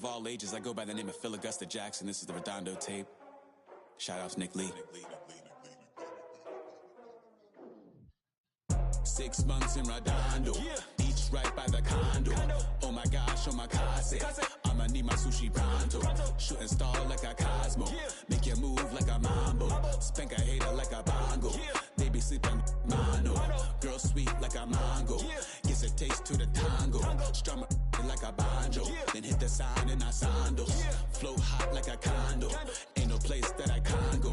of all ages, I go by the name of Phil Augusta Jackson. This is the Redondo tape. Shout out to Nick Lee. 6 months in Redondo, beach right by the condo. Oh my gosh, oh my kase, I'ma need my sushi pronto. Shooting star like a Cosmo, make you move like a mambo. Spank a hater like a bongo, baby sleeping mono. Girl sweet like a mango, gets a taste to the tango. Strum like a banjo, then hit the sound in our sandals. Flow hot like a condo, ain't no place that I can't go.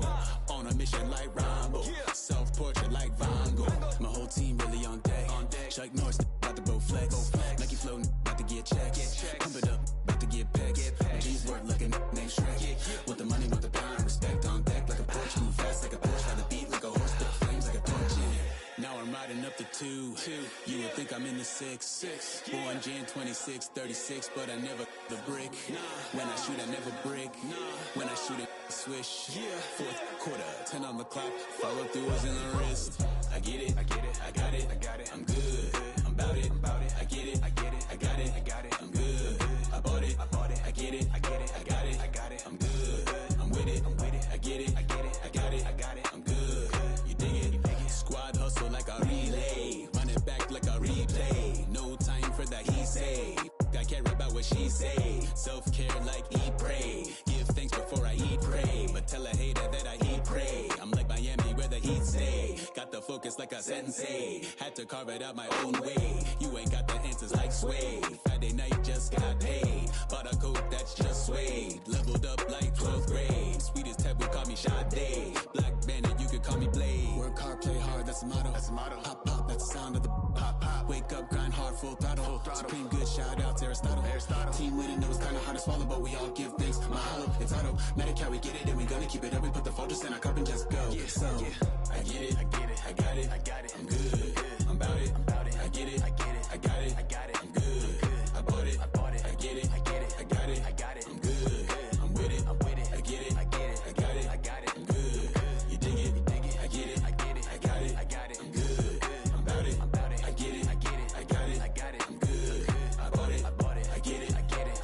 On a mission like Rambo, self-portrait like Van Gogh. My whole team really on deck. Chuck Norris about to bow flex. Nike flow about to get checks. Pump it up, about to get pecs. My G's work like a name Shrek. With the money, with the pound, respect on deck like a Porsche. Move fast like a Porsche, ride the beat like a horse, spit flames like a torch. Now I'm riding up the 2. You would think I'm in the 6. Born Jan 26, 36, but I never the brick. When I shoot, I never break. When I shoot it, swish. 4th quarter, 10 on the clock. Follow through was in the wrist. I get it, I got it, I'm good. I'm about it, I get it, I got it, I'm good. I bought it, I get it, I got it, I'm good. I'm with it, I get it, I got it, I'm good. You dig it? Squad hustle like a relay, run it back like a replay. No time for that he say. I care about what she say. Self-care like eat, pray. Give thanks before I eat, pray. But tell a hater that I eat, pray. I'm like Miami where the heat stay. Got the focus like a sensei. Had to carve it out my own way. You ain't got the answers like Sway. Friday night just got paid. Bought a coat that's just suede. Leveled up like 12th grade. Sweetest taboo, call me Sade. Black Bandit, you could call me Blade. Work hard, play hard, that's the motto. Pop, pop, that's the sound of the pop, pop. Wake up, grind hard, full throttle. Supreme good, shout out to Aristotle. Team winning, it was kinda hard to swallow, but we all give thanks. Mahalo, it's auto. Medicare, we get it, and we gonna keep it up. We put the fortress in our cup and just go. So, I get it, I got it, I'm good. I'm about it, I get it, I got it, I'm good. I bought it, I get it, I got it, I'm good. I'm with it, I get it, I got it, I'm good. You dig it, I get it, I got it, I'm good. I'm about it, I get it, I got it, I'm good. I bought it, I get it, I got it,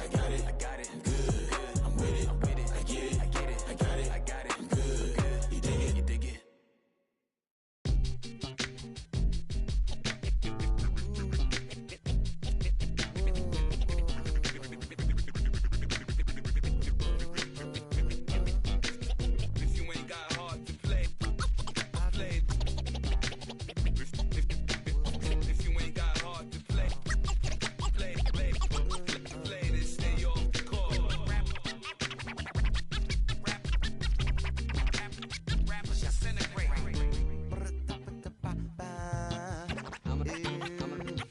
I'm good. I'm with it, I get it, I got it, I'm good. You dig it, If you ain't got hard to play, If you ain't got hard to play, then stay off the court. Rappers disintegrate.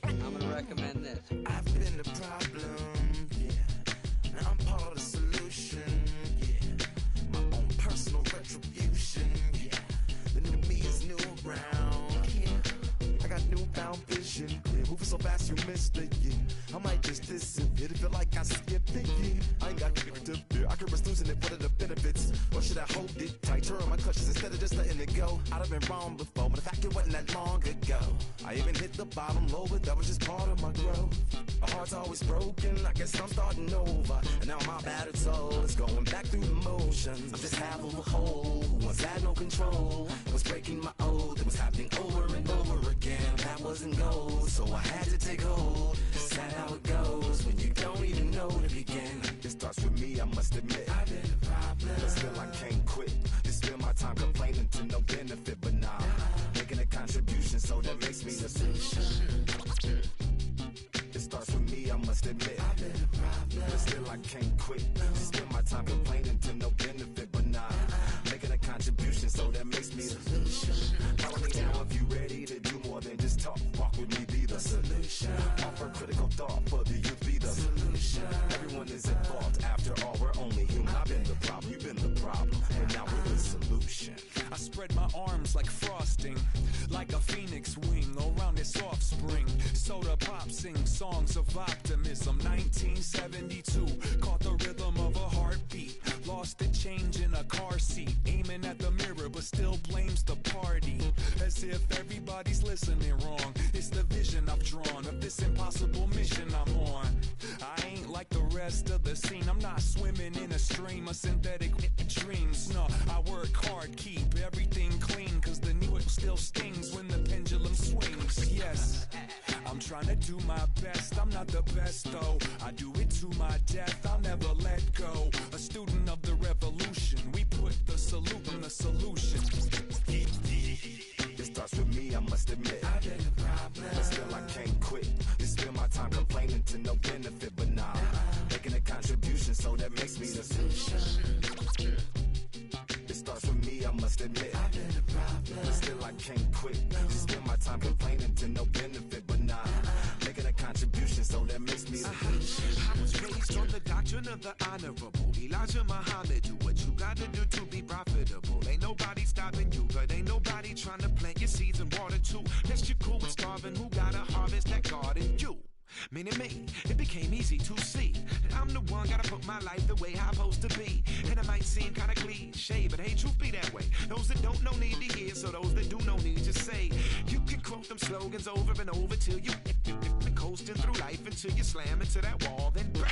I'm gonna recommend this. I've been the problem, Now I'm part of the solution, My own personal retribution, The new me is new around, I got newfound vision, Moving so fast you missed it, I might just disappear to feel like I skipped it, I ain't got to fear, I could risk losing it. What are the benefits? Or should I hold it tight? Turn my clutches instead of just letting it go. I'd have been wrong before, but the fact it wasn't that long ago. I even hit the bottom low, but that was just part of my growth. My heart's always broken, I guess I'm starting over. And now my battered soul is going back through the motions. I'm just half of a whole who once had no control. I was breaking my oath, it was happening over and over again. That wasn't gold, so I had to take hold. Sad how it goes when you don't even know to begin. It starts with me, I must admit. I've been a problem, But still I can't quit. Just spend my time complaining to no benefit, but nah. Making a contribution, so that makes me the solution. It starts with me, I must admit. I've been a problem, But still I can't quit. Just spend my time complaining to no benefit, but nah. Making a contribution, so that makes me the solution. Follow me now if you ready to do more than just talk. Walk with me, be the solution. Offer critical thought for the youth, be the solution. Everyone is at fault, after all, we're only human. I've been the problem, you've been the problem, and now we're the solution. I spread my arms like frosting, like a phoenix wing around its offspring. Soda pop sing songs of optimism. 1972, caught the rhythm of a heartbeat. Lost the change in a car seat, aiming at the mirror but still blames the party. As if everybody's listening wrong. It's the vision I've drawn of this impossible mission I'm on. I ain't like like the rest of the scene. I'm not swimming in a stream of synthetic dreams. No, I work hard, keep everything clean, cause the needle still stings when the pendulum swings. Yes, I'm trying to do my best. I'm not the best though. I do it to my death. I'll never let go. A student of the revolution. We put the salute in the solution. It starts with me, I must admit. I've been a problem, but still I can't quit. You spend my time complaining to no benefit, but nah, making a contribution, so that makes me the solution. It starts with me, I must admit. I've been a problem, but still I can't quit. You spend my time complaining to no benefit, but nah, making a contribution, so that makes me the solution. I was raised on the doctrine of the honorable Elijah Muhammad. Do what you gotta do to be profitable. Ain't nobody stopping you, but ain't nobody trying to plant your seeds and water too. Unless you're cool with starving, who gotta harvest that garden? You. Meaning me, it became easy to see that I'm the one gotta put my life the way I'm supposed to be. And it might seem kinda cliche, but hey, truth be that way. Those that don't know need to hear, so those that do know need to say. You can quote them slogans over and over till you coasting through life until you slam into that wall, then bang,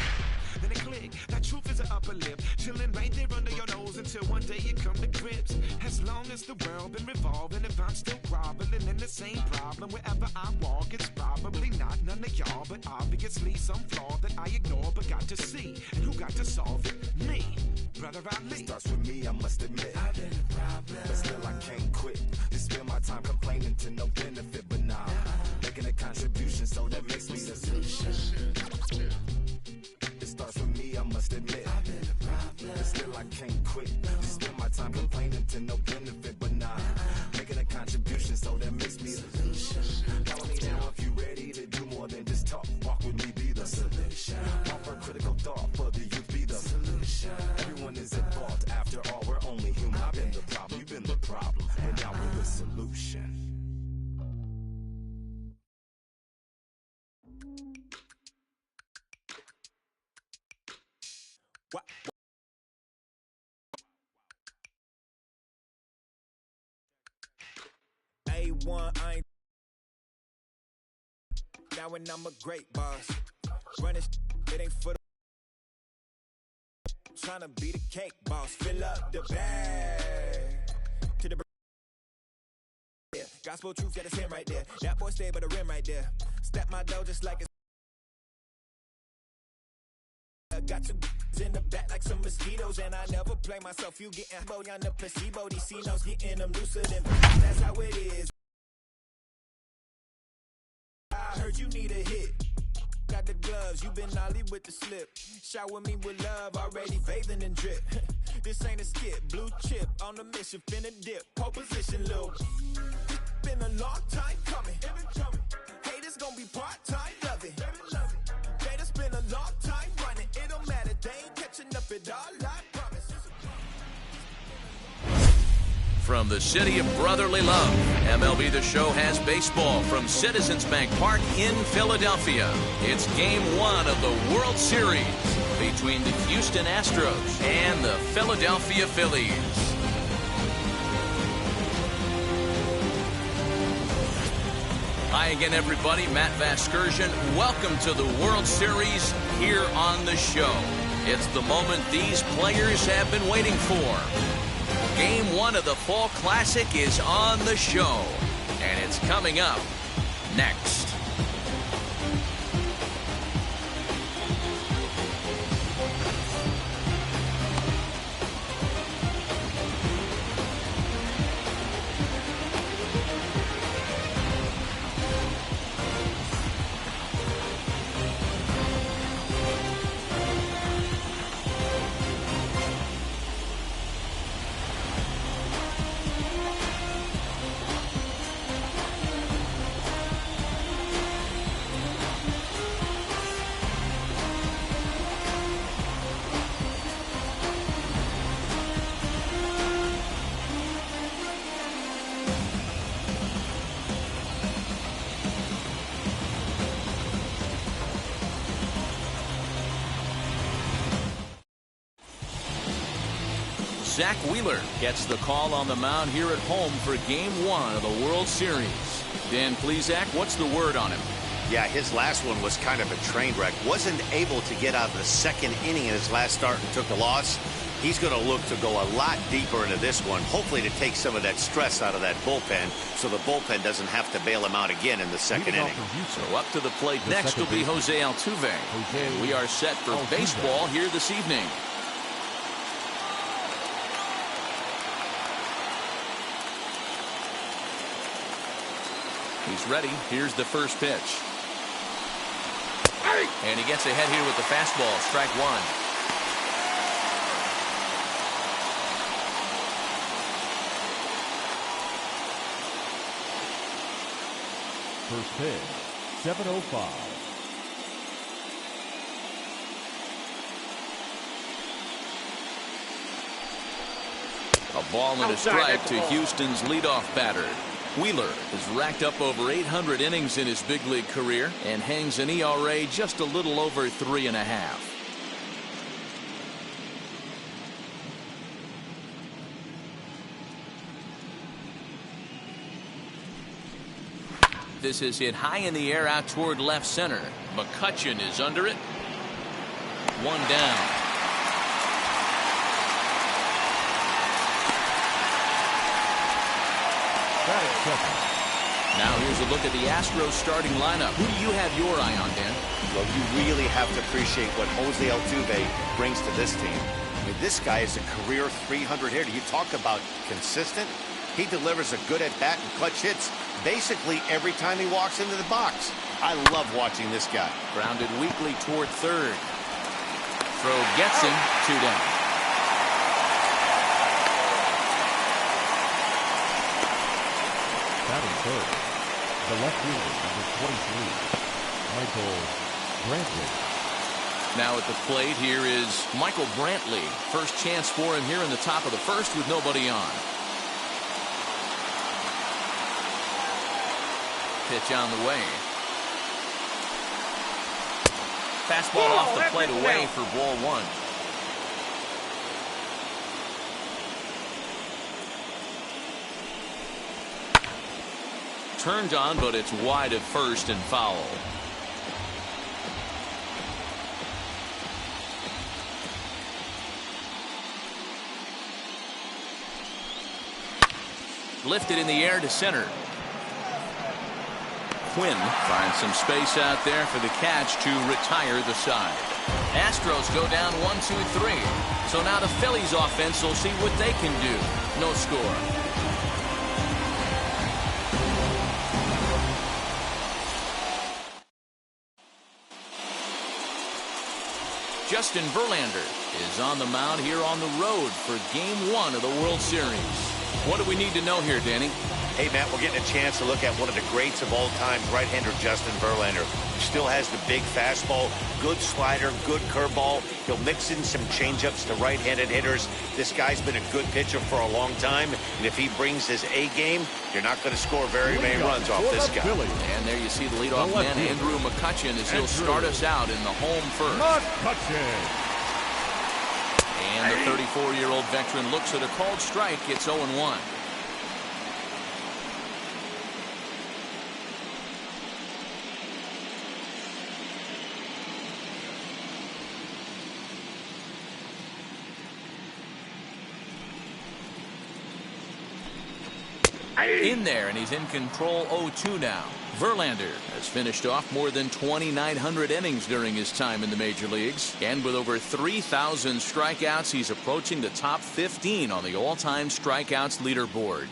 then it click. That truth is an upper lip, chilling right there under your nose until one day you come to grips. As long as the world been revolving, if I'm still groveling in the same problem wherever I walk, it's probably not none of y'all, but obviously some flaw that I ignore but got to see. And who got to solve it? Me, Brother Ali. It starts with me, I must admit. I've been a problem, but still I can't quit. You spend my time complaining to no benefit, but nah, making a contribution, so that makes me the solution. It starts with me, I must admit. I've been a problem, but still I can't quit. You spend my time complaining to no benefit, but nah, making a contribution, so that makes me the solution. Follow me now if you ready to do more than just talk. Walk with me, be the solution. Offer critical thought for the youth, be the solution. Everyone is at fault, after all, we're only human. I've been the problem, you've been the problem, and now we're the solution. What? A1, I ain't now when I'm a great boss. Running it ain't for the trying to be the cake boss. Fill up the bag to the yeah. Gospel truth, yeah, that's him right there. That boy stay by the rim right there. Step my dough just like it's I got two in the back like some mosquitoes, and I never play myself. You getting bold on the placebo. These C-notes getting them looser than that's how it is. I heard you need a hit. Got the gloves, you been ollie with the slip. Shower me with love, already bathing in drip. This ain't a skip, blue chip on the mission, finna dip. Pole position, little. Been a long time coming. Haters gonna be part-time, love it. They just been a long time running. It don't matter, they ain't catching up at all, I promise. From the city of brotherly love, MLB The Show has baseball from Citizens Bank Park in Philadelphia. It's Game 1 of the World Series between the Houston Astros and the Philadelphia Phillies. Hi again, everybody. Matt Vasgersian. Welcome to the World Series here on the show. It's the moment these players have been waiting for. Game 1 of the Fall Classic is on the show, and it's coming up next. Zach Wheeler gets the call on the mound here at home for Game 1 of the World Series. Dan Plesac, what's the word on him? Yeah, his last one was kind of a train wreck. Wasn't able to get out of the second inning in his last start and took a loss. He's going to look to go a lot deeper into this one, hopefully to take some of that stress out of that bullpen so the bullpen doesn't have to bail him out again in the second inning. So up to the plate next will be Jose Altuve. And we are set for baseball here this evening. He's ready. Here's the first pitch. And he gets ahead here with the fastball. Strike one. First pitch, 7:05. A ball and a strike to Houston's leadoff batter. Wheeler has racked up over 800 innings in his big league career and hangs an ERA just a little over 3.5. This is hit high in the air out toward left center. McCutchen is under it. One down. Now here's a look at the Astros starting lineup. Who do you have your eye on, Dan? Well, you really have to appreciate what Jose Altuve brings to this team. I mean, this guy is a career 300 hitter. You talk about consistent. He delivers a good at-bat and clutch hits basically every time he walks into the box. I love watching this guy. Grounded weakly toward third. Throw gets him. 2 down. Batting third, the left fielder, number 23, Michael Brantley. Now at the plate here is Michael Brantley. First chance for him here in the top of the first with nobody on. Pitch on the way. Fastball off the plate away for ball one. Turned on, but it's wide at first and foul. Lifted in the air to center. Quinn finds some space out there for the catch to retire the side. Astros go down 1-2-3. So now the Phillies offense will see what they can do. No score. Justin Verlander is on the mound here on the road for Game 1 of the World Series. What do we need to know here, Danny? Hey, Matt, we're getting a chance to look at one of the greats of all time, right-hander Justin Verlander. Still has the big fastball, good slider, good curveball. He'll mix in some changeups to right-handed hitters. This guy's been a good pitcher for a long time, and if he brings his A game, you're not going to score very many runs off this guy. And there you see the leadoff man, Andrew McCutchen, as he'll start us out in the home first. And the 34-year-old veteran looks at a called strike. It's 0-1. In there, and he's in control. 0-2 now. Verlander has finished off more than 2,900 innings during his time in the major leagues, and with over 3,000 strikeouts, he's approaching the top 15 on the all-time strikeouts leaderboard.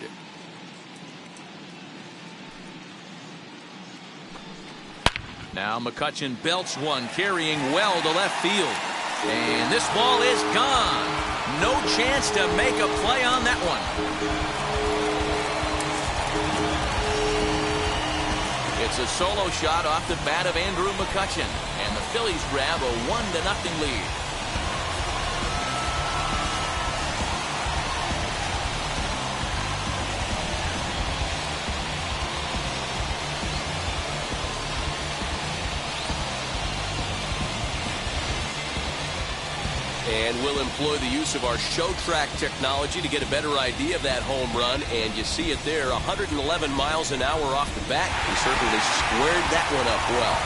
Now McCutchen belts one, carrying well to left field, and this ball is gone. No chance to make a play on that one. It's a solo shot off the bat of Andrew McCutchen, and the Phillies grab a 1-0 lead. And we'll employ the use of our show track technology to get a better idea of that home run. And you see it there, 111 miles an hour off the bat. He certainly squared that one up well.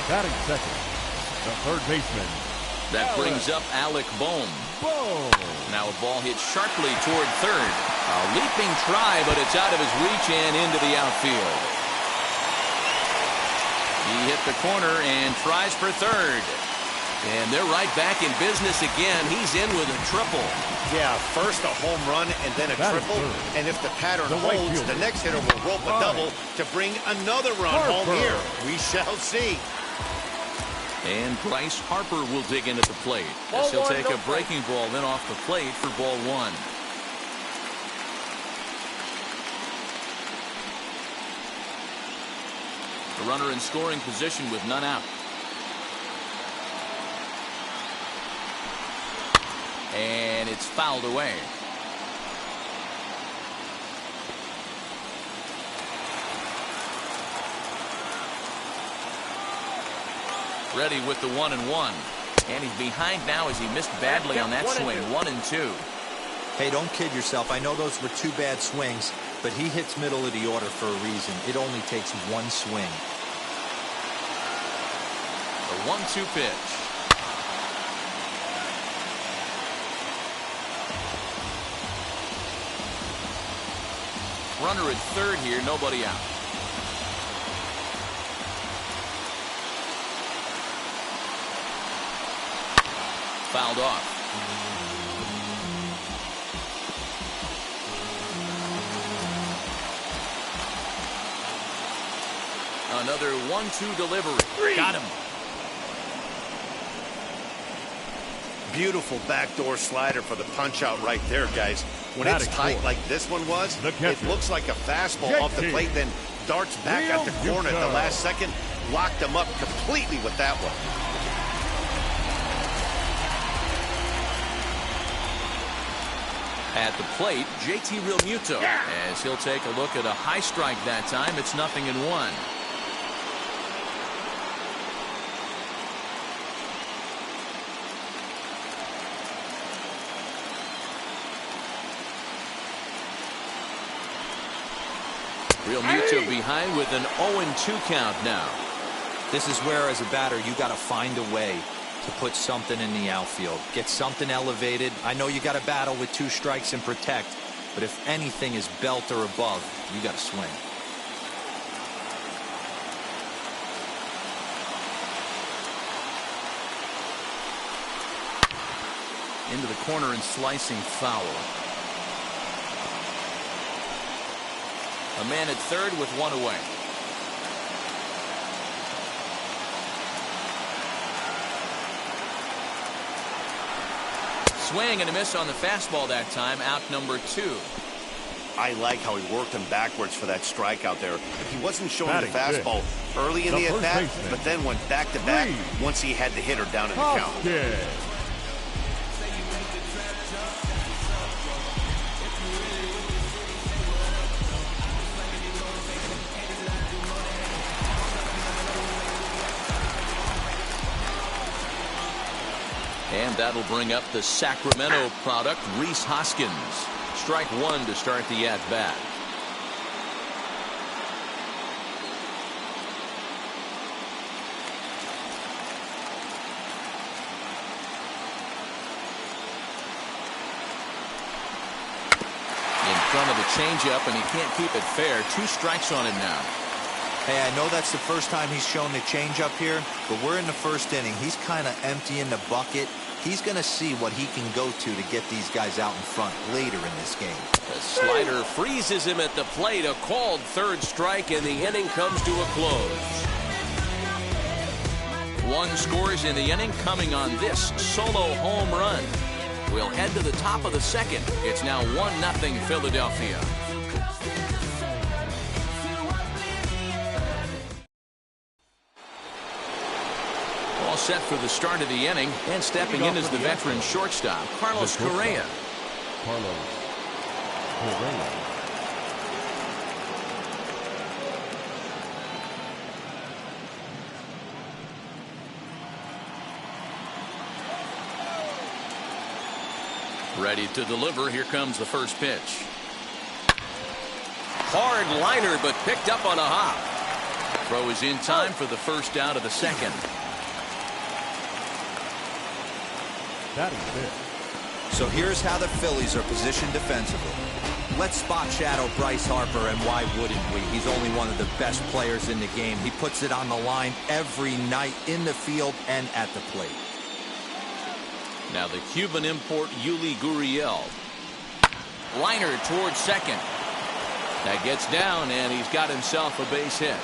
Batting second, the third baseman. That brings up Alec Bohm. Now a ball hit sharply toward third. A leaping try, but it's out of his reach and into the outfield. He hit the corner and tries for third. And they're right back in business again. He's in with a triple. Yeah, first a home run and then a triple. And if the pattern holds, the next hitter will rope a double to bring another run home here. We shall see. And Bryce Harper will dig in at the plate as he'll take a breaking ball then off the plate for ball one. The runner in scoring position with none out. And it's fouled away. Ready with the 1-1. And he's behind now as he missed badly on that swing. 1-2. Hey, don't kid yourself. I know those were two bad swings, but he hits middle of the order for a reason. It only takes one swing. The 1-2 pitch. Runner at third here, nobody out. Fouled off. Another 1-2 delivery. Got him. Beautiful backdoor slider for the punch out right there, guys. When it's tight like this one was, it looks like a fastball off the plate, then darts back at the corner at the last second. Locked him up completely with that one. At the plate, JT Realmuto, as he'll take a look at a high strike that time. It's 0-1. Realmuto behind with an 0-2 count now. This is where, as a batter, you got to find a way to put something in the outfield. Get something elevated. I know you got to battle with 2 strikes and protect, but if anything is belt or above, you got to swing. Into the corner and slicing foul. A man at third with 1 away. Swing and a miss on the fastball that time. Out number 2. I like how he worked him backwards for that strike out there. He wasn't showing the fastball early in the at-bat, but then went back-to-back once he had the hitter down in the count. And that'll bring up the Sacramento product, Rhys Hoskins. Strike 1 to start the at-bat. In front of the changeup, and he can't keep it fair. 2 strikes on him now. Hey, I know that's the first time he's shown the changeup here, but we're in the first inning. He's kind of emptying the bucket. He's going to see what he can go to get these guys out in front later in this game. The slider freezes him at the plate. A called third strike, and the inning comes to a close. 1 scores in the inning, coming on this solo home run. We'll head to the top of the second. It's now 1-0 Philadelphia. All set for the start of the inning, and stepping in is the veteran shortstop, Carlos Correa. Ready to deliver. Here comes the first pitch. Hard liner, but picked up on a hop. Throw is in time for the first out of the second. That is it. So here's how the Phillies are positioned defensively. Let's spot shadow Bryce Harper, and why wouldn't we? He's only one of the best players in the game. He puts it on the line every night in the field and at the plate. Now the Cuban import Yuli Gurriel. Liner towards second. That gets down, and he's got himself a base hit.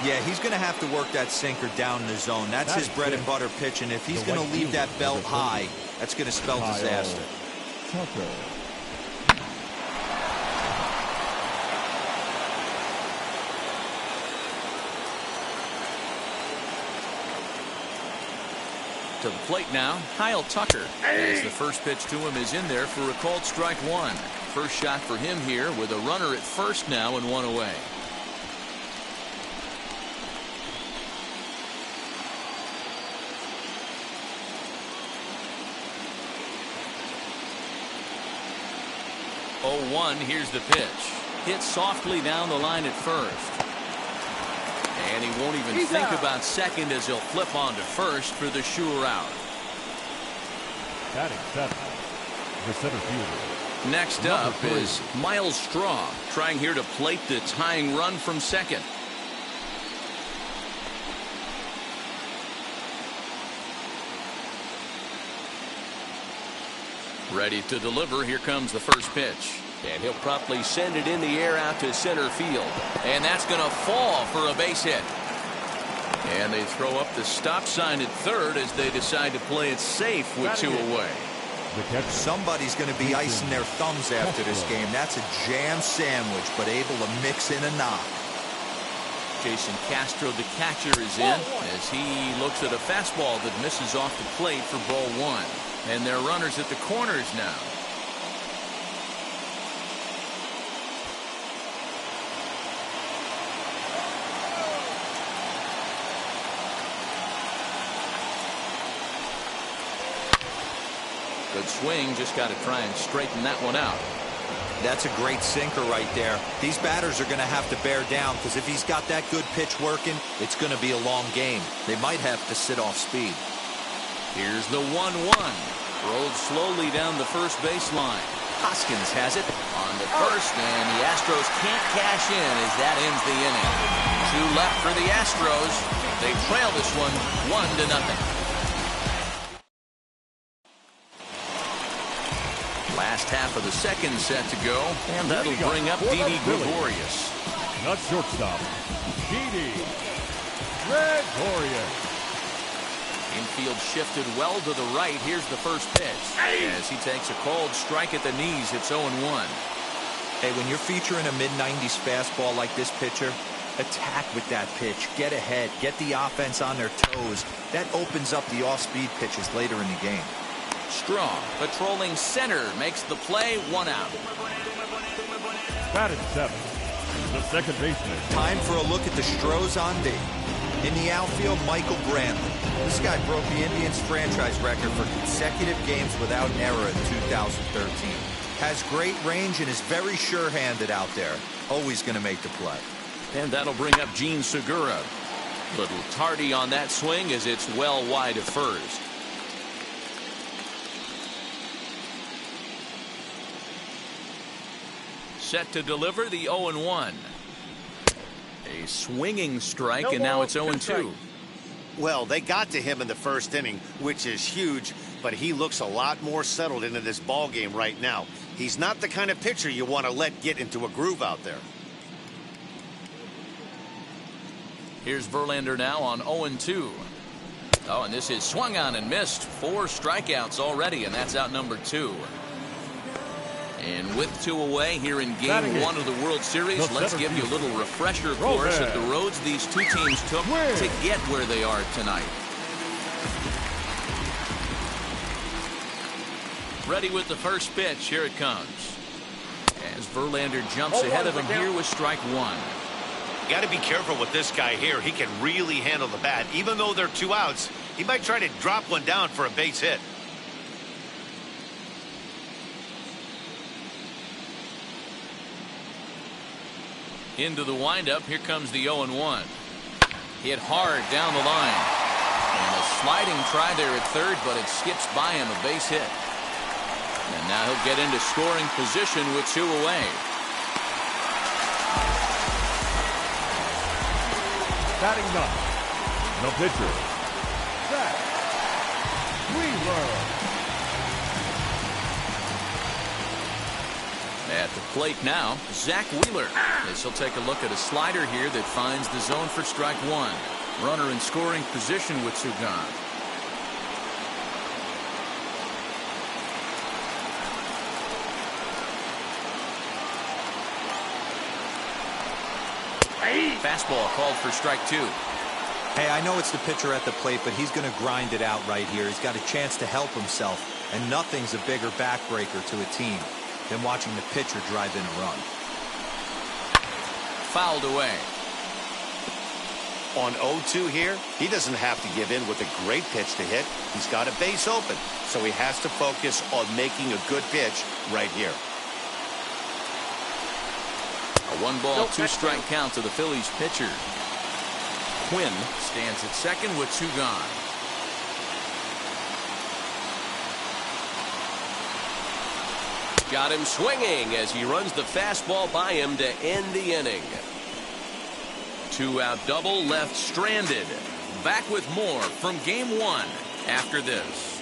Yeah, he's going to have to work that sinker down in the zone. That's his bread and butter pitch, and if he's going to leave that belt high, that's going to spell disaster. To the plate now, Kyle Tucker. As the first pitch to him is in there for a called strike one. First shot for him here with a runner at first now and one away. Oh, 1, here's the pitch. Hit softly down the line at first. And he won't even think about second as he'll flip on to first for the sure out. Batting 7, the center fielder. Next up is Miles Straw, trying here to plate the tying run from second. Ready to deliver. Here comes the first pitch. And he'll promptly send it in the air out to center field. And that's going to fall for a base hit. And they throw up the stop sign at third as they decide to play it safe with 2 away. Somebody's going to be icing their thumbs after this game. That's a jam sandwich, but able to mix in a knock. Jason Castro, the catcher, is in as he looks at a fastball that misses off the plate for ball 1. And they're runners at the corners now. Good swing, just got to try and straighten that one out. That's a great sinker right there. These batters are going to have to bear down, because if he's got that good pitch working, it's going to be a long game. They might have to sit off speed. Here's the 1-1. Rolled slowly down the first baseline. Hoskins has it on the first, and the Astros can't cash in as that ends the inning. 2 left for the Astros. They trail this one 1-0. Last half of the second set to go, and that'll bring up Didi Gregorius. Not shortstop, Didi Gregorius. Infield shifted well to the right. Here's the first pitch. As he takes a called strike at the knees, it's 0-1. Hey, when you're featuring a mid-90s fastball like this pitcher, attack with that pitch. Get ahead. Get the offense on their toes. That opens up the off-speed pitches later in the game. Strong, patrolling center, makes the play, 1 out. Batting 7, the second baseman. Time for a look at the Stros on D. In the outfield, Michael Brantley. This guy broke the Indians' franchise record for consecutive games without an error in 2013. Has great range and is very sure-handed out there. Always going to make the play. And that'll bring up Gene Segura. Little tardy on that swing as it's well wide of first. Set to deliver the 0-1. A swinging strike, and now it's 0-2. Well, they got to him in the first inning, which is huge, but he looks a lot more settled into this ball game right now. He's not the kind of pitcher you want to let get into a groove out there. Here's Verlander now on 0-2. Oh, and this is swung on and missed. 4 strikeouts already, and that's out number 2. And with 2 away here in Game 1 of the World Series, let's give you a little refresher course of the roads these 2 teams took to get where they are tonight. Ready with the first pitch. Here it comes. As Verlander jumps ahead of him here with strike 1. You got to be careful with this guy here. He can really handle the bat. Even though they're 2 outs, He might try to drop one down for a base hit. Into the windup. Here comes the 0-1. Hit hard down the line. And a sliding try there at third, but it skips by him, a base hit. And now he'll get into scoring position with 2 away. Batting ninth, the pitcher, Zach Wheeler. At the plate now, Zach Wheeler. As he'll take a look at a slider here that finds the zone for strike 1. Runner in scoring position with 2 gone. Fastball called for strike 2. Hey, I know it's the pitcher at the plate, but he's going to grind it out right here. He's got a chance to help himself, and nothing's a bigger backbreaker to a team than watching the pitcher drive in a run. Fouled away. On 0-2 here, he doesn't have to give in with a great pitch to hit. He's got a base open, so he has to focus on making a good pitch right here. A 1-ball, 2-strike count to the Phillies pitcher. Quinn stands at second with 2 gone. Got him swinging as he runs the fastball by him to end the inning. 2-out double left stranded. Back with more from game 1 after this.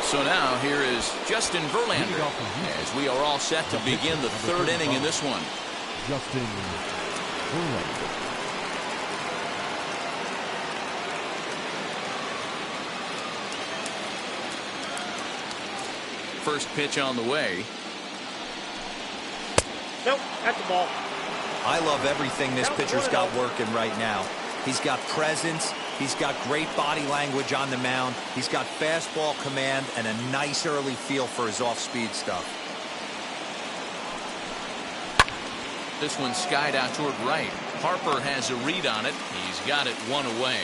So now here is Justin Verlander as we are all set to begin the 3rd inning in this one. Justin Verlander. First pitch on the way. Nope, that's the ball. I love everything this pitcher's got working right now. He's got presence. He's got great body language on the mound. He's got fastball command and a nice early feel for his off-speed stuff. This one skied out toward right. Harper has a read on it. He's got it 1 away.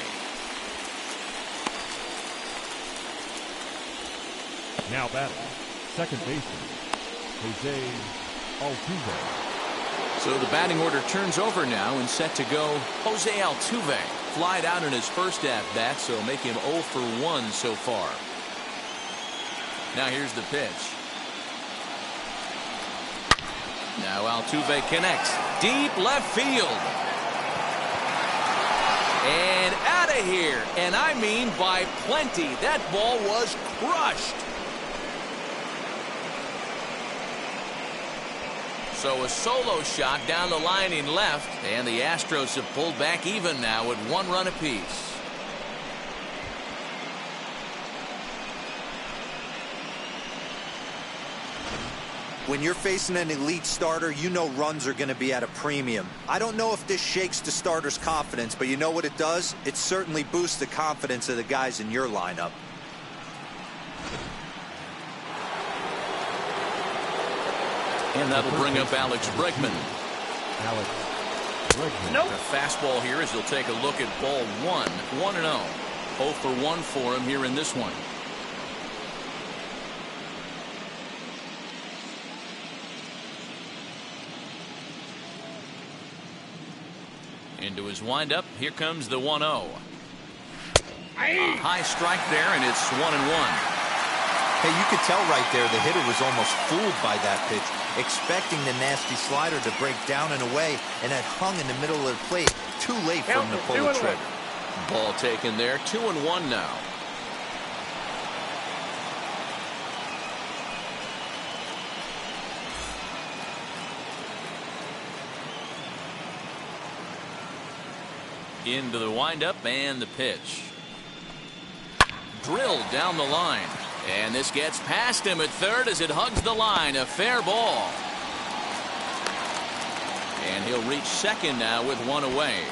Now batting, second baseman, Jose Altuve. So the batting order turns over now and set to go Jose Altuve. Flied out in his first at-bat, so make him 0 for 1 so far. Now here's the pitch. Now Altuve connects. Deep left field. And out of here. And I mean by plenty. That ball was crushed. So a solo shot down the line in left, and the Astros have pulled back even now with 1 run apiece. When you're facing an elite starter, you know runs are going to be at a premium. I don't know if this shakes the starter's confidence, but you know what it does? It certainly boosts the confidence of the guys in your lineup. And that'll bring up Alex Bregman. Alex Bregman. Nope. The fastball here as he'll take a look at ball 1. 1-0. 0 for 1 for him here in this one. Into his windup. Here comes the 1-0. High strike there, and it's 1-1. Hey, you could tell right there the hitter was almost fooled by that pitch, expecting the nasty slider to break down and away, and had hung in the middle of the plate. Too late for him to pull the trigger. Ball taken there. 2-1 now. Into the windup and the pitch. Drilled down the line. And this gets past him at third as it hugs the line. A fair ball. And he'll reach second now with 1 away.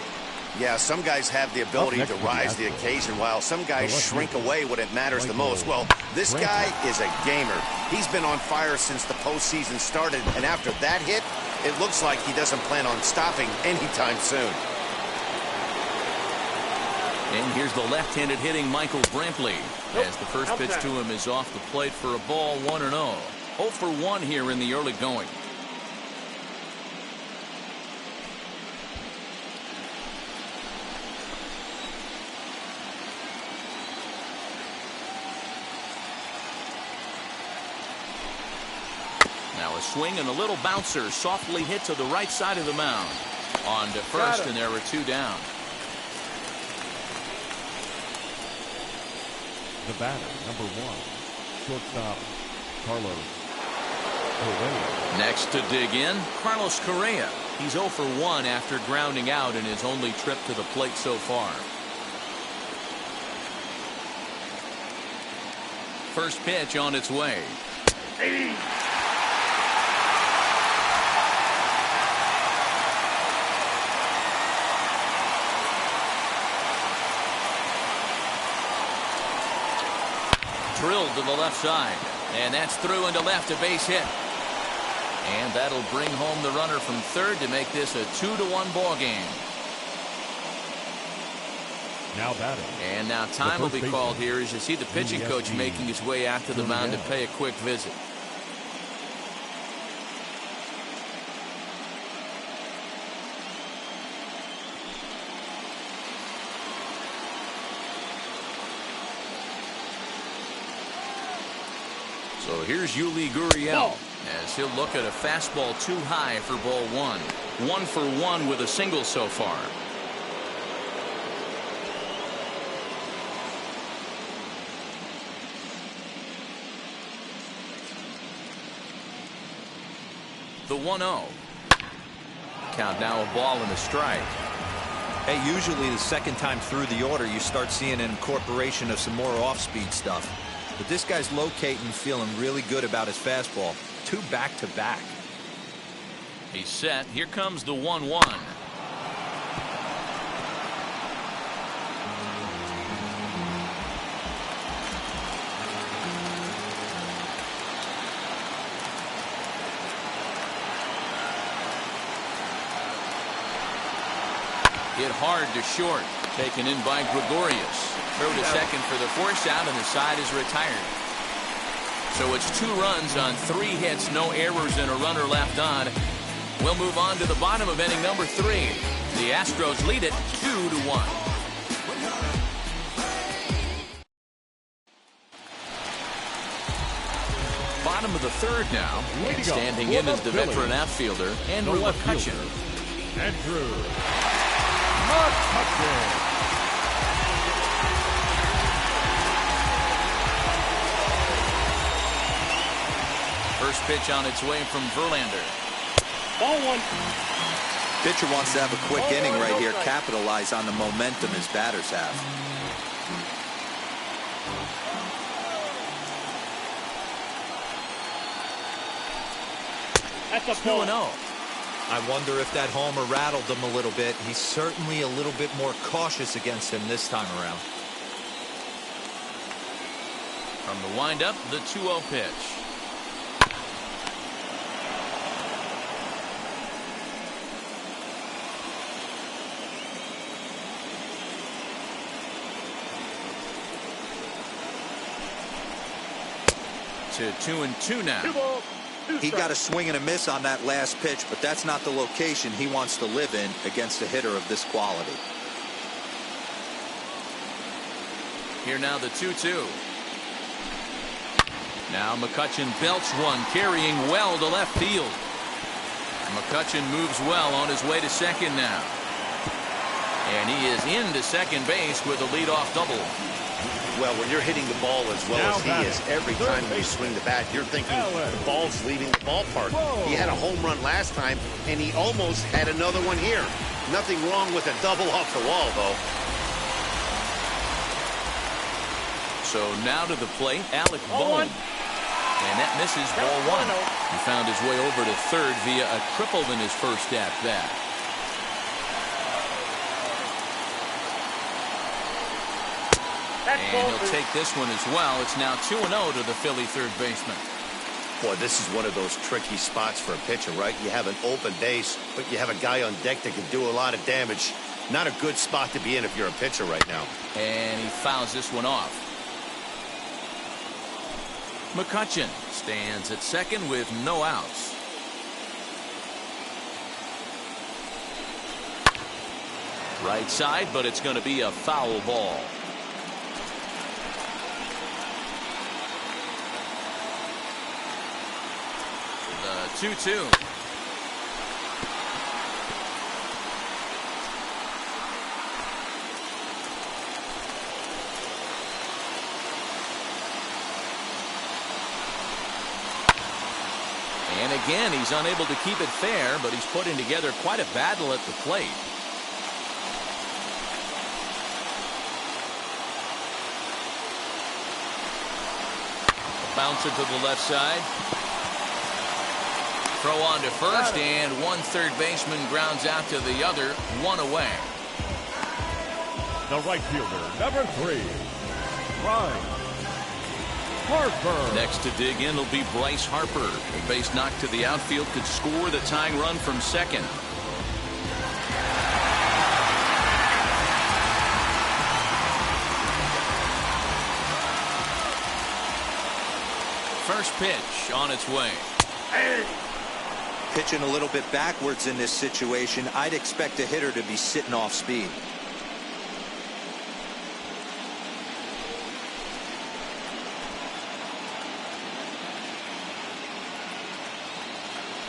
Yeah, some guys have the ability to rise the occasion, while some guys shrink away when it matters the most. Well, this guy is a gamer. He's been on fire since the postseason started, and after that hit, it looks like he doesn't plan on stopping anytime soon. And here's the left-handed hitting Michael Brantley, as the first pitch to him is off the plate for a ball, 1-0. 0 for 1 here in the early going. Now a swing and a little bouncer softly hit to the right side of the mound. On to first, and there were 2 down. The batter, number 1, shortstop, Carlos Correa. Next to dig in, Carlos Correa. He's 0 for 1 after grounding out in his only trip to the plate so far. First pitch on its way. Drilled to the left side, and that's through into left, a base hit. And that'll bring home the runner from third to make this a 2-1 ball game. Now batting. And now time will be called here as you see the pitching coach making his way out to the mound to pay a quick visit. So here's Yuli Gurriel as he'll look at a fastball too high for ball 1. 1 for 1 with a single so far. The 1-0. Count now a ball and a strike. Hey, usually the second time through the order you start seeing an incorporation of some more off-speed stuff. But this guy's locating, feeling really good about his fastball. 2 back-to-back. He's set. Here comes the 1-1. Hit hard to short. Taken in by Gregorius. Throw to second for the force out, and the side is retired. So it's 2 runs on 3 hits, no errors, and a runner left on. We'll move on to the bottom of inning number 3. The Astros lead it 2-1. Bottom of the third now. And standing in is the veteran outfielder, Andrew McCutchen. Andrew McCutchen. First pitch on its way from Verlander. Ball 1. Pitcher wants to have a quick inning right here, capitalize on the momentum his batters have. That's a 2-0. I wonder if that homer rattled him a little bit. He's certainly a little bit more cautious against him this time around. From the windup, the 2-0 pitch. To 2-2 now. He got a swing and a miss on that last pitch, but that's not the location he wants to live in against a hitter of this quality. Here now the 2-2. Now McCutchen belts one, carrying well to left field. McCutchen moves well on his way to second now. And he is into second base with a leadoff double. Well, when you're hitting the ball as well as he is, every time you swing the bat, you're thinking the ball's leaving the ballpark. He had a home run last time, and he almost had another one here. Nothing wrong with a double off the wall, though. So now to the plate, Alec Bohm. And that misses ball 1. He found his way over to third via a triple in his first at bat. And he'll take this one as well. It's now 2-0 to the Philly third baseman. Boy, this is one of those tricky spots for a pitcher, right? You have an open base, but you have a guy on deck that can do a lot of damage. Not a good spot to be in if you're a pitcher right now. And he fouls this one off. McCutchen stands at second with no outs. Right side, but it's going to be a foul ball. The 2-2. And again, he's unable to keep it fair, but he's putting together quite a battle at the plate. Bouncer to the left side. Throw on to first, and one third baseman grounds out to the other, one away. The right fielder, number 3, Bryce Harper. Next to dig in will be Bryce Harper. The base knock to the outfield could score the tying run from second. First pitch on its way. Pitching a little bit backwards in this situation. I'd expect a hitter to be sitting off speed.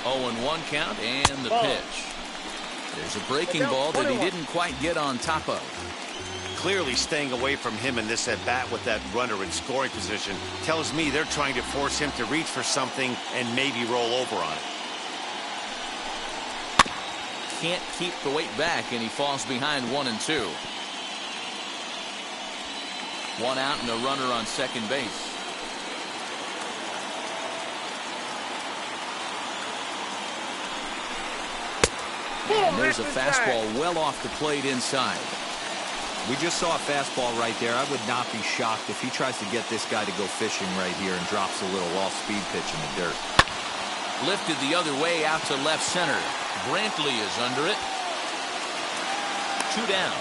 Oh, and 1 count, and the pitch. There's a breaking ball that he didn't quite get on top of. Clearly staying away from him in this at-bat with that runner in scoring position tells me they're trying to force him to reach for something and maybe roll over on it. Can't keep the weight back, and he falls behind 1 and 2. 1 out and a runner on second base. And there's a fastball well off the plate inside. We just saw a fastball right there. I would not be shocked if he tries to get this guy to go fishing right here and drops a little off-speed pitch in the dirt. Lifted the other way out to left center. Brantley is under it. 2 down.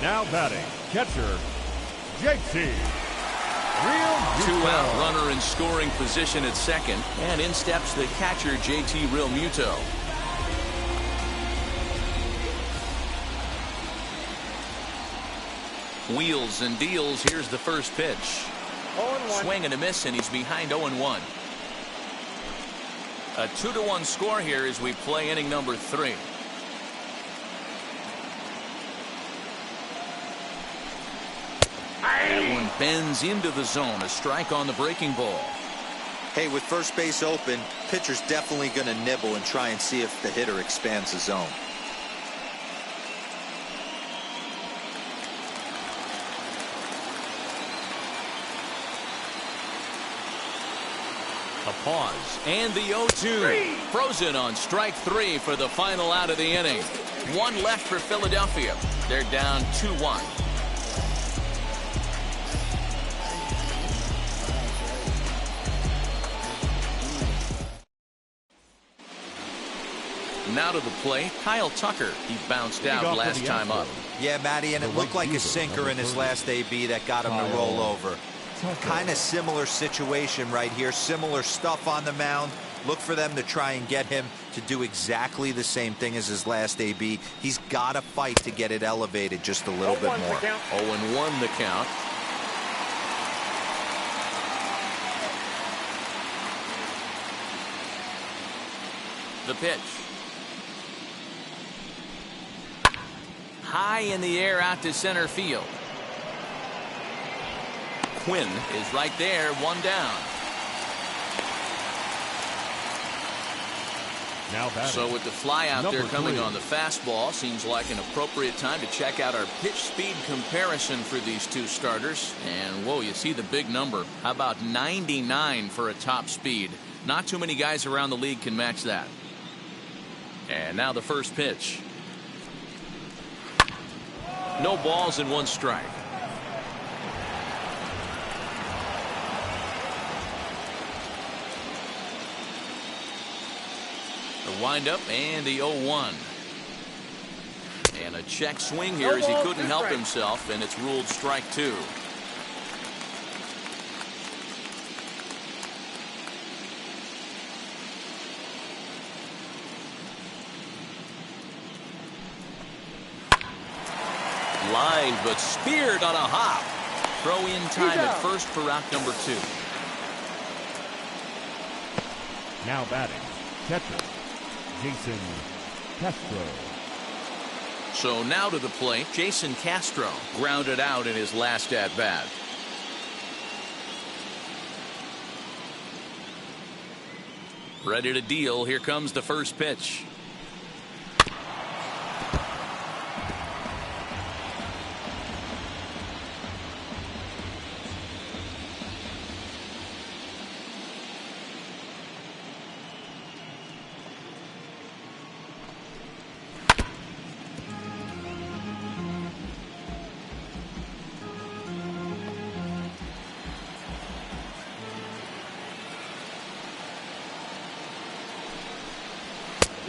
Now batting, catcher, JT. 2 out runner in scoring position at second, and in steps the catcher JT Realmuto. Wheels and deals. Here's the first pitch. Swing and a miss, and he's behind 0-1. A 2-1 score here as we play inning number 3. That one bends into the zone. A strike on the breaking ball. Hey, with first base open, pitcher's definitely going to nibble and try and see if the hitter expands the zone. A pause, and the 0-2. Frozen on strike 3 for the final out of the inning. 1 left for Philadelphia. They're down 2-1. Now to the plate, Kyle Tucker. He bounced out last time up. Yeah, Matty, and it looked like a sinker in his last AB that got him to roll over. Kind of similar situation right here. Similar stuff on the mound. Look for them to try and get him to do exactly the same thing as his last AB. He's got to fight to get it elevated just a little bit more. 0-1 the count. The pitch. High in the air out to center field. Quinn is right there, 1 down. So with the fly out there coming on the fastball, seems like an appropriate time to check out our pitch speed comparison for these two starters. And whoa, you see the big number. How about 99 for a top speed? Not too many guys around the league can match that. And now the first pitch. No balls and 1 strike. The windup and the 0-1. And a check swing here as he couldn't help himself, and it's ruled strike 2. Lined but speared on a hop. Throw in time at first for out number 2. Now batting, catcher, Jason Castro. So now to the plate, Jason Castro grounded out in his last at bat. Ready to deal. Here comes the first pitch.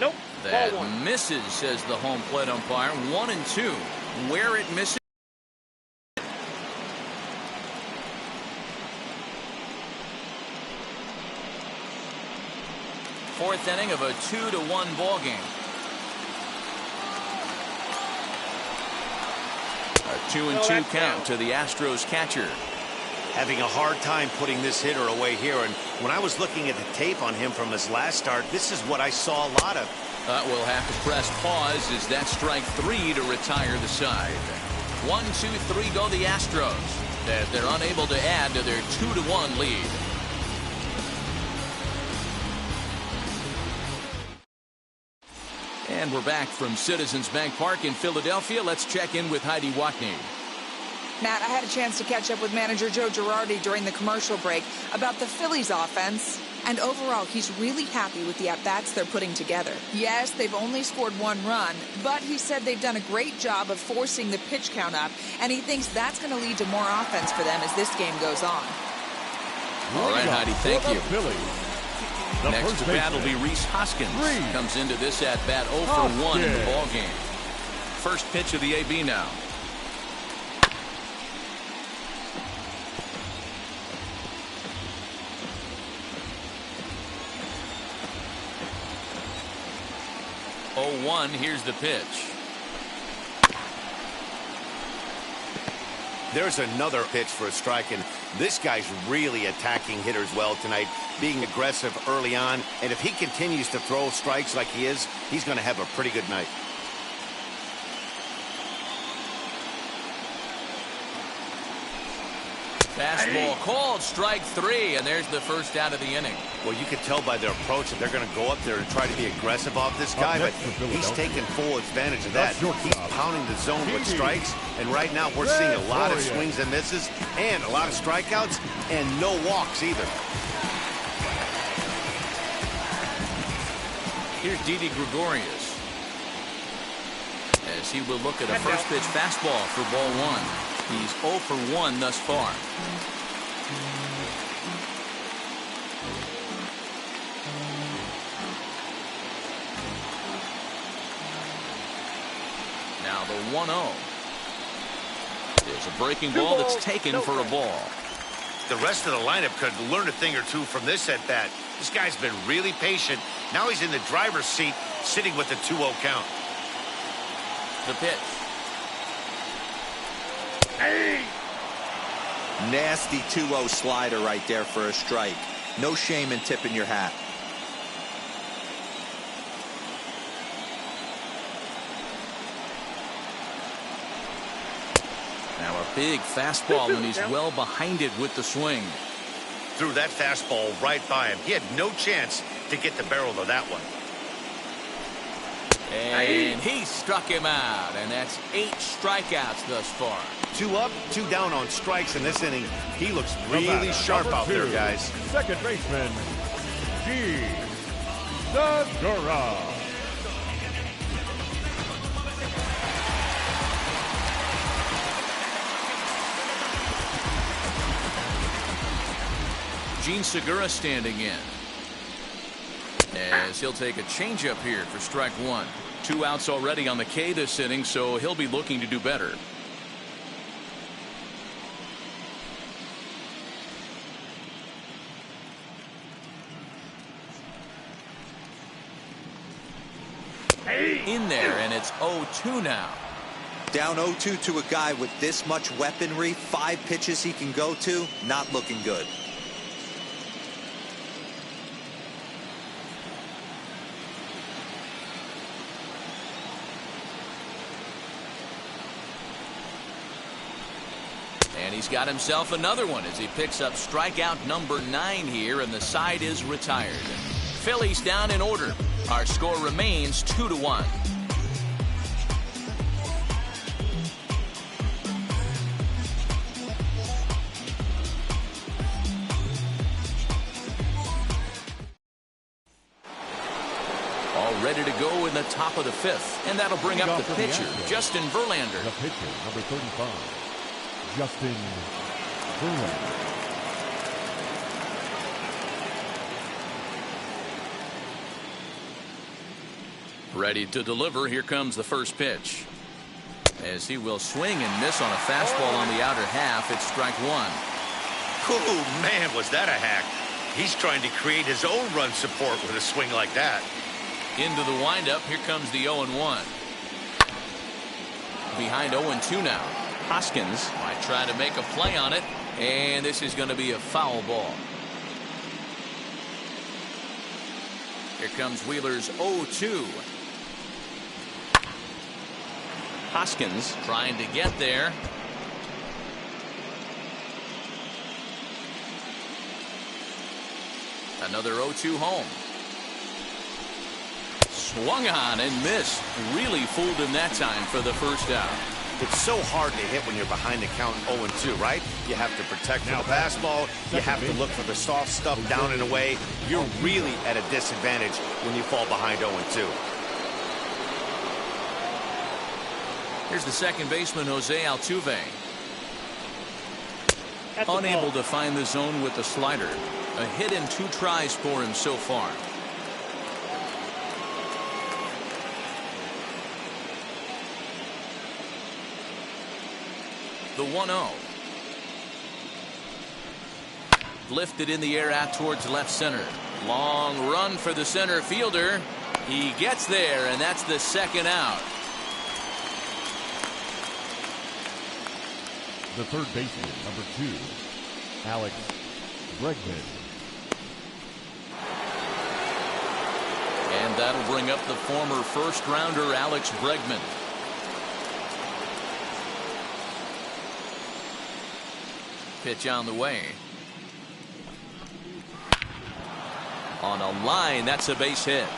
Nope. That misses, says the home plate umpire. 1-2. Where it misses. Fourth inning of a 2-1 ball game. A 2-2 count to the Astros catcher. Having a hard time putting this hitter away here, and when I was looking at the tape on him from his last start, this is what I saw a lot of. We'll have to press pause as that strike 3 to retire the side. 1, 2, 3 go the Astros, as they're unable to add to their 2-1 lead. And we're back from Citizens Bank Park in Philadelphia. Let's check in with Heidi Watney. Matt, I had a chance to catch up with manager Joe Girardi during the commercial break about the Phillies offense. And overall, he's really happy with the at-bats they're putting together. Yes, they've only scored 1 run, but he said they've done a great job of forcing the pitch count up, and he thinks that's going to lead to more offense for them as this game goes on. All right, Heidi, thank you. Next to bat will be Rhys Hoskins. Comes into this at-bat 0 for 1 in the ballgame. First pitch of the AB now. Here's the pitch. There's another pitch for a strike, and this guy's really attacking hitters well tonight, being aggressive early on, and if he continues to throw strikes like he is, he's going to have a pretty good night. Fastball called, strike 3, and there's the first out of the inning. Well, you can tell by their approach that they're going to go up there and try to be aggressive off this guy, but he's taking full advantage of that. He's pounding the zone with strikes, and right now we're seeing a lot of swings and misses, and a lot of strikeouts, and no walks either. Here's Didi Gregorius, as he will look at a first pitch fastball for ball 1. He's 0 for 1 thus far. Now the 1-0. There's a breaking ball that's taken for a ball. The rest of the lineup could learn a thing or two from this at bat. This guy's been really patient. Now he's in the driver's seat, sitting with the 2-0 count. The pitch. Nasty 2-0 slider right there for a strike. No shame in tipping your hat. Now a big fastball, and he's well behind it with the swing. Threw that fastball right by him. He had no chance to get the barrel of that one. And he struck him out, and that's 8 strikeouts thus far. 2 up, 2 down on strikes in this inning. He looks really sharp out there, guys. Second baseman, G. Segura. Gene Segura standing in, as he'll take a changeup here for strike one. 2 outs already on the K this inning, so he'll be looking to do better. In there, and it's 0-2 now. Down 0-2 to a guy with this much weaponry, 5 pitches he can go to, not looking good. And he's got himself another one as he picks up strikeout number 9 here, and the side is retired. Phillies down in order. Our score remains 2-1. All ready to go in the top of the 5th, and that'll bring up the pitcher, Justin Verlander. The pitcher, number 35, Justin Verlander. Ready to deliver. Here comes the first pitch, as he will swing and miss on a fastball on the outer half. It's strike one. Oh, man, was that a hack. He's trying to create his own run support with a swing like that. Into the windup. Here comes the 0-1. Behind 0-2 now. Hoskins might try to make a play on it, and this is going to be a foul ball. Here comes Wheeler's 0-2. Hoskins trying to get there. Another 0-2 home. Swung on and missed. Really fooled him that time for the first out. It's so hard to hit when you're behind the count 0-2, right? You have to protect for the fastball. You have to look for the soft stuff down and away. You're really at a disadvantage when you fall behind 0-2. Here's the second baseman, Jose Altuve. Unable to find the zone with the slider. A hit in 2 tries for him so far. The 1-0. Lifted in the air out towards left center. Long run for the center fielder. He gets there, and that's the second out. The third baseman, number 2, Alex Bregman. And that'll bring up the former first-rounder Alex Bregman. Pitch on the way. On a line, that's a base hit.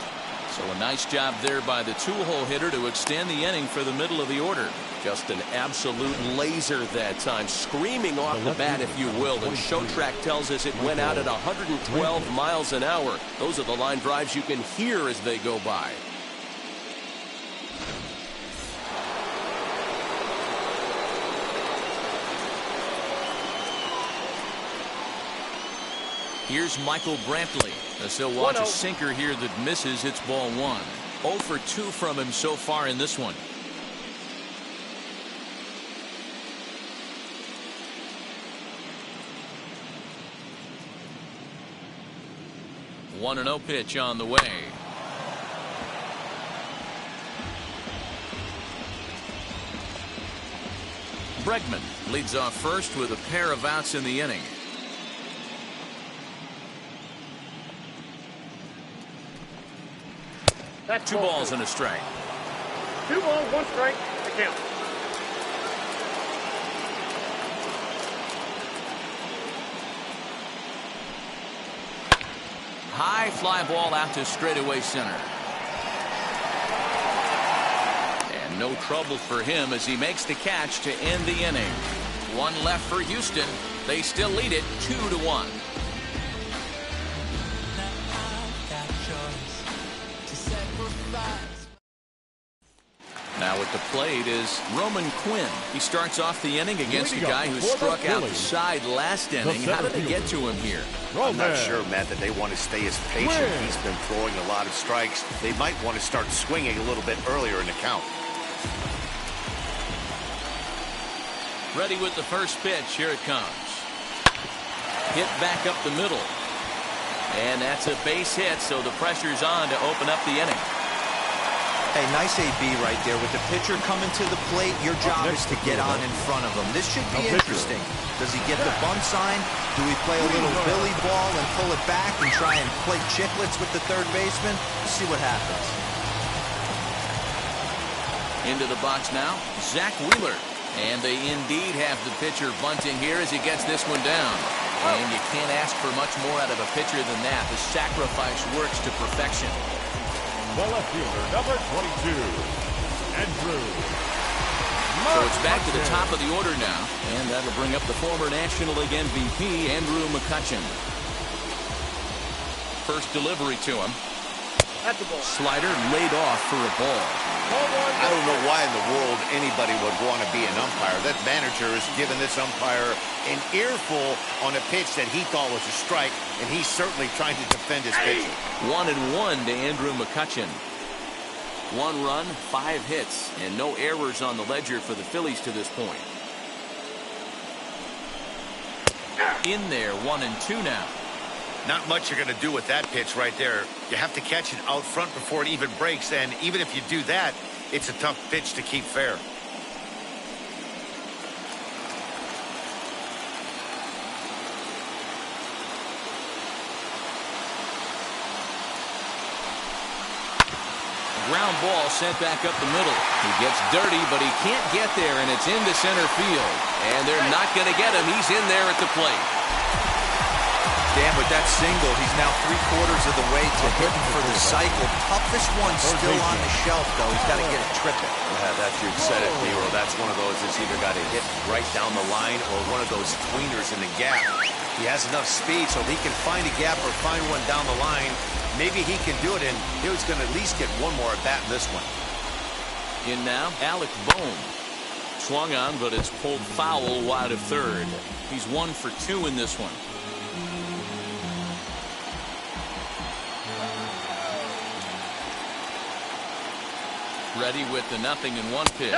So a nice job there by the 2-hole hitter to extend the inning for the middle of the order. Just an absolute laser that time, screaming off the bat, if you will. And Showtrack tells us it went out at 112 miles an hour. Those are the line drives you can hear as they go by. Here's Michael Brantley, as he'll watch a sinker here that misses. It's ball 1. 0 for 2 from him so far in this one. One 1-0 pitch on the way. Bregman leads off first with a pair of outs in the inning. That's 2 balls and a strike. 2 balls, 1 strike. The count. High fly ball out to straightaway center. And no trouble for him as he makes the catch to end the inning. 1 left for Houston. They still lead it 2-1. Now Now at the plate is Roman Quinn. He starts off the inning against a guy who struck out the side last inning. How did they get to him here? I'm not sure, Matt, that they want to stay as patient. He's been throwing a lot of strikes. They might want to start swinging a little bit earlier in the count. Ready with the first pitch. Here it comes. Hit back up the middle. And that's a base hit, so the pressure's on to open up the inning. Hey, nice AB right there. With the pitcher coming to the plate, your job is to get on in front of him. This should be interesting. Does he get the bunt sign? Do we play a little Billy ball and pull it back and try and play chicklets with the third baseman? Let's see what happens. Into the box now, Zach Wheeler. And they indeed have the pitcher bunting here as he gets this one down. And you can't ask for much more out of a pitcher than that. The sacrifice works to perfection. The left fielder, number 22, Andrew. So it's back to the top of the order now. And that'll bring up the former National League MVP, Andrew McCutchen. First delivery to him. That's a ball. Slider laid off for a ball. I don't know why in the world anybody would want to be an umpire. That manager has given this umpire an earful on a pitch that he thought was a strike, and he's certainly trying to defend his pitcher. 1-1 to Andrew McCutchen. 1 run, 5 hits, and no errors on the ledger for the Phillies to this point. In there, 1-2 now. Not much you're going to do with that pitch right there. You have to catch it out front before it even breaks, and even if you do that, it's a tough pitch to keep fair. Ground ball sent back up the middle. He gets dirty, but he can't get there, and it's into center field. And they're not going to get him. He's in there at the plate. Dan, with that single, he's now 3/4 of the way to hitting for the cycle. Toughest one still on the shelf, though. He's got to get it tripping. Yeah, that's you said it, Hero. That's one of those that's either got to hit right down the line or one of those tweeners in the gap. He has enough speed so he can find a gap or find one down the line. Maybe he can do it, and he was going to at least get one more at bat in this one. In now, Alec Bohm. Swung on, but it's pulled foul wide of third. He's 1 for 2 in this one. Ready with the 0-1 pitch.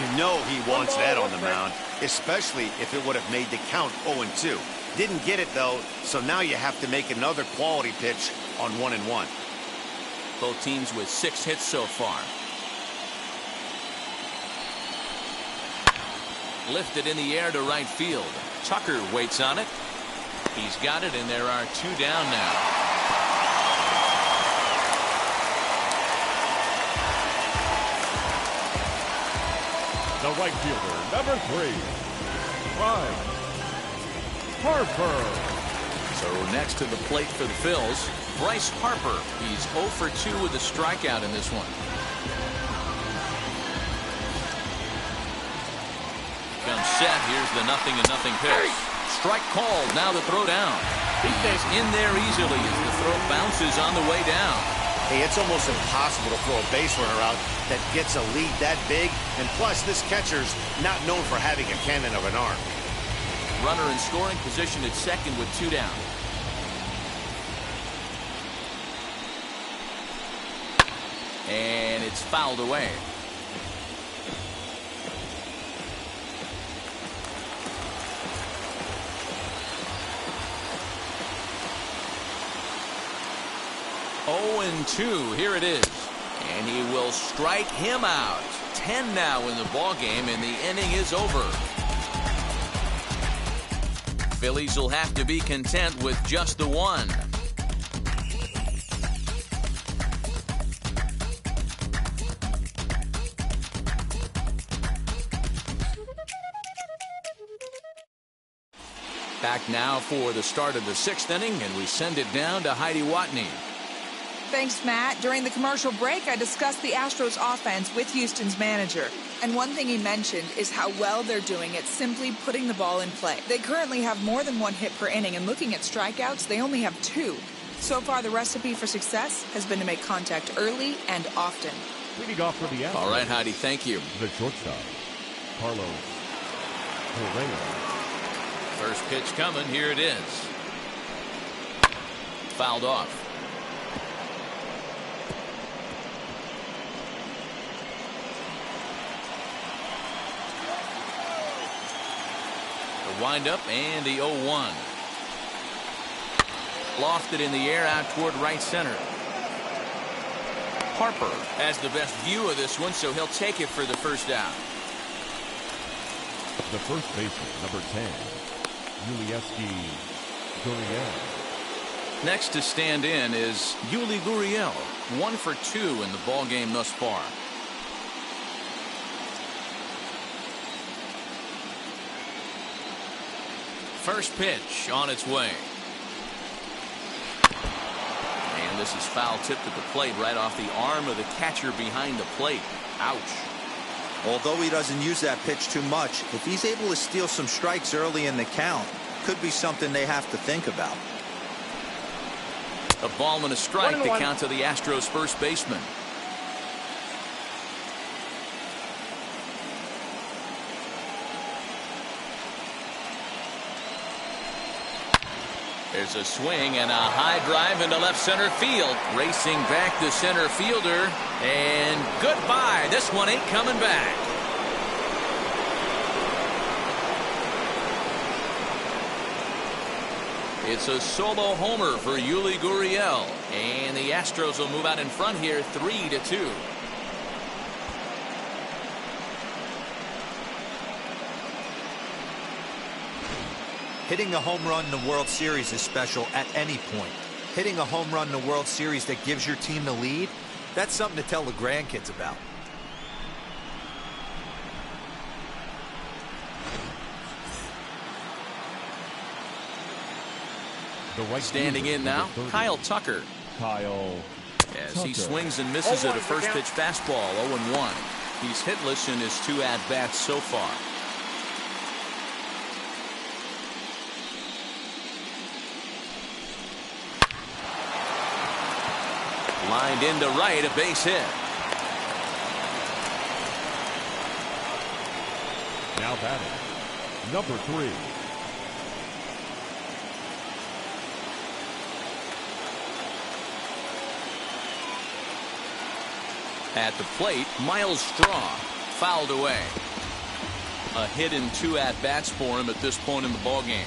You know he wants that on the mound, especially if it would have made the count 0-2. Didn't get it, though, so now you have to make another quality pitch on 1-1. Both teams with 6 hits so far. Lifted in the air to right field. Tucker waits on it. He's got it, and there are 2 down now. The right fielder, number 3, Bryce Harper. So next to the plate for the Phils, Bryce Harper. He's 0 for 2 with a strikeout in this one. Comes set. Here's the 0-0 pitch. Strike called. Now the throw down. He's in there easily as the throw bounces on the way down. Hey, it's almost impossible to throw a base runner out that gets a lead that big. And plus, this catcher's not known for having a cannon of an arm. Runner in scoring position at second with 2 down. And it's fouled away. Oh-2. Here it is. And he will strike him out. 10 now in the ball game, and the inning is over. Phillies will have to be content with just the 1. Back now for the start of the 6th inning, and we send it down to Heidi Watney. Thanks, Matt. During the commercial break, I discussed the Astros offense with Houston's manager. And one thing he mentioned is how well they're doing at simply putting the ball in play. They currently have more than 1 hit per inning, and looking at strikeouts, they only have 2. So far, the recipe for success has been to make contact early and often. Leading off for the Astros. All right, Heidi, thank you. The shortstop, Carlos Correa. First pitch coming. Here it is. Fouled off. The windup and the 0-1. Lofted in the air out toward right center. Harper has the best view of this one, so he'll take it for the first down. The first baseman, number 10, Gurriel. Next to stand in is Yuli Gurriel, 1 for 2 in the ball game thus far. First pitch on its way. And this is foul tipped at the plate right off the arm of the catcher behind the plate. Ouch. Although he doesn't use that pitch too much, if he's able to steal some strikes early in the count, could be something they have to think about. A ball and a strike to count to the Astros first baseman. There's a swing and a high drive into left center field. Racing back the center fielder. And goodbye. This one ain't coming back. It's a solo homer for Yuli Gurriel. And the Astros will move out in front here 3-2. Hitting a home run in the World Series is special at any point. Hitting a home run in the World Series that gives your team the lead, that's something to tell the grandkids about. Standing in now, Kyle Tucker. As he swings and misses at a first pitch fastball, 0-1. He's hitless in his 2 at-bats so far. Lined into right, a base hit. Now batting, number 3. At the plate, Miles Straw fouled away. A hit in 2 at-bats for him at this point in the ballgame.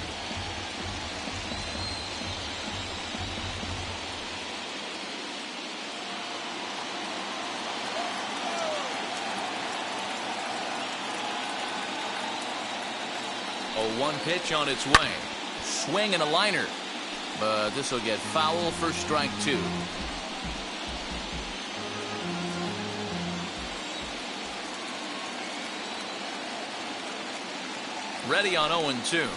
A 1 pitch on its way. Swing and a liner. But this will get foul for strike 2. Ready on 0-2.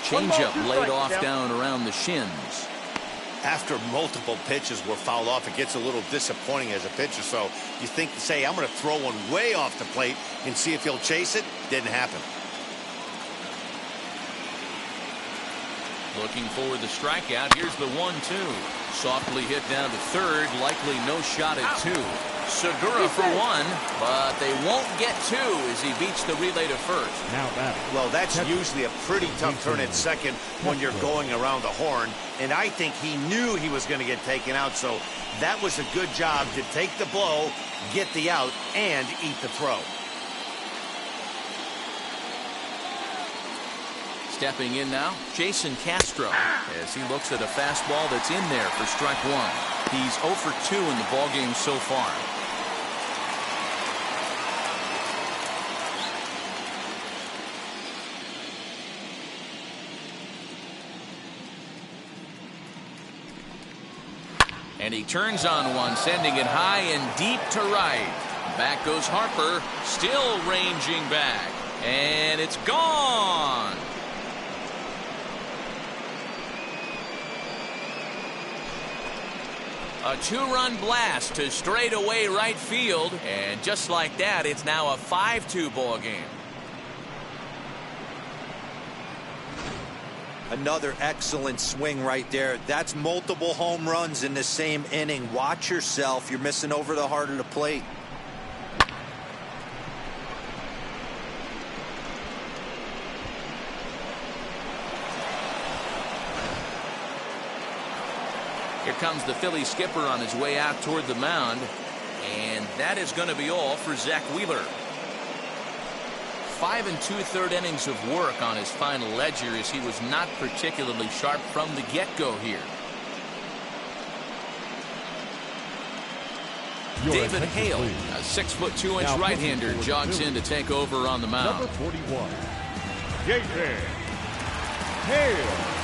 Changeup laid off down around the shins. After multiple pitches were fouled off, it gets a little disappointing as a pitcher. So you think to say, I'm going to throw one way off the plate and see if he'll chase it. Didn't happen. Looking for the strikeout. Here's the 1-2. Softly hit down to third. Likely no shot at 2. Segura for 1, but they won't get 2 as he beats the relay to first. Now batting. Well, that's usually a pretty tough turn at second when you're going around the horn. And I think he knew he was going to get taken out. So that was a good job to take the blow, get the out, and eat the throw. Stepping in now, Jason Castro, as he looks at a fastball that's in there for strike 1. He's 0 for 2 in the ballgame so far. And he turns on one, sending it high and deep to right. Back goes Harper, still ranging back, and it's gone. A 2-run blast to straightaway right field, and just like that, it's now a 5-2 ball game. Another excellent swing right there. That's multiple home runs in the same inning. Watch yourself. You're missing over the heart of the plate. Here comes the Phillies skipper on his way out toward the mound, and that is going to be all for Zach Wheeler. 5 2/3 innings of work on his final ledger, as he was not particularly sharp from the get-go here. David Hale, a 6'2" right-hander, jogs in to take over on the mound. Number 41, David Hale.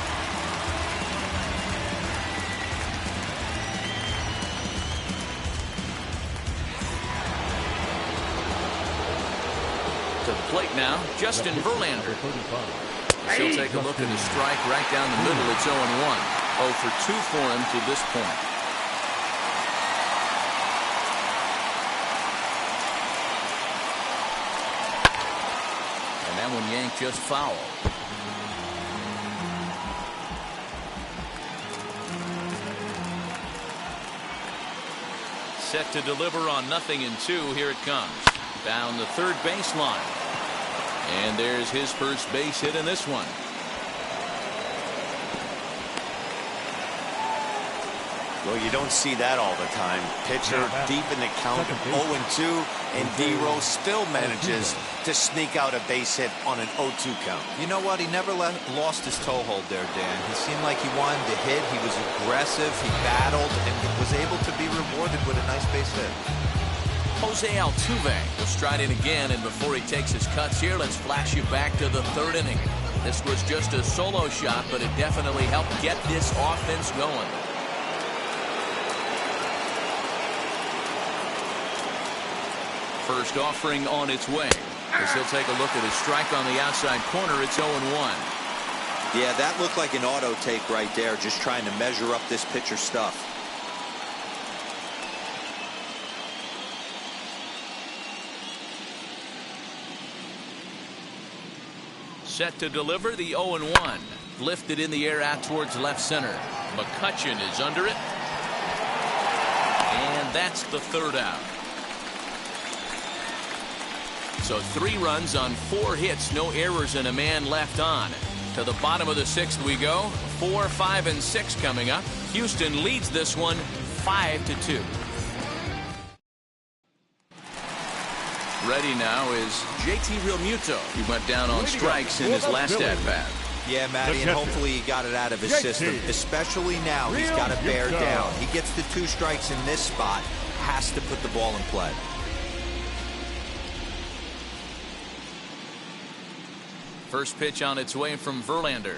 To the plate now, Justin Verlander. She'll take a look at the strike right down the middle. It's 0-1. 0 for 2 for him to this point. And that one yanked just foul. Set to deliver on 0-2. Here it comes. Down the third baseline. And there's his first base hit in this one. Well, you don't see that all the time. Pitcher deep in the count, 0-2, and D-Rose still manages to sneak out a base hit on an 0-2 count. You know what? He never lost his toehold there, Dan. He seemed like he wanted to hit. He was aggressive. He battled and was able to be rewarded with a nice base hit. Jose Altuve will stride in again, and before he takes his cuts here, let's flash you back to the third inning. This was just a solo shot, but it definitely helped get this offense going. First offering on its way, as he'll take a look at his strike on the outside corner. It's 0-1. Yeah, that looked like an auto take right there, just trying to measure up this pitcher's stuff. Set to deliver the 0-1. Lifted in the air out towards left center. McCutchen is under it. And that's the third out. So 3 runs on 4 hits, no errors, and a man left on. To the bottom of the 6th we go. 4, 5, and 6 coming up. Houston leads this one 5-2. Ready now is JT Realmuto. He went down on strikes in his last at-bat. Yeah, Matty, and hopefully he got it out of his system. Especially now, he's got to bear down. He gets the 2 strikes in this spot, has to put the ball in play. First pitch on its way from Verlander.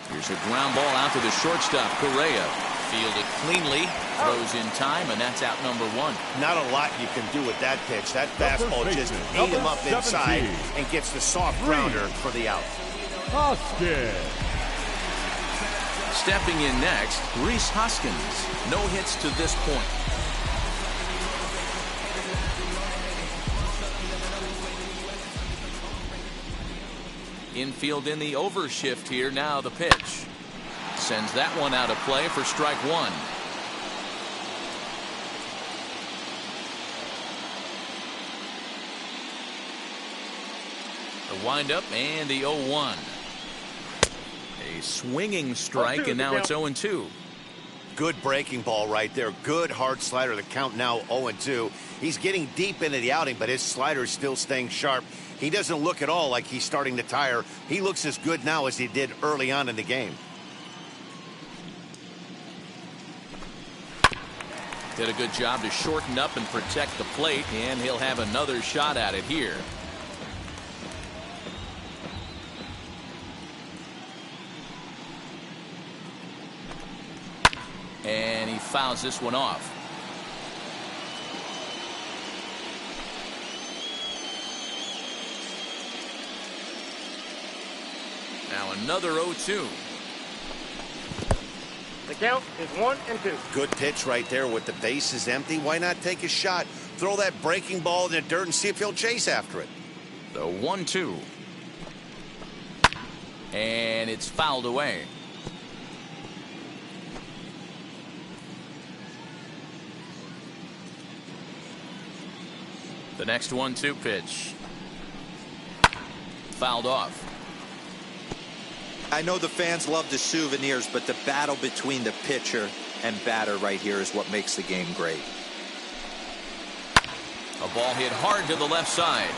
Here's a ground ball out to the shortstop, Correa. Fielded cleanly, throws in time, and that's out number 1. Not a lot you can do with that pitch. That fastball just ate him up inside and gets the soft grounder for the out. Stepping in next, Rhys Hoskins. No hits to this point. Infield in the overshift here. Now the pitch. Sends that one out of play for strike 1. The windup and the 0-1. A swinging strike, and now it's 0-2. Good breaking ball right there. Good hard slider. The count now 0-2. He's getting deep into the outing, but his slider is still staying sharp. He doesn't look at all like he's starting to tire. He looks as good now as he did early on in the game. Did a good job to shorten up and protect the plate, and he'll have another shot at it here. And he fouls this one off. Now another 0-2. The count is 1-2. Good pitch right there with the bases empty. Why not take a shot? Throw that breaking ball in the dirt and see if he'll chase after it. The 1-2. And it's fouled away. The next 1-2 pitch. Fouled off. I know the fans love the souvenirs, but the battle between the pitcher and batter right here is what makes the game great. A ball hit hard to the left side,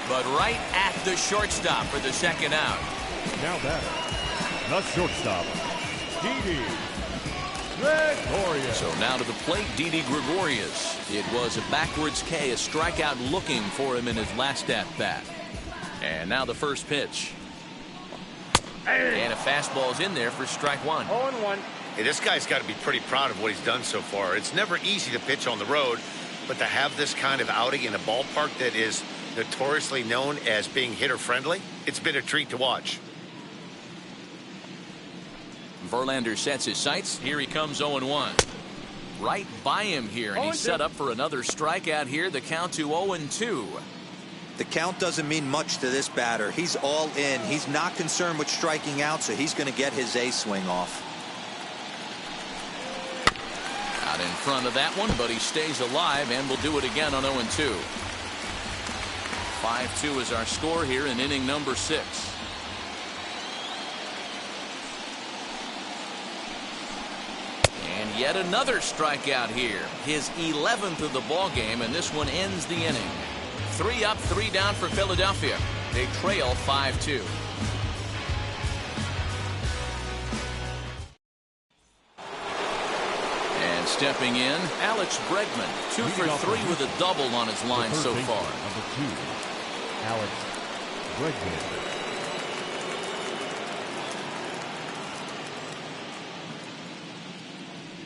but right at the shortstop for the second out. Now batter, the shortstop, Didi Gregorius. So now to the plate, Didi Gregorius. It was a backwards K, a strikeout looking for him in his last at bat. And now the first pitch. And a fastball's in there for strike one. 0-1. Hey, this guy's got to be pretty proud of what he's done so far. It's never easy to pitch on the road, but to have this kind of outing in a ballpark that is notoriously known as being hitter friendly, it's been a treat to watch. Verlander sets his sights. Here he comes 0-1. Right by him here, and he's set up for another strikeout here. The count to 0-2. The count doesn't mean much to this batter. He's all in. He's not concerned with striking out, so he's going to get his A swing off. Out in front of that one, but he stays alive and will do it again on 0-2. 5-2 is our score here in inning number 6. And yet another strikeout here. His 11th of the ball game, and this one ends the inning. 3 up, 3 down for Philadelphia. They trail 5-2. And stepping in, Alex Bregman, 2 for 3 with a double on his line so far. Number 2, Alex Bregman.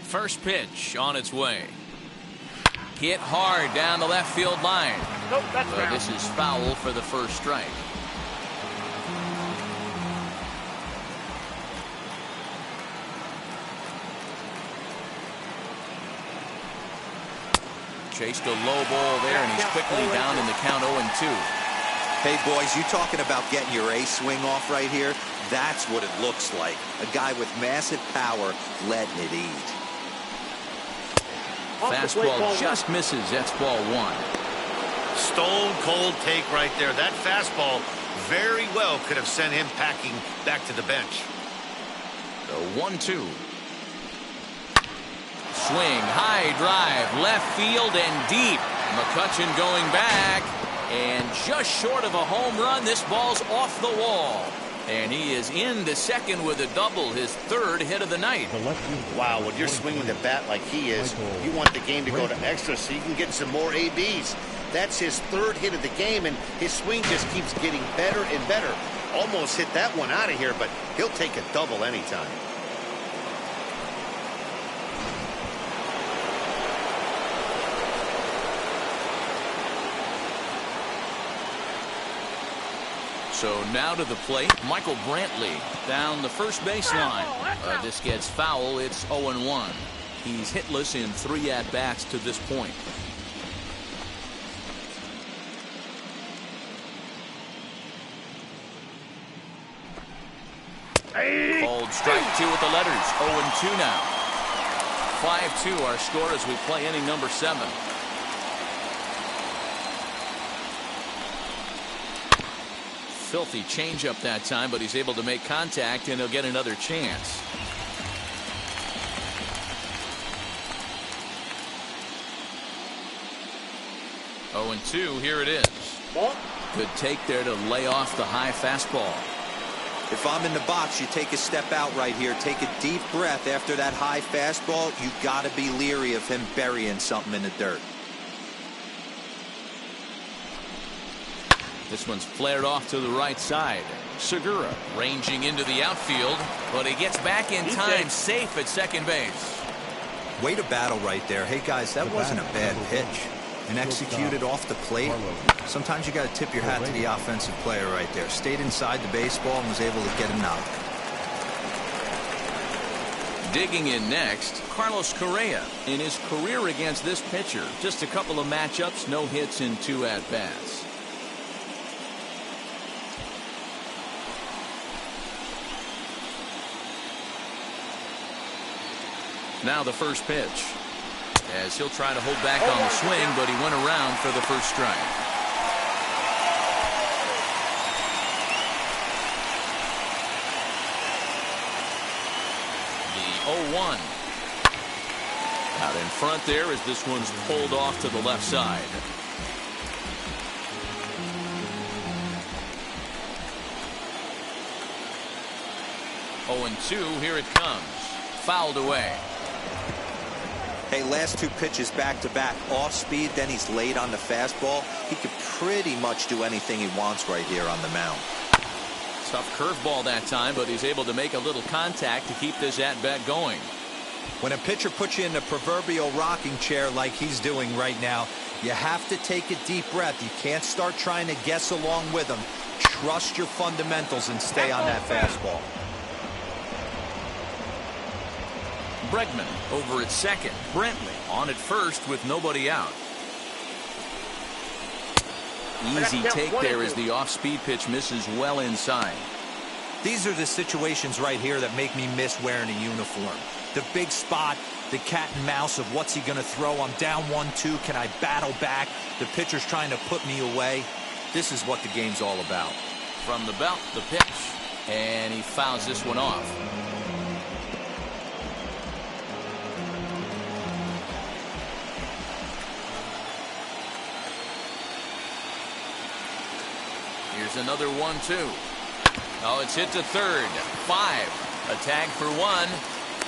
First pitch on its way. Hit hard down the left field line. Nope, that's but this is foul for the first strike. Chased a low ball there, and he's quickly down in the count 0-2. Hey, boys, you talking about getting your A swing off right here? That's what it looks like. A guy with massive power letting it eat. Fastball just misses. That's ball 1. Stone cold take right there. That fastball very well could have sent him packing back to the bench. The 1-2. Swing, high drive, left field and deep. McCutchen going back, and just short of a home run. This ball's off the wall. And he is in the second with a double, his 3rd hit of the night. Wow, when you're swinging the bat like he is, you want the game to go to extra so you can get some more ABs. That's his 3rd hit of the game, and his swing just keeps getting better and better. Almost hit that one out of here, but he'll take a double anytime. So now to the plate, Michael Brantley down the first baseline. This gets foul. It's 0-1. He's hitless in 3 at-bats to this point. Called strike 2 with the letters. 0-2 now. 5-2 our score as we play inning number 7. Filthy changeup that time, but he's able to make contact, and he'll get another chance. Oh, and 2, here it is. Good take there to lay off the high fastball. If I'm in the box, you take a step out right here. Take a deep breath after that high fastball. You got to be leery of him burying something in the dirt. This one's flared off to the right side. Segura ranging into the outfield, but he gets back in time, safe at second base. Way to battle right there. Hey, guys, that wasn't a bad pitch. and executed off the plate. Sometimes you got to tip your hat to the offensive player right there. Stayed inside the baseball and was able to get a knock. Digging in next, Carlos Correa. In his career against this pitcher, just a couple of matchups, no hits in 2 at-bats. Now the first pitch, as he'll try to hold back on the swing, but he went around for the first strike. The 0-1. Out in front there as this one's pulled off to the left side. Oh, 0-2, here it comes. Fouled away. Hey, last 2 pitches back-to-back, off speed, then he's late on the fastball. He could pretty much do anything he wants right here on the mound. Tough curveball that time, but he's able to make a little contact to keep this at-bat going. When a pitcher puts you in the proverbial rocking chair like he's doing right now, you have to take a deep breath. You can't start trying to guess along with him. Trust your fundamentals and stay on that fastball. Bregman over at second. Brentley on at first with nobody out. Easy take there as the off-speed pitch misses well inside. These are the situations right here that make me miss wearing a uniform. The big spot, the cat and mouse of what's he going to throw. I'm down 1-2. Can I battle back? The pitcher's trying to put me away. This is what the game's all about. From the belt, the pitch. And he fouls this one off. Here's another 1-2. Oh, it's hit to third. 5. A tag for 1.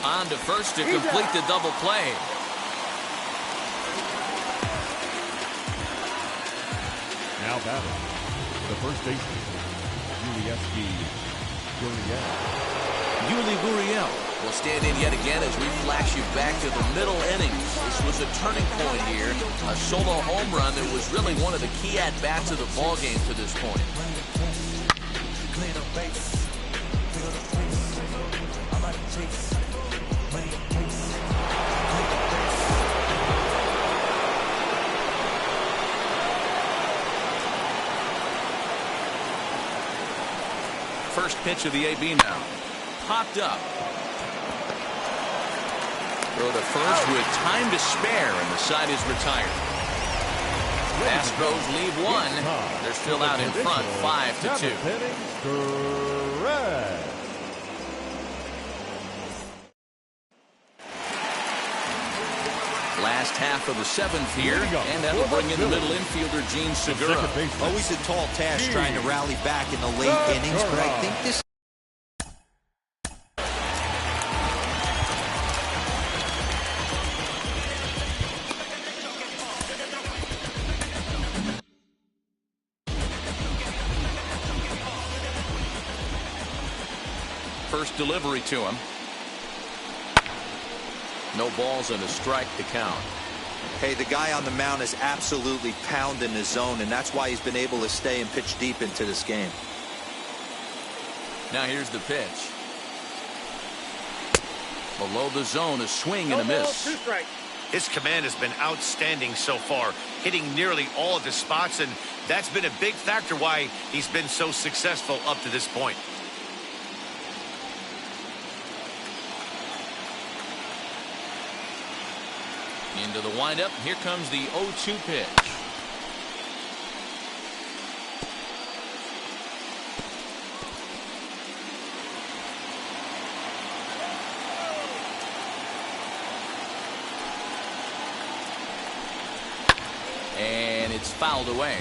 On to first to complete the double play. Now batting, the first baseman, Yuli Gurriel will stand in yet again as we flash you back to the middle innings. This was a turning point here. A solo home run that was really one of the key at-bats of the ball game to this point. First pitch of the AB now. Popped up. Throw to first with time to spare, and the side is retired. Astros leave 1. They're still out in front, 5-2. Last half of the 7th here, and that'll bring in the middle infielder, Gene Segura. Always a tall task trying to rally back in the late innings, but I think this... First delivery to him. No balls and a strike to count. Hey, the guy on the mound is absolutely pounding the zone, and that's why he's been able to stay and pitch deep into this game. Now here's the pitch. Below the zone, a swing and a miss. 2 strikes. His command has been outstanding so far, hitting nearly all of his spots, and that's been a big factor why he's been so successful up to this point. Into the windup. Here comes the 0-2 pitch. And it's fouled away.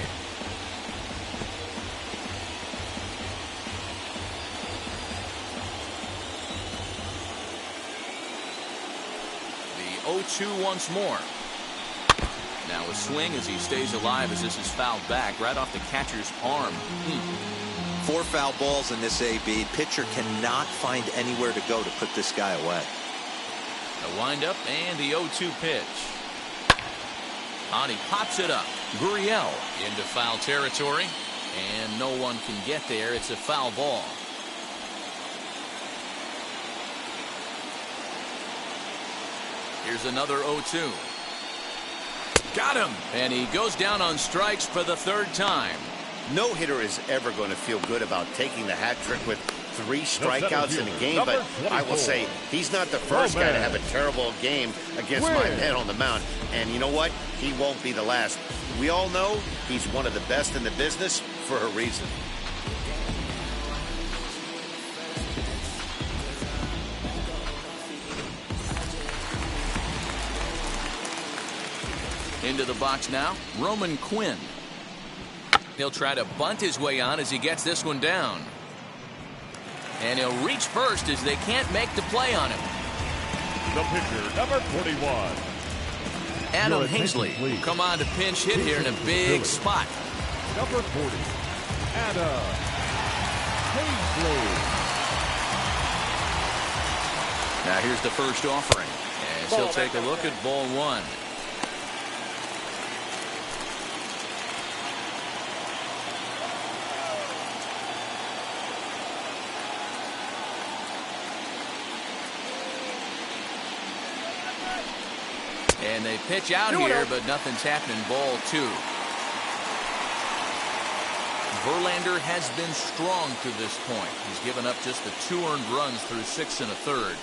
The 0-2 once more. Now a swing as he stays alive as this is fouled back right off the catcher's arm. 4 foul balls in this AB. Pitcher cannot find anywhere to go to put this guy away. The windup and the 0-2 pitch. On, he pops it up. Gurriel into foul territory, and no one can get there. It's a foul ball. Here's another 0-2. Got him. And he goes down on strikes for the third time. No hitter is ever going to feel good about taking the hat trick with 3 strikeouts in a game, but I will say he's not the first guy to have a terrible game against my man on the mound. And you know what? He won't be the last. We all know he's one of the best in the business for a reason. Into the box now, Roman Quinn. He'll try to bunt his way on as he gets this one down. And he'll reach first as they can't make the play on him. The pitcher, number 41. Adam Hazley will come on to pinch hit here in a big spot. Number 40, Adam Hazley. Now here's the first offering. As he'll take a look at ball 1. And they pitch out here, but nothing's happening. Ball 2. Verlander has been strong to this point. He's given up just the 2 earned runs through 6 1/3.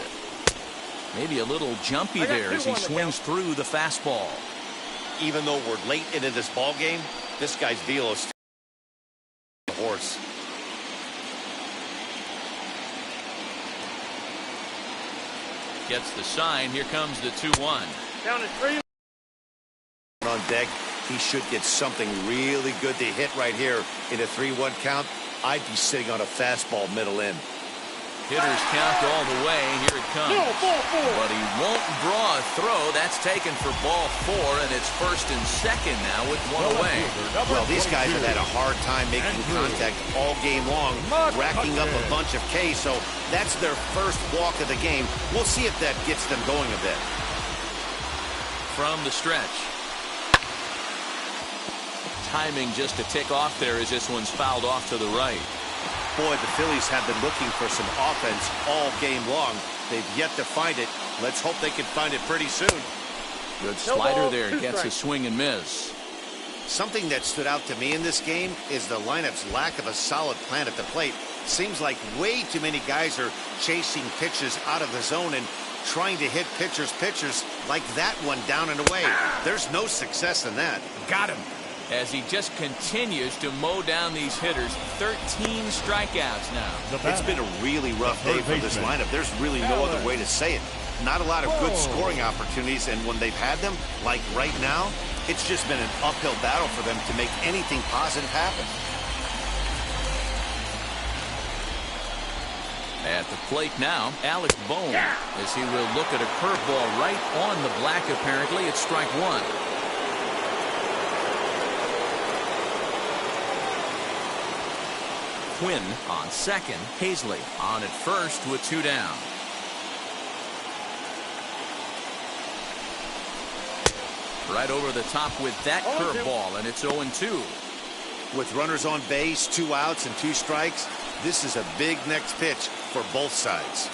Maybe a little jumpy there as he swings through the fastball. Even though we're late into this ball game, this guy's velo is a horse. Gets the sign. Here comes the 2-1. Down at 3. On deck, he should get something really good to hit right here in a 3-1 count. I'd be sitting on a fastball middle in. Hitters count all the way. Here it comes. But he won't draw a throw. That's taken for ball 4, and it's first and second now with 1 away. Well, these guys have had a hard time making contact all game long, racking up a bunch of Ks, so that's their first walk of the game. We'll see if that gets them going a bit. From the stretch. Timing just a tick off there as this one's fouled off to the right. Boy, the Phillies have been looking for some offense all game long. They've yet to find it. Let's hope they can find it pretty soon. Good slider there. Gets a swing and miss. Something that stood out to me in this game is the lineup's lack of a solid plan at the plate. Seems like way too many guys are chasing pitches out of the zone and trying to hit pitchers like that one down and away. There's no success in that. Got him. As he just continues to mow down these hitters. 13 strikeouts now. It's been a really rough day for this lineup. There's really no other way to say it. Not a lot of good scoring opportunities, and when they've had them, like right now, it's just been an uphill battle for them to make anything positive happen. At the plate now, Alex Bohm, as he will look at a curveball right on the black, apparently. It's strike 1. Quinn on second. Hazley on at first with 2 down. Right over the top with that curveball, and it's 0-2. With runners on base, 2 outs and 2 strikes, this is a big next pitch for both sides.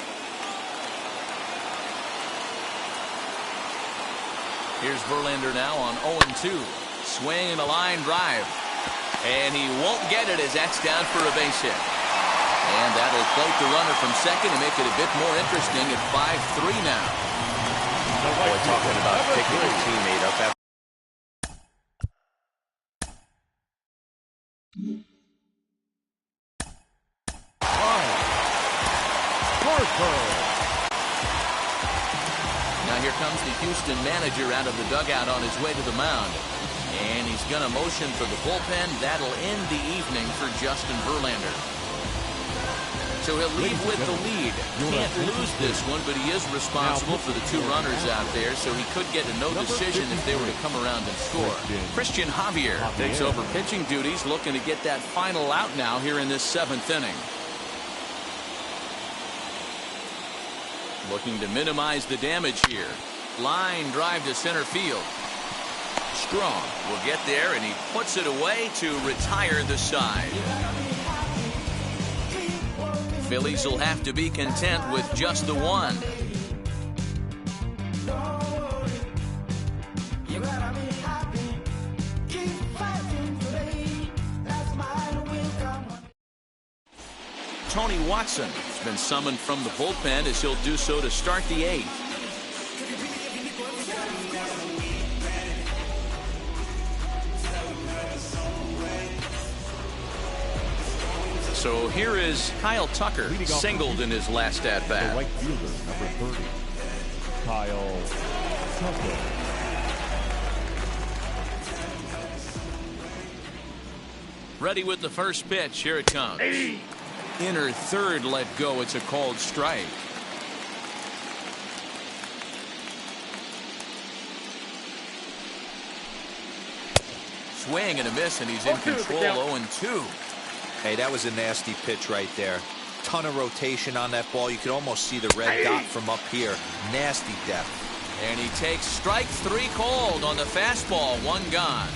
Here's Verlander now on 0-2. Swing and a line drive. And he won't get it as that's down for a base hit. And that'll float the runner from second and make it a bit more interesting at 5-3 now. Boy, talking about picking a teammate up after. Now here comes the Houston manager out of the dugout on his way to the mound. And he's going to motion for the bullpen. That'll end the evening for Justin Verlander. So he'll leave with the lead. Can't lose this one, but he is responsible for the 2 runners out there, so he could get a no decision if they were to come around and score. Christian Javier takes over pitching duties, looking to get that final out now here in this 7th inning. Looking to minimize the damage here. Line drive to center field. Straw will get there, and he puts it away to retire the side. Phillies will have to be content with just the one. Tony Watson has been summoned from the bullpen as he'll do so to start the 8th. So here is Kyle Tucker, singled in his last at-bat. The right fielder, number 30, Kyle Tucker. Ready with the first pitch. Here it comes. Inner third let go. It's a called strike. Swing and a miss, and he's in control. 0-2. Hey, that was a nasty pitch right there. Ton of rotation on that ball. You could almost see the red dot from up here. Nasty depth. And he takes strike 3 called on the fastball. 1 gone.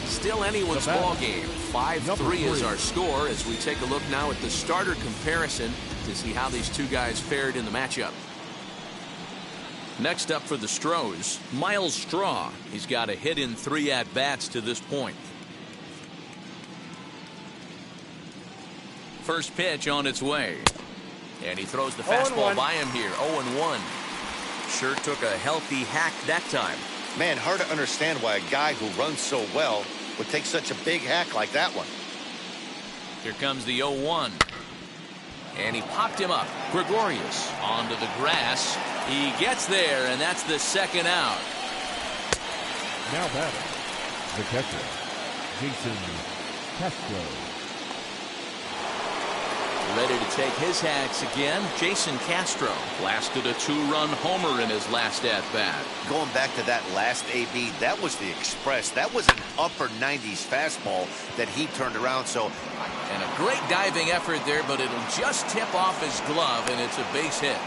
Still anyone's ball game. 5-3 is our score as we take a look now at the starter comparison to see how these two guys fared in the matchup. Next up for the Stros, Miles Straw. He's got a hit in 3 at-bats to this point. First pitch on its way. And he throws the fastball by him here. 0-1. Sure took a healthy hack that time. Man, hard to understand why a guy who runs so well would take such a big hack like that one. Here comes the 0-1. And he popped him up. Gregorius onto the grass. He gets there, and that's the 2nd out. Now batting, the catcher, Jason Castro. Ready to take his hacks again. Jason Castro blasted a 2-run homer in his last at-bat. Going back to that last AB, that was the express. That was an upper 90s fastball that he turned around. So, and a great diving effort there, but it'll just tip off his glove, and it's a base hit.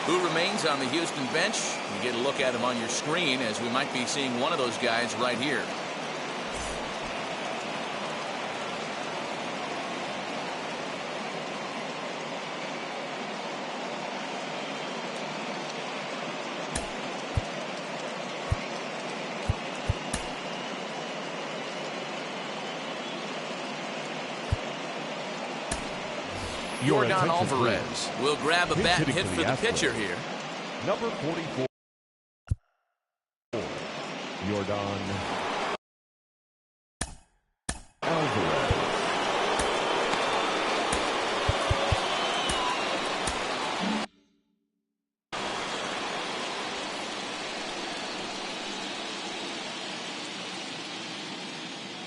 Who remains on the Houston bench? You get a look at him on your screen, as we might be seeing one of those guys right here. Yordan Alvarez will grab a bat and hit for the pitcher here. Number 44, Yordan Alvarez.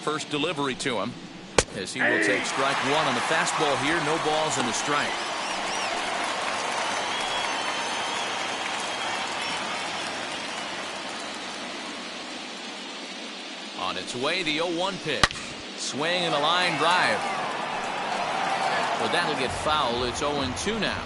First delivery to him, as he will take strike 1 on the fastball here. No balls and a strike. On its way, the 0-1 pitch. Swing and a line drive. But that'll get foul. It's 0-2 now.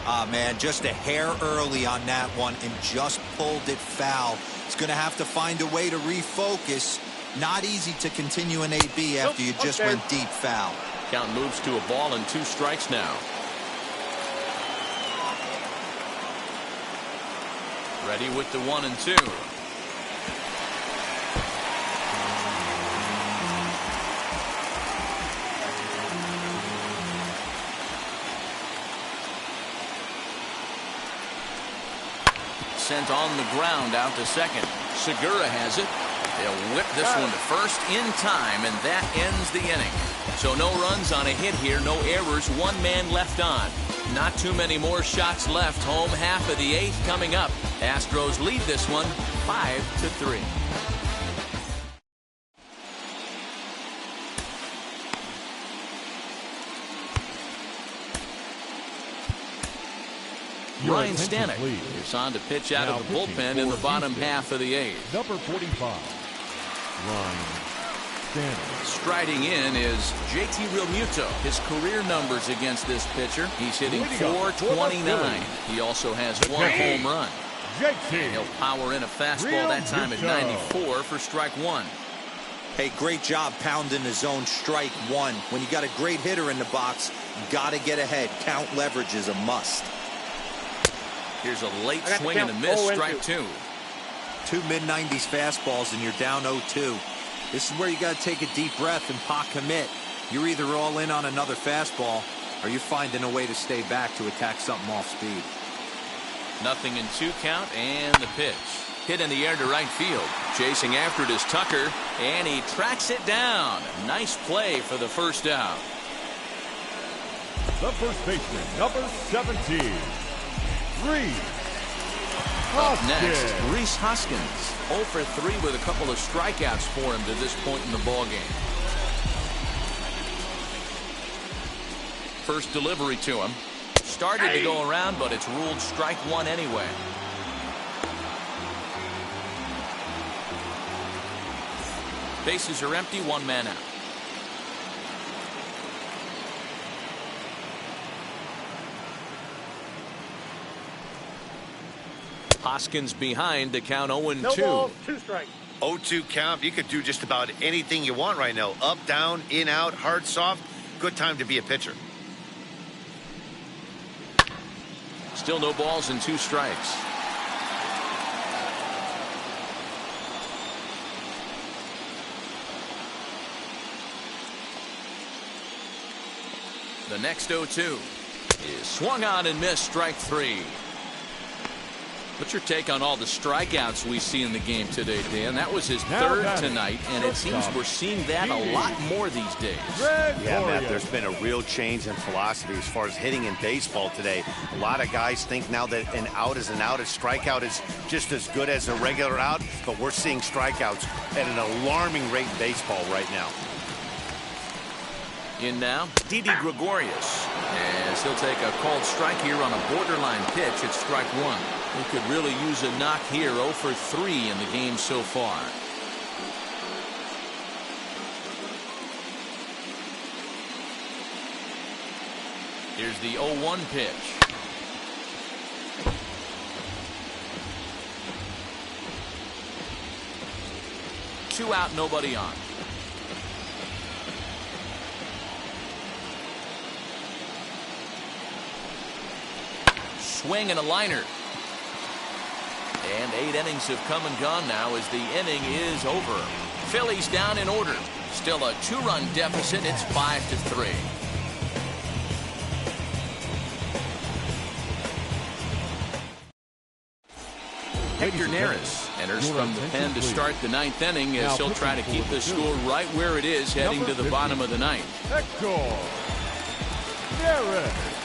Ah, man, just a hair early on that one and just pulled it foul. It's going to have to find a way to refocus. Not easy to continue an AB after you just went deep foul. Count moves to a ball and 2 strikes now. Ready with the 1-2. Sent on the ground out to second. Segura has it. They'll whip this one to first in time, and that ends the inning. So no runs on a hit here, no errors, 1 man left on. Not too many more shots left. Home half of the 8th coming up. Astros lead this one 5-3. Ryan Stanek is on to pitch out of the bullpen in the bottom half of the 8th. Number 45, Ryan Stanek. Striding in is JT Realmuto. His career numbers against this pitcher: he's hitting .429. He also has 1 home run. And he'll power in a fastball that time at 94 for strike one. Hey, great job pounding the zone strike one. When you got a great hitter in the box, got to get ahead. Count leverage is a must. Here's a late swing and a miss, strike two. Two mid-90s fastballs and you're down 0-2. This is where you got to take a deep breath and pot commit. You're either all in on another fastball or you're finding a way to stay back to attack something off speed. 0-2 count and the pitch. Hit in the air to right field. Chasing after it is Tucker, and he tracks it down. Nice play for the first out. The first baseman, number 17, Rhys Up next, Hoskins. Rhys Hoskins. 0 for 3 with a couple of strikeouts for him to this point in the ballgame. First delivery to him. Started to go around, but it's ruled strike one anyway. Bases are empty, one man out. Hoskins behind to count 0-2. No balls, 2 strikes. 0-2 count. You could do just about anything you want right now. Up, down, in, out, hard, soft. Good time to be a pitcher. Still no balls and 2 strikes. The next 0-2 is swung on and missed, strike 3. What's your take on all the strikeouts we see in the game today, Dan? That was his third tonight, and it seems we're seeing that a lot more these days. Yeah, Matt, there's been a real change in philosophy as far as hitting in baseball today. A lot of guys think now that an out is an out, a strikeout is just as good as a regular out, but we're seeing strikeouts at an alarming rate in baseball right now. In now, Didi Gregorius, as he'll take a called strike here on a borderline pitch at strike one. He could really use a knock here. 0 for 3 in the game so far. Here's the 0-1 pitch. Two out, nobody on. Swing and a liner. And 8 innings have come and gone now as the inning is over. Phillies down in order. Still a 2-run deficit. It's 5-3. Hector Neris enters from the pen to start the 9th inning as he'll try to keep the score right where it is heading to the bottom of the 9th. Hector Neris.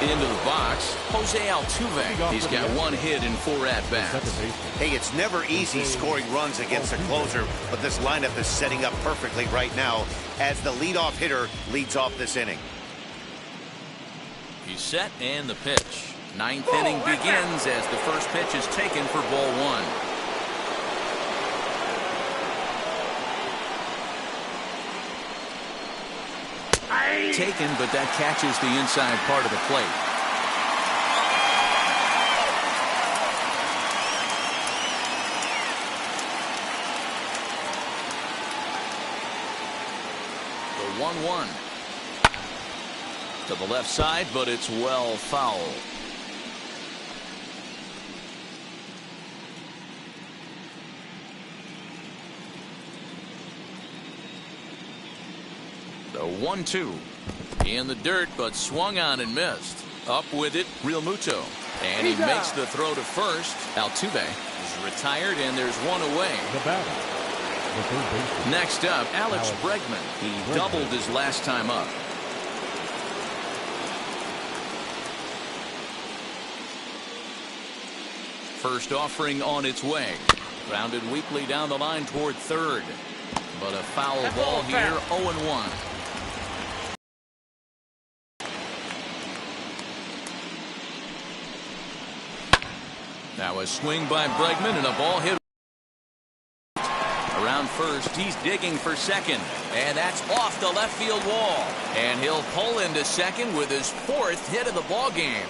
Into the box, Jose Altuve. He's got 1 hit in 4 at-bats. Hey, it's never easy scoring runs against a closer, but this lineup is setting up perfectly right now as the leadoff hitter leads off this inning. He's set and the pitch. 9th inning begins as the first pitch is taken for ball 1. Taken, but that catches the inside part of the plate. The 1-1 to the left side, but it's well foul. The 1-2 in the dirt, but swung on and missed. Up with it, Real Muto. And he makes the throw to first. Altuve is retired, and there's 1 away. The batter. Next up, Alex Bregman. He doubled his last time up. First offering on its way. Grounded weakly down the line toward third. But a foul ball here, 0-1. Now a swing by Bregman and a ball hit around first. He's digging for second, and that's off the left field wall. And he'll pull into second with his 4th hit of the ball game.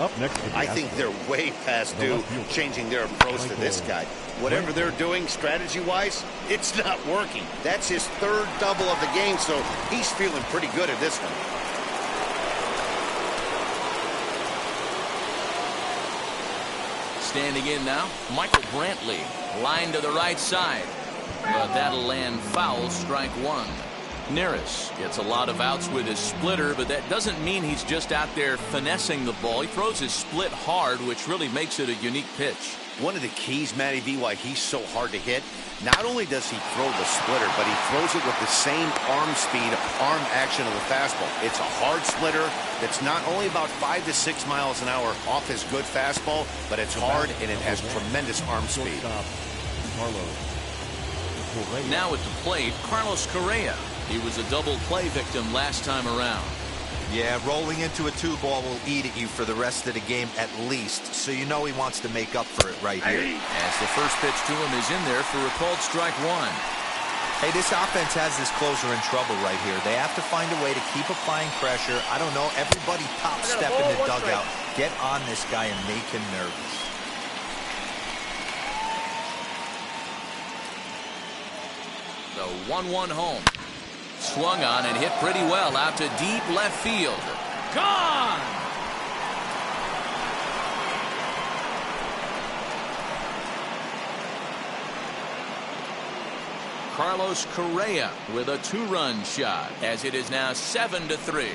Up next, I think they're way past due changing their approach to this guy. Whatever they're doing strategy-wise, it's not working. That's his third double of the game, so he's feeling pretty good at this one. Standing in now, Michael Brantley. Line to the right side. But that'll land foul, strike one. Neris gets a lot of outs with his splitter, but that doesn't mean he's just out there finessing the ball. He throws his split hard, which really makes it a unique pitch. One of the keys, Matty V, why he's so hard to hit, not only does he throw the splitter, but he throws it with the same arm speed, arm action of the fastball. It's a hard splitter that's not only about 5 to 6 miles an hour off his good fastball, but it's hard and it has tremendous arm speed. Now at the plate, Carlos Correa. He was a double play victim last time around. Yeah, rolling into a 2-ball will eat at you for the rest of the game at least, so you know he wants to make up for it right here. As the first pitch to him is in there for a called strike one. Hey, this offense has this closer in trouble right here. They have to find a way to keep applying pressure. I don't know, everybody top step in the dugout. Get on this guy and make him nervous. The 1-1 home. Swung on and hit pretty well out to deep left field. Gone! Carlos Correa with a 2-run shot as it is now 7-3.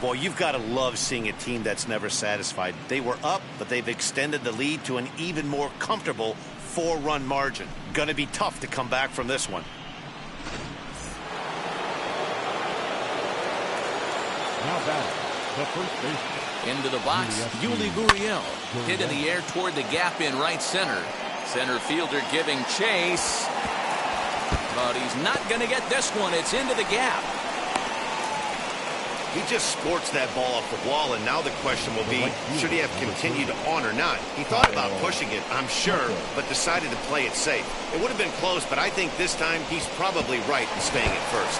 Boy, you've got to love seeing a team that's never satisfied. They were up, but they've extended the lead to an even more comfortable 4-run margin. Going to be tough to come back from this one. Now batting, the first baseman. Into the box, Yuli Gurriel. Hit in the air toward the gap in right center. Center fielder giving chase. But he's not going to get this one. It's into the gap. He just sports that ball off the wall, and now the question will be, should he have continued on or not? He thought about pushing it, I'm sure, but decided to play it safe. It would have been close, but I think this time he's probably right in staying at first.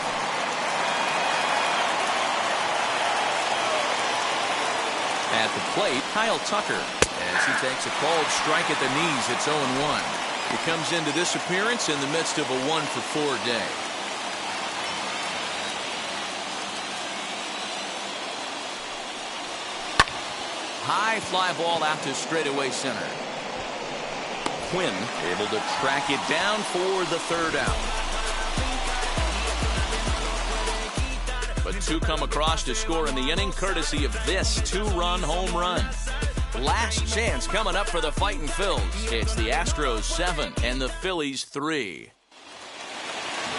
At the plate, Kyle Tucker, as he takes a called strike at the knees. It's 0-1. He comes into this appearance in the midst of a 1-for-4 day. High fly ball out to straightaway center. Quinn able to track it down for the third out. But two come across to score in the inning, courtesy of this 2-run home run. Last chance coming up for the Fightin' Phils. It's the Astros 7 and the Phillies 3.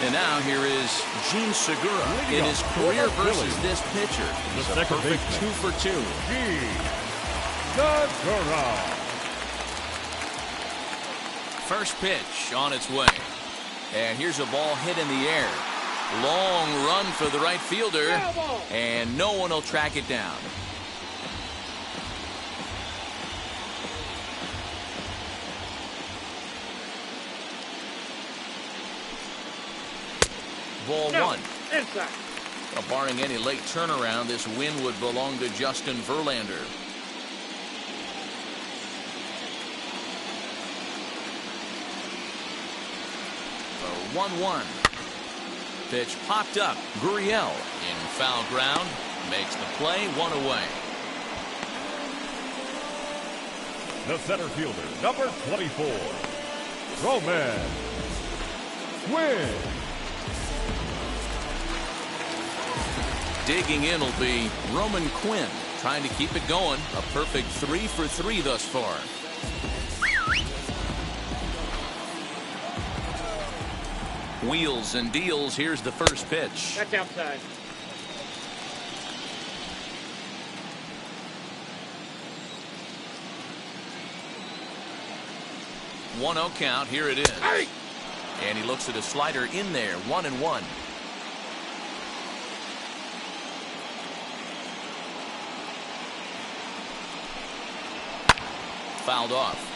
And now here is Gene Segura in his career versus this pitcher. He's a perfect 2-for-2. First pitch on its way. And here's a ball hit in the air. Long run for the right fielder. And no one will track it down. Ball one. Inside. Well, barring any late turnaround, this win would belong to Justin Verlander. The 1-1. Pitch popped up. Gurriel in foul ground. Makes the play, 1 away. The center fielder, number 24, Roman Quinn. Digging in will be Roman Quinn, trying to keep it going. A perfect 3-for-3 thus far. Wheels and deals. Here's the first pitch. That's outside. One 0 count. Here it is. Hey! And he looks at a slider in there. 1-1. Fouled off.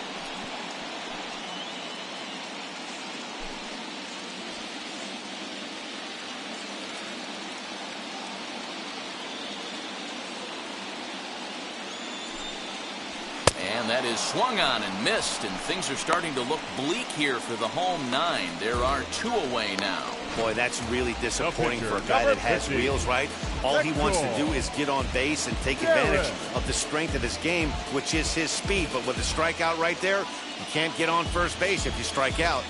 That is swung on and missed, and things are starting to look bleak here for the home 9. There are 2 away now. Boy, that's really disappointing for a guy that has wheels, right? All he wants to do is get on base and take advantage of the strength of his game, which is his speed. But with a strikeout right there, you can't get on first base if you strike out.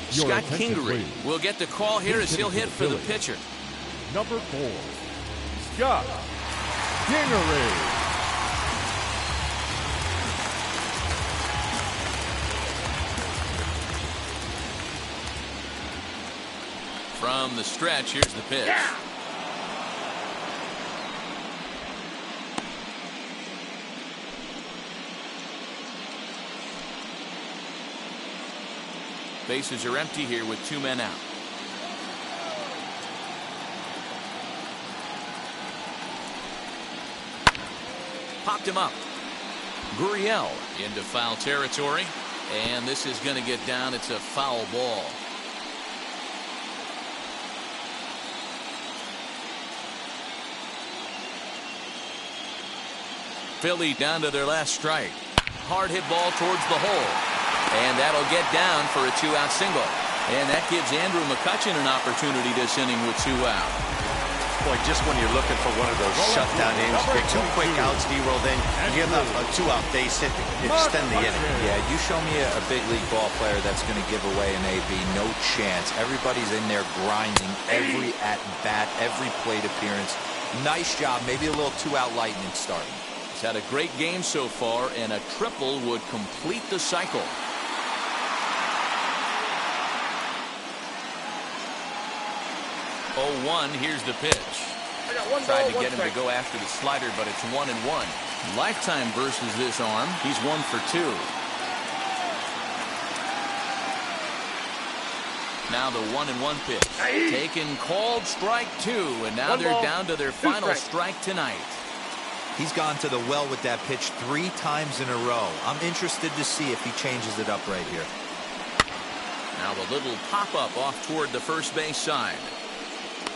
Scott Kingery will get the call here as he'll hit for the pitcher. Number 4, Scott Kingery. From the stretch, here's the pitch. Bases are empty here with 2 men out. Popped him up. Gurriel into foul territory, and this is going to get down. It's a foul ball. Philly down to their last strike. Hard hit ball towards the hole. And that'll get down for a 2-out single. And that gives Andrew McCutchen an opportunity this inning with 2 out. Boy, just when you're looking for one of those shutdown innings, get 2 quick outs, D-roll, then you give up a 2-out base hit to extend the inning. Yeah, you show me a big league ball player that's going to give away an AB. No chance. Everybody's in there grinding every at-bat, every plate appearance. Nice job. Maybe a little 2-out lightning starting. He's had a great game so far, and a triple would complete the cycle. Oh, 1, here's the pitch. Tried to get him to go after the slider, but it's 1-1. Lifetime versus this arm. He's 1 for 2. Now the 1-1 pitch. Taken, called, strike 2, and now they're down to their final strike tonight. He's gone to the well with that pitch 3 times in a row. I'm interested to see if he changes it up right here. Now the little pop-up off toward the first base side.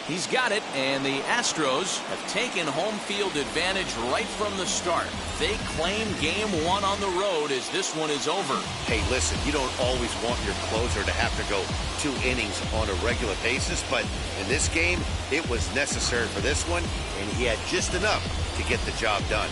He's got it, and the Astros have taken home field advantage right from the start. They claim game 1 on the road as this one is over. Hey, listen, you don't always want your closer to have to go 2 innings on a regular basis, but in this game, it was necessary for this one, and he had just enough to get the job done.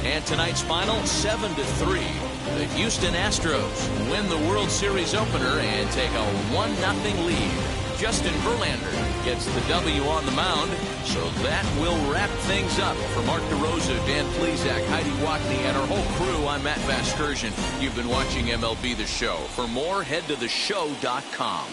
And tonight's final, 7-3. The Houston Astros win the World Series opener and take a 1-0 lead. Justin Verlander gets the W on the mound, so that will wrap things up. For Mark DeRosa, Dan Plesac, Heidi Watney, and our whole crew, I'm Matt Vasgersian. You've been watching MLB The Show. For more, head to theshow.com.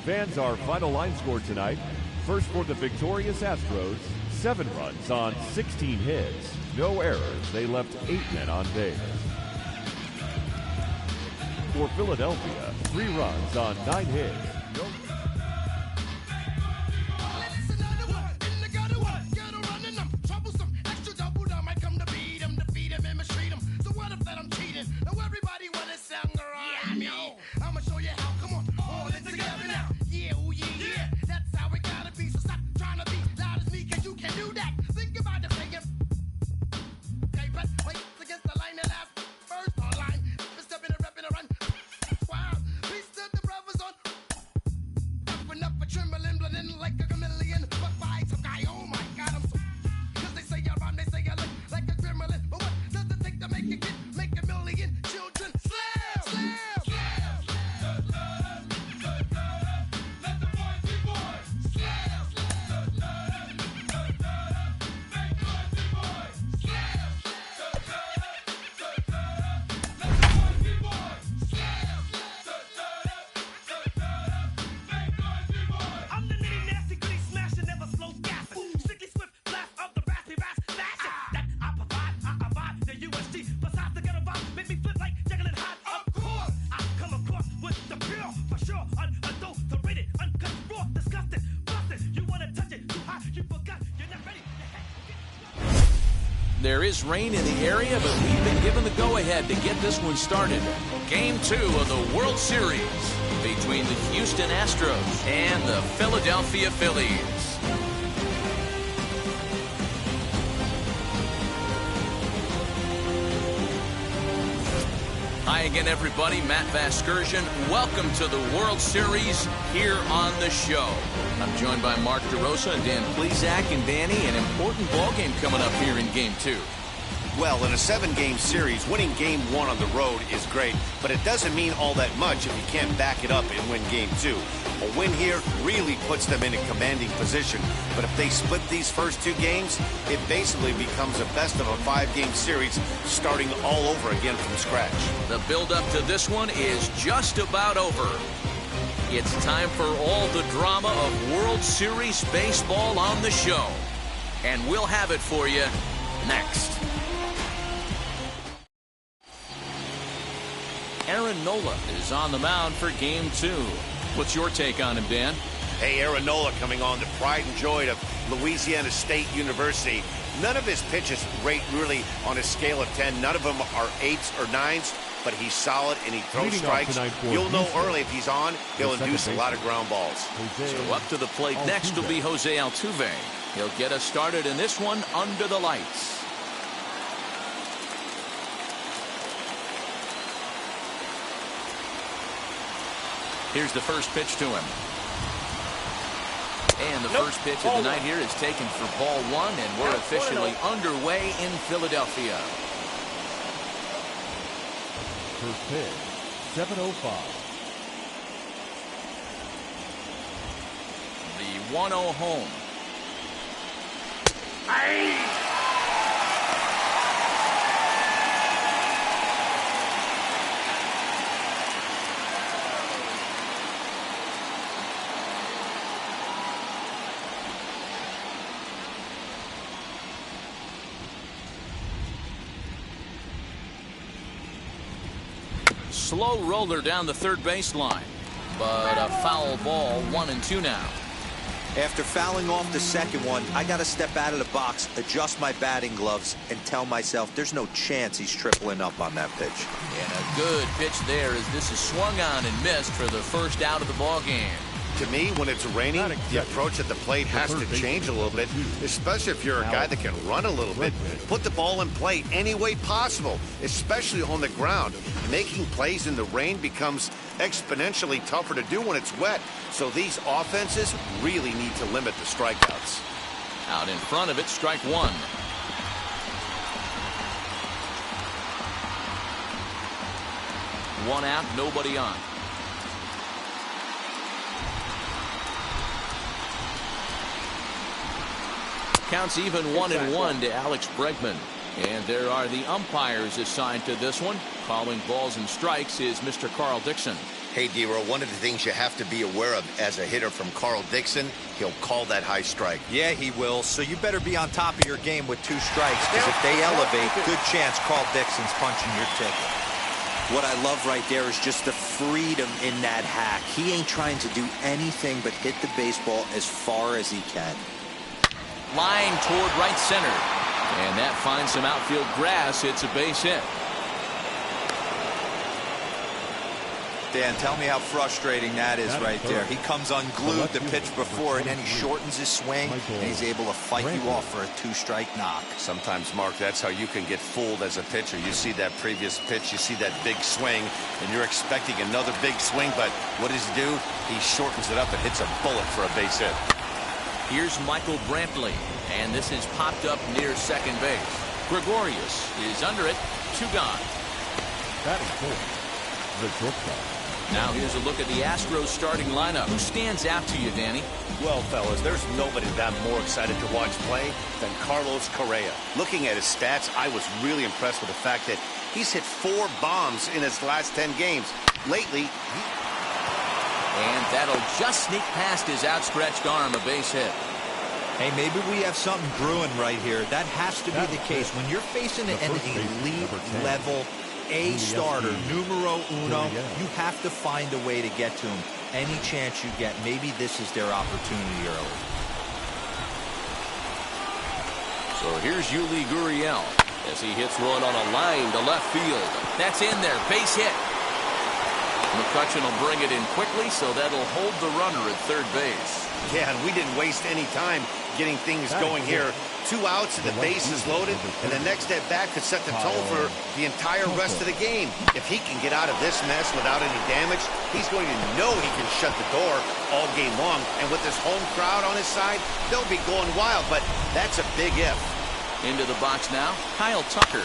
Fans, our final line score tonight. First for the victorious Astros, 7 runs on 16 hits. No errors. They left 8 men on base. For Philadelphia, 3 runs on 9 hits. No. There is rain in the area, but we've been given the go-ahead to get this one started. Game 2 of the World Series between the Houston Astros and the Philadelphia Phillies. Hi again, everybody. Matt Vasgersian. Welcome to the World Series here on the show. I'm joined by Mark DeRosa and Dan Plesac. And Danny, an important ball game coming up here in Game 2. Well, in a 7-game series, winning Game 1 on the road is great, but it doesn't mean all that much if you can't back it up and win Game 2. A win here really puts them in a commanding position, but if they split these first 2 games, it basically becomes a best of a 5-game series starting all over again from scratch. The build-up to this one is just about over. It's time for all the drama of World Series baseball on the show, and we'll have it for you next. Aaron Nola is on the mound for Game 2. What's your take on him, Dan? Hey, Aaron Nola coming on, the pride and joy of Louisiana State University. None of his pitches rate really on a scale of 10. None of them are 8s or 9s, but he's solid and he throws strikes. You'll know early if he's on, he'll induce a lot of ground balls. So up to the plate next will be Jose Altuve. He'll get us started in this one under the lights. Here's the first pitch to him. And the first pitch of the night here is taken for ball 1, and we're officially underway in Philadelphia. First pitch, 7:05. The 1-0 home. Slow roller down the third baseline, but a foul ball, 1-2 now. After fouling off the second one, I got to step out of the box, adjust my batting gloves, and tell myself there's no chance he's tripling up on that pitch. And a good pitch there as this is swung on and missed for the first out of the ball game. To me, when it's raining, the approach at the plate has to change a little bit, especially if you're a guy that can run a little bit. Put the ball in play any way possible, especially on the ground. Making plays in the rain becomes exponentially tougher to do when it's wet. So these offenses really need to limit the strikeouts. Out in front of it, strike 1. One out, nobody on. Counts even 1-1 to Alex Bregman. And there are the umpires assigned to this one. Calling balls and strikes is Mr. Carl Dixon. Hey, D-Row, one of the things you have to be aware of as a hitter from Carl Dixon, he'll call that high strike. Yeah, he will. So you better be on top of your game with 2 strikes, because if they elevate, good chance Carl Dixon's punching your ticket. What I love right there is just the freedom in that hack. He ain't trying to do anything but hit the baseball as far as he can. Line toward right center. And that finds some outfield grass. It's a base hit. Dan, tell me how frustrating that is right there. He comes unglued the pitch before, and then he shortens his swing, and he's able to fight you off for a 2-strike knock. Sometimes, Mark, that's how you can get fooled as a pitcher. You see that previous pitch, you see that big swing, and you're expecting another big swing, but what does he do? He shortens it up and hits a bullet for a base hit. Here's Michael Brantley, and this is popped up near second base. Gregorius is under it, 2 gone. Batting fourth, the shortstop. Now here's a look at the Astros starting lineup. Who stands out to you, Danny? Well, fellas, there's nobody that I'm more excited to watch play than Carlos Correa. Looking at his stats, I was really impressed with the fact that he's hit 4 bombs in his last 10 games. Lately, and that'll just sneak past his outstretched arm, a base hit. Hey, maybe we have something brewing right here. That has to be the case. When you're facing an elite level A starter, numero uno, you have to find a way to get to him. Any chance you get, maybe this is their opportunity early. So here's Yuli Gurriel as he hits one on a line to left field. That's in there, base hit. McCutchen will bring it in quickly, so that'll hold the runner at third base. Yeah, and we didn't waste any time getting things going here. 2 outs and the base is loaded, and the next at bat could set the tone for the entire rest of the game. If he can get out of this mess without any damage, he's going to know he can shut the door all game long. And with this home crowd on his side, they'll be going wild, but that's a big if. Into the box now, Kyle Tucker,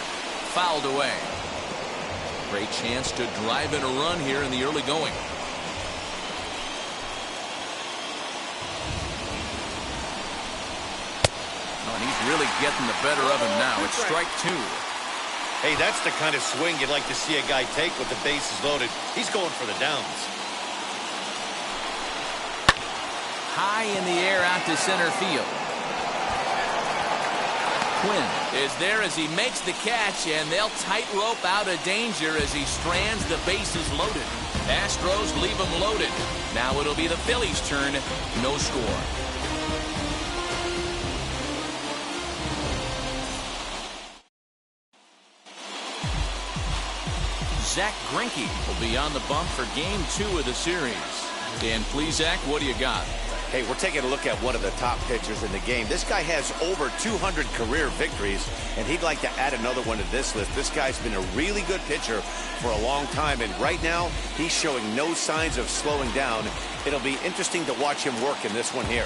fouled away. Great chance to drive in a run here in the early going. Oh, and he's really getting the better of him now. It's strike 2. Hey, that's the kind of swing you'd like to see a guy take with the bases loaded. He's going for the downs. High in the air out to center field. Quinn is there as he makes the catch, and they'll tightrope out of danger as he strands the bases loaded. Astros leave him loaded. Now it'll be the Phillies' turn. No score. Zach Greinke will be on the bump for game 2 of the series. Dan Plesac, what do you got? Hey, we're taking a look at one of the top pitchers in the game. This guy has over 200 career victories, and he'd like to add another one to this list. This guy's been a really good pitcher for a long time, and right now, he's showing no signs of slowing down. It'll be interesting to watch him work in this one here.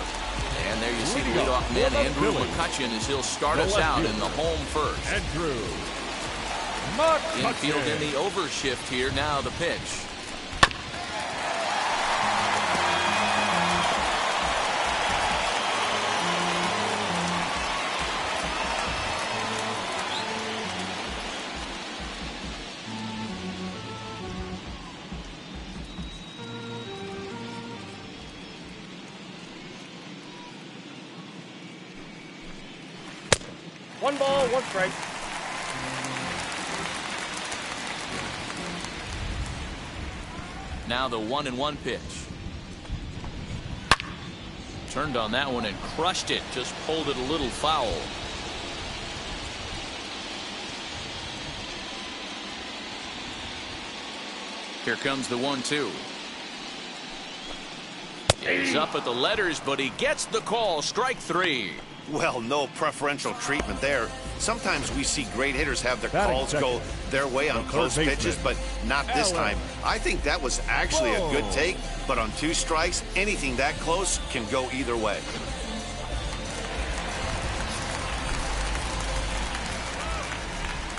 And there you see the leadoff man, Andrew McCutchen, as he'll start us out in the home first. Andrew Infield in the overshift here. Now the pitch. One ball, one strike. Now the 1-1 pitch. Turned on that one and crushed it. Just pulled it a little foul. Here comes the 1-2. He's up at the letters, but he gets the call. Strike 3. Well, no preferential treatment there. Sometimes we see great hitters have their calls go their way on close pitches, but not this time. I think that was actually a good take, but on 2 strikes, anything that close can go either way.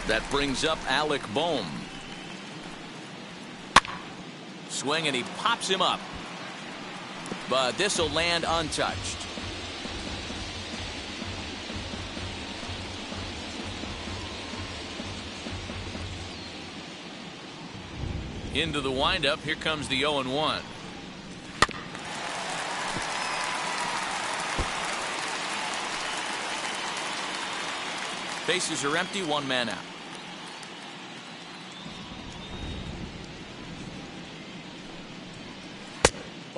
That brings up Alec Bohm. Swing, and he pops him up. But this will land untouched. Into the windup. Here comes the 0-1. Bases are empty. 1 man out.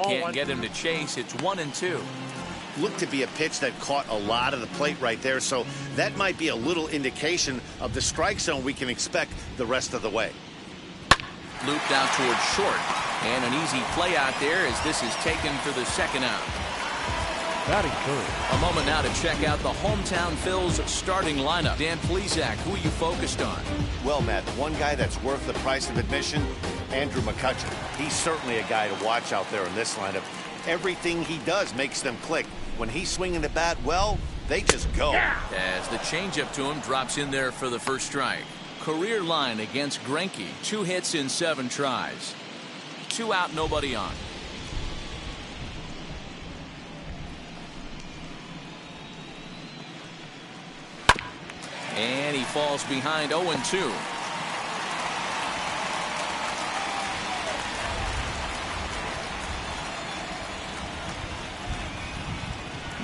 Can't get him to chase. It's 1-2. Looked to be a pitch that caught a lot of the plate right there, so that might be a little indication of the strike zone we can expect the rest of the way. Looped out towards short, and an easy play out there as this is taken for the 2nd out. Batting third. A moment now to check out the hometown Phils starting lineup. Dan Plesac, who are you focused on? Well, Matt, the one guy that's worth the price of admission, Andrew McCutchen. He's certainly a guy to watch out there in this lineup. Everything he does makes them click. When he's swinging the bat well, they just go. As the changeup to him drops in there for the first strike. Career line against Greinke. 2 hits in 7 tries. 2 out, nobody on. And he falls behind 0-2.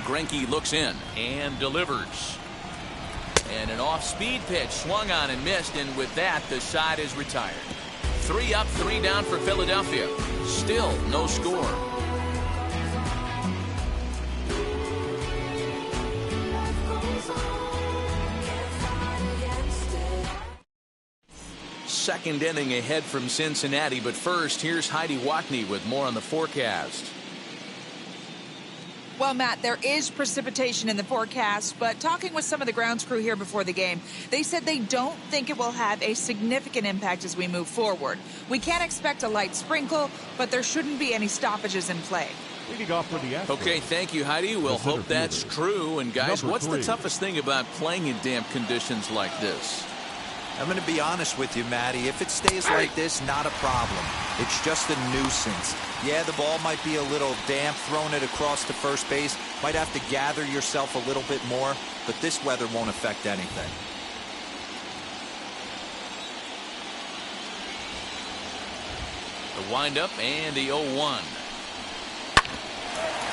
Greinke looks in and delivers. And an off-speed pitch swung on and missed, and with that, the side is retired. 3 up, 3 down for Philadelphia. Still no score. second inning ahead from Cincinnati. But first, here's Heidi Watney with more on the forecast. Well, Matt, there is precipitation in the forecast, but talking with some of the grounds crew here before the game, they said they don't think it will have a significant impact as we move forward. We can expect a light sprinkle, but there shouldn't be any stoppages in play. Leading off for the Astros. Okay, thank you, Heidi. We'll hope that's true. And guys, what's the toughest thing about playing in damp conditions like this? I'm going to be honest with you, Matty. If it stays like this, not a problem. It's just a nuisance. Yeah, the ball might be a little damp, throwing it across to first base. Might have to gather yourself a little bit more, but this weather won't affect anything. The windup and the 0-1.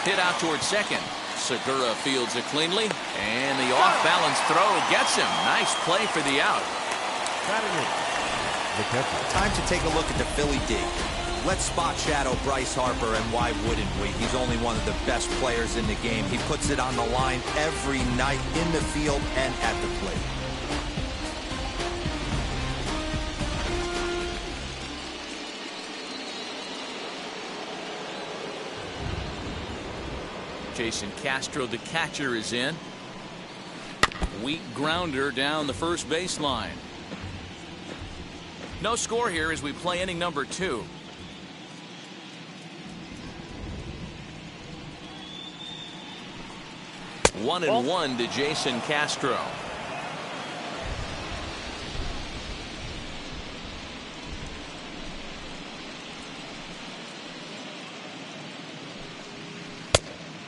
Hit out towards second. Segura fields it cleanly, and the off-balance throw gets him. Nice play for the out. Time to take a look at the Philly D. Let's spot shadow Bryce Harper, and why wouldn't we? He's only one of the best players in the game. He puts it on the line every night in the field and at the plate. Jason Castro, the catcher, is in. Weak grounder down the first baseline. No score here as we play inning number 2. One and one to Jason Castro.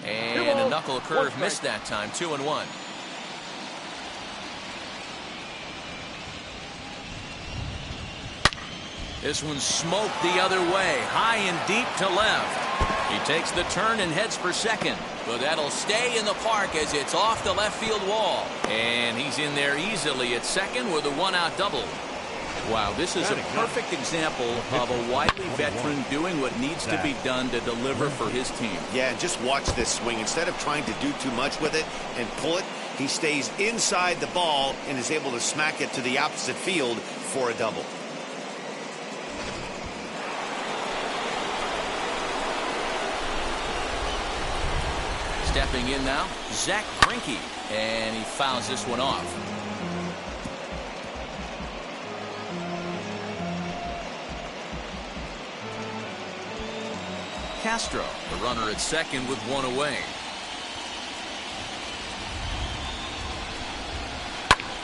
And a knuckle curve missed that time. 2-1. This one smoked the other way, high and deep to left. He takes the turn and heads for second, but that'll stay in the park as it's off the left field wall. And he's in there easily at second with a one-out double. Wow, this is a perfect example of a wily veteran doing what needs to be done to deliver for his team. Yeah, and just watch this swing. Instead of trying to do too much with it and pull it, he stays inside the ball and is able to smack it to the opposite field for a double. Stepping in now, Zach Greinke, and he fouls this one off. Castro, the runner at second with one away.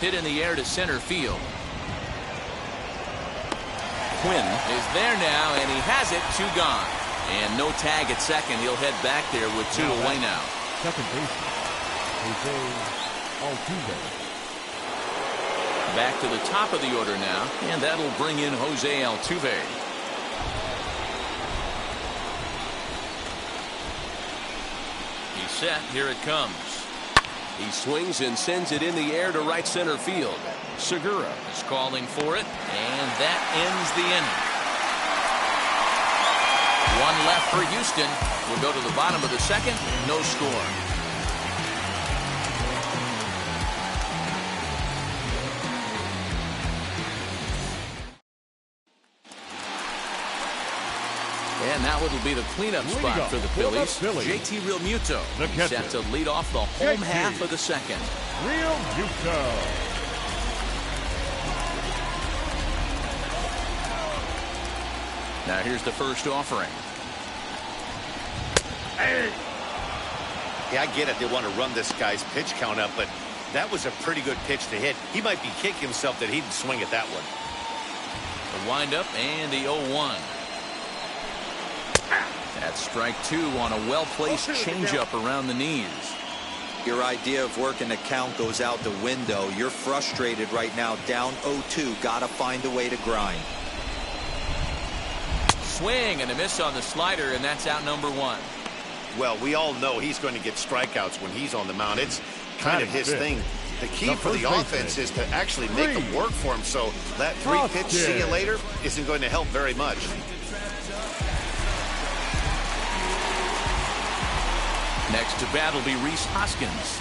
Hit in the air to center field. Quinn is there now, and he has it, 2 gone. And no tag at second. He'll head back there with 2 away now. Second baseman, Jose Altuve. Back to the top of the order now, and that'll bring in Jose Altuve. He's set. Here it comes. He swings and sends it in the air to right center field. Segura is calling for it, and that ends the inning. One left for Houston. We'll go to the bottom of the second. No score. And now it'll be the cleanup spot for the Phillies. JT Realmuto set to lead off the home half of the second. Realmuto. Now here's the first offering. Yeah, I get it. They want to run this guy's pitch count up, but that was a pretty good pitch to hit. He might be kicking himself that he didn't swing at that one. The windup and the 0-1. That's strike 2 on a well-placed changeup around the knees. Your idea of working the count goes out the window. You're frustrated right now, down 0-2. Gotta find a way to grind. Swing and a miss on the slider, and that's out number 1. Well, we all know he's going to get strikeouts when he's on the mound. It's kind of his thing. The key for the offense is to actually make him work for him, so that 3-pitch see you later isn't going to help very much. Next to bat will be Rhys Hoskins.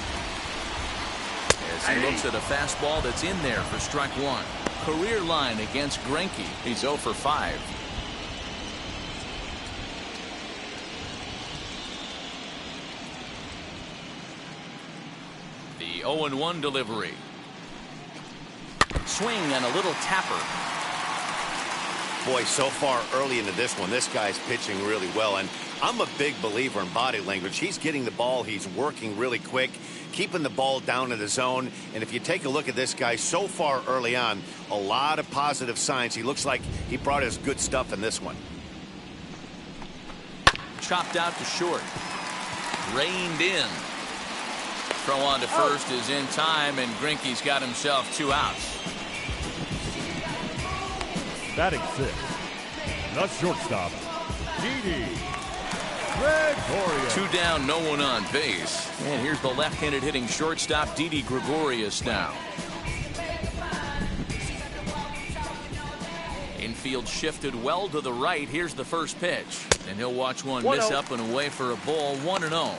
as he looks at a fastball that's in there for strike one. Career line against Greinke. He's 0 for 5. The 0-1 delivery. Swing and a little tapper. Boy, so far early into this one, this guy's pitching really well. And I'm a big believer in body language. He's getting the ball. He's working really quick, keeping the ball down in the zone. And if you take a look at this guy so far early on, a lot of positive signs. He looks like he brought us good stuff in this one. Chopped out to short. Reined in. Throw on to first is in time, and Greinke's got himself 2 outs. Batting 6, the shortstop, Didi Gregorius. 2 down, no one on base. And here's the left-handed hitting shortstop, Didi Gregorius now. Infield shifted well to the right. Here's the first pitch. And he'll watch one miss up and away for a ball, 1-0.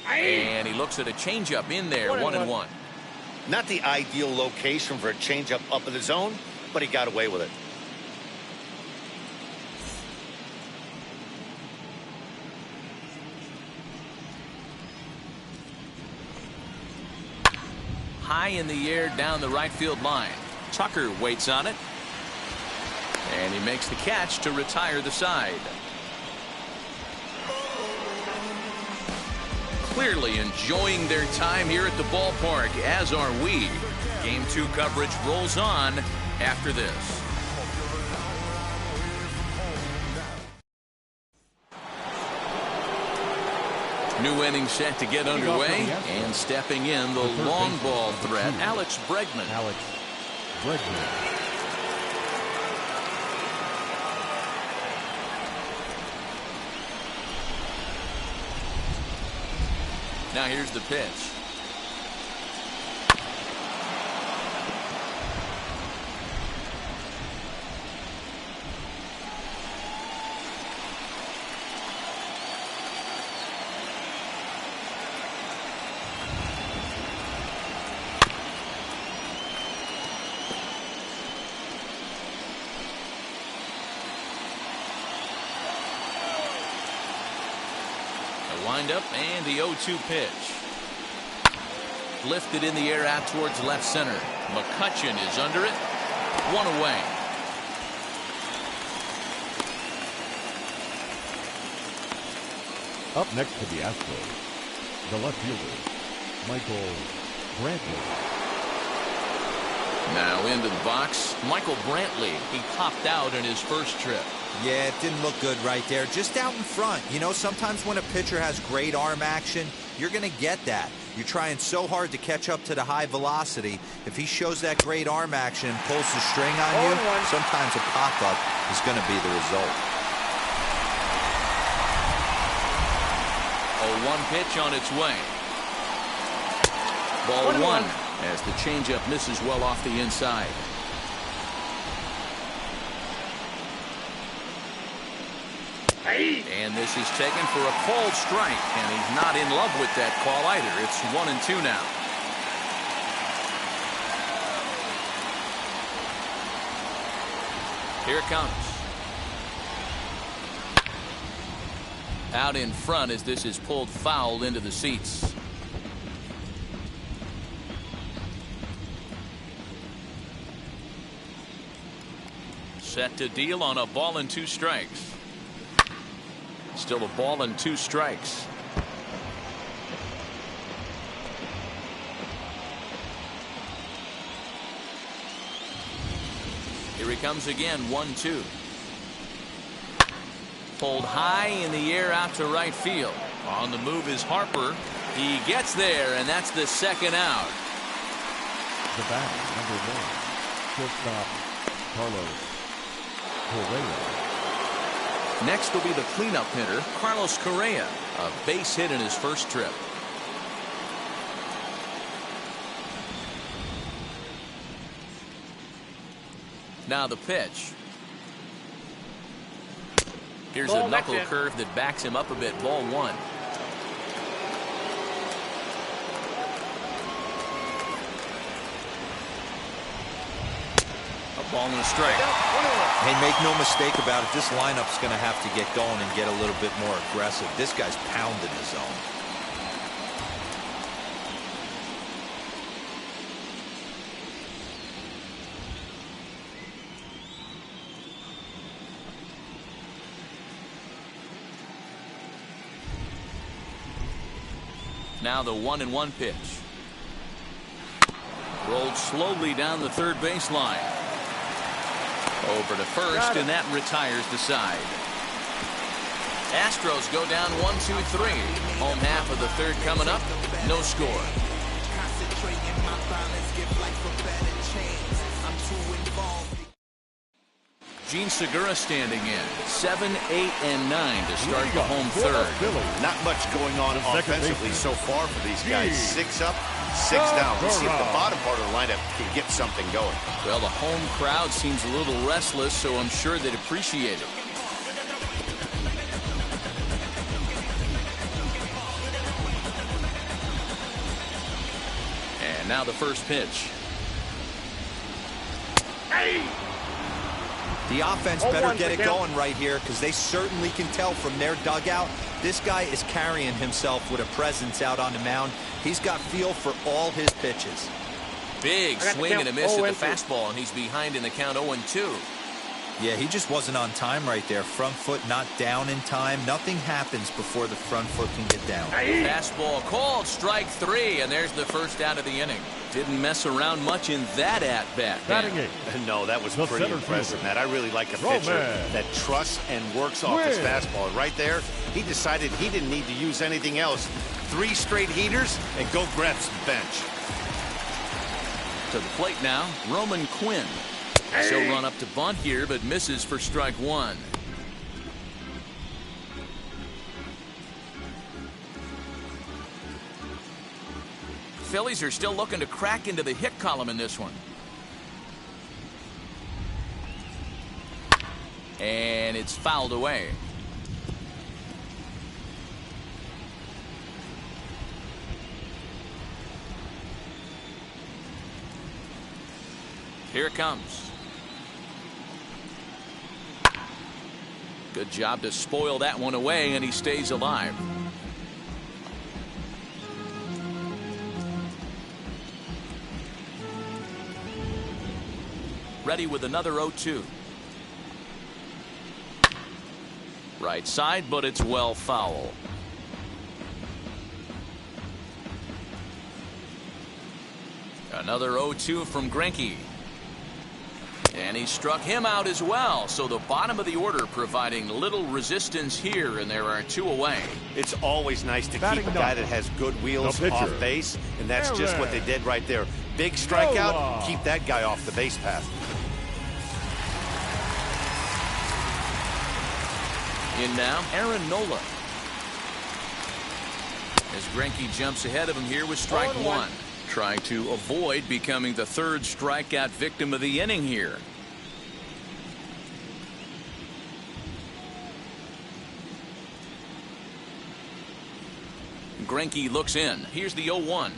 And he looks at a changeup in there, 1-1. Not the ideal location for a changeup up in the zone, but he got away with it. High in the air down the right field line. Tucker waits on it. And he makes the catch to retire the side. Clearly enjoying their time here at the ballpark, as are we. Game 2 coverage rolls on after this. New inning set to get underway, and stepping in the long ball threat, Alex Bregman. Now here's the pitch. Windup and the 0-2 pitch. Lifted in the air out towards left center. McCutchen is under it. 1 away. Up next to the Astros, the left fielder, Michael Brantley. Now into the box, Michael Brantley. He popped out in his first trip. Yeah, it didn't look good right there. Just out in front. You know, sometimes when a pitcher has great arm action, you're going to get that. You're trying so hard to catch up to the high velocity. If he shows that great arm action and pulls the string on you, sometimes a pop-up is going to be the result. 0-1 pitch on its way. Ball 1 as the changeup misses well off the inside. And this is taken for a called strike, and he's not in love with that call either. It's 1-2 now. Here it comes. Out in front as this is pulled foul into the seats. Set to deal on a ball and 2 strikes. Still a ball and 2 strikes. Here he comes again, 1-2. Pulled high in the air out to right field. On the move is Harper. He gets there, and that's the second out. The batter, number 1, shortstop Carlos Correa. Next will be the cleanup hitter, Carlos Correa, a base hit in his first trip. Now the pitch. Here's a knuckle curve that backs him up a bit. Ball 1. A ball and a strike. Hey, make no mistake about it. This lineup's going to have to get going and get a little bit more aggressive. This guy's pounding the zone. Now the 1-1 pitch. Rolled slowly down the third baseline. Over to first, and that retires the side. Astros go down 1-2-3. Home half of the third coming up. No score. Gene Segura standing in. 7, 8, and 9 to start the home third. Not much going on offensively so far for these guys. 6 up, 6 down. We'll see if the bottom part of the lineup can get something going. Well, the home crowd seems a little restless, so I'm sure they'd appreciate it. And now the first pitch. The offense better get it going right here, because they certainly can tell from their dugout this guy is carrying himself with a presence out on the mound. He's got feel for all his pitches. Big swing and a miss at the fastball, and he's behind in the count 0-2. Yeah, he just wasn't on time right there. Front foot not down in time. Nothing happens before the front foot can get down. Fastball called, strike 3, and there's the first out of the inning. Didn't mess around much in that at-bat. No, that was pretty impressive, Matt. I really like a pitcher that trusts and works off his fastball. And right there, he decided he didn't need to use anything else. 3 straight heaters and go grab some bench. To the plate now, Roman Quinn. She'll run up to bunt here, but misses for strike 1. Phillies are still looking to crack into the hit column in this one. And it's fouled away. Here it comes. Good job to spoil that one away, and he stays alive. Ready with another 0-2. Right side, but it's well foul. Another 0-2 from Greinke. And he struck him out as well, so the bottom of the order providing little resistance here, and there are 2 away. It's always nice to keep a guy that has good wheels off base, and that's just what they did right there. Big strikeout, keep that guy off the base path. In now, Aaron Nola. As Greinke jumps ahead of him here with strike 1. Trying to avoid becoming the 3rd strikeout victim of the inning here. Greinke looks in. Here's the 0-1.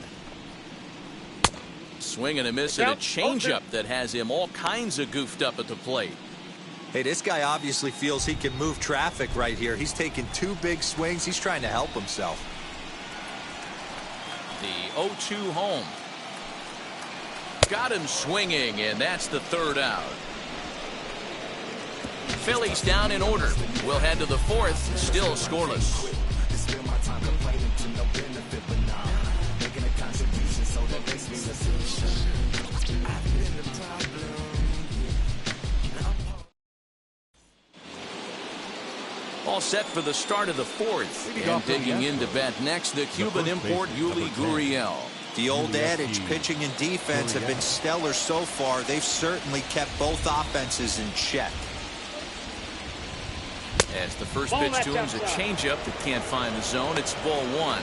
Swing and a miss at a changeup that has him all kinds of goofed up at the plate. Hey, this guy obviously feels he can move traffic right here. He's taking 2 big swings. He's trying to help himself. The 0-2 home. Got him swinging, and that's the 3rd out. Phillies down in order. We'll head to the 4th, still scoreless. All set for the start of the 4th. And digging in to bat next, the Cuban import Yuli Gurriel. The old adage, pitching and defense have been stellar so far. They've certainly kept both offenses in check. As the first pitch to him is a changeup that can't find the zone. It's ball 1.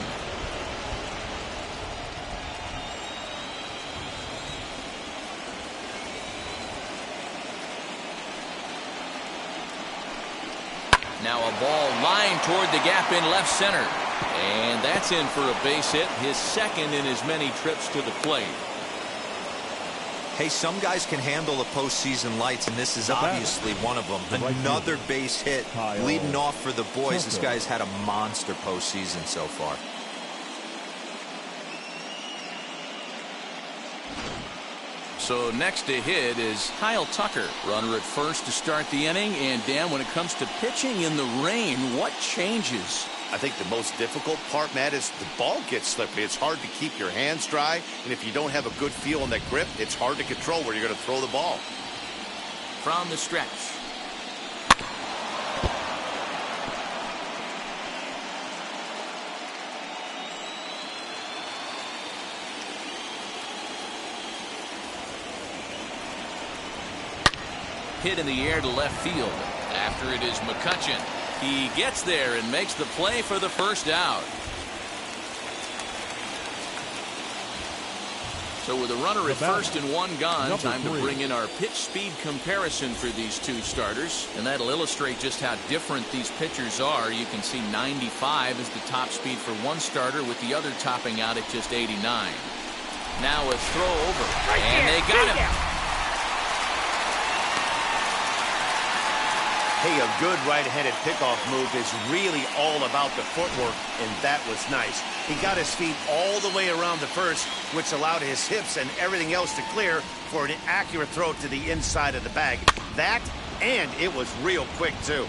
Now a ball lined toward the gap in left center. And that's in for a base hit, his second in as many trips to the plate. Hey, some guys can handle the postseason lights, and this is obviously one of them. Another base hit leading off for the boys. This guy's had a monster postseason so far. So next to hit is Kyle Tucker, runner at first to start the inning. And Dan, when it comes to pitching in the rain, what changes? I think the most difficult part, Matt, is the ball gets slippery. It's hard to keep your hands dry, and if you don't have a good feel on that grip, it's hard to control where you're going to throw the ball. From the stretch. Hit in the air to left field. After it is McCutchen. He gets there and makes the play for the first out. So with a runner at first and one gone, time to bring in our pitch speed comparison for these two starters. And that'll illustrate just how different these pitchers are. You can see 95 is the top speed for one starter, with the other topping out at just 89. Now a throw over. And they got him. Hey, a good right-handed pickoff move is really all about the footwork, and that was nice. He got his feet all the way around the first, which allowed his hips and everything else to clear for an accurate throw to the inside of the bag. That, and it was real quick, too.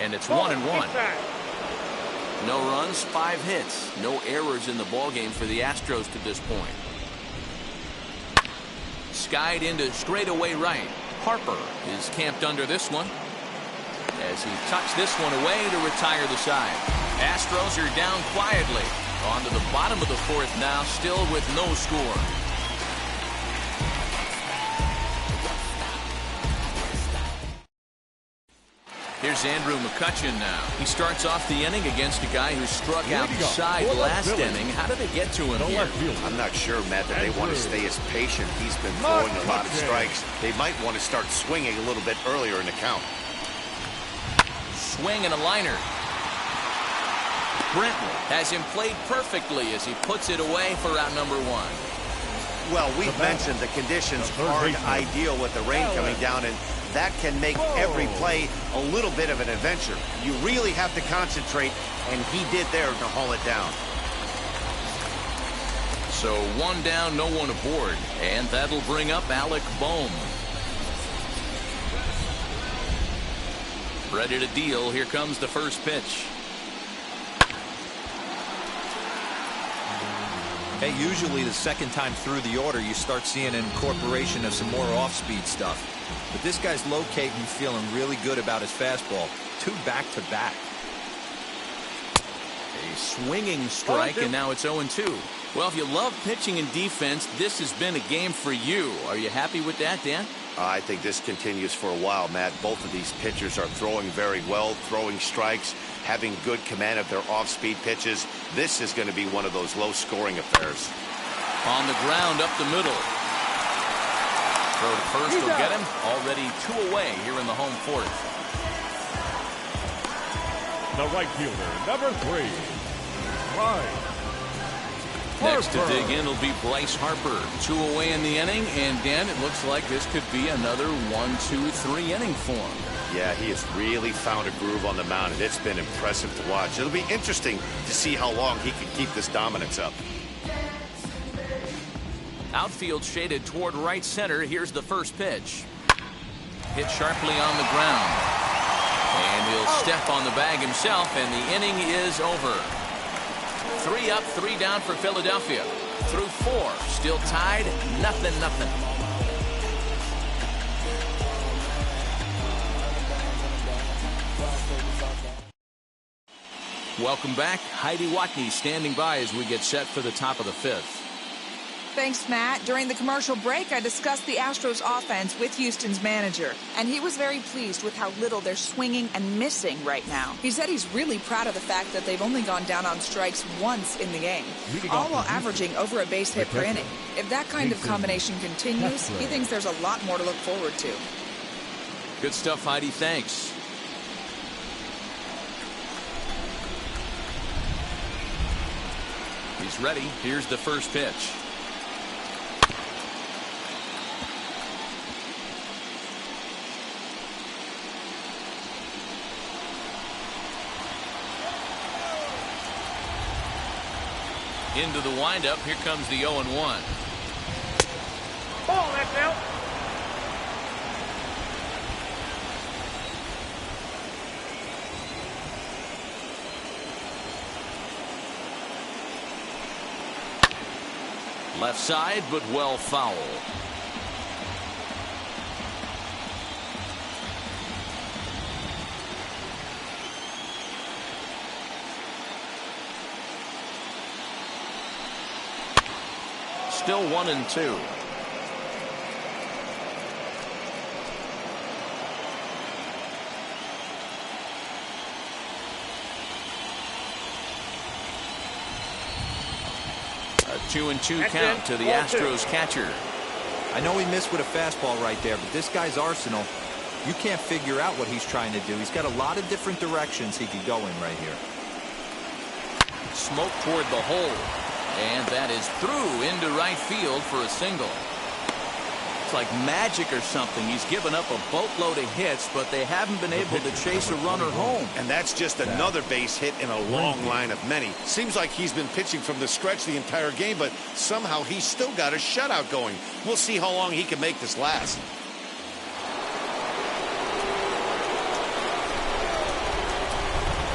And it's 1-1. No runs, 5 hits, no errors in the ballgame for the Astros to this point. Skied into straightaway right. Harper is camped under this one as he tucks this one away to retire the side. Astros are down quietly. On to the bottom of the fourth now, still with no score. Here's Andrew McCutchen now. He starts off the inning against a guy who struck outside last inning. How did they get to him here? I'm not sure, Matt, that they want to stay as patient. He's been throwing a lot of strikes. They might want to start swinging a little bit earlier in the count. Swing and a liner. Brenton has him played perfectly as he puts it away for out number 1. Well, we've mentioned the conditions aren't ideal with the rain coming down, and that can make every play a little bit of an adventure. You really have to concentrate, and he did there to haul it down. So 1 down, no one aboard, and that'll bring up Alec Bohm. Ready to deal. Here comes the first pitch. Hey, usually the second time through the order, you start seeing an incorporation of some more off-speed stuff. But this guy's locating, feeling really good about his fastball. 2 back-to-back. A swinging strike, and now it's 0-2. Well, if you love pitching and defense, this has been a game for you. Are you happy with that, Dan? I think this continues for a while, Matt. Both of these pitchers are throwing very well, throwing strikes, having good command of their off-speed pitches. This is going to be one of those low-scoring affairs. On the ground up the middle. Throw to first will get him. Already 2 away here in the home fourth. The right fielder, number 3, Bryce. Next to dig in will be Bryce Harper. 2 away in the inning, and Dan, it looks like this could be another 1-2-3 inning for him. Yeah, he has really found a groove on the mound, and it's been impressive to watch. It'll be interesting to see how long he can keep this dominance up. Outfield shaded toward right center. Here's the first pitch. Hit sharply on the ground. And he'll step on the bag himself, and the inning is over. 3 up, 3 down for Philadelphia. Through 4, still tied, 0-0. Welcome back. Heidi Watney standing by as we get set for the top of the 5th. Thanks, Matt. During the commercial break, I discussed the Astros offense with Houston's manager, and he was very pleased with how little they're swinging and missing right now. He said he's really proud of the fact that they've only gone down on strikes once in the game, all while averaging over a base hit per inning. If that kind of combination continues, he thinks there's a lot more to look forward to. Good stuff, Heidi. Thanks. He's ready. Here's the first pitch. Into the windup. Here comes the 0-1. Ball, that's out. Left side, but well foul. Still 1-2. A 2-2 count to the Astros catcher. I know he missed with a fastball right there, but this guy's arsenal, you can't figure out what he's trying to do. He's got a lot of different directions he could go in right here. Smoke toward the hole. And that is through into right field for a single. It's like magic or something. He's given up a boatload of hits, but they haven't been able to chase a runner home. And that's just another base hit in a long line of many. Seems like he's been pitching from the stretch the entire game, but somehow he's still got a shutout going. We'll see how long he can make this last.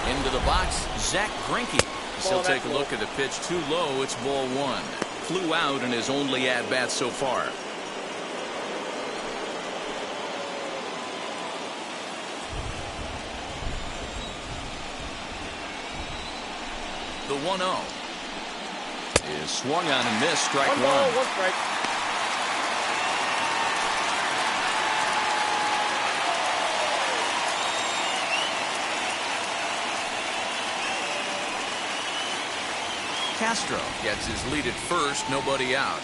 Into the box, Zach Greinke. He'll take a look at the pitch too low. It's ball one. Flew out in his only at-bat so far. The 1-0 is swung on and missed. Strike one. One strike. Castro gets his lead at first, nobody out.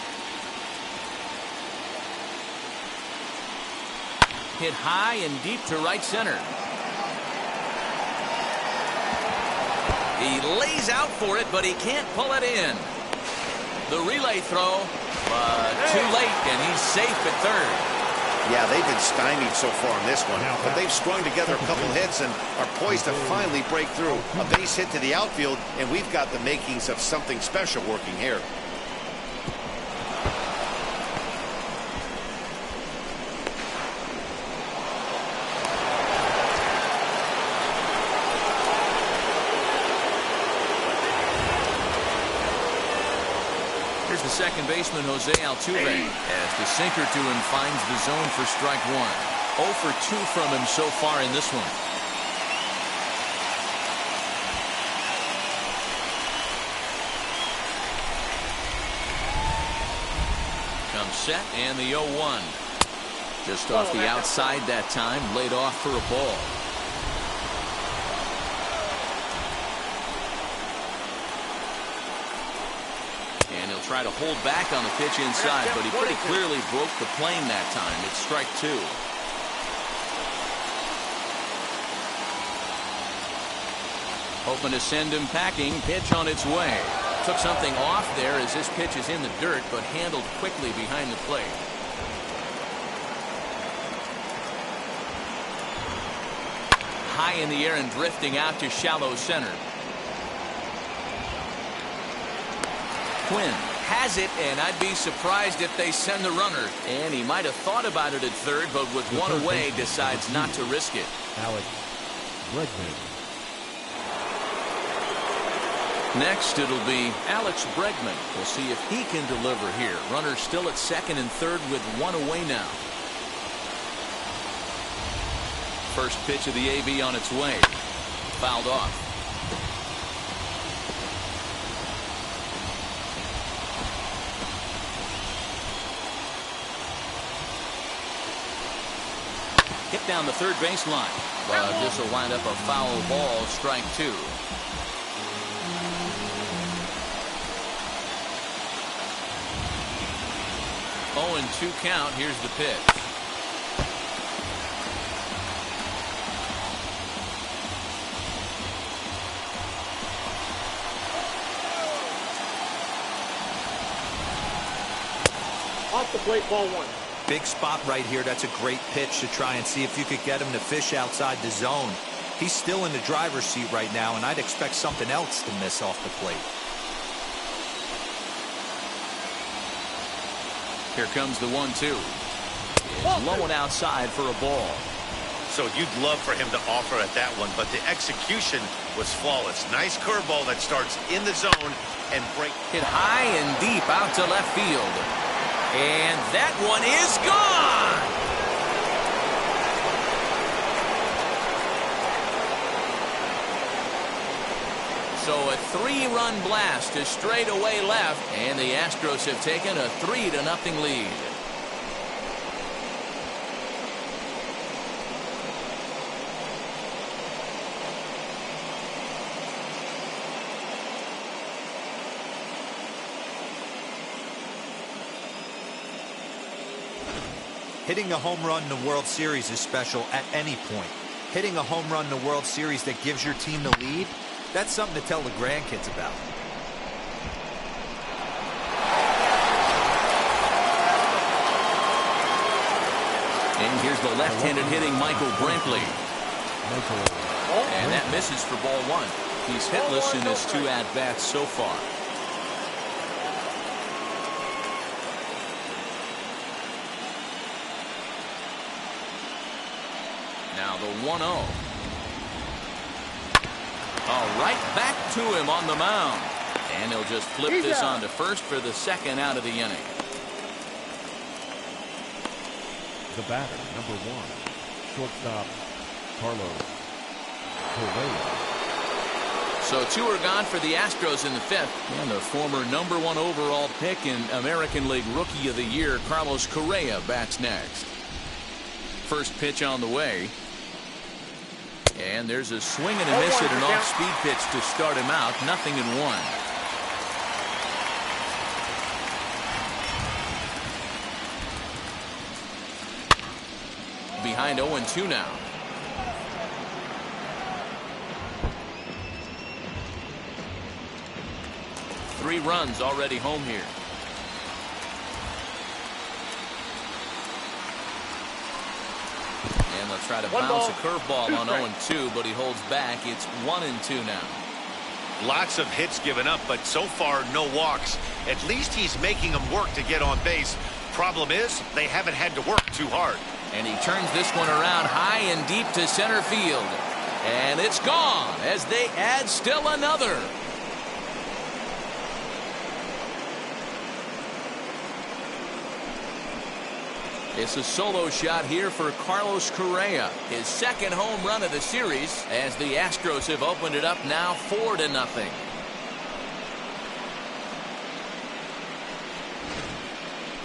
Hit high and deep to right center. He lays out for it, but he can't pull it in. The relay throw, but too late, and he's safe at third. Yeah, they've been stymied so far in this one, but they've strung together a couple hits and are poised to finally break through. A base hit to the outfield, and we've got the makings of something special working here. Here's the second baseman, Jose Altuve, as the sinker to him finds the zone for strike one. 0 for 2 from him so far in this one. Comes set and the 0-1. Just off the outside that time, laid off for a ball. Try to hold back on the pitch inside, but he pretty clearly broke the plane that time. It's strike two. Hoping to send him packing. Pitch on its way. Took something off there as this pitch is in the dirt, but handled quickly behind the plate. High in the air and drifting out to shallow center. Quinn has it, and I'd be surprised if they send the runner. And he might have thought about it at third, but with one away, decides not to risk it. Alex Bregman. Next, it'll be Alex Bregman. We'll see if he can deliver here. Runner still at second and third with one away now. First pitch of the AB on its way. Fouled off. Hit down the third baseline. But this will wind up a foul ball, strike 2. 0-2 count. Here's the pitch. Off the plate, ball 1. Big spot right here. That's a great pitch to try and see if you could get him to fish outside the zone. He's still in the driver's seat right now, and I'd expect something else to miss off the plate. Here comes the 1-2. It's low and outside for a ball. So you'd love for him to offer at that one, but the execution was flawless. Nice curveball that starts in the zone and break. Hit high and deep out to left field. And that one is gone. So a 3-run blast to straightaway left, and the Astros have taken a 3-0 lead. Hitting a home run in the World Series is special at any point. Hitting a home run in the World Series that gives your team the lead, that's something to tell the grandkids about. And here's the left-handed hitting Michael Brantley. And that misses for ball 1. He's hitless in his 2 at-bats so far. Now the 1-0. Right back to him on the mound. And he'll just flip this on to first for the 2nd out of the inning. The batter, number 1, shortstop Carlos Correa. So 2 are gone for the Astros in the 5th. And the former number 1 overall pick in American League Rookie of the Year, Carlos Correa, bats next. First pitch on the way. And there's a swing and a miss at an off-speed pitch to start him out. 0-1. Behind 0-2 now. Three runs already home here. And they'll try to bounce a curveball on 0-2, but he holds back. It's 1-2 now. Lots of hits given up, but so far no walks. At least he's making them work to get on base. Problem is, they haven't had to work too hard. And he turns this one around high and deep to center field. And it's gone as they add still another. It's a solo shot here for Carlos Correa. His 2nd home run of the series as the Astros have opened it up now 4-0.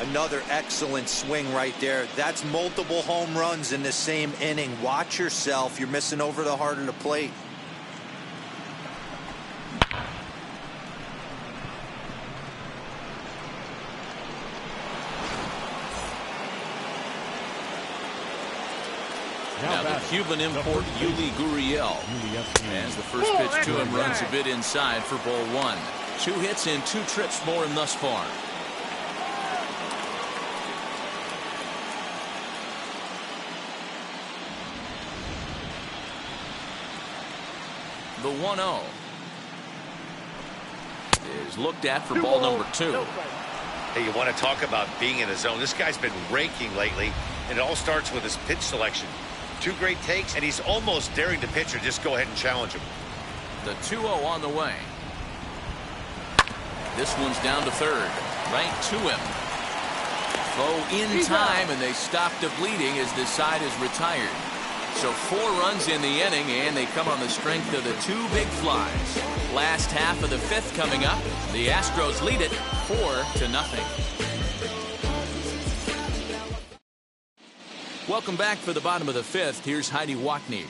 Another excellent swing right there. That's multiple home runs in the same inning. Watch yourself. You're missing over the heart of the plate. Now the Cuban import Yuli Gurriel, as the first pitch to him runs a bit inside for ball 1. 2 hits and 2 trips for him thus far. The 1-0 is looked at for ball number 2. Hey, you want to talk about being in the zone? This guy's been raking lately, and it all starts with his pitch selection. 2 great takes, and he's almost daring the pitcher just go ahead and challenge him. The 2-0 on the way. This one's down to third. Right to him. Throw in time, and they stop the bleeding as this side is retired. So 4 runs in the inning, and they come on the strength of the 2 big flies. Last half of the 5th coming up. The Astros lead it 4-0. Welcome back for the bottom of the fifth. Here's Heidi Wackney.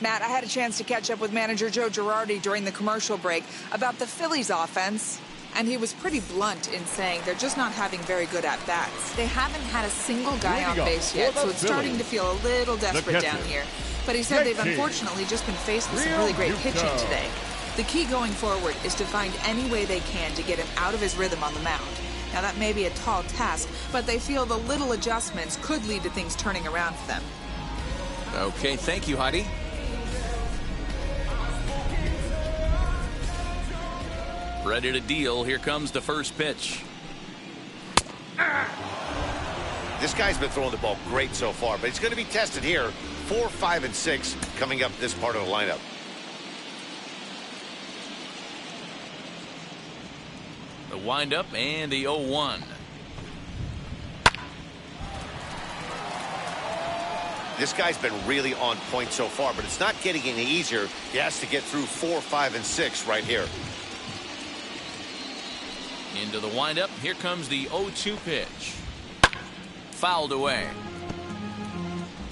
Matt, I had a chance to catch up with manager Joe Girardi during the commercial break about the Phillies offense, and he was pretty blunt in saying they're just not having very good at-bats. They haven't had a single guy on base yet, so it's starting to feel a little desperate down here. But he said they've unfortunately just been faced with some really great pitching today. The key going forward is to find any way they can to get him out of his rhythm on the mound. Now, that may be a tall task, but they feel the little adjustments could lead to things turning around for them. Okay, thank you, Heidi. Ready to deal. Here comes the first pitch. This guy's been throwing the ball great so far, but he's going to be tested here. 4, 5, and 6 coming up this part of the lineup. The windup and the 0-1. This guy's been really on point so far, but it's not getting any easier. He has to get through 4, 5, and 6 right here. Into the windup. Here comes the 0-2 pitch. Fouled away.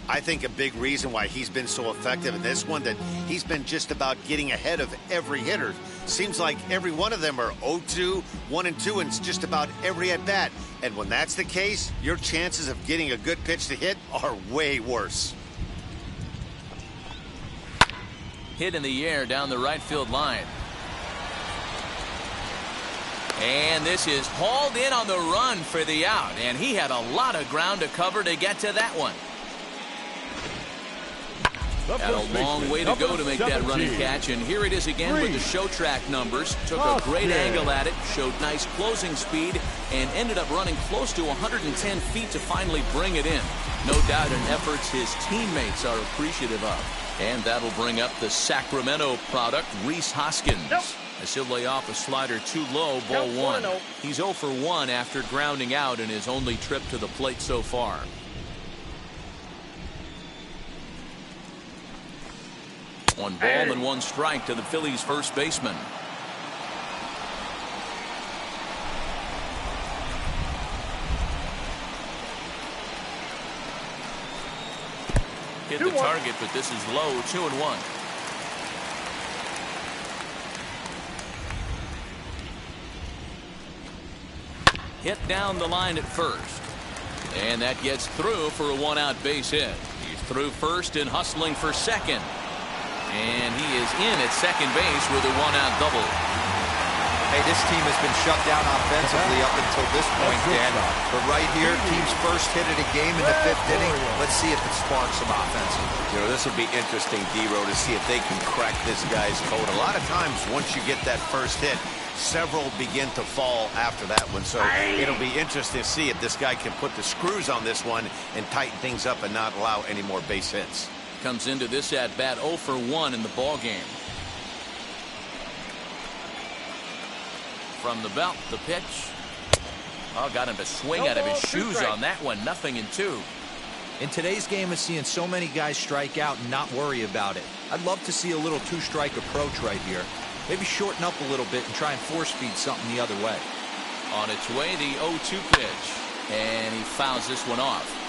I think a big reason why he's been so effective in this one that he's been just about getting ahead of every hitter. Seems like every one of them are 0-2, 1 and 2, and it's just about every at bat. And when that's the case, your chances of getting a good pitch to hit are way worse. Hit in the air down the right field line. And this is hauled in on the run for the out. And he had a lot of ground to cover to get to that one. Had a long way to go to make that running catch. And here it is again with the show track numbers. Took a great angle at it. Showed nice closing speed. And ended up running close to 110 feet to finally bring it in. No doubt an efforts his teammates are appreciative of. And that'll bring up the Sacramento product, Rhys Hoskins. As he'll lay off a slider too low, ball 1. He's 0 for 1 after grounding out in his only trip to the plate so far. One ball and 1 strike to the Phillies first baseman. Hit the target, but this is low. 2-1. Hit down the line at first. And that gets through for a 1-out base hit. He's through first and hustling for second. And he is in at second base with a 1-out double. Hey, this team has been shut down offensively up until this point, Dan. But right here, team's first hit of the game in the 5th inning. Let's see if it sparks some offense. You know, this will be interesting, D-Row, to see if they can crack this guy's code. A lot of times, once you get that first hit, several begin to fall after that one. So it'll be interesting to see if this guy can put the screws on this one and tighten things up and not allow any more base hits. Comes into this at bat 0 for 1 in the ball game. From the belt, the pitch. Oh, got him to swing out of his shoes on that one. 0-2. In today's game of seeing so many guys strike out and not worry about it, I'd love to see a little 2-strike approach right here. Maybe shorten up a little bit and try and force feed something the other way. On its way, the 0-2 pitch. And he fouls this one off.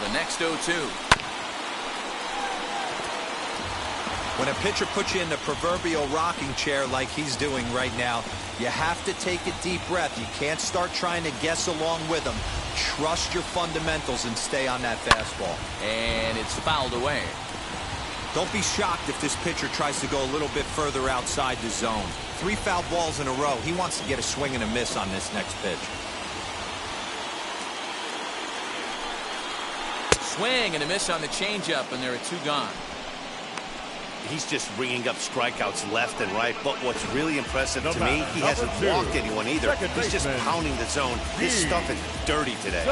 The next 0-2. When a pitcher puts you in the proverbial rocking chair like he's doing right now, you have to take a deep breath. You can't start trying to guess along with him. Trust your fundamentals and stay on that fastball. And it's fouled away. Don't be shocked if this pitcher tries to go a little bit further outside the zone. 3 foul balls in a row. He wants to get a swing and a miss on this next pitch. Swing and a miss on the changeup, and there are 2 gone. He's just ringing up strikeouts left and right, but what's really impressive to me, he hasn't walked anyone either. He's just pounding the zone. His stuff is dirty today.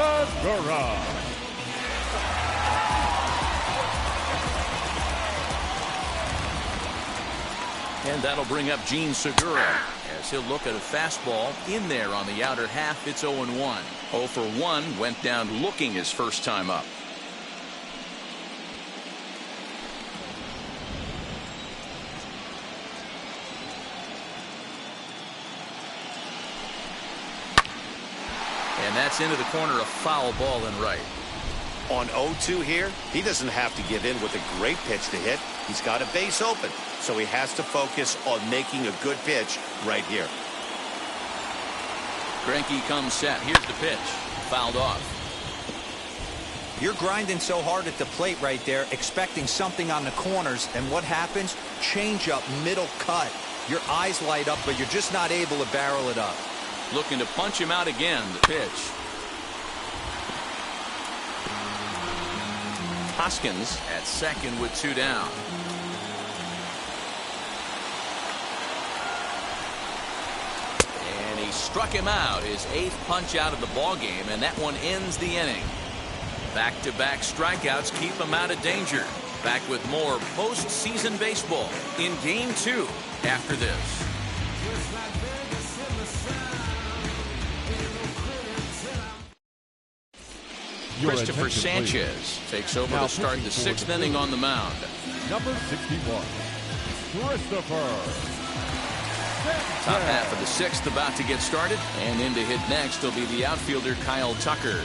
And that'll bring up Gene Segura as he'll look at a fastball in there on the outer half. It's 0-1. 0 for 1 went down looking his first time up. that's into the corner, a foul ball and right. On 0-2 here, he doesn't have to give in with a great pitch to hit. He's got a base open, so he has to focus on making a good pitch right here. Greinke comes set. Here's the pitch. Fouled off. You're grinding so hard at the plate right there, expecting something on the corners, and what happens? Change up, middle cut. Your eyes light up, but you're just not able to barrel it up. Looking to punch him out again. The pitch. Hoskins at second with 2 down. And he struck him out, his 8th punch out of the ball game, and that one ends the inning. Back-to-back strikeouts keep him out of danger. Back with more postseason baseball in Game 2 after this. Christopher Sanchez takes over to start the 6th inning on the mound. Number 61, Christopher Sanchez. Top half of the 6th about to get started, and in to hit next will be the outfielder Kyle Tucker.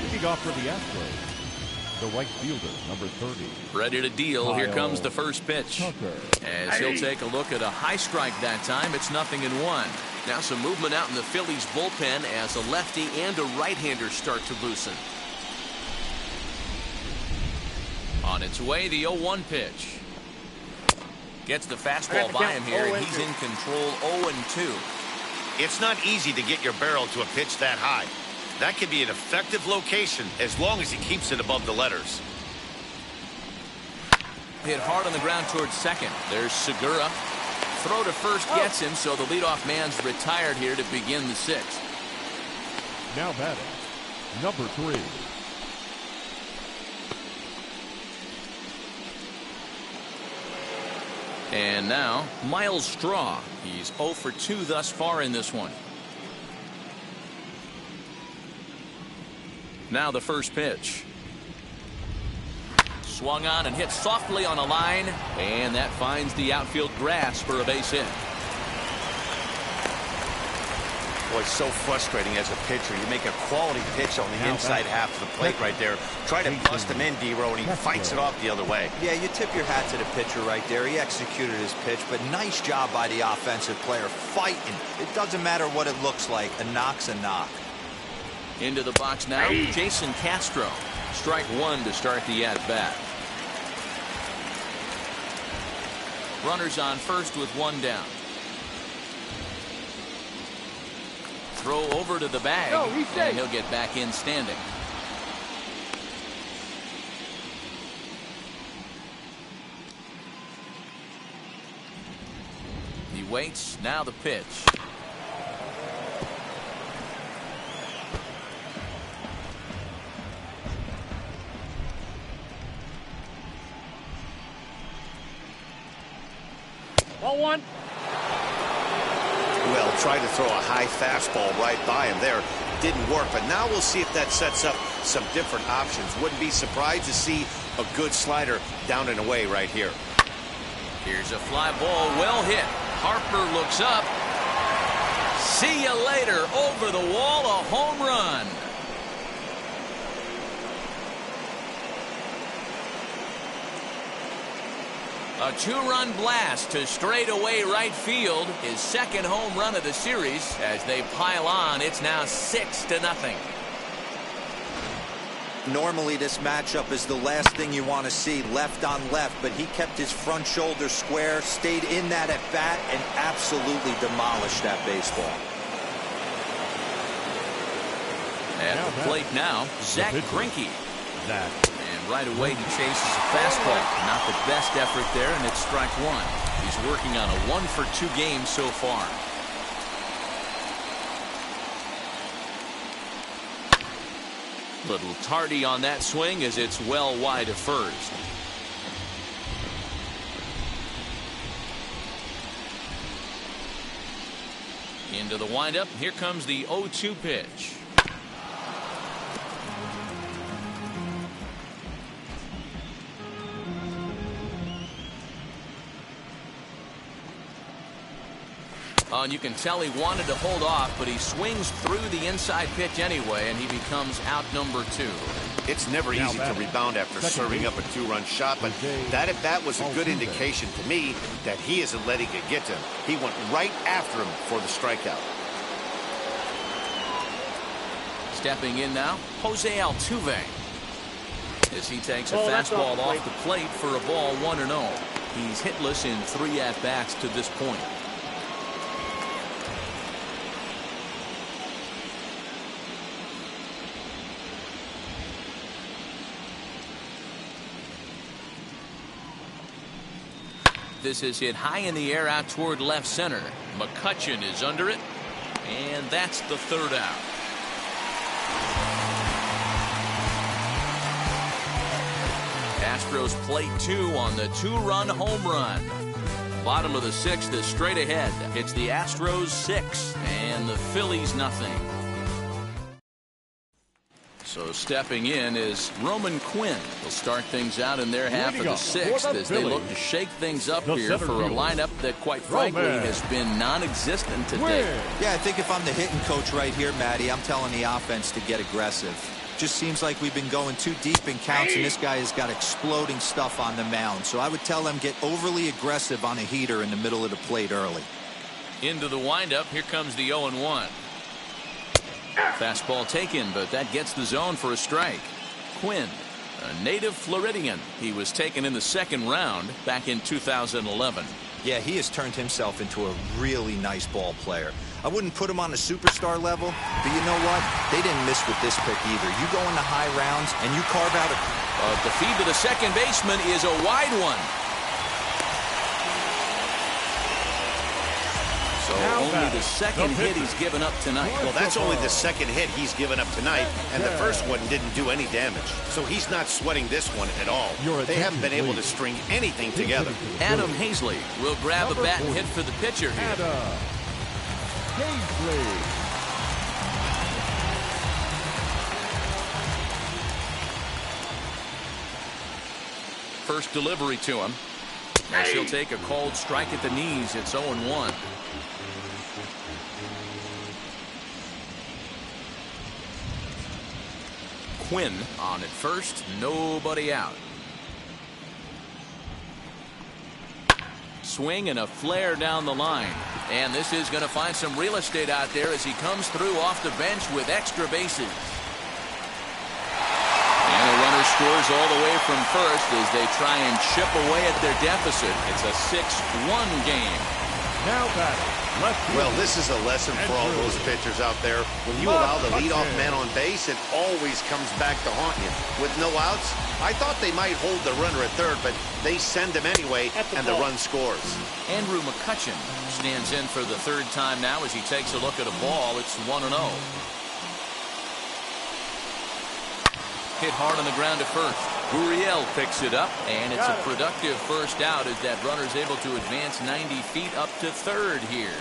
Leading off for the Astros, the right fielder, number 30. Ready to deal. Here comes the first pitch. Tucker. As he'll take a look at a high strike that time, it's 0-1. Now some movement out in the Phillies bullpen as a lefty and a right-hander start to loosen. On its way, the 0-1 pitch. Gets the fastball by him here, and he's in control. 0-2. It's not easy to get your barrel to a pitch that high. That can be an effective location as long as he keeps it above the letters. Hit hard on the ground towards second. There's Segura. Throw to first gets him, so the leadoff man's retired here to begin the 6th. Now batting, number 3. And now, Miles Straw. He's 0 for 2 thus far in this one. Now the first pitch. Swung on and hit softly on a line, and that finds the outfield grass for a base hit. Boy, it's so frustrating as a pitcher. You make a quality pitch on the inside half of the plate right there. Try to bust him in, D-Row, and he fights it off the other way. Yeah, you tip your hat to the pitcher right there. He executed his pitch, but nice job by the offensive player fighting. It doesn't matter what it looks like. A knock's a knock. Into the box now, Jason Castro. Strike 1 to start the at-bat. Runners on first with 1 down. Throw over to the bag, and he'll get back in standing. He waits. Now the pitch. Ball 1. Well, tried to throw a high fastball right by him there. Didn't work, but now we'll see if that sets up some different options. Wouldn't be surprised to see a good slider down and away right here. Here's a fly ball, well hit. Harper looks up. See you later. Over the wall, a home run. A 2-run blast to straightaway right field. His 2nd home run of the series. As they pile on, it's now 6-0. Normally this matchup is the last thing you want to see, left on left, but he kept his front shoulder square, stayed in that at bat, and absolutely demolished that baseball. At the plate now, Zach Greinke. And right away he chases a fastball. Not the best effort there, and it's strike 1. He's working on a 1 for 2 game so far. Little tardy on that swing as it's well wide of first. Into the windup. Here comes the 0-2 pitch. Oh, and you can tell he wanted to hold off, but he swings through the inside pitch anyway, and he becomes out number 2. It's never easy to rebound after serving up a 2-run shot, but that at bat was a good indication to me that he isn't letting it get to him. He went right after him for the strikeout. Stepping in now, Jose Altuve. As he takes a fastball off the plate for a ball 1-0. He's hitless in 3 at-bats to this point. This is hit high in the air out toward left center. McCutchen is under it, and that's the 3rd out. Astros play 2 on the 2-run home run. Bottom of the 6th is straight ahead. It's the Astros 6 and the Phillies nothing. So stepping in is Roman Quinn. They'll start things out in their half of the 6th as they look to shake things up here for a lineup that, quite frankly, has been non-existent today. Yeah, I think if I'm the hitting coach right here, Matty, I'm telling the offense to get aggressive. Just seems like we've been going too deep in counts, and this guy has got exploding stuff on the mound. So I would tell them get overly aggressive on a heater in the middle of the plate early. Into the windup, here comes the 0-1. Fastball taken, but that gets the zone for a strike. Quinn, a native Floridian. He was taken in the 2nd round back in 2011. Yeah, he has turned himself into a really nice ball player. I wouldn't put him on a superstar level, but you know what? They didn't miss with this pick either. You go into high rounds and you carve out a... the feed to the second baseman is a wide one. So only the 2nd hit he's given up tonight. Well, that's only the 2nd hit he's given up tonight, and the first one didn't do any damage. So he's not sweating this one at all. They haven't been able to string anything together. Adam Hazley will grab a bat and hit for the pitcher here. First delivery to him. As he'll take a cold strike at the knees. It's 0-1. Quinn on at first, nobody out. Swing and a flare down the line, and this is going to find some real estate out there as he comes through off the bench with extra bases. And the runner scores all the way from first as they try and chip away at their deficit. It's a 6-1 game. Now batting. Well, this is a lesson for all those pitchers out there. When you allow the leadoff man on base, it always comes back to haunt you. With no outs, I thought they might hold the runner at third, but they send him anyway, and the run scores. Andrew McCutchen stands in for the 3rd time now as he takes a look at a ball. It's 1-0. Hit hard on the ground to first. Gurriel picks it up, and it's a productive first out as that runner's able to advance 90 feet up to 3rd here.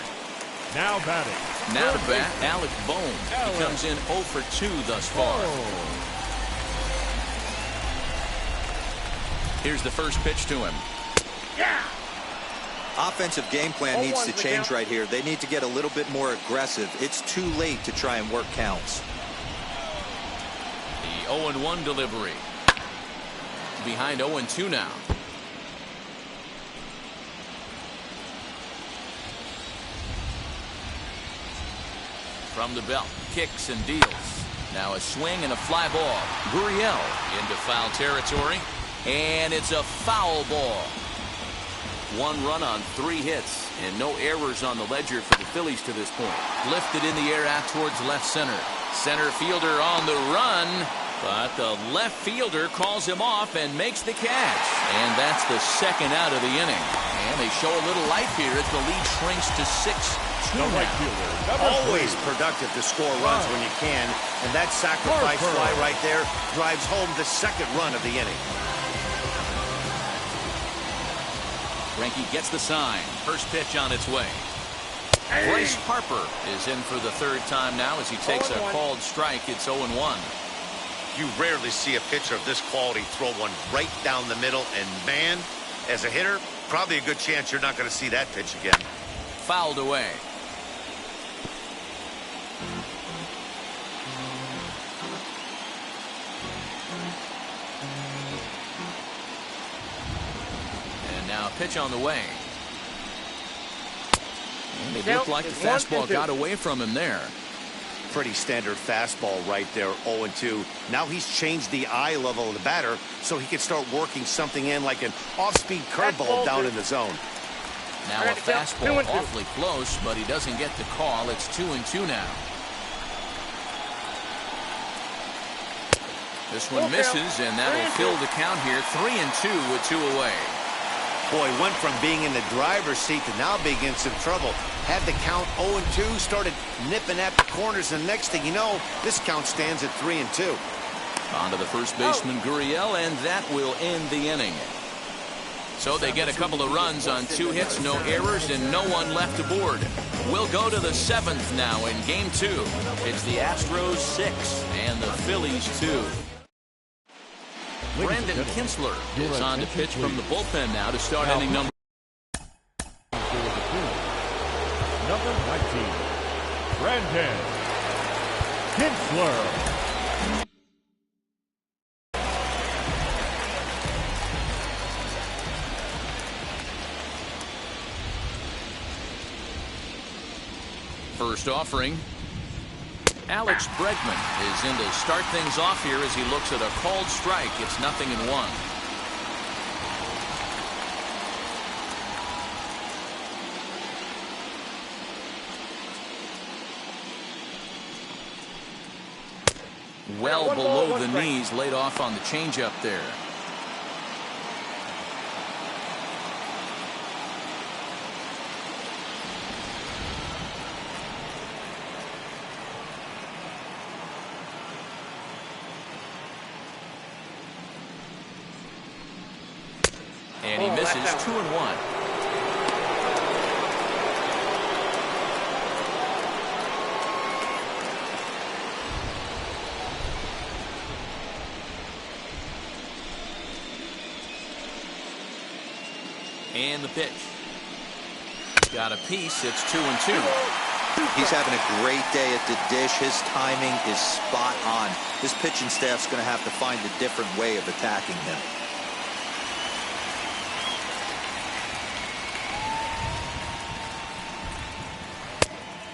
Now batting. Now to bat, Alec Bohm. He comes in 0 for 2 thus far. Here's the first pitch to him. Offensive game plan needs to change right here. They need to get a little bit more aggressive. It's too late to try and work counts. The 0-1 delivery. Behind 0-2 now. From the belt, kicks and deals. Now a swing and a fly ball. Gurriel into foul territory, and it's a foul ball. 1 run on 3 hits, and no errors on the ledger for the Phillies to this point. Lifted in the air out towards left center. Center fielder on the run. But the left fielder calls him off and makes the catch. And that's the 2nd out of the inning. And they show a little life here as the lead shrinks to 6-2. Always productive to score runs when you can. And that sacrifice fly right there drives home the 2nd run of the inning. Greinke gets the sign. First pitch on its way. Bryce Harper is in for the 3rd time now as he takes a called strike. It's 0-1. You rarely see a pitcher of this quality throw one right down the middle, and man, as a hitter, probably a good chance you're not going to see that pitch again. Fouled away. And now a pitch on the way. And it looked like the fastball got away from him there. Pretty standard fastball right there, 0-2. Now he's changed the eye level of the batter so he can start working something in like an off-speed curveball down in the zone. Now a fastball awfully close, but he doesn't get the call. It's 2-2 now. This one misses, and that'll fill the count here. 3-2 with 2 away. Boy, went from being in the driver's seat to now being in some trouble. Had the count 0-2, started nipping at the corners, and next thing you know, this count stands at 3-2. On to the first baseman, Gurriel, and that will end the inning. So they get a couple of runs on 2 hits, no errors, and no one left aboard. We'll go to the 7th now in Game 2. It's the Astros 6 and the Phillies 2. Brandon Kinsler is on to pitch from the bullpen now to start inning number. Number 19, Brandon Kinsler. First offering. Alex Bregman is in to start things off here as he looks at a called strike. It's 0-1. Well below the knees, laid off on the changeup there. And he misses. 2-1. And the pitch. Got a piece. It's 2-2. He's having a great day at the dish. His timing is spot on. His pitching staff's going to have to find a different way of attacking him.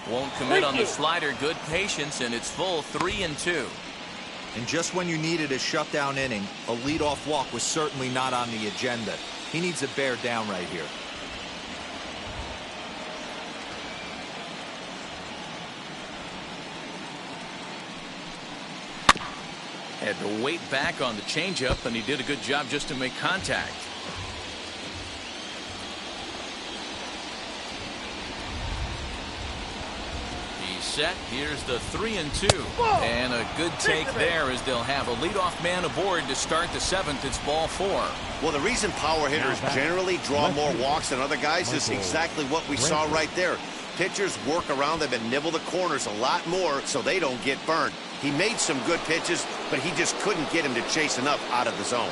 Won't commit on the slider. Good patience, and it's full. 3-2. And just when you needed a shutdown inning, a leadoff walk was certainly not on the agenda. He needs to bear down right here. Had to wait back on the changeup, and he did a good job just to make contact. Set. Here's the 3-2. And a good take there as they'll have a leadoff man aboard to start the 7th. It's ball 4. Well, the reason power hitters generally draw more walks than other guys is exactly what we saw right there. Pitchers work around them and nibble the corners a lot more so they don't get burned. He made some good pitches, but he just couldn't get him to chase enough out of the zone.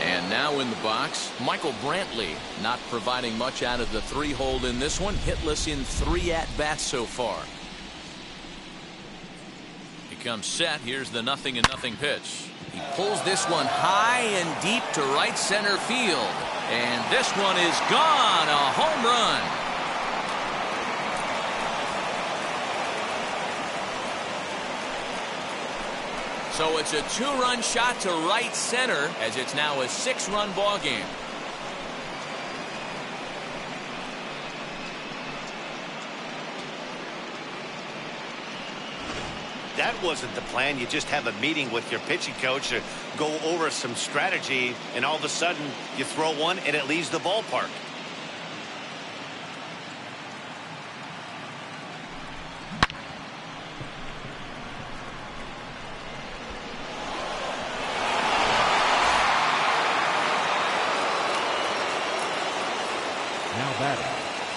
And now in the box, Michael Brantley not providing much out of the 3-hole in this one. Hitless in 3 at-bats so far. He comes set. Here's the 0-0 pitch. He pulls this one high and deep to right center field. And this one is gone. A home run. So it's a 2-run shot to right center as it's now a 6-run ball game. That wasn't the plan. You just have a meeting with your pitching coach to go over some strategy, and all of a sudden you throw one and it leaves the ballpark. Now batting,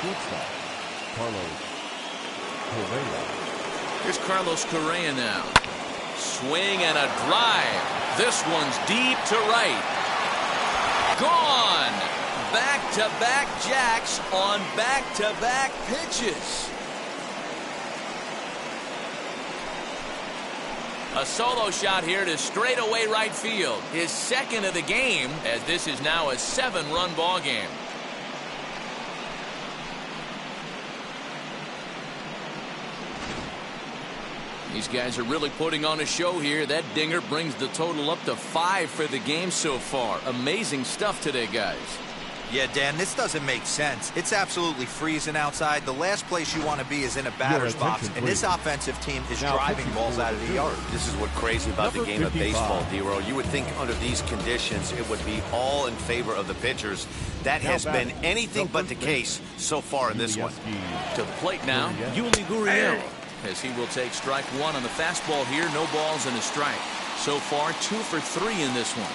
shortstop, Carlos Correa. Here's Carlos Correa now. Swing and a drive. This one's deep to right. Gone. Back-to-back jacks on back-to-back pitches. A solo shot here to straightaway right field. His second of the game, as this is now a 7-run ball game. These guys are really putting on a show here. That dinger brings the total up to 5 for the game so far. Amazing stuff today, guys. Yeah, Dan, this doesn't make sense. It's absolutely freezing outside. The last place you want to be is in a batter's box, and this offensive team is driving balls out of the yard. This is what's crazy about the game of baseball, D-Roll. You would think under these conditions it would be all in favor of the pitchers. That has been anything but the case so far in this one. To the plate now, Yuli Gurriel, as he will take strike 1 on the fastball here. No balls and a strike. So far, 2 for 3 in this one.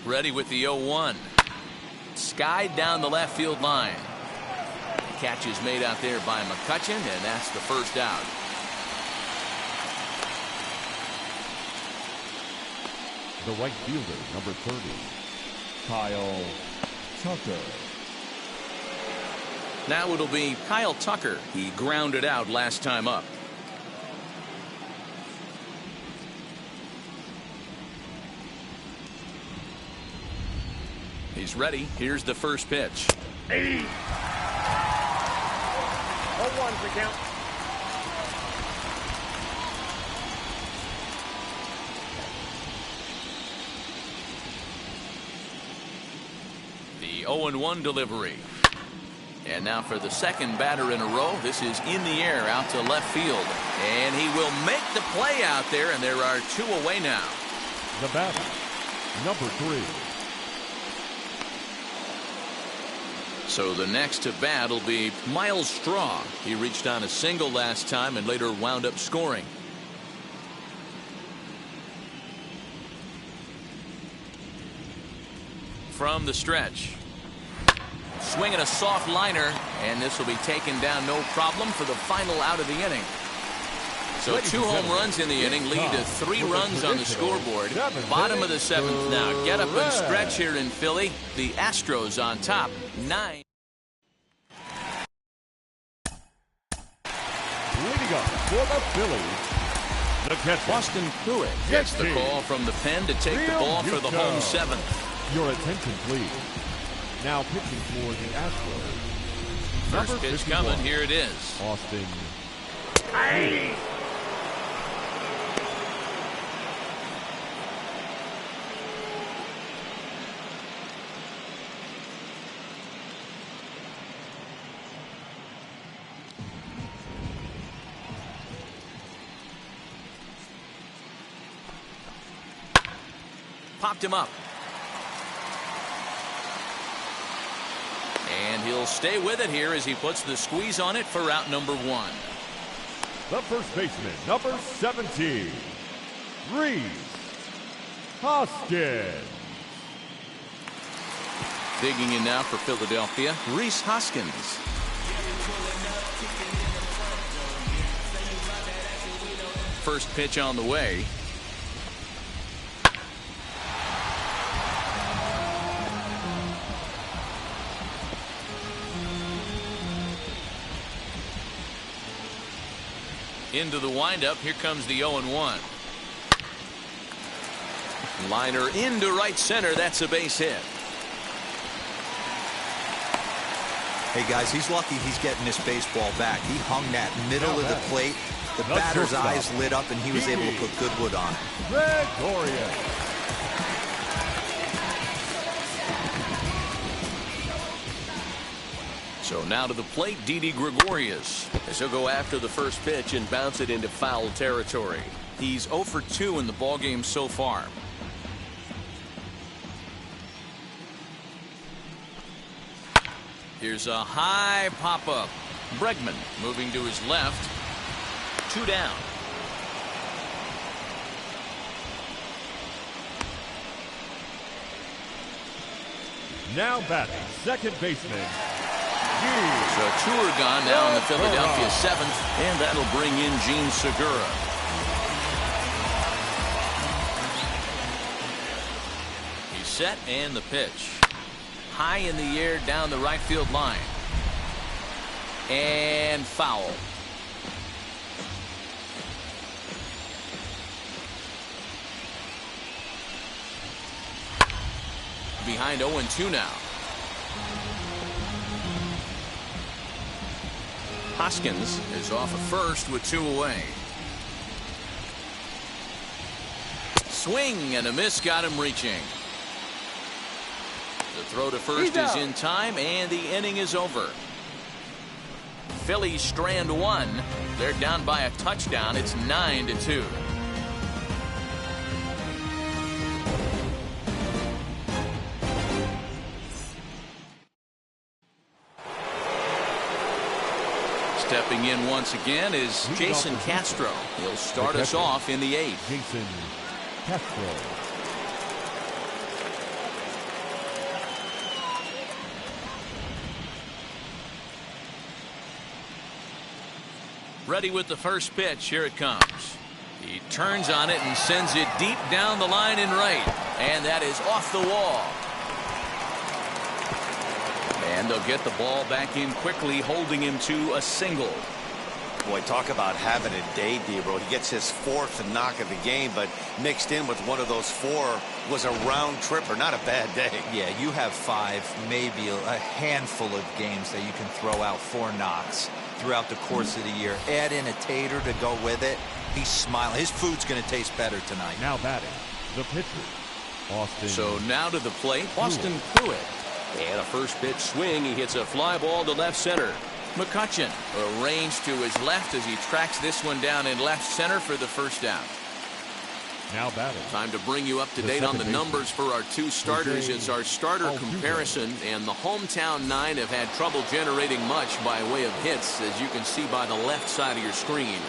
Ready with the 0-1. Skied down the left field line. Catch is made out there by McCutchen, and that's the first out. The right fielder, number 30, Kyle Tucker. Now it'll be Kyle Tucker. He grounded out last time up. He's ready. Here's the first pitch. 0-1 for count. The 0-1 delivery. And now for the second batter in a row. This is in the air out to left field. And he will make the play out there, and there are 2 away now. The batter, number 3. So the next to bat will be Miles Straw. He reached on a single last time and later wound up scoring. From the stretch. Swinging a soft liner, and this will be taken down no problem for the final out of the inning. So 2 home runs in the inning lead to 3 runs on the scoreboard. Bottom of the 7th now. Get up and stretch here in Philly. The Astros on top, 9. Leading up for the Phillies, the catcher, Boston Pruitt gets the call from the pen to take the ball for the home 7th. Your attention, please. Now pitching for the Astros. First pitch 51. coming. Here it is. Austin. Hey! Popped him up. And he'll stay with it here as he puts the squeeze on it for out number 1. The first baseman, number 17, Rhys Hoskins. Digging in now for Philadelphia, Rhys Hoskins. First pitch on the way. Into the windup. Here comes the 0-1. Liner into right center. That's a base hit. Hey, guys, he's lucky he's getting this baseball back. He hung that middle of the plate. The batter's eyes lit up, and he was able to put good wood on it. Gregorius. So now to the plate, Didi Gregorius, as he'll go after the first pitch and bounce it into foul territory. He's 0 for 2 in the ballgame so far. Here's a high pop-up. Bregman moving to his left. 2 down. Now batting, second baseman. So 2 are gone now in the Philadelphia 7th, and that'll bring in Gene Segura. He's set and the pitch. High in the air down the right field line. And foul. Behind 0-2 now. Hoskins is off at first with 2 away. Swing and a miss got him reaching. The throw to first is in time, and the inning is over. Phillies strand 1. They're down by a touchdown. It's 9-2. Stepping in once again is Jason Castro. He'll start us off in the 8th. Jason Castro. Ready with the first pitch. Here it comes. He turns on it and sends it deep down the line in right. And that is off the wall. And they'll get the ball back in quickly, holding him to a single. Boy, talk about having a day, D-Bro. He gets his 4th knock of the game, but mixed in with one of those 4 was a round tripper. Not a bad day. Yeah, you have 5, maybe a handful of games that you can throw out 4 knocks throughout the course of the year. Add in a tater to go with it. He's smiling. His food's going to taste better tonight. Now batting, the pitcher, Austin. So now to the plate, Austin Duel. And a first pitch swing. He hits a fly ball to left center. McCutchen arranged to his left as he tracks this one down in left center for the first down. Now batting. Time to bring you up to date on the numbers for our 2 starters. It's our starter comparison, and the hometown 9 have had trouble generating much by way of hits, as you can see by the left side of your screen.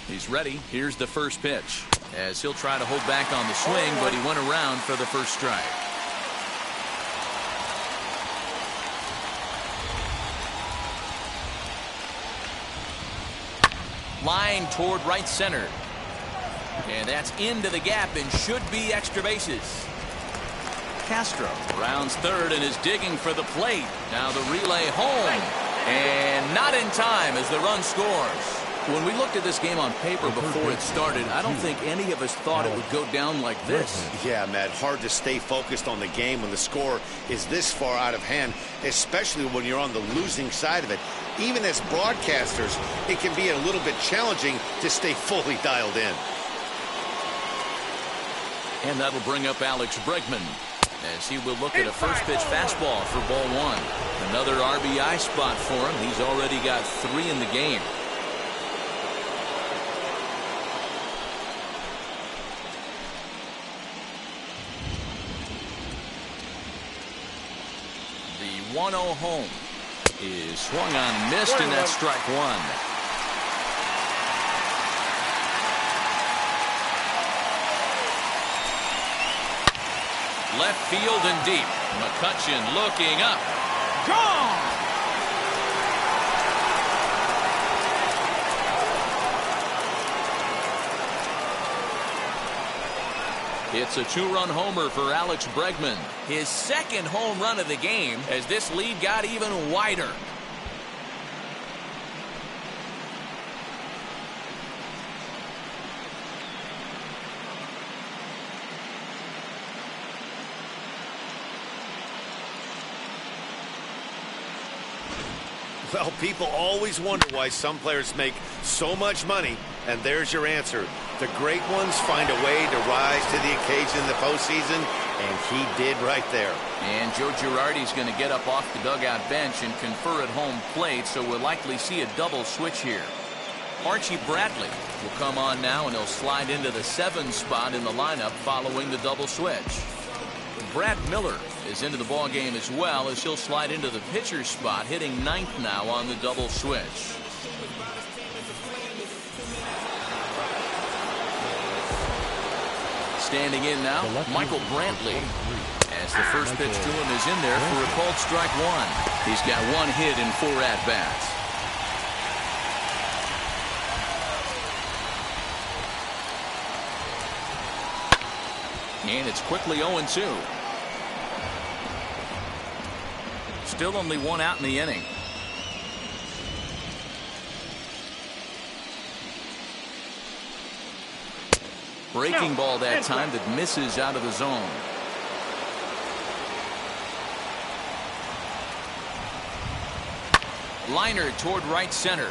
He's ready. Here's the first pitch, as he'll try to hold back on the swing, but he went around for the first strike. Line toward right center. And that's into the gap and should be extra bases. Castro rounds third and is digging for the plate. Now the relay home. And not in time as the run scores. When we looked at this game on paper before it started, I don't think any of us thought it would go down like this. Yeah, Matt, hard to stay focused on the game when the score is this far out of hand, especially when you're on the losing side of it. Even as broadcasters, it can be a little bit challenging to stay fully dialed in. And that'll bring up Alex Bregman, as he will look at a first pitch fastball for ball 1. Another RBI spot for him. He's already got 3 in the game. The 1-0 home is swung on, missed, and that's strike 1. Left field and deep. McCutchen looking up. Gone! It's a 2-run homer for Alex Bregman. His 2nd home run of the game as this lead got even wider. Well, people always wonder why some players make so much money, and there's your answer. The great ones find a way to rise to the occasion in the postseason, and he did right there. And Joe Girardi's going to get up off the dugout bench and confer at home plate, so we'll likely see a double switch here. Archie Bradley will come on now, and he'll slide into the 7 spot in the lineup following the double switch. Brad Miller is into the ball game as well, as he'll slide into the pitcher spot, hitting 9th now on the double switch. Standing in now, Michael Brantley, as the first pitch to him is in there for a called strike 1. He's got 1 hit in 4 at-bats. And it's quickly 0-2. Still only one out in the inning. Breaking ball that time that misses out of the zone. Liner toward right center.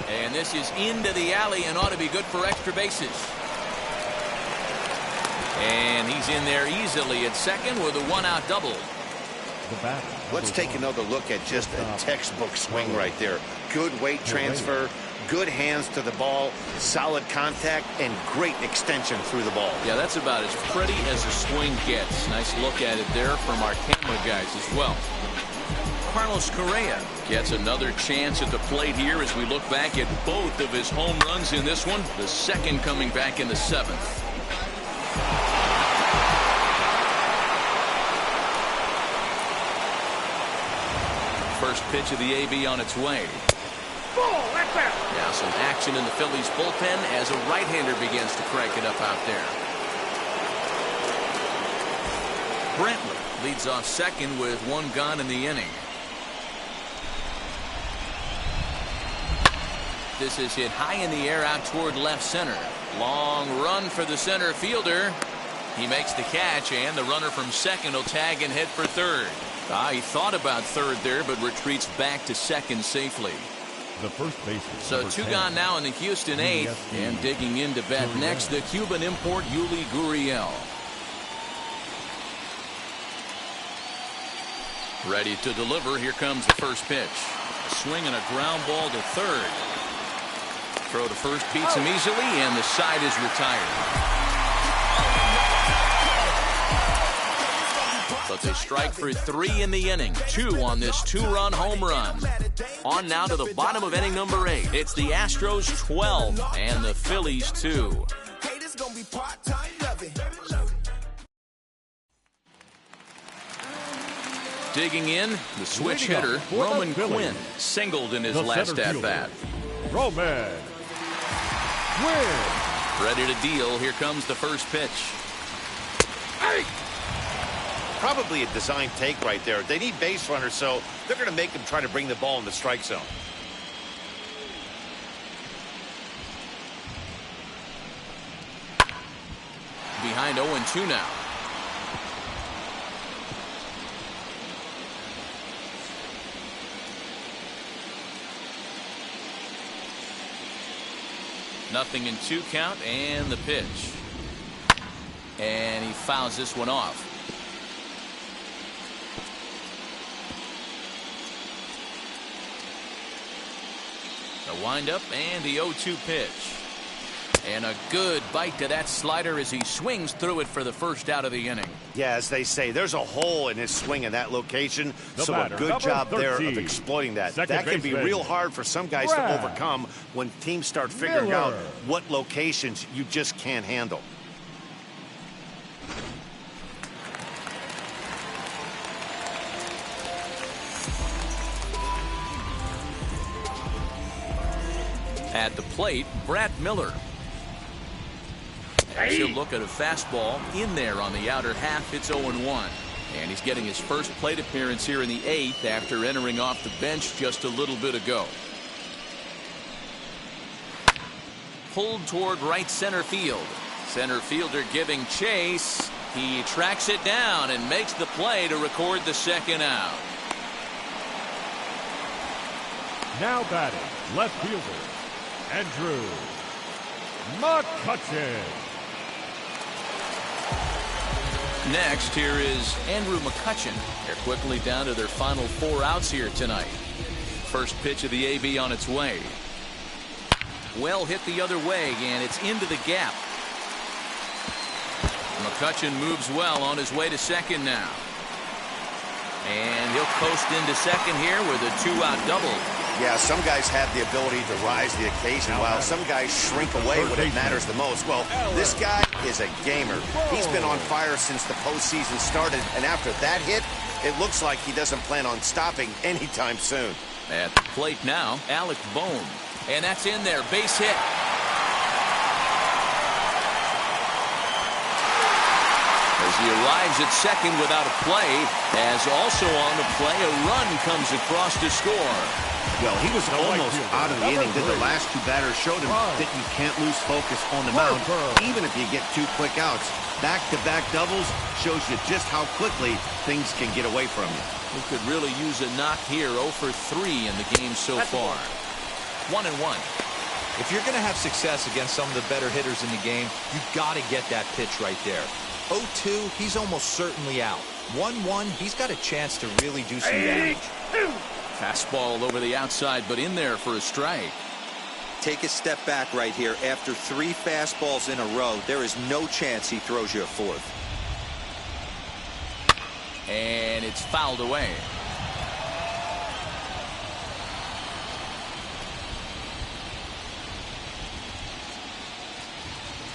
And this is into the alley and ought to be good for extra bases. And he's in there easily at second with a one-out double. Let's take another look at just a textbook swing right there. Good weight transfer, good hands to the ball, solid contact, and great extension through the ball. Yeah, that's about as pretty as a swing gets. Nice look at it there from our camera guys as well. Carlos Correa gets another chance at the plate here as we look back at both of his home runs in this one. The second coming back in the 7th. First pitch of the AB on its way. Now some action in the Phillies bullpen as a right-hander begins to crank it up out there. Brantley leads off second with one gone in the inning. This is hit high in the air out toward left center. Long run for the center fielder. He makes the catch, and the runner from second will tag and head for third. He thought about third there, but retreats back to second safely. The first baseman. So two gone now in the Houston 8th, and digging in to bat next, the Cuban import Yuli Gurriel. Ready to deliver. Here comes the first pitch. A swing and a ground ball to third. Throw to first beats him easily, and the side is retired. But they strike for 3 in the inning. 2 on this 2-run home run. On now to the bottom of inning number 8. It's the Astros 12 and the Phillies 2. Digging in, the switch hitter, Roman Quinn, singled in his last at-bat. Roman Quinn. Ready to deal. Here comes the first pitch. Hey! Probably a design take right there. They need base runners, so they're going to make them try to bring the ball in the strike zone. Behind 0-2 now. Nothing in 2 count, and the pitch. And he fouls this one off. The windup and the 0-2 pitch. And a good bite to that slider as he swings through it for the first out of the inning. Yeah, as they say, there's a hole in his swing in that location. So a good job there of exploiting that. That can be real hard for some guys to overcome when teams start figuring out what locations you just can't handle. At the plate, Brad Miller. As he'll look at a fastball in there on the outer half. It's 0-1. And he's getting his first plate appearance here in the 8th after entering off the bench just a little bit ago. Pulled toward right center field. Center fielder giving chase. He tracks it down and makes the play to record the second out. Now batting, left fielder, Andrew McCutchen. Next, here is Andrew McCutchen. They're quickly down to their final 4 outs here tonight. First pitch of the AB on its way. Well hit the other way, and it's into the gap. McCutchen moves well on his way to second now. And he'll coast into second here with a 2-out double. Yeah, some guys have the ability to rise to the occasion while some guys shrink away when it matters the most. Well, this guy is a gamer. He's been on fire since the postseason started, and after that hit, it looks like he doesn't plan on stopping anytime soon. At the plate now, Alec Bohm. And that's in there, base hit. he arrives at second without a play, as also on the play a run comes across to score. Well, he was almost out of the inning. Then the last two batters showed him that you can't lose focus on the mound, even if you get 2 quick outs. Back-to-back doubles shows you just how quickly things can get away from you. He could really use a knock here. 0 for 3 in the game so far. 1-1. If you're going to have success against some of the better hitters in the game, you got to get that pitch right there. 0-2, he's almost certainly out. 1-1, he's got a chance to really do some damage. Fastball over the outside, but in there for a strike. Take a step back right here. After 3 fastballs in a row, there is no chance he throws you a 4th. And it's fouled away.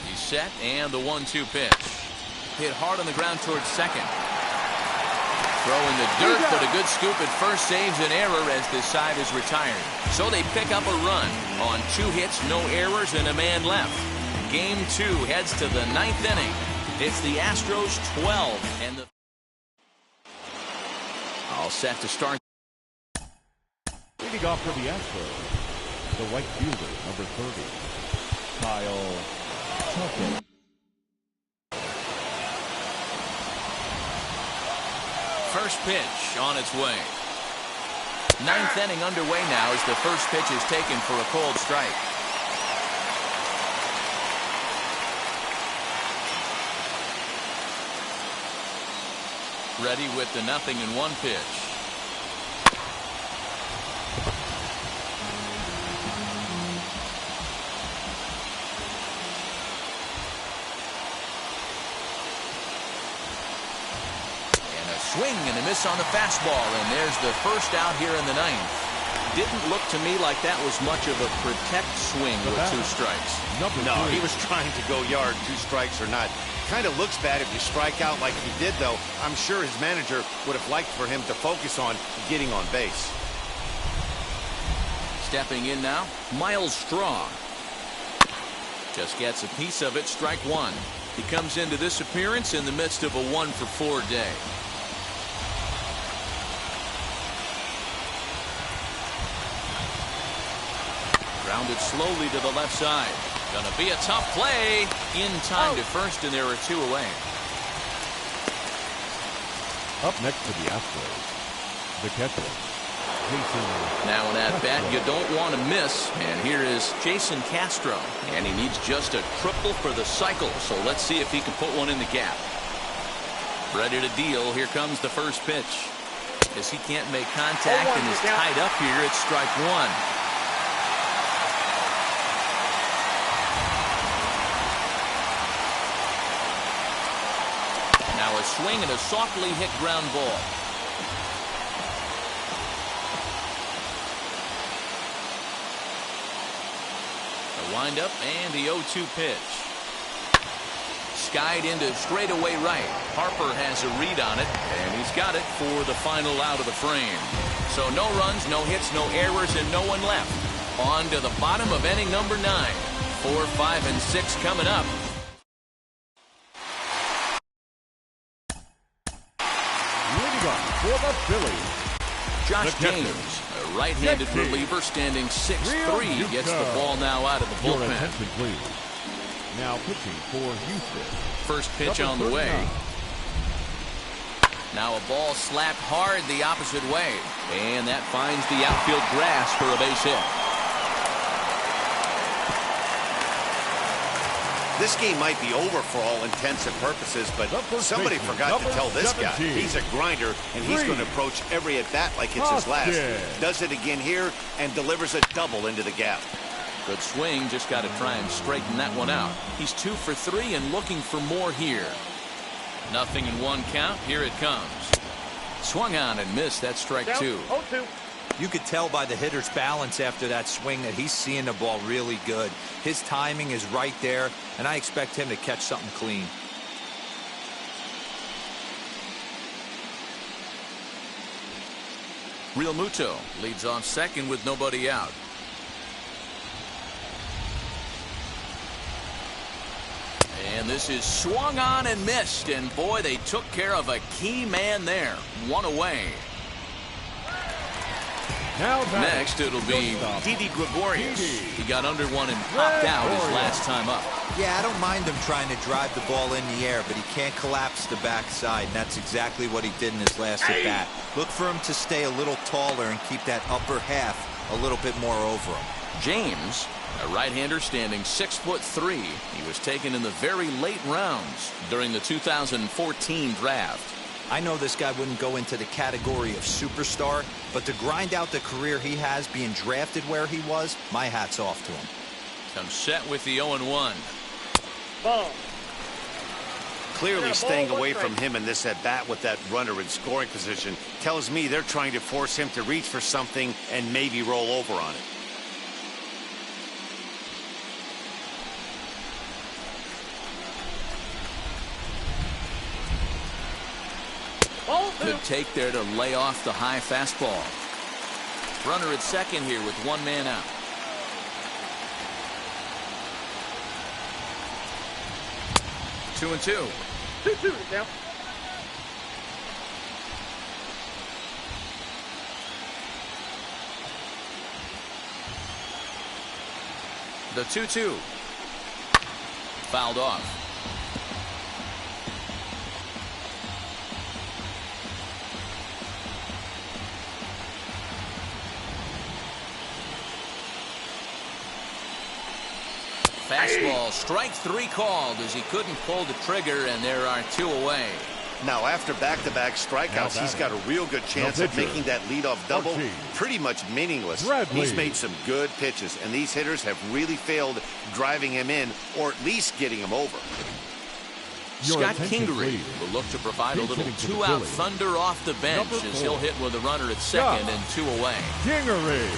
He's set, and the 1-2 pitch. Hit hard on the ground towards second. Throw in the dirt, but a good scoop at first saves an error as this side is retired. So they pick up a run on 2 hits, no errors, and a man left. Game 2 heads to the 9th inning. It's the Astros 12 and the all set to start. Leading off for the Astros, the right fielder, number 30, Kyle Tucker. First pitch on its way. 9th inning underway now as the first pitch is taken for a cold strike. Ready with the 0-1 pitch. Swing and a miss on the fastball, and there's the first out here in the 9th. Didn't look to me like that was much of a protect swing with 2 strikes. No, he was trying to go yard, 2 strikes or not. Kind of looks bad if you strike out like he did, though. I'm sure his manager would have liked for him to focus on getting on base. Stepping in now, Miles Straw. Just gets a piece of it, strike 1. He comes into this appearance in the midst of a 1-for-4 day. Grounded slowly to the left side. Gonna be a tough play. In time to first, and there are 2 away. Up next for the Astros, the catcher, Jason. Now an at-bat you don't want to miss. And here is Jason Castro. And he needs just a triple for the cycle. So let's see if he can put one in the gap. Ready to deal. Here comes the first pitch. As he can't make contact and is tied up here, it's strike 1. Now a swing and a softly hit ground ball. The windup and the 0-2 pitch. Skied into straightaway right. Harper has a read on it, and he's got it for the final out of the frame. So no runs, no hits, no errors, and no one left. On to the bottom of inning number 9. 4, 5, and 6 coming up. For the Phillies, Josh James, a right-handed reliever standing 6'3", gets the ball now out of the bullpen. Your attention, please. Now pitching for Houston. First pitch on the way. Now a ball slapped hard the opposite way, and that finds the outfield grass for a base hit. This game might be over for all intents and purposes, but somebody forgot to tell this guy he's a grinder, and he's going to approach every at-bat like it's his last. Does it again here and delivers a double into the gap. Good swing, just got to try and straighten that one out. He's 2 for 3 and looking for more here. 0-1 count, here it comes. Swung on and missed, that's strike 2. 0-2. You could tell by the hitter's balance after that swing that he's seeing the ball really good. His timing is right there, and I expect him to catch something clean. Real Muto leads off second with nobody out. And And this is swung on and missed. And boy, they took care of a key man there. One away. Next, it'll be Didi Gregorius. He got under one and popped out his last time up. Yeah, I don't mind him trying to drive the ball in the air, but he can't collapse the backside, and that's exactly what he did in his last at bat. Look for him to stay a little taller and keep that upper half a little bit more over him. James, a right-hander standing 6'3". He was taken in the very late rounds during the 2014 draft. I know this guy wouldn't go into the category of superstar, but to grind out the career he has being drafted where he was, my hat's off to him. Comes set with the 0-1. Ball. Clearly staying away from him in this at-bat with that runner in scoring position tells me they're trying to force him to reach for something and maybe roll over on it. Good take there to lay off the high fastball. Runner at second here with one man out. Two and two. 2-2 now. The 2-2. Fouled off. Fastball, strike three called as he couldn't pull the trigger, and there are two away. Now, after back-to-back strikeouts, he's got a real good chance of making that leadoff double pretty much meaningless. He's made some good pitches, and these hitters have really failed driving him in or at least getting him over. Scott Kingery will look to provide a little two-out thunder off the bench as he'll hit with a runner at second and two away. Kingery.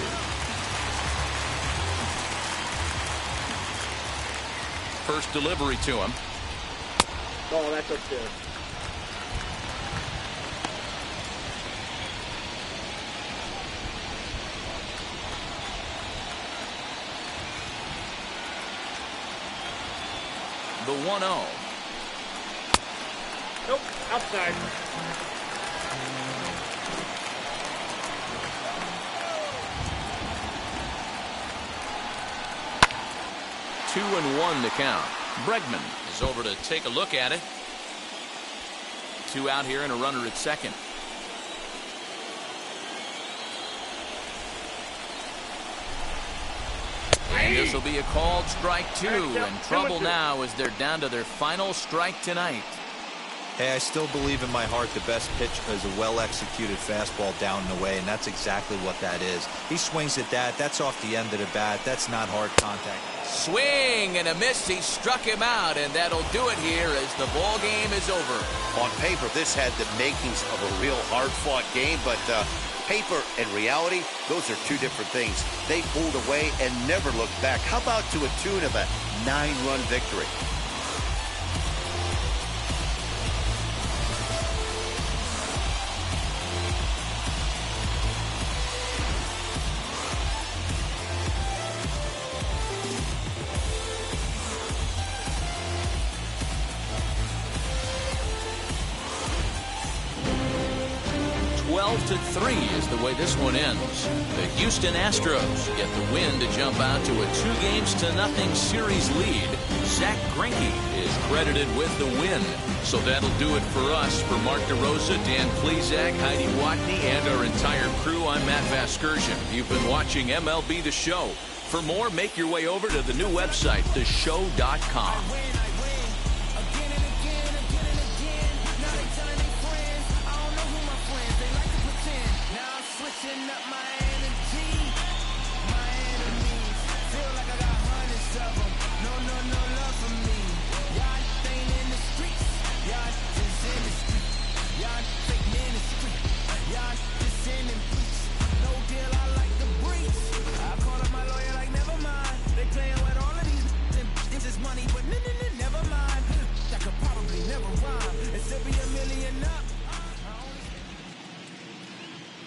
First delivery to him. Oh, that's upstairs. The 1-0. Nope, outside. Two and one to count. Bregman is over to take a look at it. Two out here and a runner at second. And this will be a called strike two, and trouble now as they're down to their final strike tonight. Hey, I still believe in my heart the best pitch is a well-executed fastball down and away, and that's exactly what that is. He swings at that. That's off the end of the bat. That's not hard contact. Swing and a miss. He struck him out, and that'll do it here as the ball game is over. On paper, this had the makings of a real hard-fought game, but paper and reality, those are two different things. They pulled away and never looked back. How about to a tune of a 9-run victory? 12-3 is the way this one ends. The Houston Astros get the win to jump out to a 2-0 series lead. Zach Greinke is credited with the win. So that'll do it for us. For Mark DeRosa, Dan Plesac, Heidi Watney, and our entire crew, I'm Matt Vasgersian. You've been watching MLB The Show. For more, make your way over to the new website, theshow.com.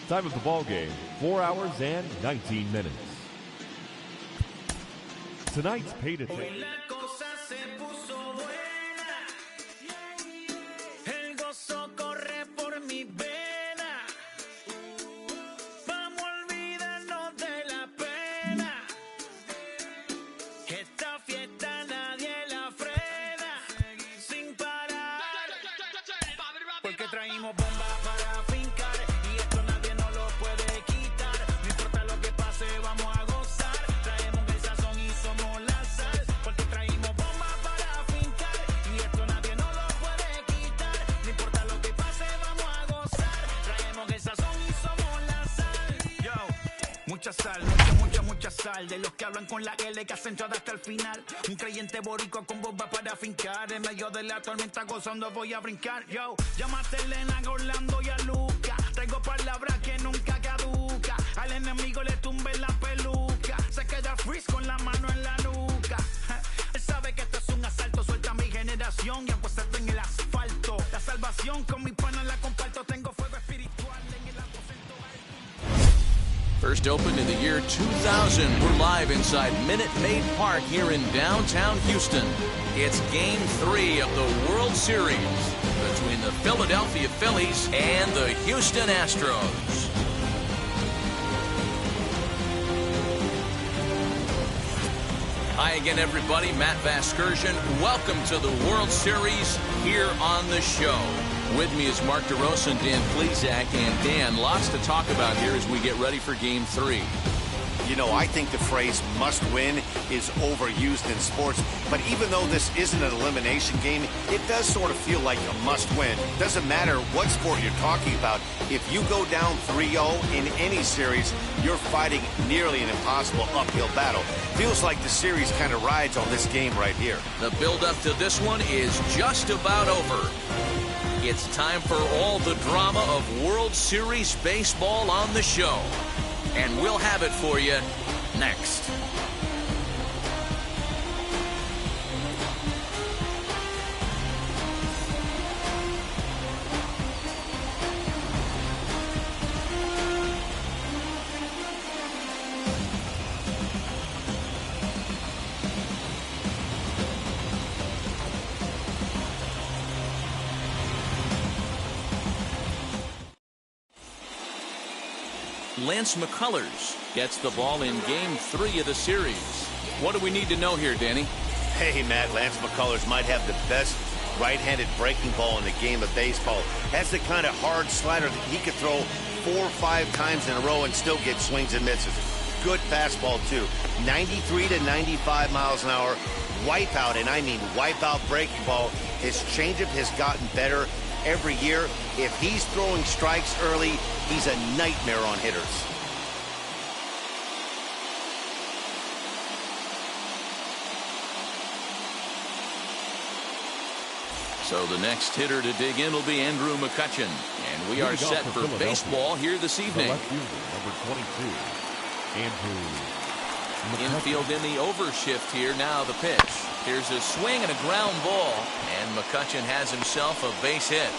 Time of the ball game, 4 hours and 19 minutes. Tonight's paid attention. mucha sal, mucha sal. De los que hablan con la L que hacen todo hasta el final. Un creyente boricua con bomba para fincar. En medio de la tormenta gozando voy a brincar. Yo, llámate a Elena, a Orlando y a Luca. Traigo palabras que nunca caduca. Al enemigo le tumbe la peluca. Se queda freeze con la mano en la nuca. Él sabe que esto es un asalto. Suelta mi generación y apuesta en el asfalto. La salvación con mi pana la comparto. Tengo fuego espiritual en el aposento alto. First opened in the year 2000. We're live inside Minute Maid Park here in downtown Houston. It's Game 3 of the World Series between the Philadelphia Phillies and the Houston Astros. Hi again, everybody. Matt Vasgersian. Welcome to the World Series here on the show. With me is Mark DeRosa and Dan Plesac. And Dan, lots to talk about here as we get ready for Game 3. You know, I think the phrase must win is overused in sports, but even though this isn't an elimination game, it does sort of feel like a must win. Doesn't matter what sport you're talking about. If you go down 3-0 in any series, you're fighting nearly an impossible uphill battle. Feels like the series kind of rides on this game right here. The build-up to this one is just about over. It's time for all the drama of World Series baseball on the show. And we'll have it for you next. Lance McCullers gets the ball in Game 3 of the series. What do we need to know here, Danny? Hey, Matt, Lance McCullers might have the best right-handed breaking ball in the game of baseball. Has the kind of hard slider that he could throw 4 or 5 times in a row and still get swings and misses. Good fastball, too. 93 to 95 miles an hour. Wipeout, and I mean wipeout breaking ball. His changeup has gotten better every year. If he's throwing strikes early, he's a nightmare on hitters. So the next hitter to dig in will be Andrew McCutchen. And we are set for baseball here this evening. Number 22, Andrew McCutchen. Infield in the overshift here. Now the pitch. Here's a swing and a ground ball. And McCutchen has himself a base hit.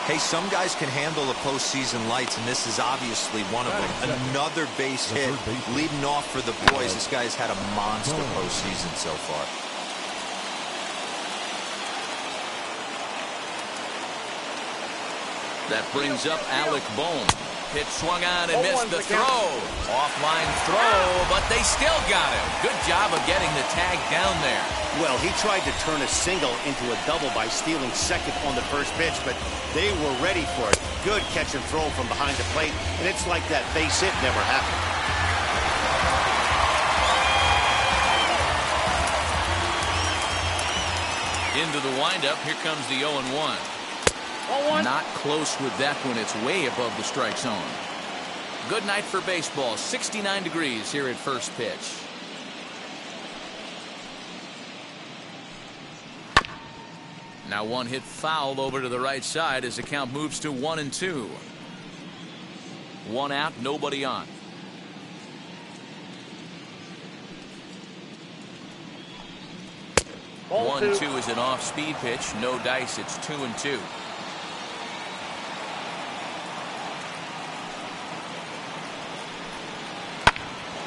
Hey, some guys can handle the postseason lights, and this is obviously one of them. Another base hit leading off for the boys. This guy's had a monster postseason so far. That brings up Alec Bohm. Pitch swung on and missed the throw. Offline throw, but they still got him. Good job of getting the tag down there. Well, he tried to turn a single into a double by stealing second on the first pitch, but they were ready for it. Good catch and throw from behind the plate, and it's like that base hit never happened. Into the windup, here comes the 0-1. Not close with that one. It's way above the strike zone. Good night for baseball. 69 degrees here at first pitch. Now one hit foul over to the right side as the count moves to 1-2. 1 out, nobody on. Ball 1-2 is an off-speed pitch. No dice. It's 2-2.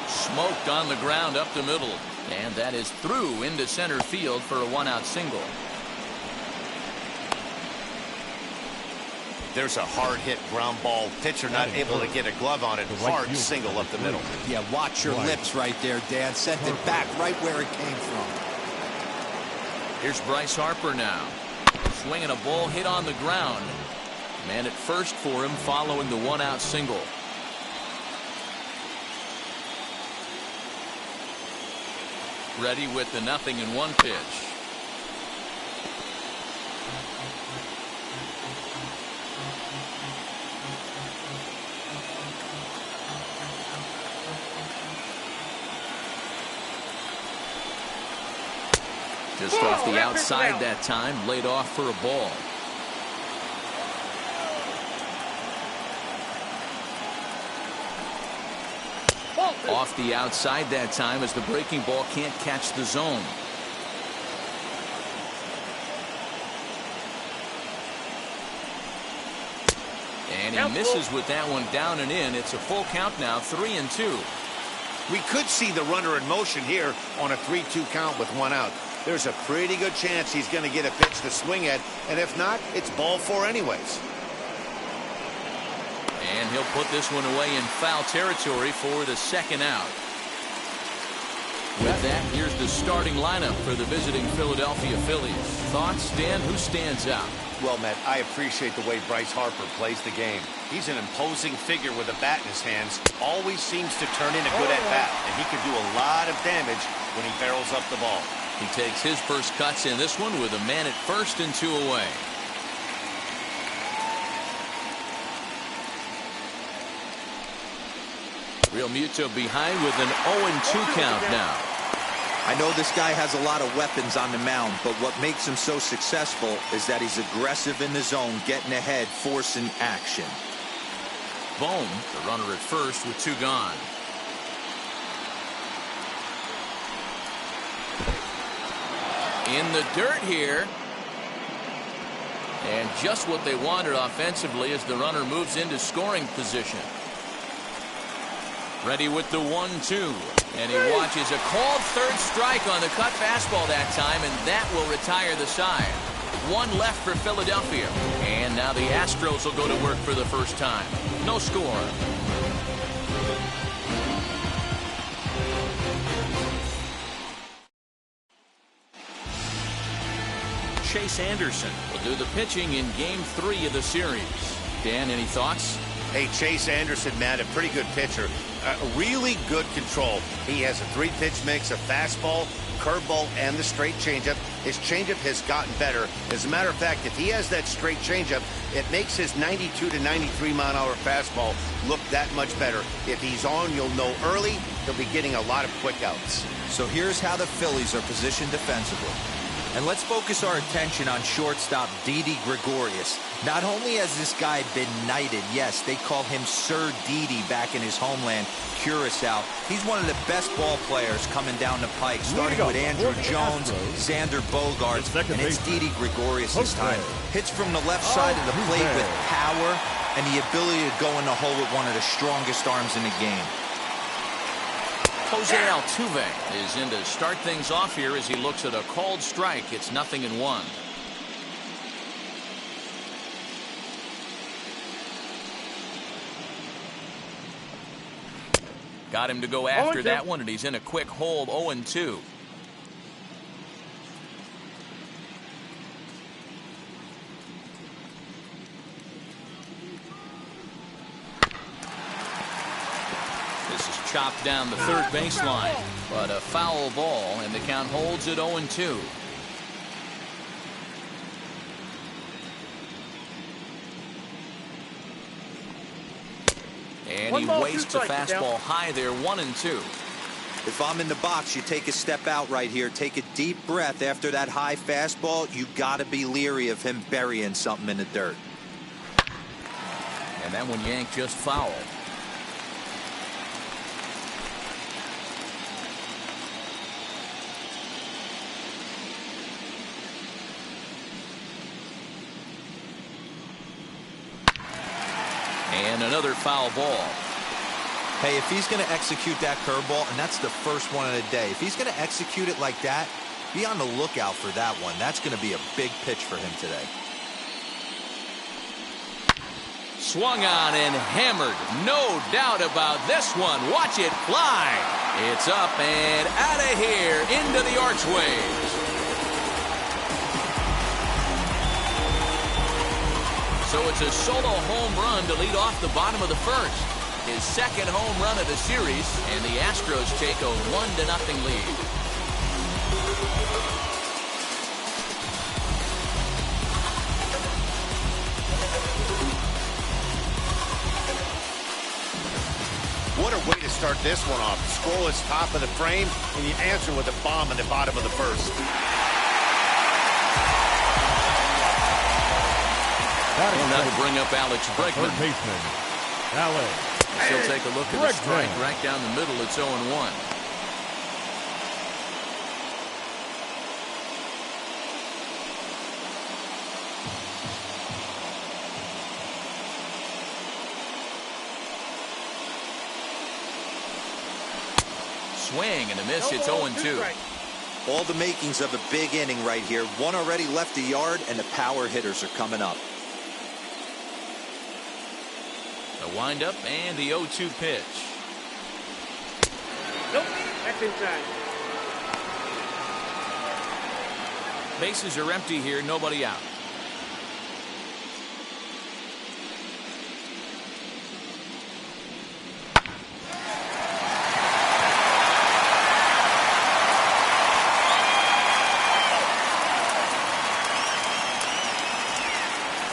Smoked on the ground up the middle. And that is through into center field for a 1-out single. There's a hard hit ground ball. Pitcher not able to get a glove on it. Hard single up the middle. Yeah, watch your lips right there, Dan. Sent it back right where it came from. Here's Bryce Harper now. Swinging a ball hit on the ground. Man at first for him following the 1-out single. Ready with the 0-1 pitch. Just off the outside that time, laid off for a ball. Off the outside that time as the breaking ball can't catch the zone. And he misses with that one down and in. It's a full count now, 3-2. We could see the runner in motion here on a 3-2 count with one out. There's a pretty good chance he's going to get a pitch to swing at, and if not, it's ball four anyways. And he'll put this one away in foul territory for the second out. With that, here's the starting lineup for the visiting Philadelphia Phillies. Thoughts, Dan? Who stands out? Well, Matt, I appreciate the way Bryce Harper plays the game. He's an imposing figure with a bat in his hands. Always seems to turn in a good at-bat, and he can do a lot of damage when he barrels up the ball. He takes his first cuts in this one with a man at first and 2 away. Real Muto behind with an 0-2 count now. I know this guy has a lot of weapons on the mound, but what makes him so successful is that he's aggressive in the zone, getting ahead, forcing action. Bohm, the runner at first with 2 gone. In the dirt here. And just what they wanted offensively as the runner moves into scoring position. Ready with the 1-2. And he watches a called third strike on the cut fastball that time, and that will retire the side. 1 left for Philadelphia. And now the Astros will go to work for the first time. No score. Chase Anderson will do the pitching in Game 3 of the series. Dan, any thoughts? Hey, Chase Anderson, man, a pretty good pitcher. Really good control. He has a 3-pitch mix of fastball, curveball, and the straight changeup. His changeup has gotten better. As a matter of fact, if he has that straight changeup, it makes his 92 to 93 mile an hour fastball look that much better. If he's on, you'll know early. He'll be getting a lot of quick outs. So here's how the Phillies are positioned defensively. And let's focus our attention on shortstop Didi Gregorius. Not only has this guy been knighted, yes, they call him Sir Didi back in his homeland, Curacao. He's one of the best ball players coming down the pike, starting with Andrew Jones, Xander Bogaerts, and it's Didi Gregorius this time. Hits from the left side of the plate with power and the ability to go in the hole with one of the strongest arms in the game. Jose Altuve is in to start things off here as he looks at a called strike. It's 0-1. Got him to go after that one, and he's in a quick hold, 0-2. Chopped down the third baseline, but a foul ball, and the count holds at 0-2. And he wastes a fastball high there, 1-2. If I'm in the box, you take a step out right here, take a deep breath after that high fastball. You got to be leery of him burying something in the dirt. And that one yanked just foul. And another foul ball. Hey, if he's going to execute that curveball, and that's the first one of the day, if he's going to execute it like that, be on the lookout for that one. That's going to be a big pitch for him today. Swung on and hammered. No doubt about this one. Watch it fly. It's up and out of here into the archways. So it's a solo home run to lead off the bottom of the first. His second home run of the series, and the Astros take a 1-0 lead. What a way to start this one off. Scoreless top of the frame, and you answer with a bomb in the bottom of the first. And that'll bring up Alex Bregman. Third baseman, Alex. She'll take a look at the strike right down the middle. It's 0-1. Swing and a miss. It's 0-2. All the makings of a big inning right here. One already left the yard, and the power hitters are coming up. The windup and the 0-2 pitch. Nope, that's inside. Bases are empty here, nobody out.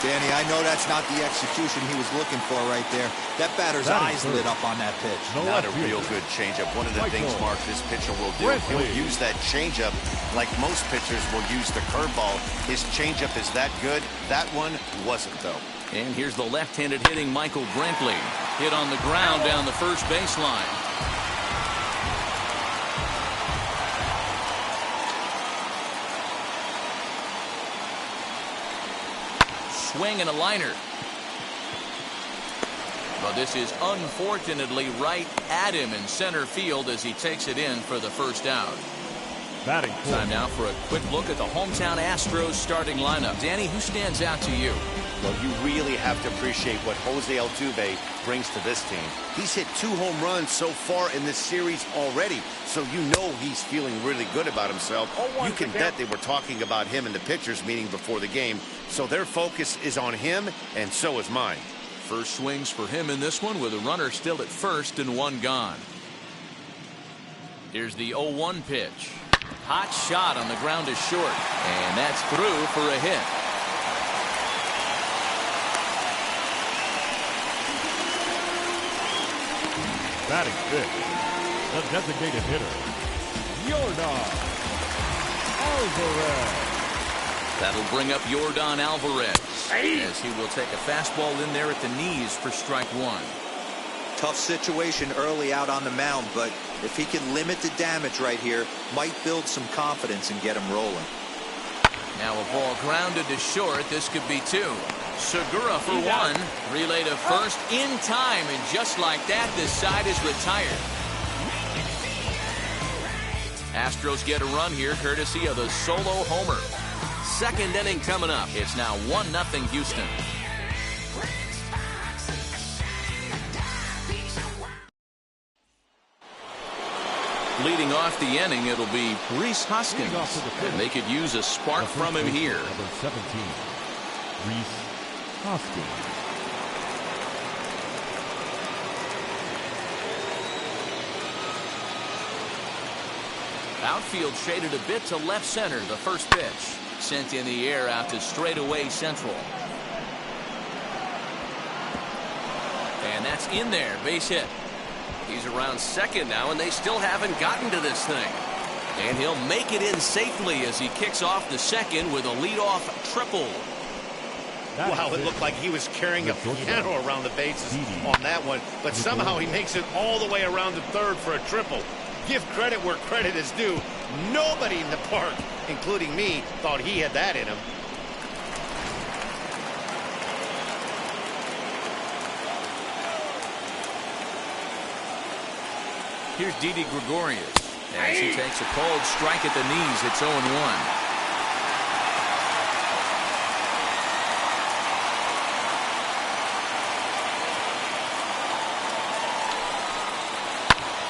Danny, I know that's not the execution he was looking for right there. That batter's eyes lit up on that pitch. Not a real good changeup. One of the things, Mark, this pitcher will do, he'll use that changeup like most pitchers will use the curveball. His changeup is that good. That one wasn't, though. And here's the left-handed hitting Michael Brinkley. Hit on the ground down the first baseline. Swing and a liner. But this is unfortunately right at him in center field as he takes it in for the first out. Batting time now for a quick look at the hometown Astros starting lineup. Danny, who stands out to you? Well, you really have to appreciate what Jose Altuve brings to this team. He's hit 2 home runs so far in this series already, so you know he's feeling really good about himself. You can bet they were talking about him in the pitchers meeting before the game, so their focus is on him, and so is mine. First swings for him in this one with a runner still at first and 1 gone. Here's the 0-1 pitch. Hot shot on the ground is short, and that's through for a hit. Batting fifth, the designated hitter, Yordan Alvarez. That'll bring up Yordan Alvarez as he will take a fastball in there at the knees for strike 1. Tough situation early out on the mound, but if he can limit the damage right here, might build some confidence and get him rolling. Now a ball grounded to short. This could be 2. Segura for 1. Relay to first in time, and just like that, this side is retired. Astros get a run here courtesy of the solo homer. Second inning coming up. It's now 1-0 Houston. Leading off the inning, it'll be Rhys Hoskins, and they could use a spark from him here. Number 17, Rhys Hoskins. Outfield shaded a bit to left center. The first pitch sent in the air out to straightaway central. And that's in there. Base hit. He's around second now, and they still haven't gotten to this thing. And he'll make it in safely as he kicks off the second with a leadoff triple. Wow, it looked like he was carrying a piano around the bases on that one, but somehow he makes it all the way around the third for a triple. Give credit where credit is due. Nobody in the park, including me, thought he had that in him. Here's Didi Gregorius as he takes a cold strike at the knees. It's 0-1.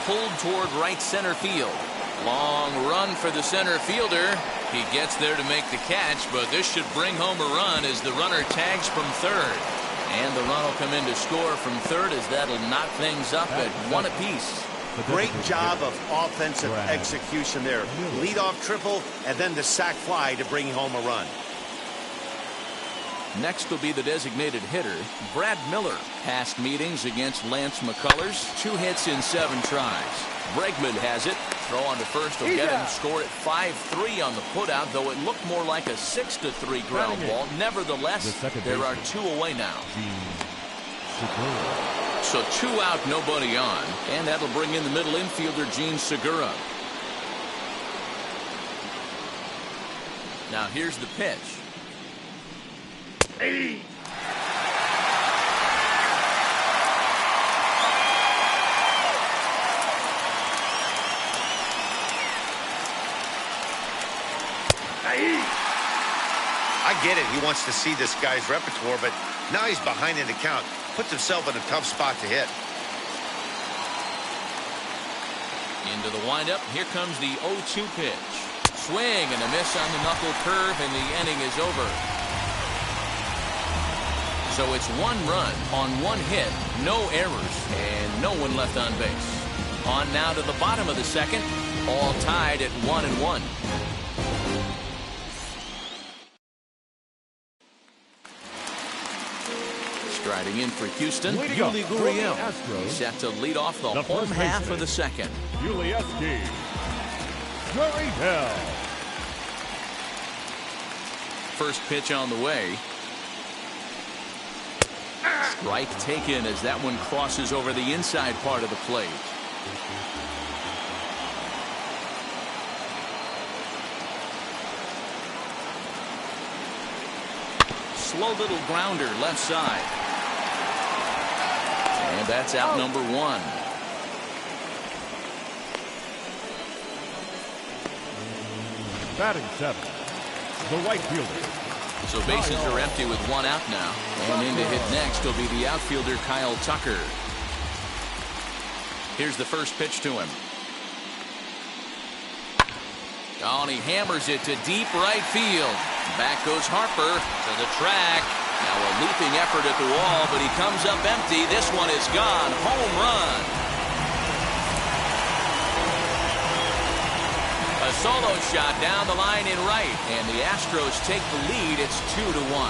Pulled toward right center field. Long run for the center fielder. He gets there to make the catch, but this should bring home a run as the runner tags from third. And the run will come in to score from third as that'll knock things up at 1 apiece. Great job of offensive execution there. Leadoff triple and then the sac fly to bring home a run. Next will be the designated hitter, Brad Miller. Past meetings against Lance McCullers, 2 hits in 7 tries. Bregman has it, Throw on to first will get him. Score at 5-3 on the putout, though it looked more like a 6-3 ground ball. Nevertheless, there are 2 away now. So 2 out, nobody on, and that'll bring in the middle infielder, Gene Segura. Now here's the pitch. Hey. I get it. He wants to see this guy's repertoire, but now he's behind in the count. Puts himself in a tough spot to hit. Into the windup. Here comes the 0-2 pitch. Swing and a miss on the knuckle curve, and the inning is over. So it's 1 run on 1 hit, no errors, and no one left on base. On now to the bottom of the second, all tied at 1-1. Striding in for Houston, Yuli Gurriel. He's set to lead off the home half of the second. Gurriel. First pitch on the way. Strike taken as that one crosses over the inside part of the plate. Slow little grounder left side. And that's out number 1. Batting 7, the right fielder. So bases are empty with 1 out now. And in to hit next will be the outfielder Kyle Tucker. Here's the first pitch to him. Oh, and he hammers it to deep right field. Back goes Harper to the track. Now a leaping effort at the wall, but he comes up empty. This one is gone. Home run. A solo shot down the line in right, and the Astros take the lead. It's 2-1.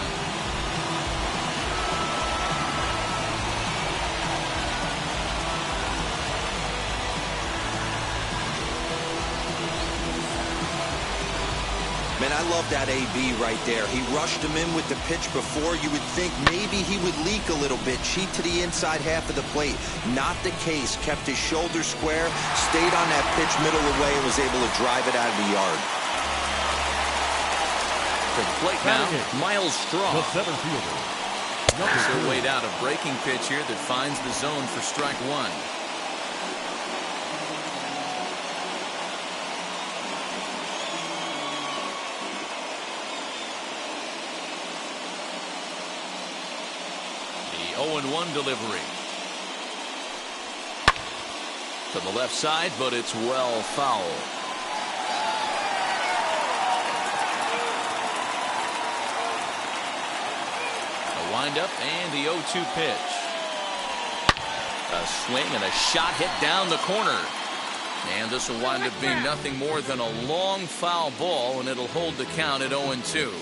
Man, I love that AB right there. He rushed him in with the pitch before. You would think maybe he would leak a little bit, cheat to the inside half of the plate. Not the case. Kept his shoulder square, stayed on that pitch middle away, and was able to drive it out of the yard. To the plate now, Miles Straw. The center fielder. So laid out a breaking pitch here that finds the zone for strike 1. The 0-1 delivery. To the left side, but it's well foul. A windup and the 0-2 pitch. A swing and a shot hit down the corner. And this will wind up being nothing more than a long foul ball, and it'll hold the count at 0-2.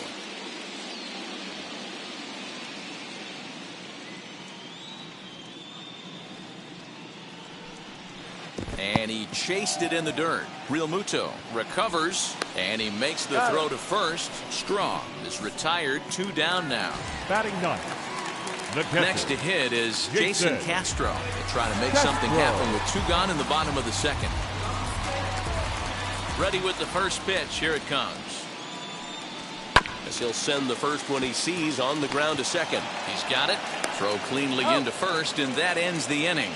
And he chased it in the dirt. Real Muto recovers, and he makes the throw to first. Straw is retired. 2 down now. Batting 9. Next to hit is Jason Castro. They try to make something happen with 2 gone in the bottom of the second. Ready with the first pitch. Here it comes. As he'll send the first one he sees on the ground to second. He's got it. Throw cleanly into first, and that ends the inning.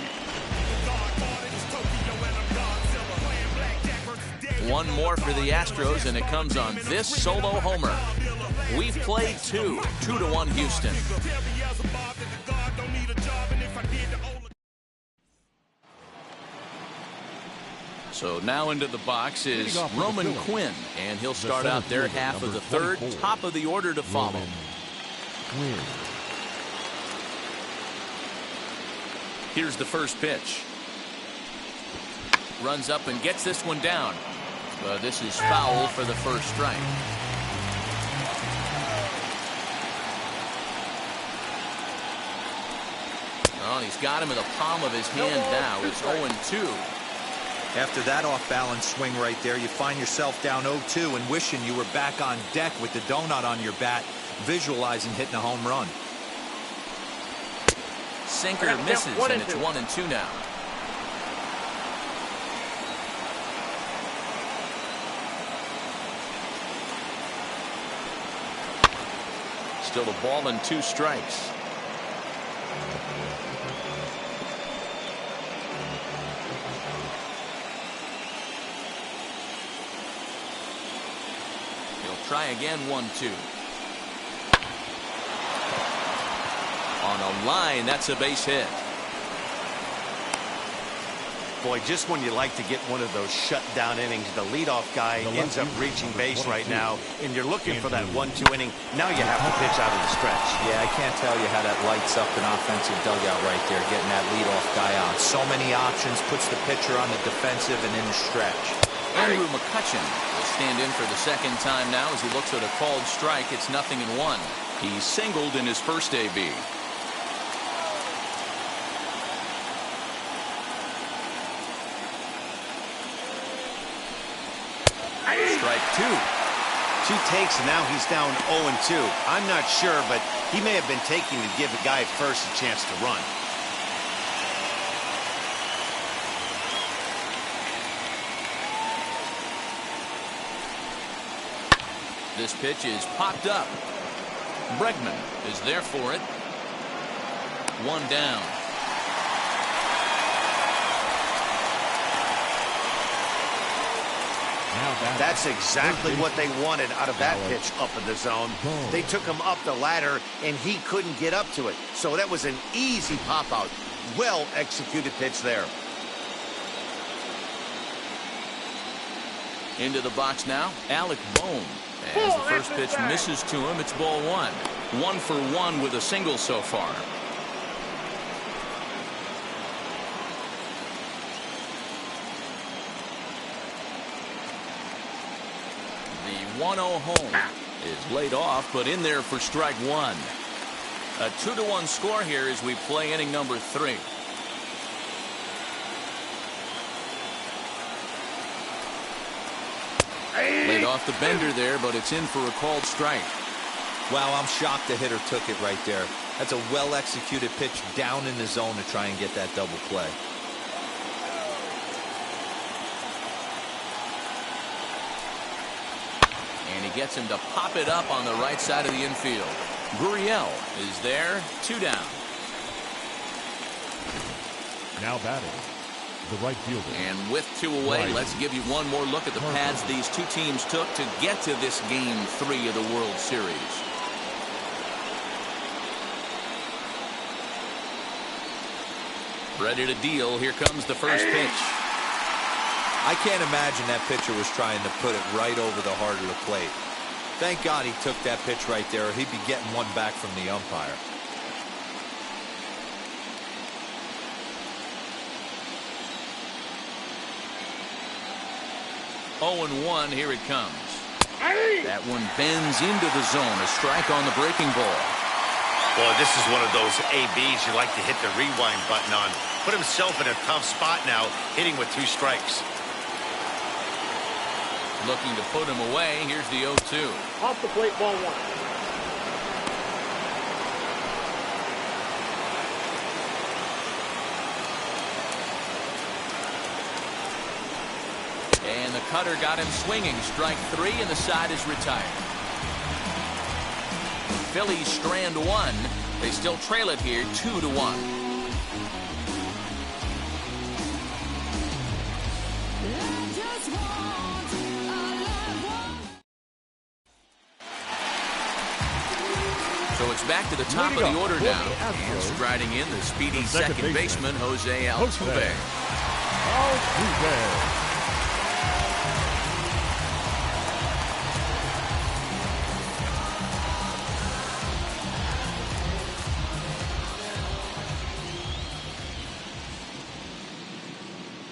1 more for the Astros, and it comes on this solo homer. We've played 2-1 Houston. So now into the box is Roman Quinn, and he'll start out their half of the third. Top of the order to follow. Here's the first pitch. Runs up and gets this one down. This is foul for the first strike. Oh, and he's got him in the palm of his hand now. It's 0-2. After that off-balance swing right there, you find yourself down 0-2 and wishing you were back on deck with the donut on your bat, visualizing hitting a home run. Sinker misses, and it's 1-2 now. Still a ball and 2 strikes. He'll try again, 1-2. On a line, that's a base hit. Boy, just when you like to get one of those shutdown innings, the leadoff guy ends up reaching base right now, and you're looking for that 1-2 inning. Now you have to pitch out of the stretch. Yeah, I can't tell you how that lights up an offensive dugout right there, getting that leadoff guy out. So many options, puts the pitcher on the defensive and in the stretch. Andrew McCutcheon will stand in for the second time now as he looks at a called strike. It's 0-1. He singled in his first AB. Strike 2. 2 takes, and now he's down 0-2. I'm not sure, but he may have been taking to give the guy at first a chance to run. This pitch is popped up. Bregman is there for it. 1 down. That's exactly what they wanted out of that pitch up in the zone. They took him up the ladder, and he couldn't get up to it. So that was an easy pop-out. Well-executed pitch there. Into the box now, Alec Bohm. As the first pitch misses to him, it's ball 1. 1 for 1 with a single so far. The 1-0 home is laid off, but in there for strike 1. A 2-1 score here as we play inning number 3. Laid off the bender there, but it's in for a called strike. Wow, I'm shocked the hitter took it right there. That's a well-executed pitch down in the zone to try and get that double play. And he gets him to pop it up on the right side of the infield. Gurriel is there, 2 down. Now batting, the right fielder. And with 2 away, let's give you one more look at the paths these two teams took to get to this Game 3 of the World Series. Ready to deal. Here comes the first pitch. I can't imagine that pitcher was trying to put it right over the heart of the plate. Thank God he took that pitch right there, or he'd be getting one back from the umpire. Oh, 0-1, here it comes. That one bends into the zone. A strike on the breaking ball. Boy, this is one of those ABs you like to hit the rewind button on. Put himself in a tough spot now, hitting with 2 strikes. Looking to put him away. Here's the 0-2. Off the plate, ball 1. And the cutter got him swinging. Strike 3, and the side is retired. Phillies strand 1. They still trail it here 2-1. So it's back to the top of the order now. And striding in, the speedy second baseman, Jose Altuve.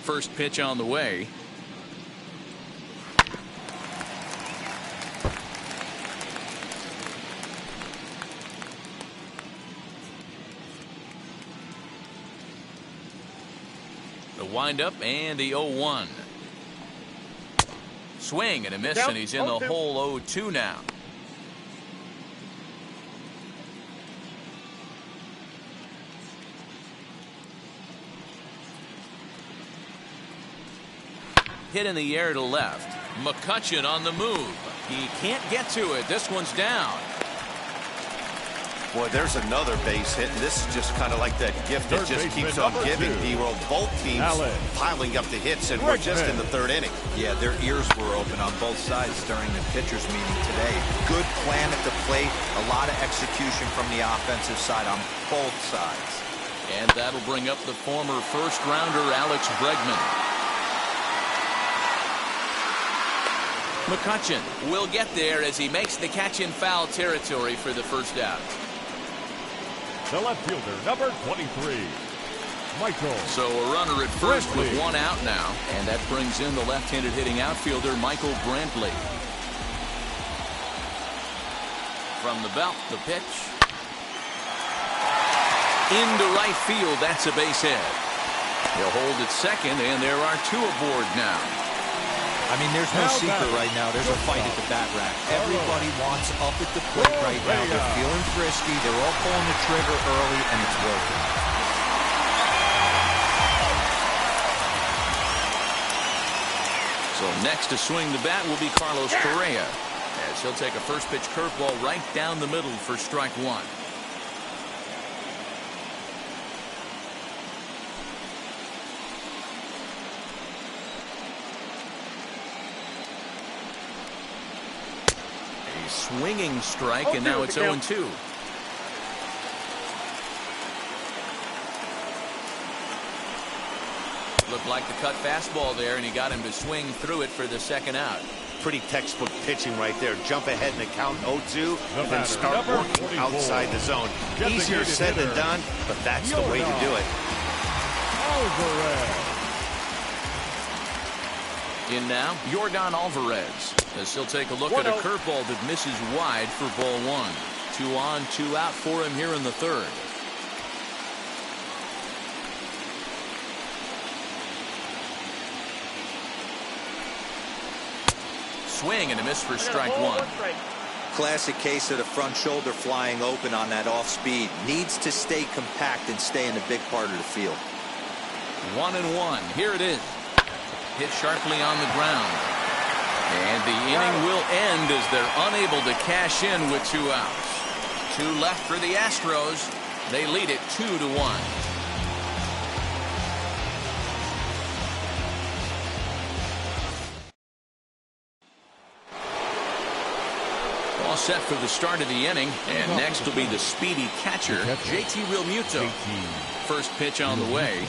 First pitch on the way. The windup and the 0-1. Swing and a miss, and he's in the hole 0-2 now. Hit in the air to left. McCutchen on the move. He can't get to it. This one's down. Boy, there's another base hit, and this is just kind of like that gift that just keeps on giving, D-Roll. Both teams piling up the hits, and we're just in the third inning. Yeah, their ears were open on both sides during the pitchers' meeting today. Good plan at the plate, a lot of execution from the offensive side on both sides. And that'll bring up the former first-rounder Alex Bregman. McCutchen will get there as he makes the catch in foul territory for the first out. The left fielder, number 23, Michael. So a runner at first with one out now, and that brings in the left-handed hitting outfielder Michael Brantley. From the belt, the pitch. Into right field, that's a base hit. He'll hold at second, and there are two aboard now. I mean, there's no secret right now. There's a fight at the bat rack. Everybody wants up at the plate right now. They're feeling frisky. They're all pulling the trigger early, and it's working. So next to swing the bat will be Carlos Correa, as he'll take a first pitch curveball right down the middle for strike one. Swinging strike, and now it's 0-2. Looked like the cut fastball there, and he got him to swing through it for the second out. Pretty textbook pitching right there. Jump ahead in the count 0-2, and then start working outside the zone. Easier said than done, but that's the way to do it. In now, Yordan Alvarez, as he'll take a look at a curveball that misses wide for ball one. 2 on, 2 out for him here in the third. Swing and a miss for strike one. Classic case of the front shoulder flying open on that off speed. Needs to stay compact and stay in the big part of the field. 1-1. Here it is. Hit sharply on the ground. And the inning will end as they're unable to cash in with 2 outs. 2 left for the Astros. They lead it 2-1. All set for the start of the inning. And next will be the speedy catcher, JT Realmuto. First pitch on the way.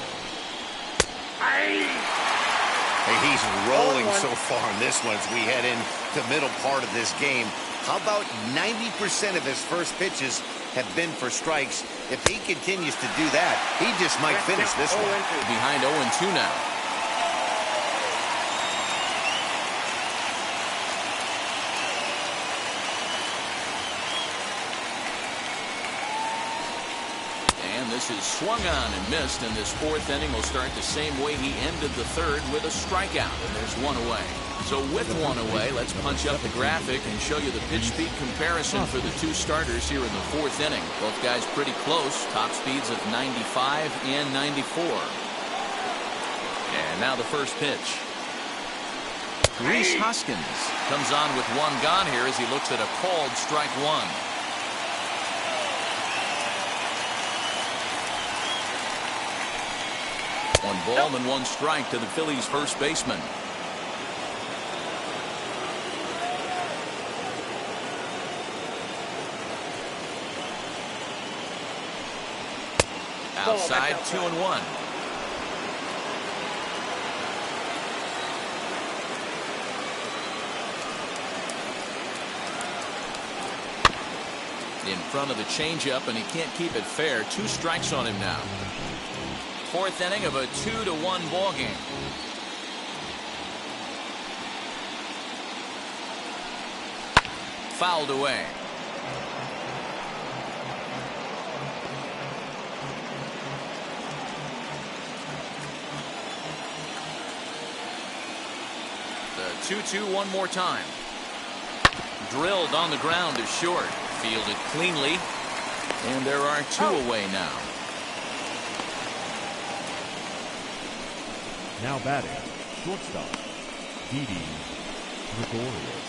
Hey, he's rolling so far in this one as we head in the middle part of this game. How about 90% of his first pitches have been for strikes? If he continues to do that, he just might finish this one. Behind 0-2 now. This is swung on and missed, and this fourth inning will start the same way he ended the third, with a strikeout, and there's 1 away. So with 1 away, let's punch up the graphic and show you the pitch speed comparison for the 2 starters here in the fourth inning. Both guys pretty close, top speeds of 95 and 94. And now the first pitch. Rhys Hoskins comes on with 1 gone here as he looks at a called strike 1. 1 ball and 1 strike to the Phillies first baseman. Outside, 2-1. In front of the changeup, and he can't keep it fair. 2 strikes on him now. Fourth inning of a 2-1 ball game. Fouled away. 2-2 one more time. Drilled on the ground to short. Fielded cleanly. And there are two away now. Now batting, shortstop, Didi Gregorius.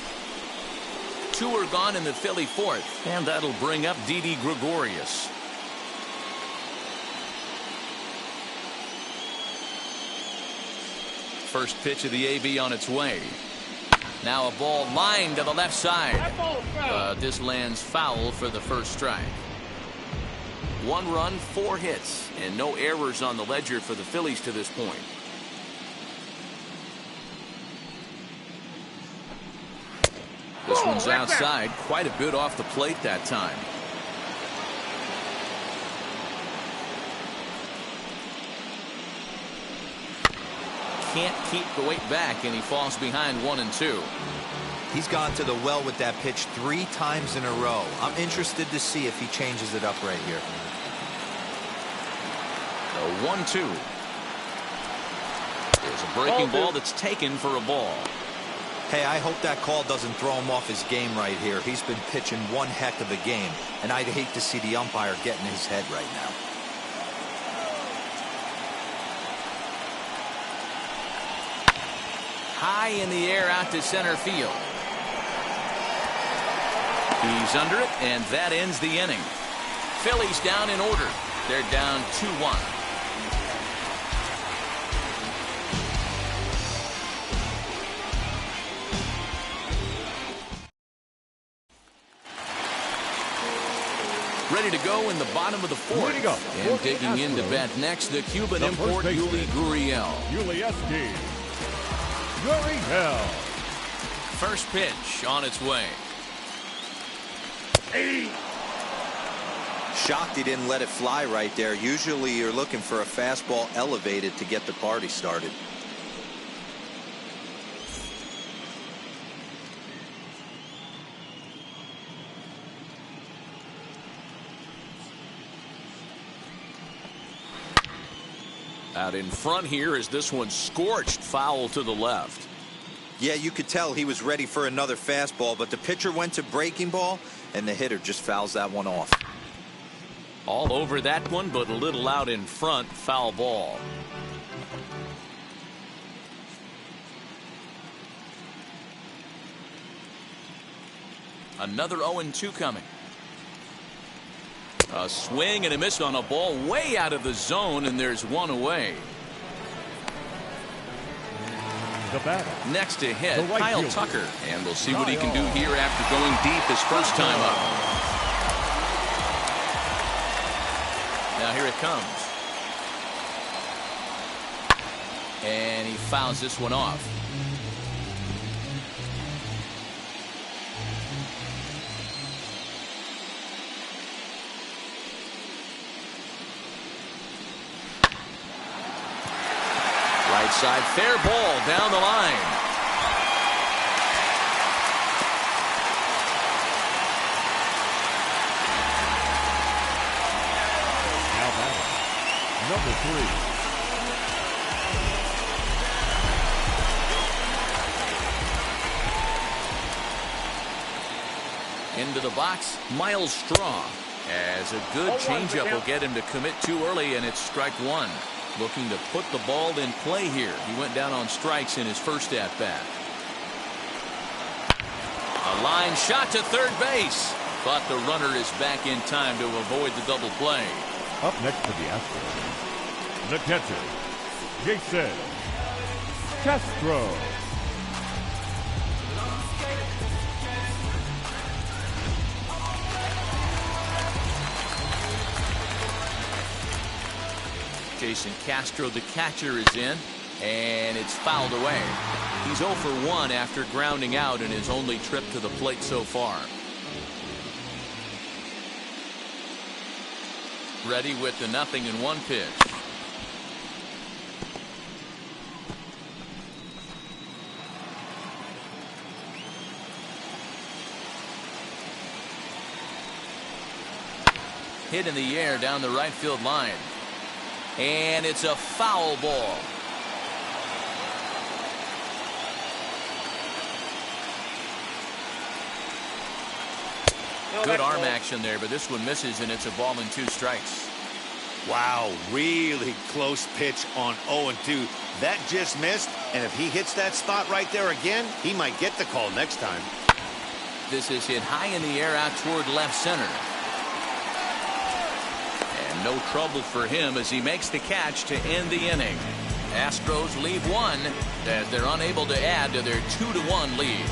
Two are gone in the Philly fourth, and that'll bring up Didi Gregorius. First pitch of the AB on its way. Now a ball lined to the left side. This lands foul for the first strike. 1 run, 4 hits, and no errors on the ledger for the Phillies to this point. This one's outside, quite a bit off the plate that time. Can't keep the weight back, and he falls behind 1-2. He's gone to the well with that pitch 3 times in a row. I'm interested to see if he changes it up right here. The 1-2. There's a breaking ball that's taken for a ball. Hey, I hope that call doesn't throw him off his game right here. He's been pitching one heck of a game, and I'd hate to see the umpire get in his head right now. High in the air out to center field. He's under it, and that ends the inning. Phillies down in order. They're down 2-1. Ready to go in the bottom of the fourth. And digging in to bat next, the Cuban import Yuli Gurriel. First pitch on its way. Shocked he didn't let it fly right there. Usually you're looking for a fastball elevated to get the party started. Out in front here as this one scorched foul to the left. Yeah, you could tell he was ready for another fastball, but the pitcher went to breaking ball, and the hitter just fouls that one off. All over that one, but a little out in front. Foul ball. Another 0-2 coming. A swing and a miss on a ball way out of the zone, and there's one away. Next to hit, Kyle Tucker, and we'll see what he can do here after going deep his first time up. Now here it comes. And he fouls this one off. Right side, fair ball down the line. Now batting, number 3. Into the box, Miles Straw. As a good changeup will get him to commit too early, and it's strike 1. Looking to put the ball in play here. He went down on strikes in his first at-bat. A line shot to third base, but the runner is back in time to avoid the double play. Up next for the Astros, the catcher, Jason Castro. Jason Castro, the catcher, is in, and it's fouled away. He's 0 for 1 after grounding out in his only trip to the plate so far. Ready with the 0-1 pitch. Hit in the air down the right field line. And it's a foul ball. Good arm action there, but this one misses, and it's a ball and 2 strikes. Wow, really close pitch on 0-2. That just missed, and if he hits that spot right there again, he might get the call next time. This is hit high in the air out toward left center. And no trouble for him as he makes the catch to end the inning. Astros leave 1 as they're unable to add to their 2-1 lead.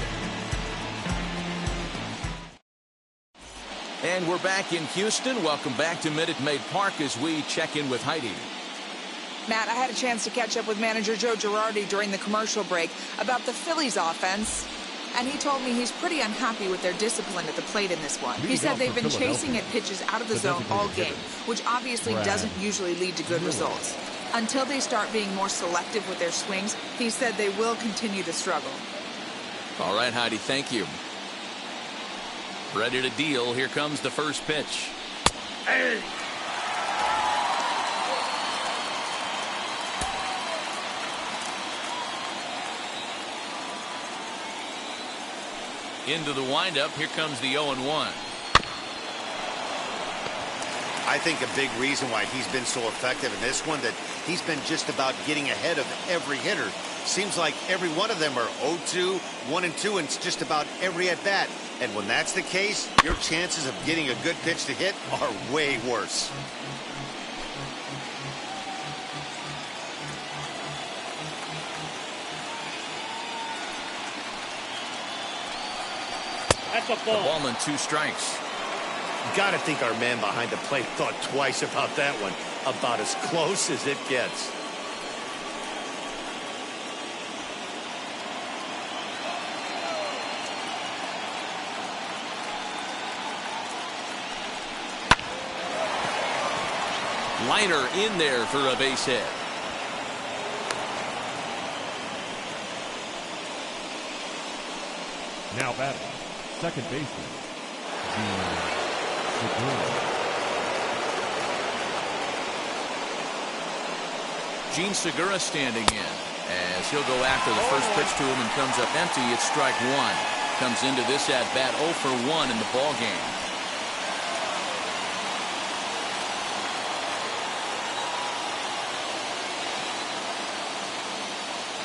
And we're back in Houston. Welcome back to Minute Maid Park as we check in with Heidi. Matt, I had a chance to catch up with manager Joe Girardi during the commercial break about the Phillies offense, and he told me he's pretty unhappy with their discipline at the plate in this one. He said they've been chasing at pitches out of the zone all game, which obviously doesn't usually lead to good results. Until they start being more selective with their swings, he said they will continue to struggle. All right, Heidi, thank you. Ready to deal. Here comes the first pitch. Hey. Into the windup. Here comes the 0-1. I think a big reason why he's been so effective in this one that he's been just about getting ahead of every hitter. Seems like every one of them are 0-2, 1-2, and it's just about every at bat. And when that's the case, your chances of getting a good pitch to hit are way worse. That's a ball. A ball and 2 strikes. Got to think our man behind the plate thought twice about that one. About as close as it gets. Liner in there for a base hit. Now batting, second baseman, Gene Segura standing in as he'll go after the first pitch to him and comes up empty. It's strike 1. Comes into this at bat 0 for 1 in the ball game.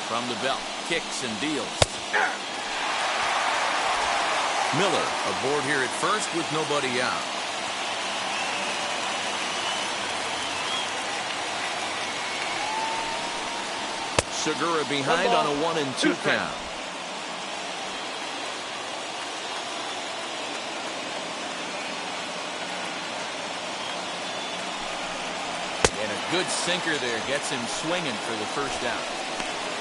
From the belt, kicks and deals. Miller aboard here at first with nobody out. Segura behind on a 1-2 count. And a good sinker there gets him swinging for the first out.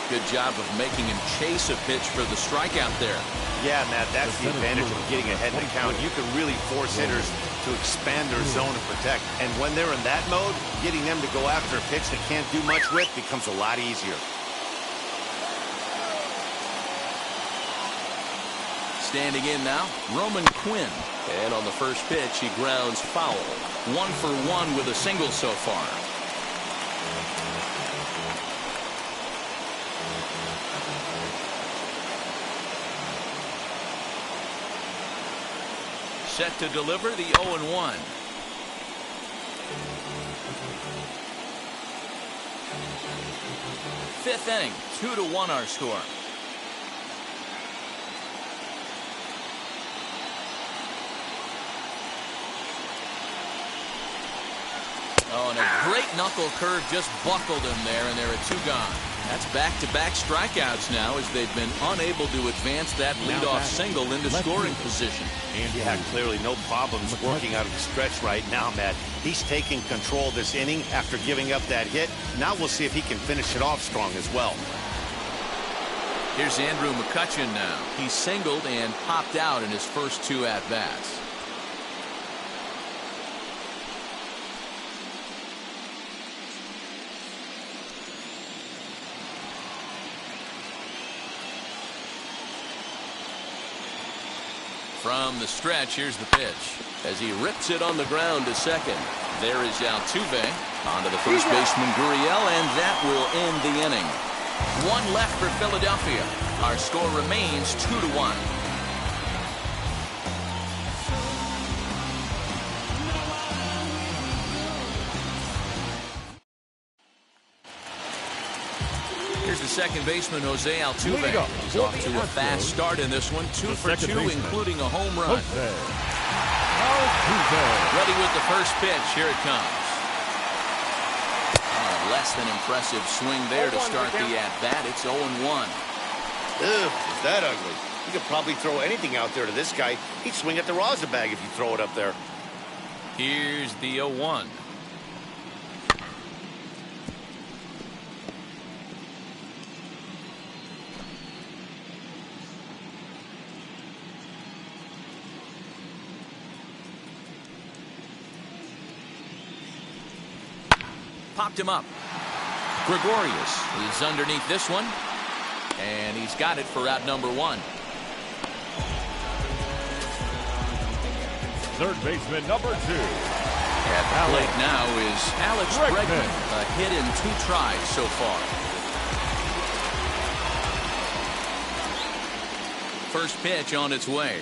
Good job of making him chase a pitch for the strikeout there. Yeah, Matt, that's the advantage of getting ahead in the count. You can really force hitters to expand their zone and protect. And when they're in that mode, getting them to go after a pitch they can't do much with becomes a lot easier. Standing in now, Roman Quinn. And on the first pitch, he grounds foul. 1 for 1 with a single so far. Set to deliver the 0-1. Fifth inning, 2-1 our score. Oh, and a great knuckle curve just buckled him there, and there are 2 gone. That's back-to-back strikeouts now as they've been unable to advance that leadoff single into scoring position. And yeah, clearly no problems working out of the stretch right now, Matt. He's taking control this inning after giving up that hit. Now we'll see if he can finish it off strong as well. Here's Andrew McCutchen now. He singled and popped out in his first 2 at-bats. From the stretch, here's the pitch. As he rips it on the ground to second. There is Altuve. Onto the first baseman, Gurriel, and that will end the inning. 1 left for Philadelphia. Our score remains 2-1. second baseman Jose Altuve. He's off to a fast start in this one. 2 for 2, including a home run. Ready with the first pitch. Here it comes. Less than impressive swing there to start the at-bat. It's 0-1. Ugh, is that ugly? You could probably throw anything out there to this guy. He'd swing at the rosin bag if you throw it up there. Here's the 0-1. Popped him up. Gregorius is underneath this one, and he's got it for out number 1. Third baseman number 2. At the plate now is Alex Bregman. A hit in 2 tries so far. First pitch on its way.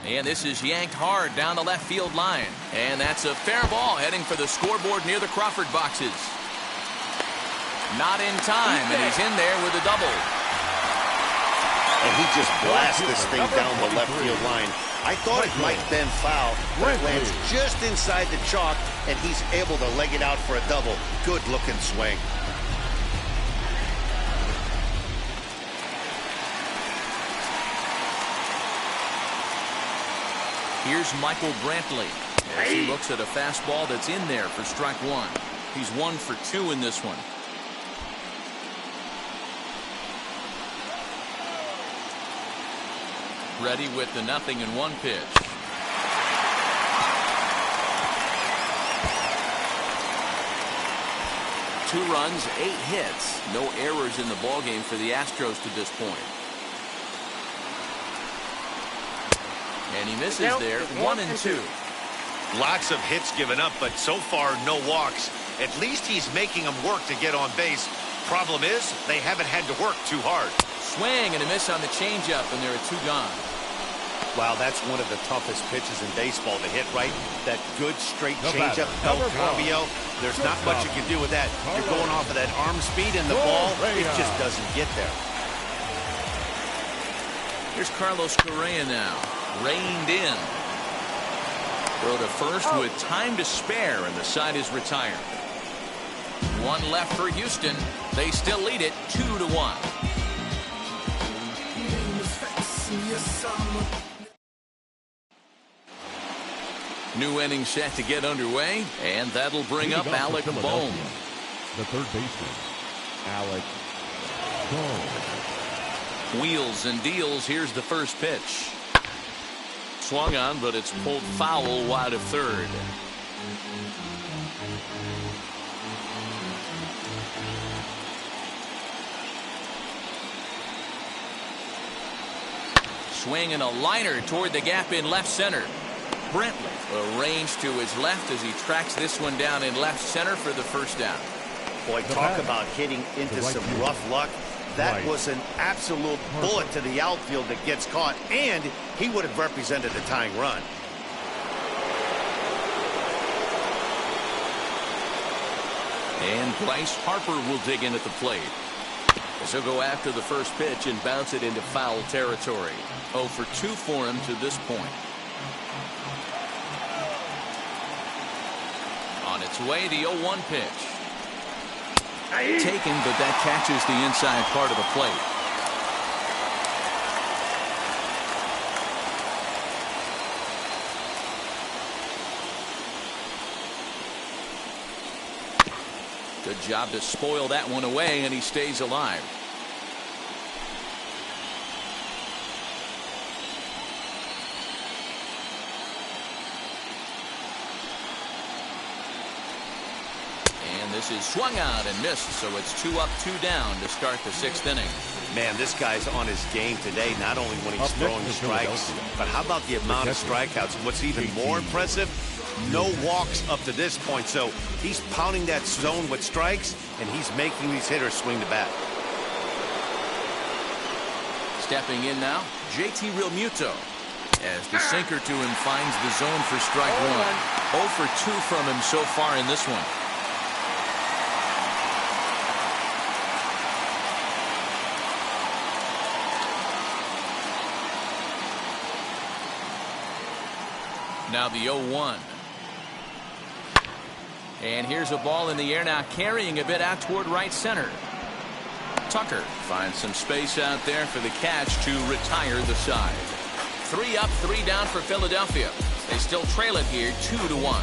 And this is yanked hard down the left field line. And that's a fair ball heading for the scoreboard near the Crawford boxes. Not in time, and he's in there with a double. And he just blasts this thing down the left field line. I thought it might have been foul, but it lands just inside the chalk, and he's able to leg it out for a double. Good-looking swing. Here's Michael Brantley as he looks at a fastball that's in there for strike 1. He's 1 for 2 in this one. Ready with the 0-1 pitch. Two runs, 8 hits. No errors in the ballgame for the Astros to this point. And he misses there, 1-2. Lots of hits given up, but so far no walks. At least he's making them work to get on base. Problem is, they haven't had to work too hard. Swing and a miss on the changeup, and there are 2 gone. Wow, that's one of the toughest pitches in baseball to hit, right? That good straight changeup, El Cambio. There's not much you can do with that. You're going off of that arm speed, and the ball, it just doesn't get there. Here's Carlos Correa now. Reined in. Throw to first with time to spare, and the side is retired. 1 left for Houston. They still lead it 2-1. New inning set to get underway, and that'll bring up Alec Bohm. The third baseman, Alec Bohm. Wheels and deals. Here's the first pitch. Swung on, but it's pulled foul wide of third. Swing and a liner toward the gap in left center. Brantley arranged to his left as he tracks this one down in left center for the first down. Boy, talk about hitting into some rough luck. That was an absolute bullet to the outfield that gets caught, and he would have represented a tying run. And Bryce Harper will dig in at the plate. As he'll go after the first pitch and bounce it into foul territory. 0 for 2 for him to this point. On its way, the 0-1 pitch. Taken, but that catches the inside part of the plate. Good job to spoil that one away, and he stays alive. This is swung out and missed, so it's 2 up, 2 down to start the 6th inning. Man, this guy's on his game today, not only when he's throwing strikes, but how about the amount of strikeouts? And what's even more impressive, no walks up to this point. So he's pounding that zone with strikes, and he's making these hitters swing the bat. Stepping in now, JT Realmuto. As the sinker to him finds the zone for strike one. 0 for 2 from him so far in this one. Now the 0-1. And here's a ball in the air now, carrying a bit out toward right center. Tucker finds some space out there for the catch to retire the side. 3 up, 3 down for Philadelphia. They still trail it here 2-1.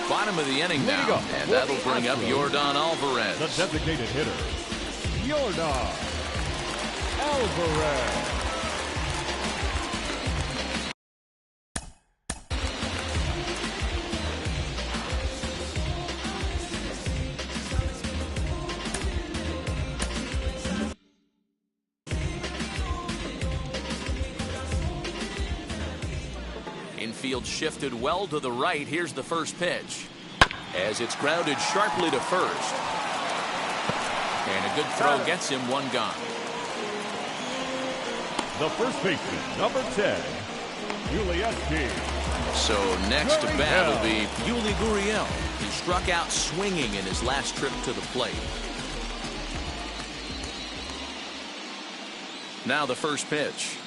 Bottom of the inning now, and that'll bring up Yordan Alvarez. The designated hitter, Yordan Alvarez. Infield shifted well to the right. Here's the first pitch. As it's grounded sharply to first. And a good throw gets him one gone. The first baseman, number 10, Yuli. So next to bat will be Yuli Gurriel. He struck out swinging in his last trip to the plate. Now the first pitch.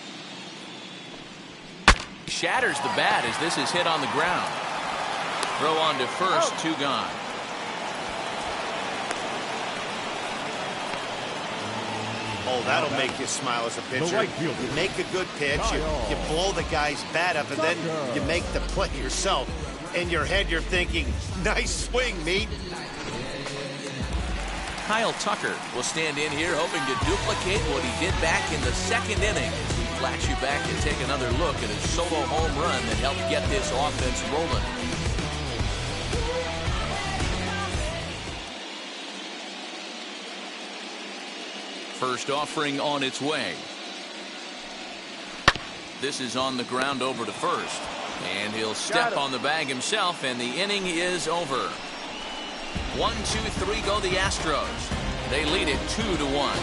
Shatters the bat as this is hit on the ground. Throw on to first, 2 gone. Oh, that'll make you smile as a pitcher. You make a good pitch, you blow the guy's bat up, and then you make the play yourself. In your head, you're thinking, nice swing, meat. Kyle Tucker will stand in here hoping to duplicate what he did back in the second inning. We flash you back and take another look at his solo home run that helped get this offense rolling. First offering on its way. This is on the ground over to first. And he'll step on the bag himself, and the inning is over. 1, 2, 3 go the Astros. They lead it 2-1.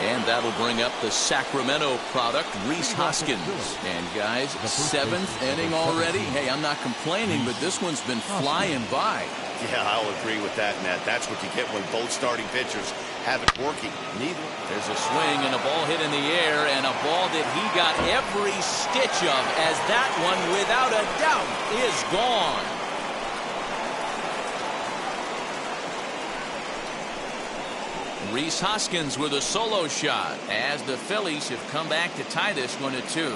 And that'll bring up the Sacramento product, Rhys Hoskins. And guys, 7th inning already. Hey, I'm not complaining, but this one's been flying by. Yeah, I'll agree with that, Matt. That's what you get when both starting pitchers have it working. Neither. There's a swing and a ball hit in the air, and a ball that he got every stitch of, as that one, without a doubt, is gone. Rhys Hoskins with a solo shot, as the Phillies have come back to tie this one at 2.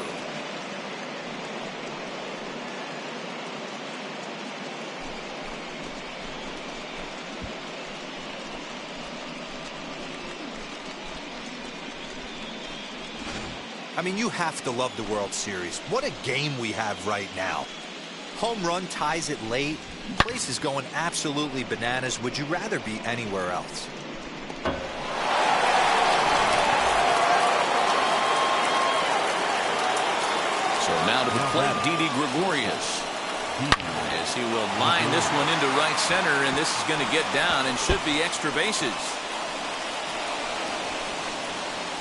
I mean, you have to love the World Series. What a game we have right now. Home run ties it late. Place is going absolutely bananas. Would you rather be anywhere else? So now to the plate, Didi Gregorius. As he will line this one into right center, and this is going to get down and should be extra bases.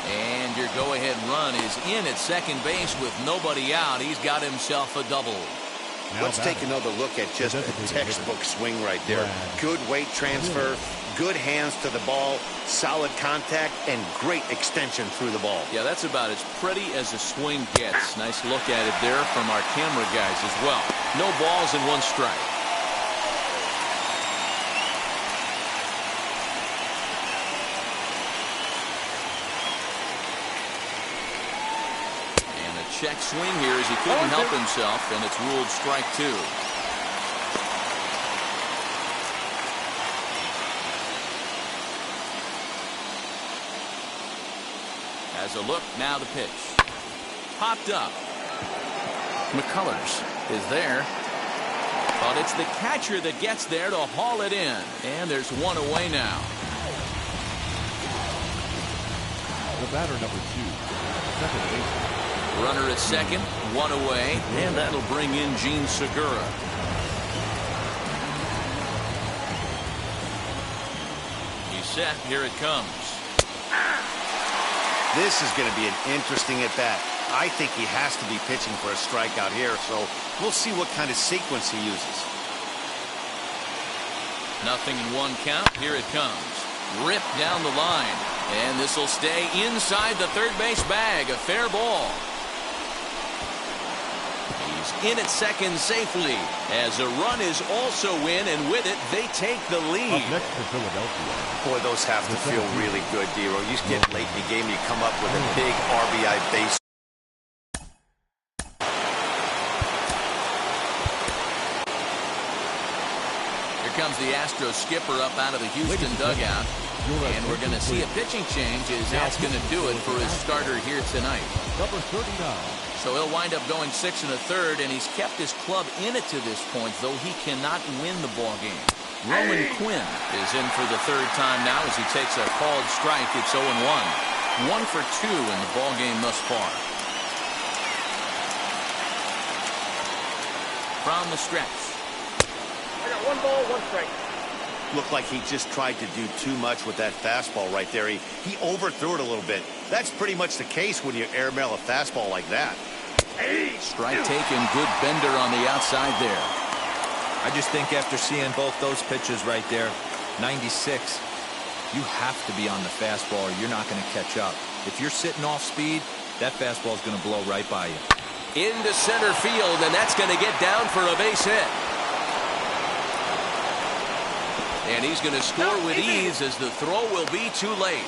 And your go-ahead run is in at second base with nobody out. He's got himself a double. Let's take another look at just a textbook swing right there. Good weight transfer, good hands to the ball, solid contact, and great extension through the ball. Yeah, that's about as pretty as a swing gets. Nice look at it there from our camera guys as well. No balls and 1 strike. Check swing here as he couldn't help himself, and it's ruled strike 2. As a look, now the pitch. Popped up. McCullers is there. But it's the catcher that gets there to haul it in. And there's 1 away now. The batter, number 2, second baseman, Runner at second, one away, and that'll bring in Gene Segura. He's set. Here it comes. This is going to be an interesting at-bat. I think he has to be pitching for a strikeout here, so we'll see what kind of sequence he uses. Nothing in one count. Here it comes. Ripped down the line. And this will stay inside the third base bag. A fair ball. He's in at second safely as a run is also in, and with it they take the lead. Up next for Philadelphia. Boy, those have to feel really good, Dero. You get late in the game, you come up with a big RBI base. Here comes the Astros skipper up out of the Houston dugout. And we're going to see a pitching change as that's going to do it for his starter here tonight. Number 39. So he'll wind up going 6 1/3, and he's kept his club in it to this point, though he cannot win the ball game. Roman Quinn is in for the third time now as he takes a called strike. It's 0-1. 1 for 2 in the ball game thus far. From the stretch. I got 1 ball, 1 strike. Looked like he just tried to do too much with that fastball right there. He overthrew it a little bit. That's pretty much the case when you airmail a fastball like that. Strike taken. Good bender on the outside there. I just think after seeing both those pitches right there, 96, you have to be on the fastball or you're not going to catch up. If you're sitting off speed, that fastball is going to blow right by you. Into center field, and that's going to get down for a base hit. And he's going to score with ease as the throw will be too late.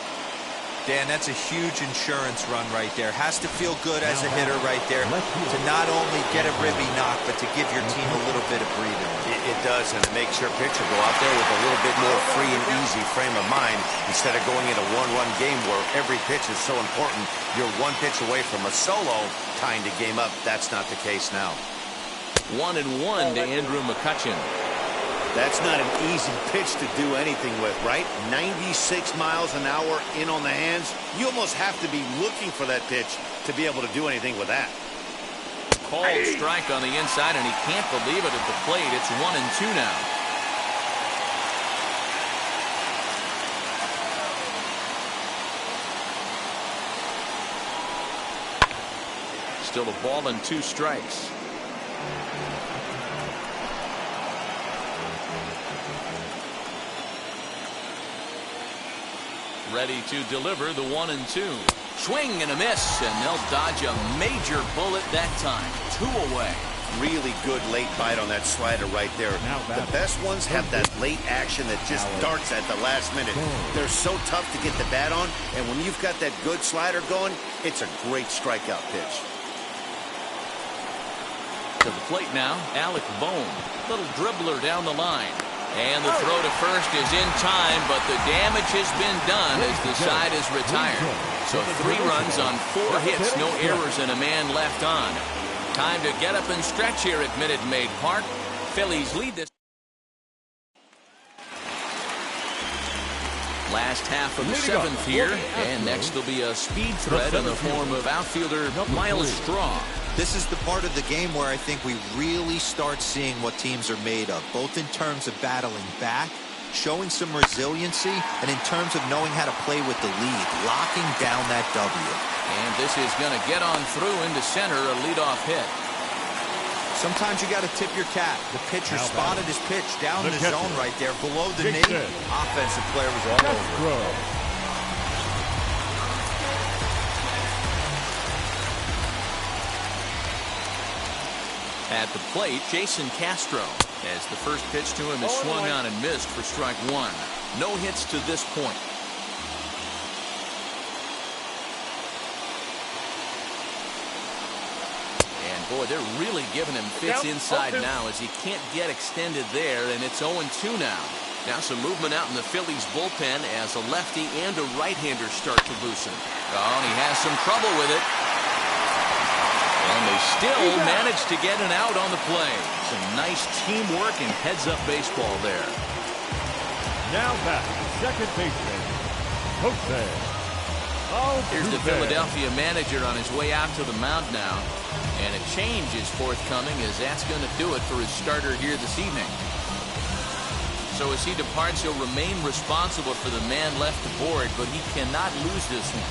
Dan, that's a huge insurance run right there. Has to feel good as a hitter right there to not only get a ribby knock, but to give your team a little bit of breathing. It does, and it makes your pitcher go out there with a little bit more free and easy frame of mind instead of going in a one-run game where every pitch is so important. You're 1 pitch away from a solo tying the game up. That's not the case now. 1-1 to Andrew McCutchen. That's not an easy pitch to do anything with, right? 96 miles an hour in on the hands. You almost have to be looking for that pitch to be able to do anything with that. Called strike on the inside, and he can't believe it at the plate. It's 1-2 now. Still a ball and 2 strikes. Ready to deliver the 1-2. Swing and a miss, and they'll dodge a major bullet that time. 2 away. Really good late bite on that slider right there. The best ones have that late action that just darts at the last minute. They're so tough to get the bat on, and when you've got that good slider going, it's a great strikeout pitch. To the plate now, Alec Bohm. Little dribbler down the line. And the throw to first is in time, but the damage has been done as the side is retired. So 3 runs on 4 hits, no errors, and a man left on. Time to get up and stretch here at Minute Maid Park. Phillies lead this. Last half of the 7th here, and next will be a speed threat in the form of outfielder Miles Straw. This is the part of the game where I think we really start seeing what teams are made of, both in terms of battling back, showing some resiliency, and in terms of knowing how to play with the lead, locking down that W. And this is going to get on through into center, a leadoff hit. Sometimes you got to tip your cap. The pitcher spotted his pitch down the zone right there, below the knee. Offensive player was all over it. At the plate, Jason Castro, as the first pitch to him is swung on and missed for strike 1. No hits to this point. And boy, they're really giving him fits inside now as he can't get extended there, and it's 0-2 now. Now some movement out in the Phillies bullpen as a lefty and a right-hander start to loosen. Oh, and he has some trouble with it. And they still manage to get an out on the play. Some nice teamwork and heads-up baseball there. Now back, second baseman, Jose Here's the Philadelphia manager on his way out to the mound now. And a change is forthcoming, as that's going to do it for his starter here this evening. So as he departs, he'll remain responsible for the man left aboard, but he cannot lose this one.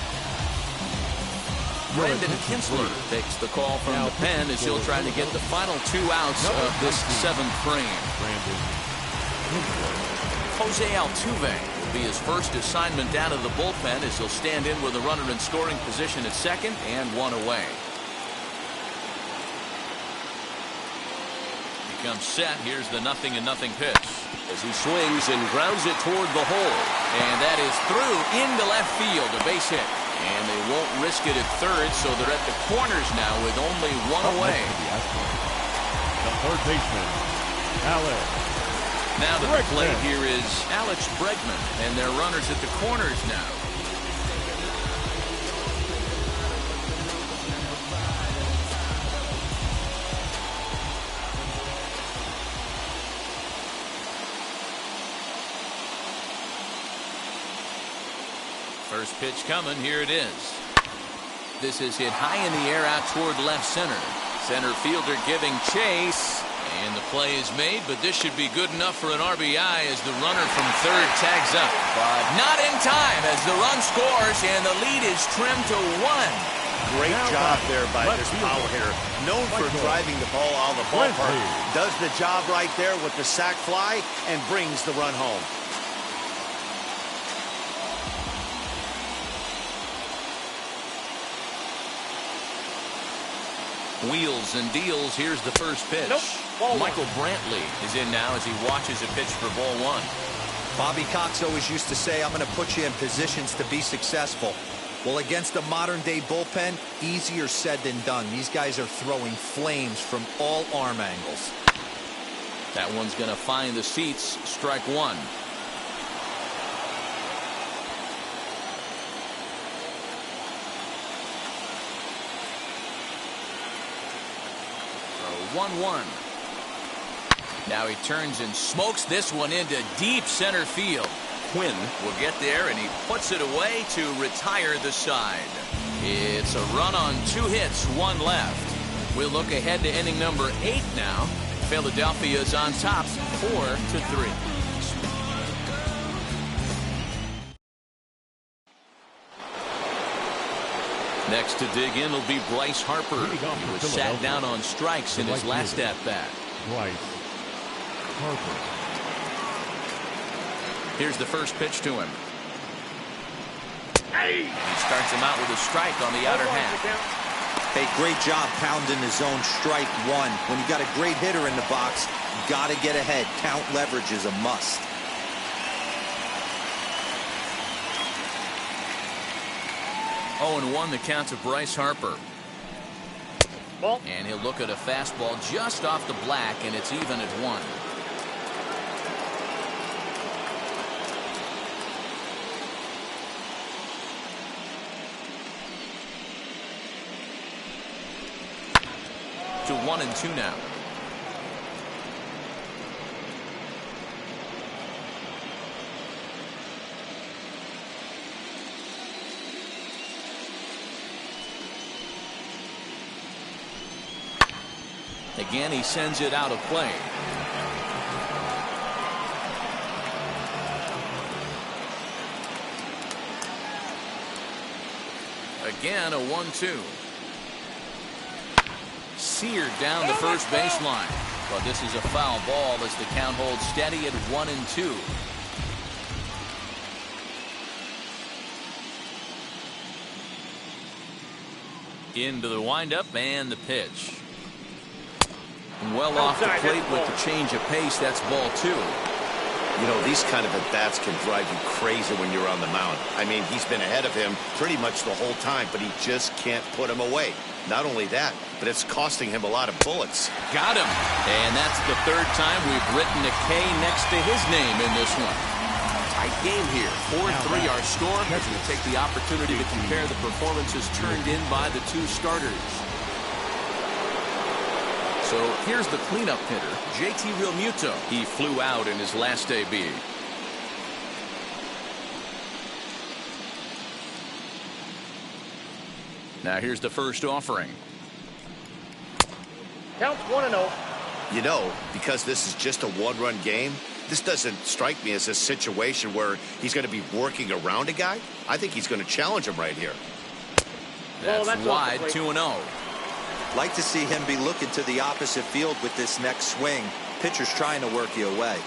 Brendan Kinsler takes the call from the pen as he'll try to get the final 2 outs of this 7th frame. Jose Altuve will be his first assignment down to the bullpen as he'll stand in with a runner in scoring position at second and 1 away. He comes set. Here's the 0-0 pitch. As he swings and grounds it toward the hole. And that is through into left field, a base hit. And they won't risk it at third, so they're at the corners now with only 1 away. The third baseman, Alex. Now to the plate here is Alex Bregman, and their runners at the corners now. First pitch coming. Here it is. This is hit high in the air out toward left center. Center fielder giving chase. And the play is made, but this should be good enough for an RBI as the runner from third tags up. But not in time as the run scores and the lead is trimmed to 1. Great job there by this power hitter. Known for driving the ball out of the ballpark. Does the job right there with the sac fly and brings the run home. Wheels and deals. Here's the first pitch. Michael Brantley is in now as he watches a pitch for ball 1. Bobby Cox always used to say, I'm going to put you in positions to be successful. Well, against a modern-day bullpen, easier said than done. These guys are throwing flames from all arm angles. That one's going to find the seats. Strike 1. 1-1. Now he turns and smokes this one into deep center field. Quinn will get there, and he puts it away to retire the side. It's a run on 2 hits, 1 left. We'll look ahead to inning number 8 now. Philadelphia is on top, 4-3. Next to dig in will be Bryce Harper. He was sat down on strikes in his last at-bat. Bryce Harper. Here's the first pitch to him. He starts him out with a strike on the outer half. Hey, great job pounding the zone. Strike 1. When you got a great hitter in the box, got to get ahead. Count leverage is a must. Oh, and 1 the count to Bryce Harper. And he'll look at a fastball just off the black, and it's even at 1. To 1-2 now. Again, he sends it out of play. Again, a 1-2. Seared down the first baseline. But this is a foul ball as the count holds steady at 1-2. Into the windup and the pitch. Well off the plate with the change of pace. That's ball 2. You know, these kind of at-bats can drive you crazy when you're on the mound. I mean, he's been ahead of him pretty much the whole time, but he just can't put him away. Not only that, but it's costing him a lot of bullets. Got him. And that's the 3rd time we've written a K next to his name in this one. Tight game here. 4-3 our score. As we take the opportunity to compare the performances turned in by the 2 starters. So here's the cleanup hitter, JT Realmuto. He flew out in his last debut. Now here's the first offering. Counts 1-0. You know, because this is just a one-run game, this doesn't strike me as a situation where he's going to be working around a guy. I think he's going to challenge him right here. That's wide, 2-0. Like to see him be looking to the opposite field with this next swing. Pitcher's trying to work you away.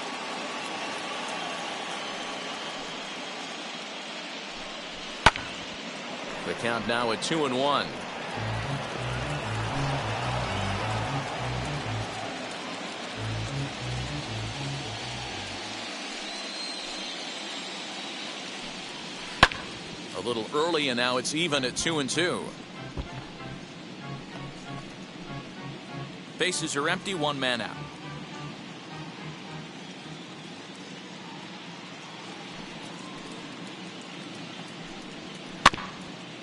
The count now at 2-1. A little early, and now it's even at 2-2. Bases are empty, one man out.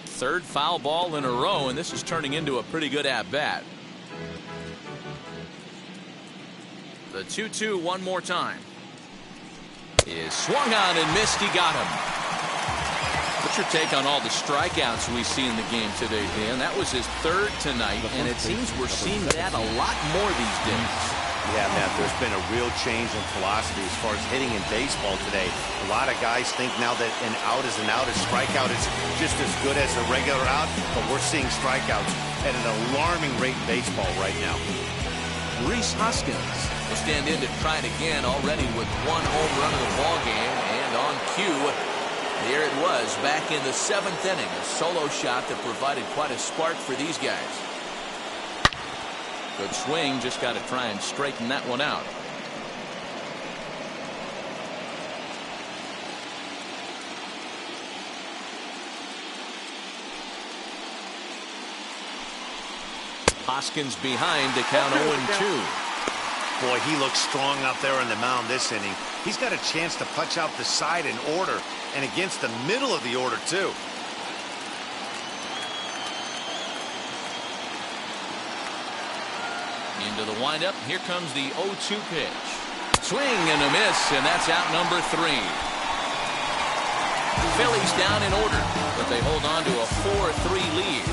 Third foul ball in a row, and this is turning into a pretty good at-bat. The 2-2 one more time. Is swung on and missed. He got him. What's your take on all the strikeouts we see in the game today, Dan? That was his third tonight, and it seems we're seeing that a lot more these days. Yeah, Matt, there's been a real change in philosophy as far as hitting in baseball today. A lot of guys think now that an out is an out, a strikeout is just as good as a regular out, but we're seeing strikeouts at an alarming rate in baseball right now. Rhys Hoskins will stand in to try it again, already with one home run of the ballgame, and on cue, there it was back in the 7th inning, a solo shot that provided quite a spark for these guys. Good swing, just got to try and straighten that one out. Hoskins behind to count 0-2. Boy, he looks strong out there on the mound this inning. He's got a chance to punch out the side in order, and against the middle of the order, too. Into the windup. Here comes the 0-2 pitch. Swing and a miss, and that's out number 3. Phillies down in order, but they hold on to a 4-3 lead.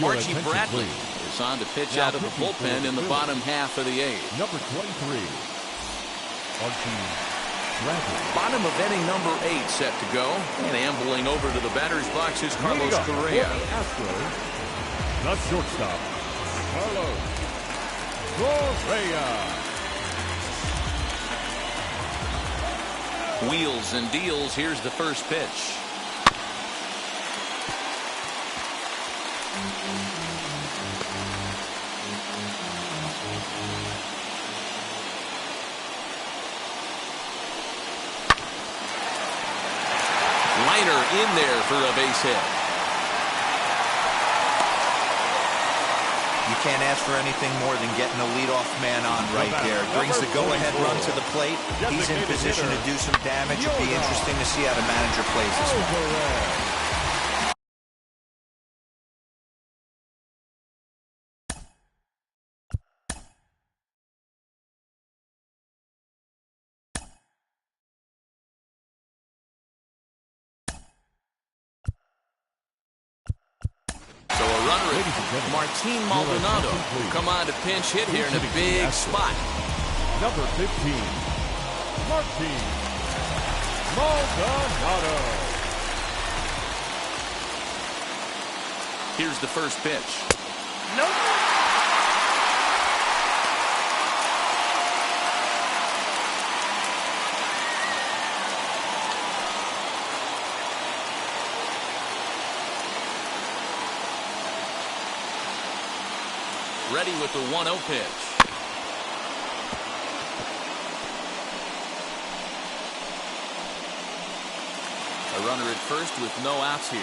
Archie Bradley is on to pitch out of the bullpen in the bottom half of the 8th. Number 23, Archie Bradley. Bottom of inning number 8 set to go. And ambling over to the batter's box is Carlos Correa. Astros, the shortstop, Carlos Correa. Wheels and deals. Here's the first pitch. Liner in there for a base hit. You can't ask for anything more than getting the leadoff man on right there. Brings the go-ahead run to the plate. He's in position to do some damage. It'd be interesting to see how the manager plays this one. Martin Maldonado will come on to pinch hit here in a big spot. Number 15, Martin Maldonado. Here's the first pitch. Nope. Ready with the 1-0 pitch. A runner at first with no outs here.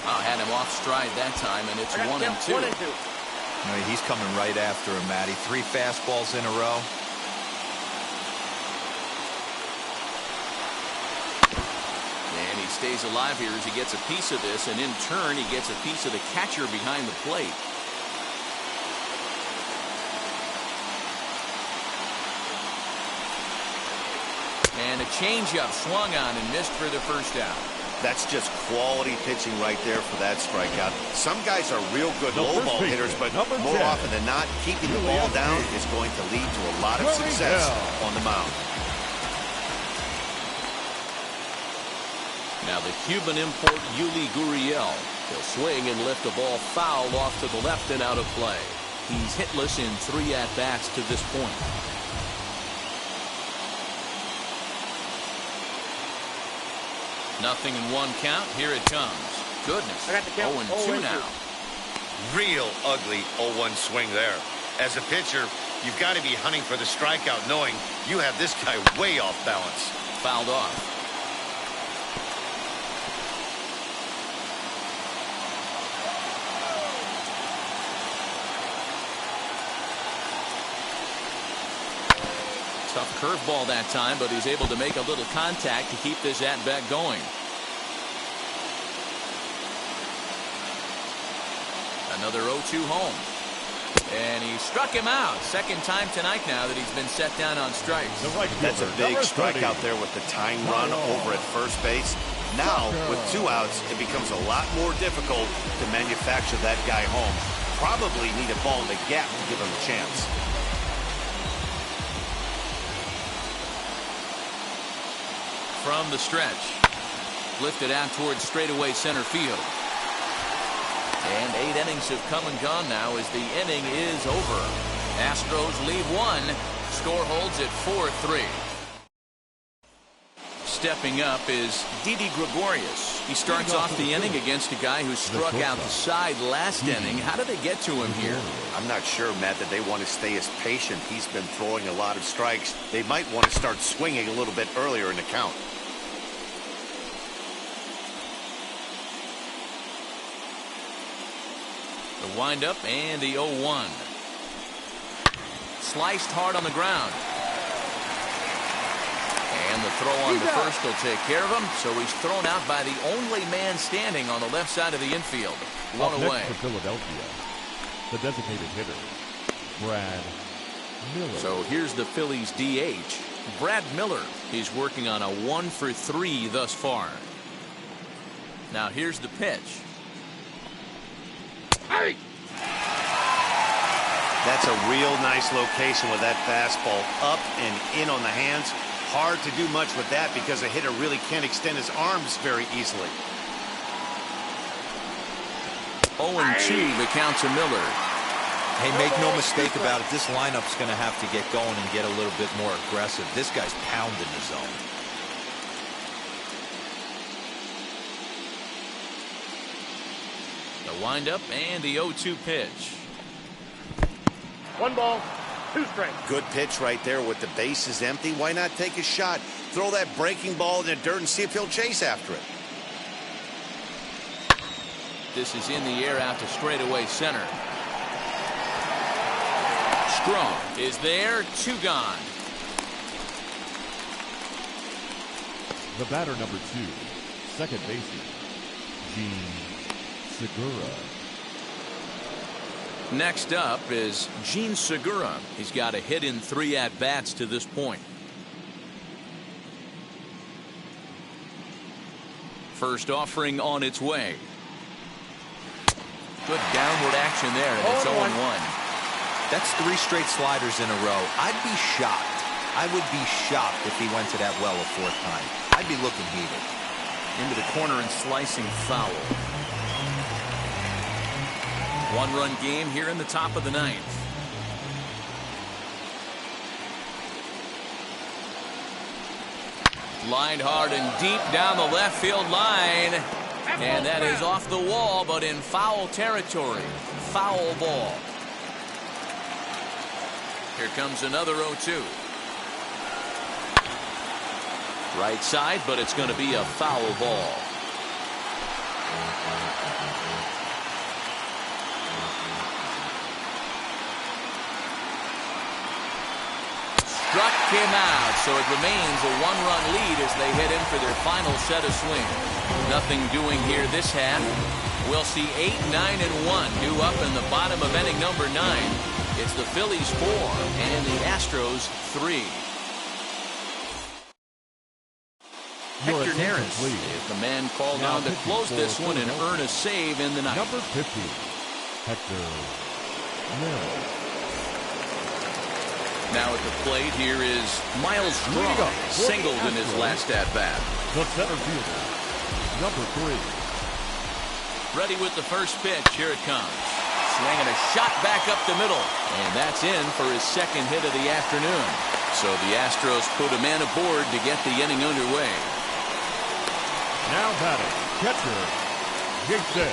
Oh, had him off stride that time, and it's 1-2. No, he's coming right after him, Matty. 3 fastballs in a row. stays alive here as he gets a piece of this, and in turn he gets a piece of the catcher behind the plate. And a changeup swung on and missed for the first out. That's just quality pitching right there for that strikeout. Some guys are real good low ball hitters, but more often than not, keeping the ball down is going to lead to a lot of success on the mound. Now the Cuban import Yuli Gurriel. He'll swing and lift a ball foul off to the left and out of play. He's hitless in 3 at-bats to this point. Nothing in 1 count. Here it comes. Goodness. 0-2 now. Real ugly 0-1 swing there. As a pitcher, you've got to be hunting for the strikeout, knowing you have this guy way off balance. Fouled off. Tough curveball that time, but he's able to make a little contact to keep this at-bat going. Another 0-2 home. And he struck him out. Second time tonight now that he's been set down on strikes. That's a big strikeout there with the tying run over at first base. Now, with 2 outs, it becomes a lot more difficult to manufacture that guy home. Probably need a ball in the gap to give him a chance. From the stretch, lifted out towards straightaway center field. And 8 innings have come and gone now as the inning is over. Astros leave 1. Score holds at 4-3. Stepping up is Didi Gregorius. He starts off the inning against a guy who struck out the side last inning. How did they get to him here? I'm not sure, Matt, that they want to stay as patient. He's been throwing a lot of strikes. They might want to start swinging a little bit earlier in the count. The windup and the 0-1. Sliced hard on the ground. And the throw on the first will take care of him, so he's thrown out by the only man standing on the left side of the infield. 1 away. For Philadelphia, the designated hitter, Brad Miller. So here's the Phillies DH, Brad Miller. He's working on a 1-for-3 thus far. Now here's the pitch. Hey! That's a real nice location with that fastball up and in on the hands. Hard to do much with that because a hitter really can't extend his arms very easily. 0-2 the count to Miller. Hey, make no mistake about it, this lineup's going to have to get going and get a little bit more aggressive. This guy's pounding the zone. The windup and the 0-2 pitch. 1 ball, 2 strikes. Good pitch right there with the bases empty. Why not take a shot? Throw that breaking ball in the dirt and see if he'll chase after it. This is in the air out to straightaway center. Strong is there, 2 gone. The batter number 2, second baseman, Gene Segura. Next up is Gene Segura. He's got a hit in 3 at-bats to this point. First offering on its way. Good downward action there, and it's 0-1. That's 3 straight sliders in a row. I'd be shocked. I would be shocked if he went to that well a 4th time. I'd be looking heated. Into the corner and slicing foul. 1-run game here in the top of the 9th. Lined hard and deep down the left field line. And that is off the wall, but in foul territory. Foul ball. Here comes another 0-2. Right side, but it's going to be a foul ball. struck him out, so it remains a one-run lead as they head in for their final set of swings. Nothing doing here this half. We'll see 8, 9, and 1 due up in the bottom of inning number 9. It's the Phillies 4 and the Astros 3. Hector Neris is the man called on to close this one and earn a save in the ninth. Number 50, Hector Neris. Now at the plate, here is Miles Strong, singled in his last at-bat. The center fielder, number 3. Ready with the first pitch. Here it comes. Swinging a shot back up the middle. And that's in for his second hit of the afternoon. So the Astros put a man aboard to get the inning underway. Now batting, catcher, Jason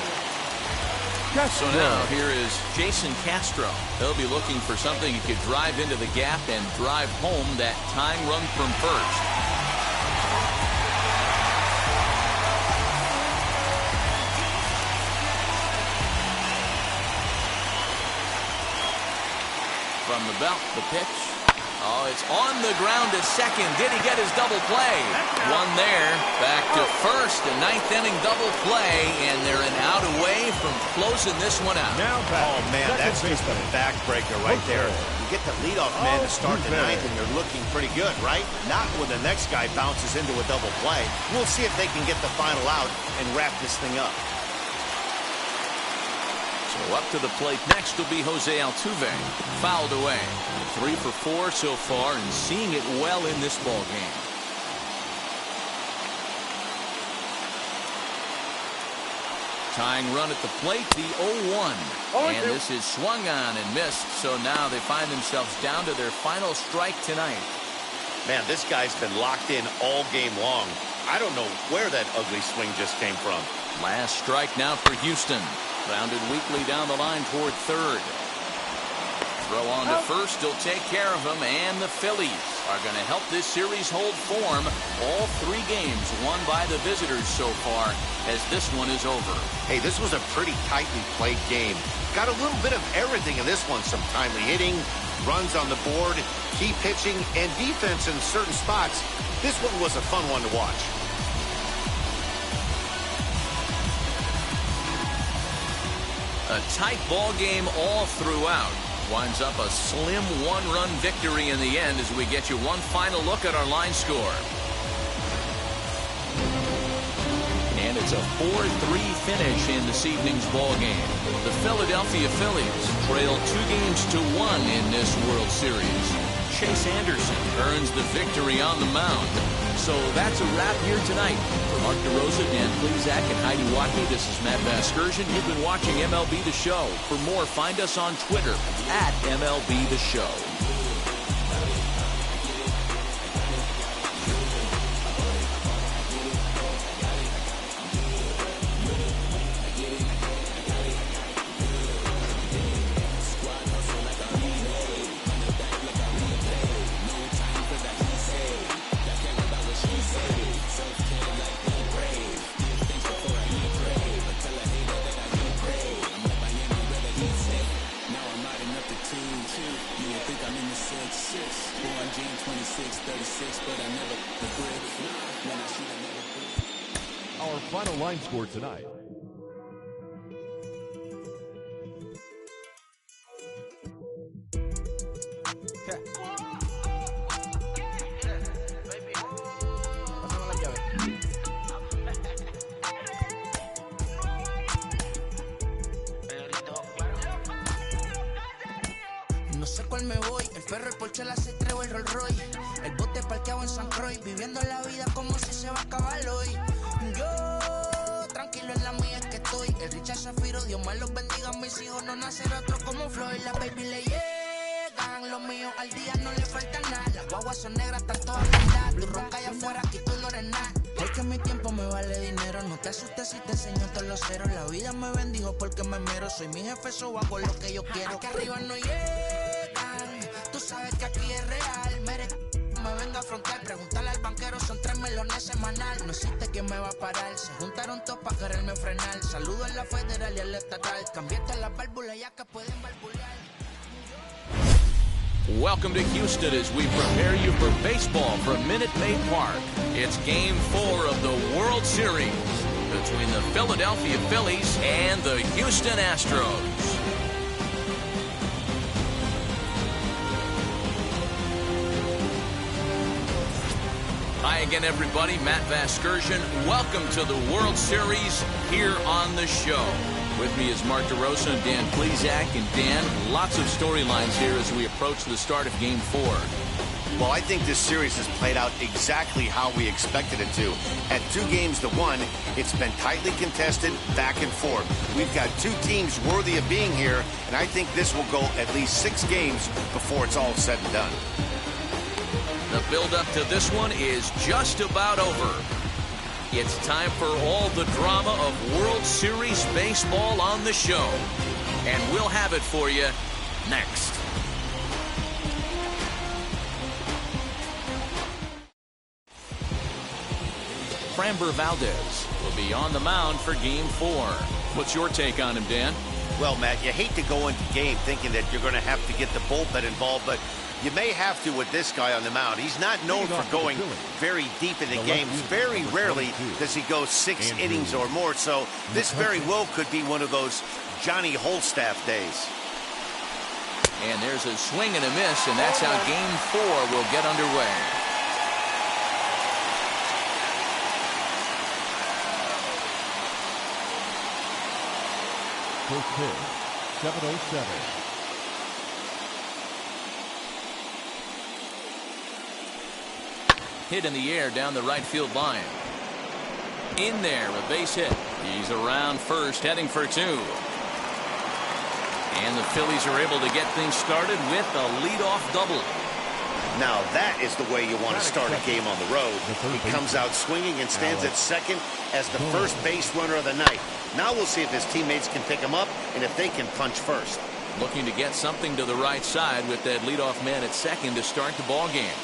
Castro. So now here is Jason Castro. He'll be looking for something he could drive into the gap and drive home that tying run from first. From the belt, the pitch. Oh, it's on the ground to second. Did he get his double play? One there. Back to first. A ninth inning double play. And they're an out away from closing this one out. Oh, man, that's just a backbreaker right there. You get the leadoff man to start the ninth, and you're looking pretty good, right? Not when the next guy bounces into a double play. We'll see if they can get the final out and wrap this thing up. So up to the plate next will be Jose Altuve. Fouled away. 3 for 4 so far and seeing it well in this ball game. Tying run at the plate, the 0-1. And this is swung on and missed. So now they find themselves down to their final strike tonight. Man, this guy's been locked in all game long. I don't know where that ugly swing just came from. Last strike now for Houston. Grounded weakly down the line toward third. Throw on to first. He'll take care of him. And the Phillies are going to help this series hold form. All 3 games won by the visitors so far as this one is over. Hey, this was a pretty tightly played game. Got a little bit of everything in this one. Some timely hitting, runs on the board, key pitching, and defense in certain spots. This one was a fun one to watch. A tight ball game all throughout. Winds up a slim 1-run victory in the end as we get you one final look at our line score. And it's a 4-3 finish in this evening's ball game. The Philadelphia Phillies trail 2-1 in this World Series. Chase Anderson earns the victory on the mound. So that's a wrap here tonight. For Mark DeRosa, Dan Plezak, and Heidi Watkey, this is Matt Vasgersian. You've been watching MLB The Show. For more, find us on Twitter at MLB The Show. Our final line score tonight. No sé cuál me voy, el perro, el Porsche, la C3 o el Rolls Royce. El bote parqueado en San Croix, viviendo la vida como si se va a acabar hoy. Yo, tranquilo en la mía es que estoy. El Richard Zafiro, Dios más los bendiga. Mis hijos no nacer otro como Floyd. La baby le llegan, los míos al día no le falta nada. Las guaguas son negras, están todas blindadas. Tu ronca allá afuera, aquí tú no eres nada. Es que mi tiempo me vale dinero. No te asustes si te enseño todos los ceros. La vida me bendijo porque me mero. Soy mi jefe, so hago lo que yo quiero. Aquí arriba no llegan. Tú sabes que aquí es real. Me venga a frontear, preguntarle al banquero, son 3 melones semanal. No existe quien me va a parar, se juntaron todos para quererme frenar. Saludo a la federal y a la estatal, cambiaste las válvulas ya que pueden valvular. Welcome to Houston as we prepare you for baseball from Minute Maid Park. It's Game 4 of the World Series between the Philadelphia Phillies and the Houston Astros. Hi again, everybody. Matt Vasgersian. Welcome to the World Series here on the show. With me is Mark DeRosa and Dan Plesac. And Dan, lots of storylines here as we approach the start of Game 4. Well, I think this series has played out exactly how we expected it to. At 2 games to 1, it's been tightly contested, back and forth. We've got 2 teams worthy of being here, and I think this will go at least 6 games before it's all said and done. The build-up to this one is just about over. It's time for all the drama of World Series baseball on the show. And we'll have it for you next. Framber Valdez will be on the mound for Game 4. What's your take on him, Dan? Well, Matt, you hate to go into game thinking that you're going to have to get the bullpen involved, but you may have to with this guy on the mound. He's not known for going very deep into games. Very rarely does he go 6 innings or more, so this very well could be one of those Johnny Holstaff days. And there's a swing and a miss, and that's how Game 4 will get underway. First pitch, 7:07. Hit in the air down the right field line. In there, a base hit. He's around first, heading for 2. And the Phillies are able to get things started with a leadoff double. Now that is the way you want to start a game on the road. He comes out swinging and stands at second as the first base runner of the night. Now we'll see if his teammates can pick him up and if they can punch first. Looking to get something to the right side with that leadoff man at second to start the ball game.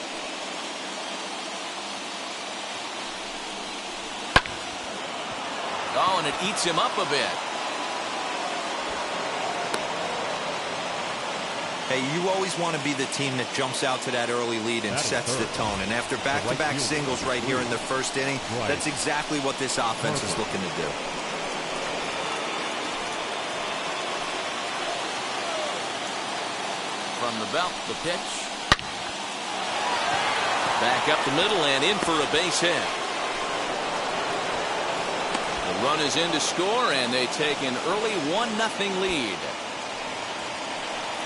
Oh, and it eats him up a bit. Hey, you always want to be the team that jumps out to that early lead and sets the tone. And after back-to-back singles right here in the first inning, that's exactly what this offense is looking to do. From the belt, the pitch. Back up the middle and in for a base hit. The run is in to score, and they take an early 1-0 lead.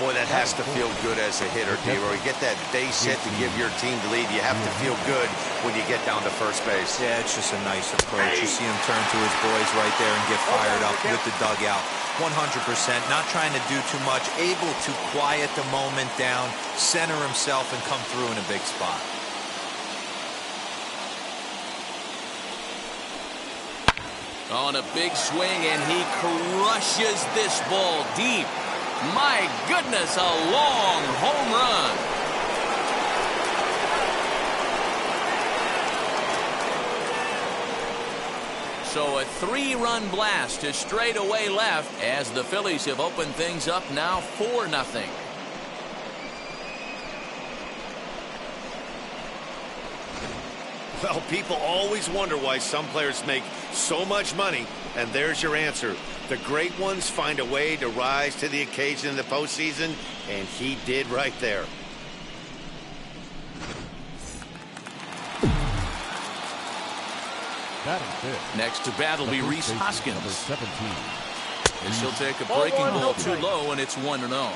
Boy, that has to feel good as a hitter, D-Roy. You get that base hit to give your team the lead. You have to feel good when you get down to first base. Yeah, it's just a nice approach. You see him turn to his boys right there and get fired up with the dugout. 100%, not trying to do too much, able to quiet the moment down, center himself, and come through in a big spot. On a big swing, and he crushes this ball deep. My goodness, a long home run. So a 3-run blast to straightaway left as the Phillies have opened things up now 4-0. Well, people always wonder why some players make so much money, and there's your answer. The great ones find a way to rise to the occasion in the postseason, and he did right there. Next to bat will be Rhys Hoskins. Number 17. As he'll take a breaking ball too low, and it's 1-0.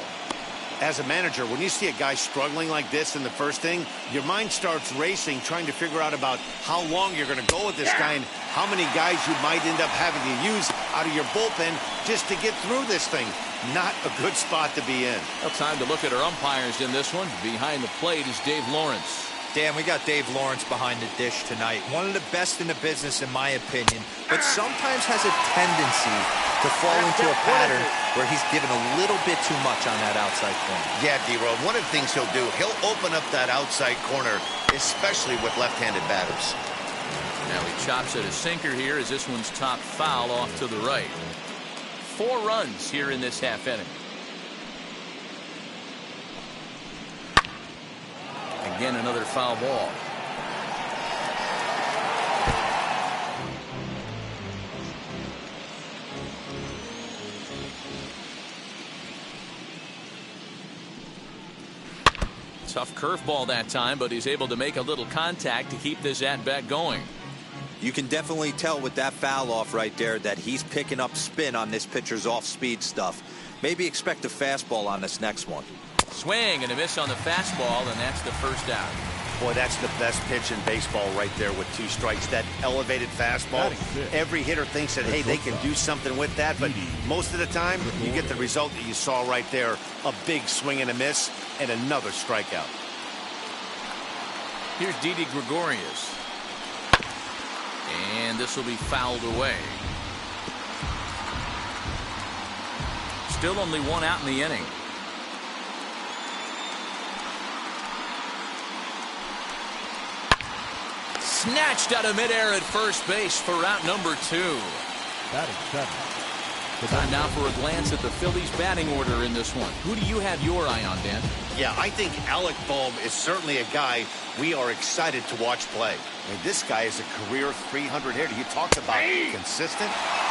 As a manager, when you see a guy struggling like this in the first inning, your mind starts racing, trying to figure out about how long you're going to go with this guy and how many guys you might end up having to use out of your bullpen just to get through this thing. Not a good spot to be in. Well, time to look at our umpires in this one. Behind the plate is Dave Lawrence. Dan, we got Dave Lawrence behind the dish tonight. One of the best in the business, in my opinion, but sometimes has a tendency to fall into a pattern where he's given a little bit too much on that outside corner. Yeah, D-Roll, one of the things he'll do, he'll open up that outside corner, especially with left-handed batters. Now he chops at a sinker here as this one's top foul off to the right. 4 runs here in this half inning. Again, another foul ball. Tough curveball that time, but he's able to make a little contact to keep this at-bat going. You can definitely tell with that foul off right there that he's picking up spin on this pitcher's off-speed stuff. Maybe expect a fastball on this next one. Swing and a miss on the fastball, and that's the first out. Boy, that's the best pitch in baseball right there with 2 strikes. That elevated fastball. Every hitter thinks that, hey, they can do something with that, but most of the time, you get the result that you saw right there. A big swing and a miss, and another strikeout. Here's Didi Gregorius. And this will be fouled away. Still only 1 out in the inning. Snatched out of midair at first base for out number 2. Batting 7. Time now for a glance at the Phillies batting order in this one. Who do you have your eye on, Dan? Yeah, I think Alec Bohm is certainly a guy we are excited to watch play. I mean, this guy is a career 300 hitter. You talked about consistent.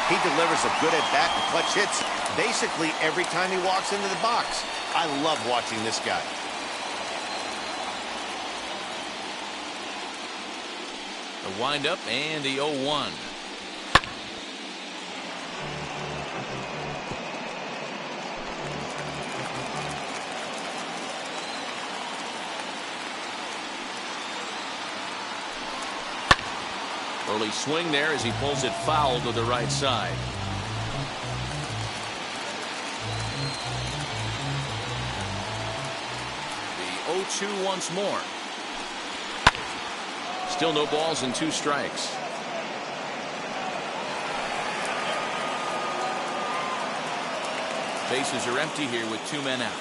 He delivers a good at-bat and clutch hits basically every time he walks into the box. I love watching this guy. The windup and the 0-1. Early swing there as he pulls it foul to the right side. The 0-2 once more. Still no balls and 2 strikes. Bases are empty here with 2 men out.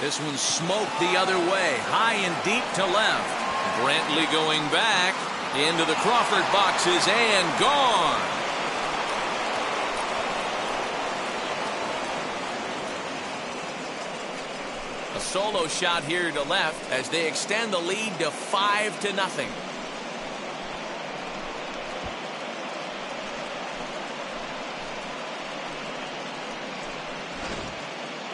This one smoked the other way, high and deep to left. Brantley going back into the Crawford boxes and gone. A solo shot here to left as they extend the lead to 5-0.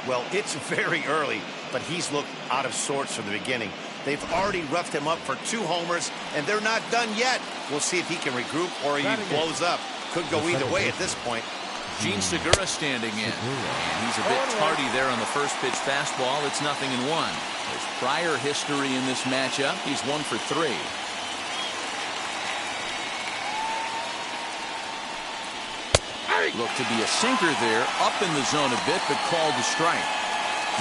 Well, it's very early, but he's looked out of sorts from the beginning. They've already roughed him up for 2 homers, and they're not done yet. We'll see if he can regroup or he blows up. Could go either way at this point. Gene Segura standing in. And he's a bit tardy there on the first pitch fastball. It's 0-1. There's prior history in this matchup. He's 1 for 3. Looked to be a sinker there, up in the zone a bit, but called a strike.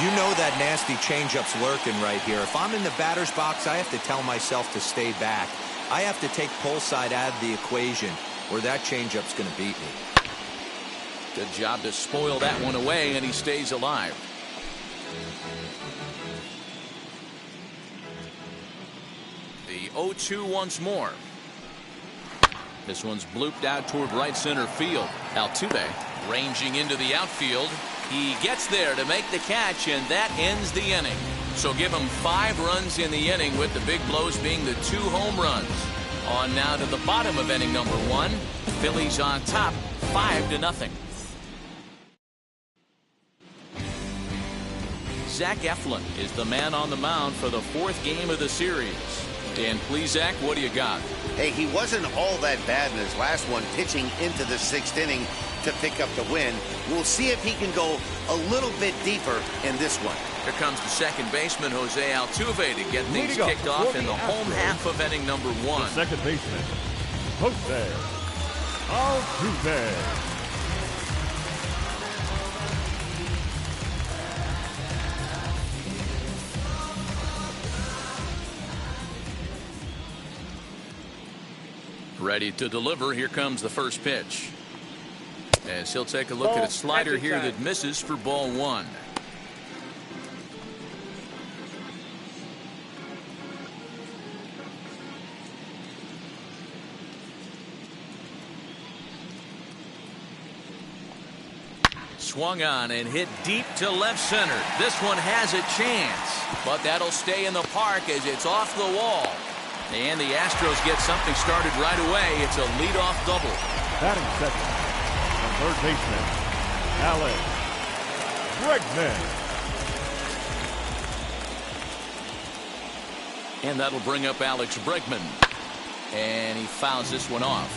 You know that nasty changeup's lurking right here. If I'm in the batter's box, I have to tell myself to stay back. I have to take pull side out of the equation, or that changeup's going to beat me. Good job to spoil that one away, and he stays alive. The 0-2 once more. This one's blooped out toward right center field. Altuve ranging into the outfield. He gets there to make the catch, and that ends the inning. So give him 5 runs in the inning, with the big blows being the 2 home runs. On now to the bottom of inning number 1. Phillies on top, 5-0. Zach Eflin is the man on the mound for the 4th game of the series. Dan Plesac, what do you got? Hey, he wasn't all that bad in his last one, pitching into the 6th inning to pick up the win. We'll see if he can go a little bit deeper in this one. Here comes the second baseman, Jose Altuve, to get things kicked off in the home half of inning number 1. The second baseman, Jose Altuve. Ready to deliver. Here comes the first pitch. As he'll take a look at a slider here that misses for ball 1. swung on and hit deep to left center. This one has a chance, but that'll stay in the park as it's off the wall. And the Astros get something started right away. It's a leadoff double. Batting second, the third baseman, Alex Bregman. And that'll bring up Alex Bregman. And he fouls this one off.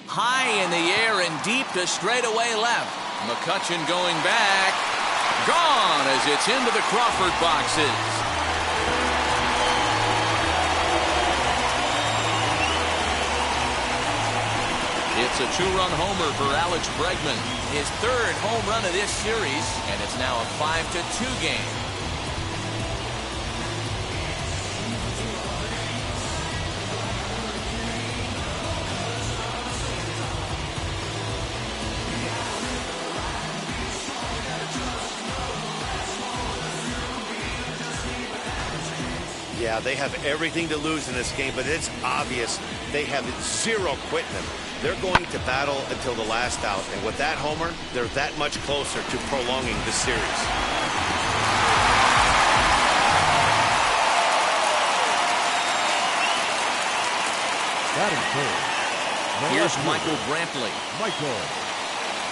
High in the air and deep to straightaway left. McCutchen going back. Gone as it's into the Crawford boxes. It's a two-run homer for Alex Bregman. His third home run of this series, and it's now a 5-2 game. Yeah, they have everything to lose in this game, but it's obvious they have zero quitting them. They're going to battle until the last out, and with that homer, they're that much closer to prolonging the series. Batting third. Here's Michael Brantley. Michael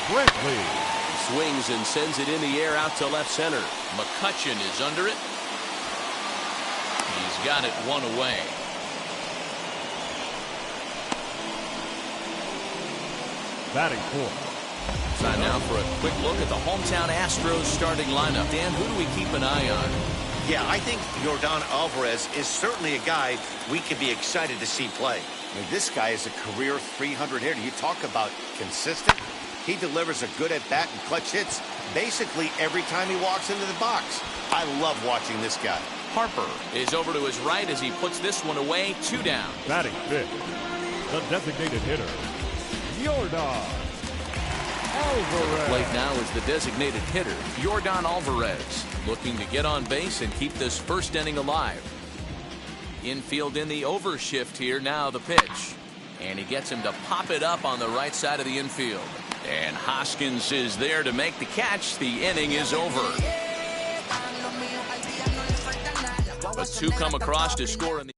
Brantley. Swings and sends it in the air out to left center. McCutchen is under it. He's got it one away. Batting fourth. Time now for a quick look at the hometown Astros starting lineup. Dan, who do we keep an eye on? Yeah, I think Yordan Alvarez is certainly a guy we can be excited to see play. I mean, this guy is a career 300 hitter. You talk about consistent. He delivers a good at-bat and clutch hits basically every time he walks into the box. I love watching this guy. Harper is over to his right as he puts this one away. 2 down. Batting fifth, the designated hitter, Yordan Alvarez. Plate now is the designated hitter, Yordan Alvarez, looking to get on base and keep this first inning alive. Infield in the overshift here. Now the pitch. And he gets him to pop it up on the right side of the infield. And Hoskins is there to make the catch. The inning is over. But 2 come across to score in the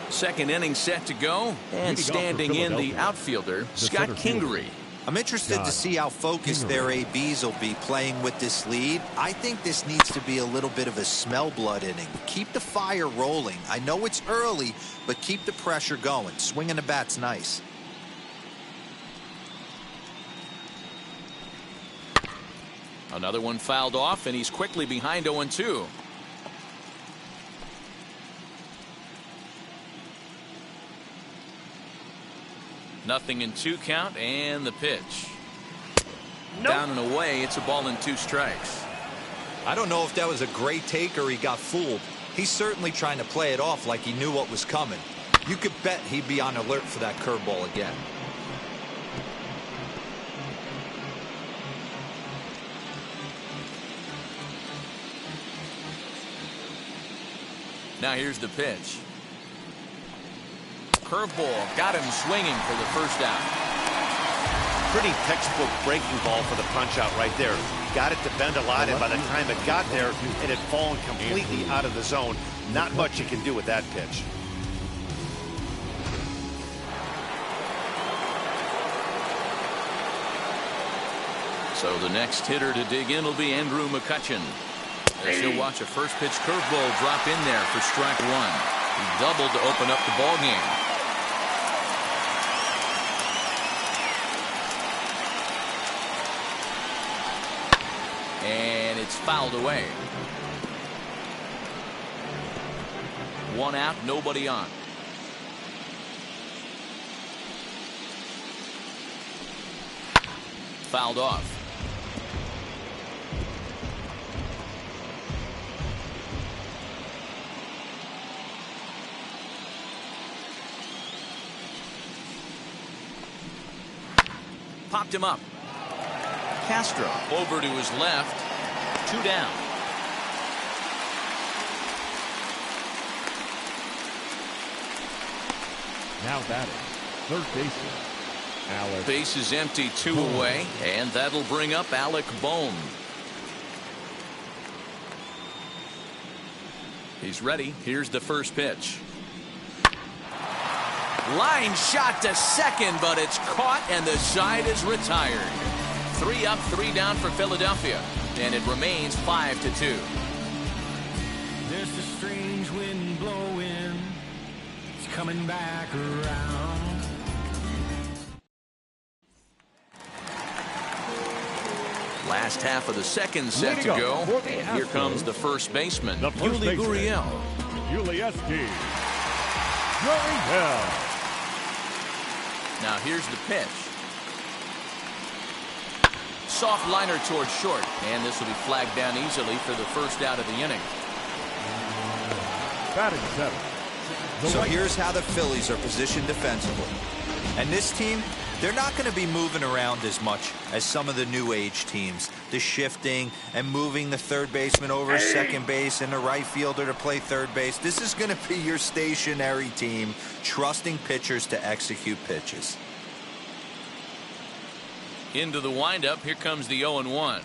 second inning set to go. And standing in the outfielder, Scott Kingery. I'm interested to see how focused their ABs will be playing with this lead. I think this needs to be a little bit of a smell blood inning. Keep the fire rolling. I know it's early, but keep the pressure going. Swinging the bat's nice. Another one fouled off, and he's quickly behind 0-2. Nothing in 2 count, and the pitch. Nope. Down and away. It's a ball and 2 strikes. I don't know if that was a great take or he got fooled. He's certainly trying to play it off like he knew what was coming. You could bet he'd be on alert for that curveball again. Now here's the pitch. Curveball got him swinging for the first out. Pretty textbook breaking ball for the punch out right there. Got it to bend a lot, and by the time it got there, it had fallen completely out of the zone. Not much you can do with that pitch. So the next hitter to dig in will be Andrew McCutchen. As he'll watch a first pitch curveball drop in there for strike 1. He doubled to open up the ball game. And it's fouled away. 1 out, nobody on. Fouled off. Popped him up. Castro. Over to his left. 2 down. Now batting, third baseman, Alec. Base is empty, 2 away, and that'll bring up Alec Bohm. He's ready. Here's the first pitch. Line shot to second, but it's caught, and the side is retired. 3 up, 3 down for Philadelphia, and it remains 5-2. There's a strange wind blowing. It's coming back around. Last half of the second set to go. And here comes the first baseman, Yuli Gurriel. Yuli Gurriel. Now here's the pitch. Soft liner towards short, and this will be flagged down easily for the first out of the inning. Batting 7. So here's how the Phillies are positioned defensively. And this team, they're not going to be moving around as much as some of the new age teams. The shifting and moving the third baseman over second base and the right fielder to play third base. This is going to be your stationary team, trusting pitchers to execute pitches. Into the windup. Here comes the 0-1.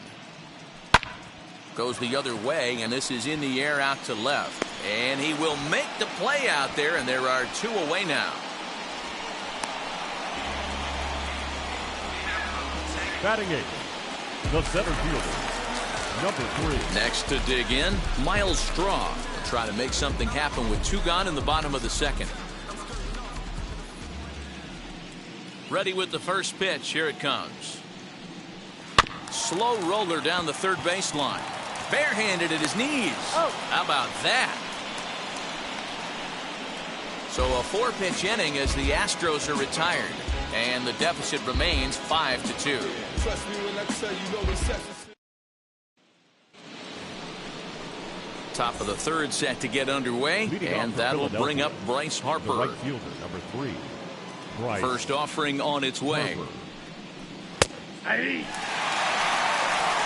Goes the other way, and this is in the air out to left. And he will make the play out there, and there are 2 away now. Batting 8, the center fielder, number 3. Next to dig in, Miles Straw will try to make something happen with 2 gone in the bottom of the second. Ready with the first pitch. Here it comes. Slow roller down the third baseline. Barehanded at his knees. How about that? So a 4-pitch inning as the Astros are retired. And the deficit remains 5-2. Trust me when I tell you no recession. Top of the third set to get underway, and that'll bring up Bryce Harper. The right fielder, number 3. Bryce First offering on its way. Hey.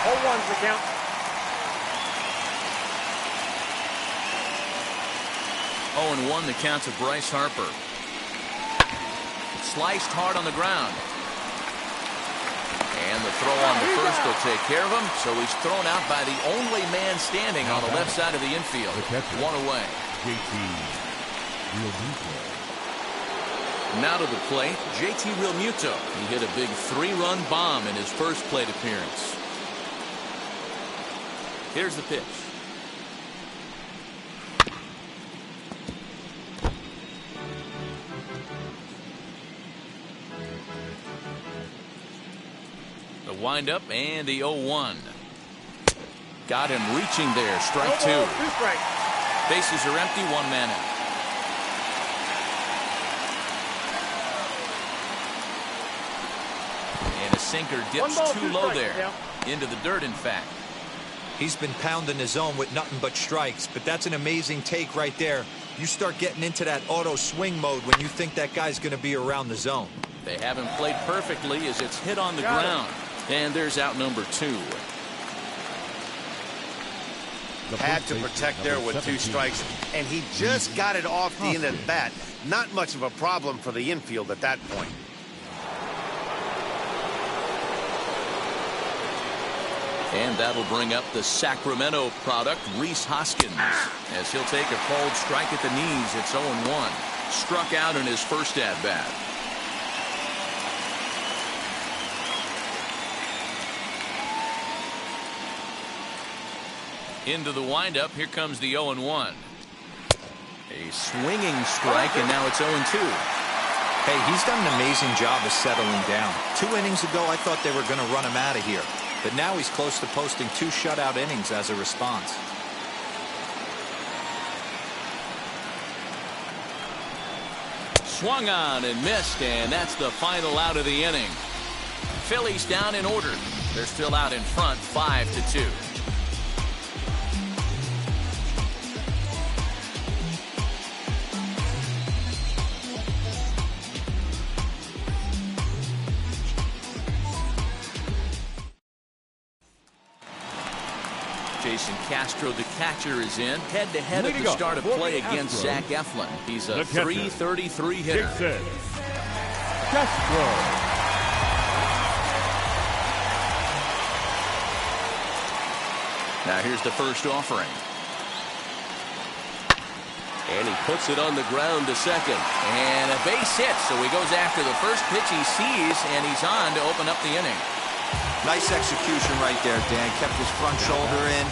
0-1's the count. Oh, and 1 the count to Bryce Harper. Sliced hard on the ground. And the throw on the first will take care of him. So he's thrown out by the only man standing on the left side of the infield. 1 away. JT Realmuto. Now to the plate, JT Realmuto. He hit a big 3-run bomb in his first plate appearance. Here's the pitch. The windup and the 0-1. Got him reaching there. Strike 2. Bases are empty. 1 man out. And a sinker dips too low there. Into the dirt, in fact. He's been pounding the zone with nothing but strikes, but that's an amazing take right there. You start getting into that auto swing mode when you think that guy's going to be around the zone. They haven't played perfectly as it's hit on the ground. And there's out number 2. Had to protect there with 2 strikes, and he just got it off the end of the bat. Not much of a problem for the infield at that point. And that'll bring up the Sacramento product, Rhys Hoskins, as he'll take a called strike at the knees. It's 0-1. Struck out in his first at-bat. Into the windup. Here comes the 0-1. A swinging strike, and now it's 0-2. Hey, he's done an amazing job of settling down. 2 innings ago, I thought they were going to run him out of here. But now he's close to posting 2 shutout innings as a response. Swung on and missed, and that's the final out of the inning. Phillies down in order. They're still out in front, 5-2. Jason Castro, the catcher, is in. Head-to-head at the start of play against Zach Eflin. He's a .333 hitter. Jason Castro. Now here's the first offering. And he puts it on the ground to second. And a base hit, so he goes after the first pitch he sees, and he's on to open up the inning. Nice execution right there, Dan. Kept his front shoulder in,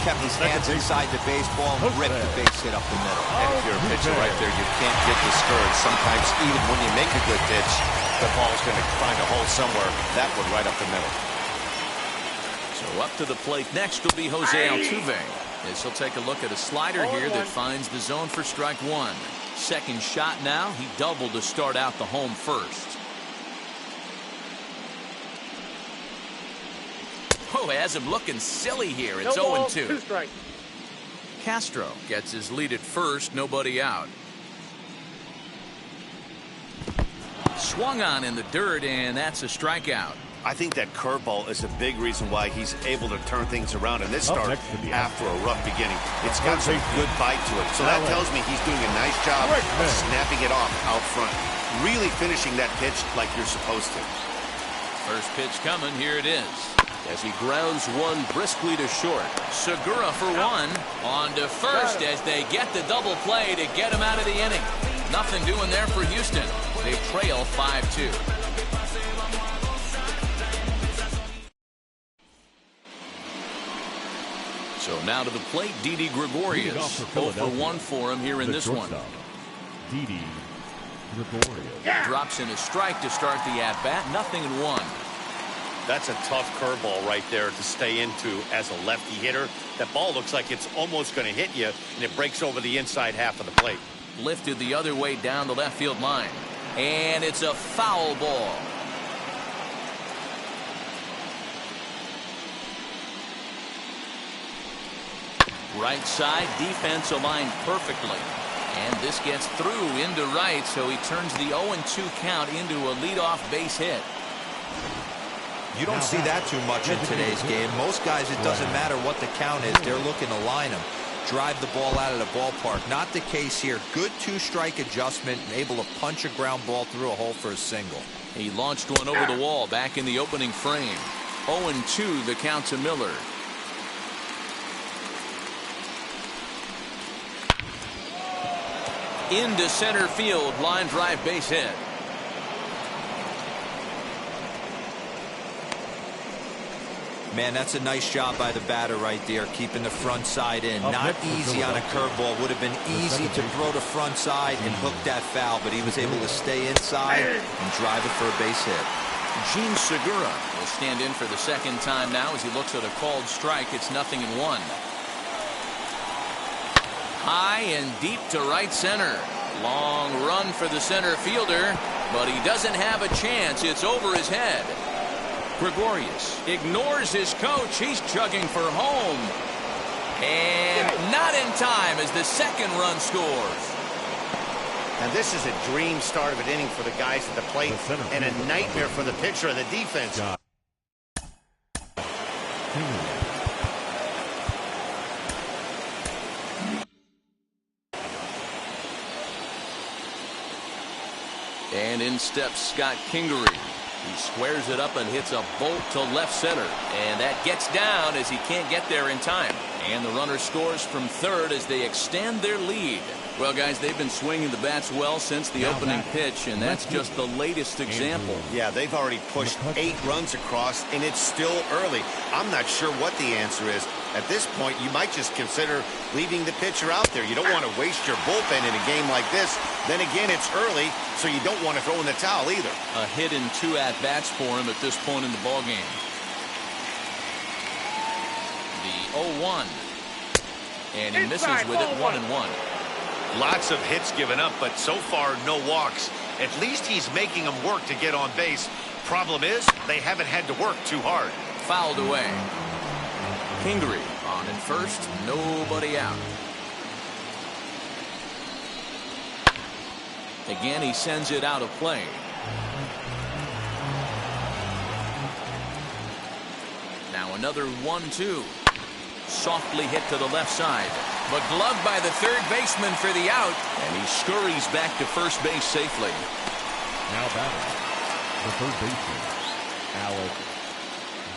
kept his hands inside the baseball, and ripped the base hit up the middle. And if you're a pitcher right there, you can't get discouraged. Sometimes even when you make a good pitch, the ball's going to find a hole somewhere. That one right up the middle. So up to the plate next will be Jose Altuve. As he'll take a look at a slider here that finds the zone for strike one. Second shot now. He doubled to start out the home first. Oh, has him looking silly here. It's 0-2. Castro gets his lead at first. Nobody out. Swung on in the dirt, and that's a strikeout. I think that curveball is a big reason why he's able to turn things around in this start after a rough beginning. It's got some good bite to it. So that tells me he's doing a nice job of snapping it off out front. Really finishing that pitch like you're supposed to. First pitch coming. Here it is. As he grounds one briskly to short. Segura for one. On to first as they get the double play to get him out of the inning. Nothing doing there for Houston. They trail 5-2. So now to the plate, Didi Gregorius. 0 for 1 for him here in this one. Didi Gregorius. Drops in a strike to start the at-bat. 0-1. That's a tough curveball right there to stay into as a lefty hitter. That ball looks like it's almost going to hit you, and it breaks over the inside half of the plate. Lifted the other way down the left field line. And it's a foul ball. Right side, defense aligned perfectly. And this gets through into right, so he turns the 0-2 count into a leadoff base hit. You don't see that too much in today's game. Most guys, it doesn't matter what the count is. They're looking to line them, drive the ball out of the ballpark. Not the case here. Good two-strike adjustment and able to punch a ground ball through a hole for a single. He launched one over the wall back in the opening frame. 0-2 the count to Miller. Into center field, line drive base hit. Man, that's a nice job by the batter right there, keeping the front side in. Not easy on a curveball. Would have been easy to throw the front side and hook that foul, but he was able to stay inside and drive it for a base hit. Gene Segura will stand in for the second time now as he looks at a called strike. It's 0-1. High and deep to right center. Long run for the center fielder, but he doesn't have a chance. It's over his head. Gregorius ignores his coach. He's chugging for home. And not in time as the second run scores. And this is a dream start of an inning for the guys at the plate and a nightmare for the pitcher and the defense. And in steps Scott Kingery. He squares it up and hits a bolt to left center. And that gets down as he can't get there in time. And the runner scores from third as they extend their lead. Well, guys, they've been swinging the bats well since the opening pitch, and that's just the latest example. Yeah, they've already pushed 8 runs across, and it's still early. I'm not sure what the answer is. At this point, you might just consider leaving the pitcher out there. You don't want to waste your bullpen in a game like this. Then again, it's early, so you don't want to throw in the towel either. A hit in 2 at-bats for him at this point in the ballgame. The 0-1. And he misses with it, 1-1. Lots of hits given up, but so far, no walks. At least he's making them work to get on base. Problem is, they haven't had to work too hard. Fouled away. Kingery on at first, nobody out. Again, he sends it out of play. Now another 1-2. Softly hit to the left side, but gloved by the third baseman for the out, and he scurries back to first base safely. Now batting, the third baseman, Alec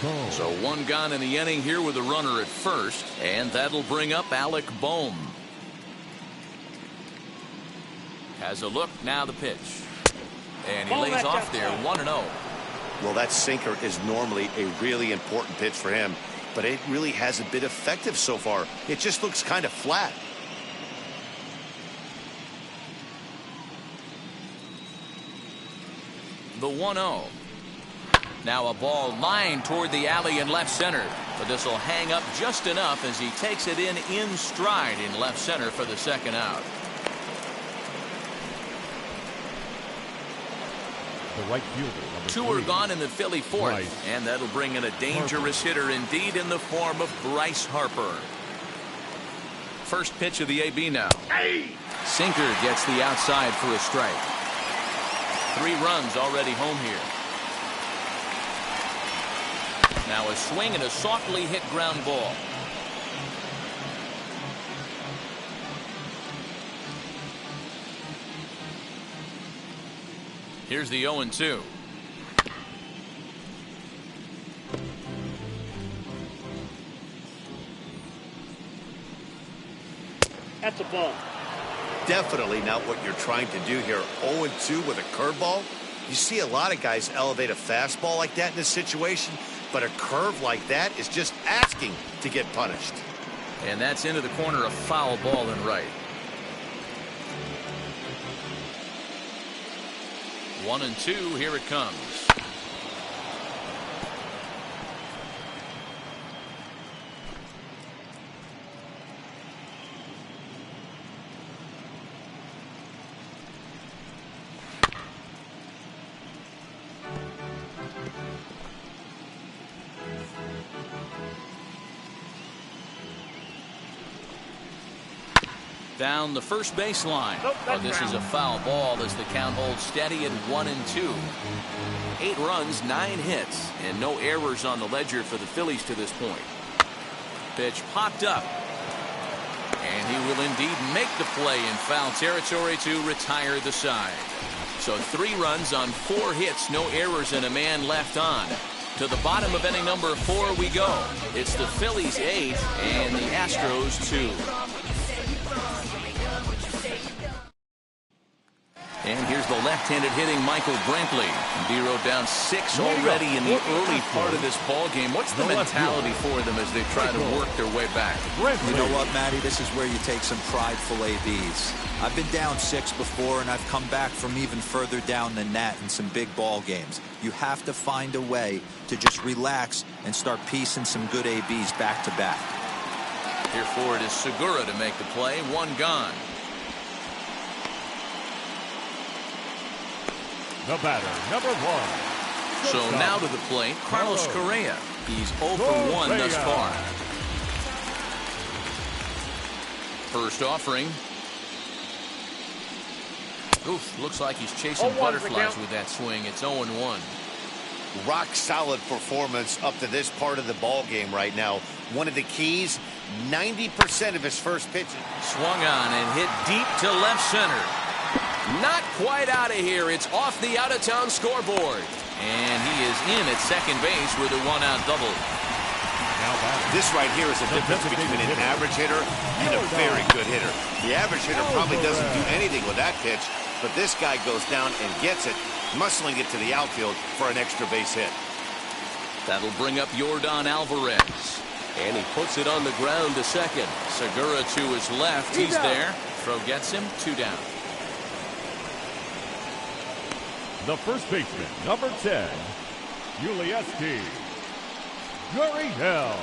Bohm. So one gone in the inning here with a runner at first, and that'll bring up Alec Bohm. Has a look, now the pitch. And he lays off there, 1-0. Well, that sinker is normally a really important pitch for him, but it really hasn't been effective so far. It just looks kind of flat. The 1-0. Now a ball lined toward the alley in left center, but this will hang up just enough as he takes it in stride in left center for the second out. The right fielder, two are gone in the Philly fourth, and that'll bring in a dangerous hitter indeed in the form of Bryce Harper. First pitch of the AB now. Sinker gets the outside for a strike. 3 runs already home here. Now a swing and a softly hit ground ball. Here's the 0-2. That's a ball. Definitely not what you're trying to do here. 0-2 with a curveball. You see a lot of guys elevate a fastball like that in this situation, but a curve like that is just asking to get punished. And that's into the corner, a foul ball and right. 1-2, here it comes. Down the first baseline. But this is a foul ball as the count holds steady at 1-2. 8 runs, 9 hits, and no errors on the ledger for the Phillies to this point. Pitch popped up. And he will indeed make the play in foul territory to retire the side. So 3 runs on 4 hits, no errors, and a man left on. To the bottom of inning number 4 we go. It's the Phillies 8 and the Astros 2. And here's the left-handed hitting Michael Brantley. D-Row down 6 already in the early part of this ball game. What's the mentality for them as they try to work their way back? You know what, Matty? This is where you take some prideful ABs. I've been down 6 before, and I've come back from even further down than that in some big ball games. You have to find a way to just relax and start piecing some good ABs back to back. Here for it is Segura to make the play. 1 gone. The batter, number 1. So now to the plate, Carlos Correa. He's 0 for 1 thus far. First offering. Oof, looks like he's chasing butterflies with that swing. It's 0-1. Rock solid performance up to this part of the ball game right now. One of the keys, 90% of his first pitches. Swung on and hit deep to left center. Not quite out of here. It's off the out-of-town scoreboard. And he is in at second base with a 1-out double. This right here is the difference between an average hitter and a very good hitter. The average hitter probably doesn't do anything with that pitch, but this guy goes down and gets it, muscling it to the outfield for an extra base hit. That'll bring up Yordan Alvarez. And he puts it on the ground to second. Segura to his left. He's there. Throw gets him. 2 down. The first baseman, number 10, Yuli Gurriel.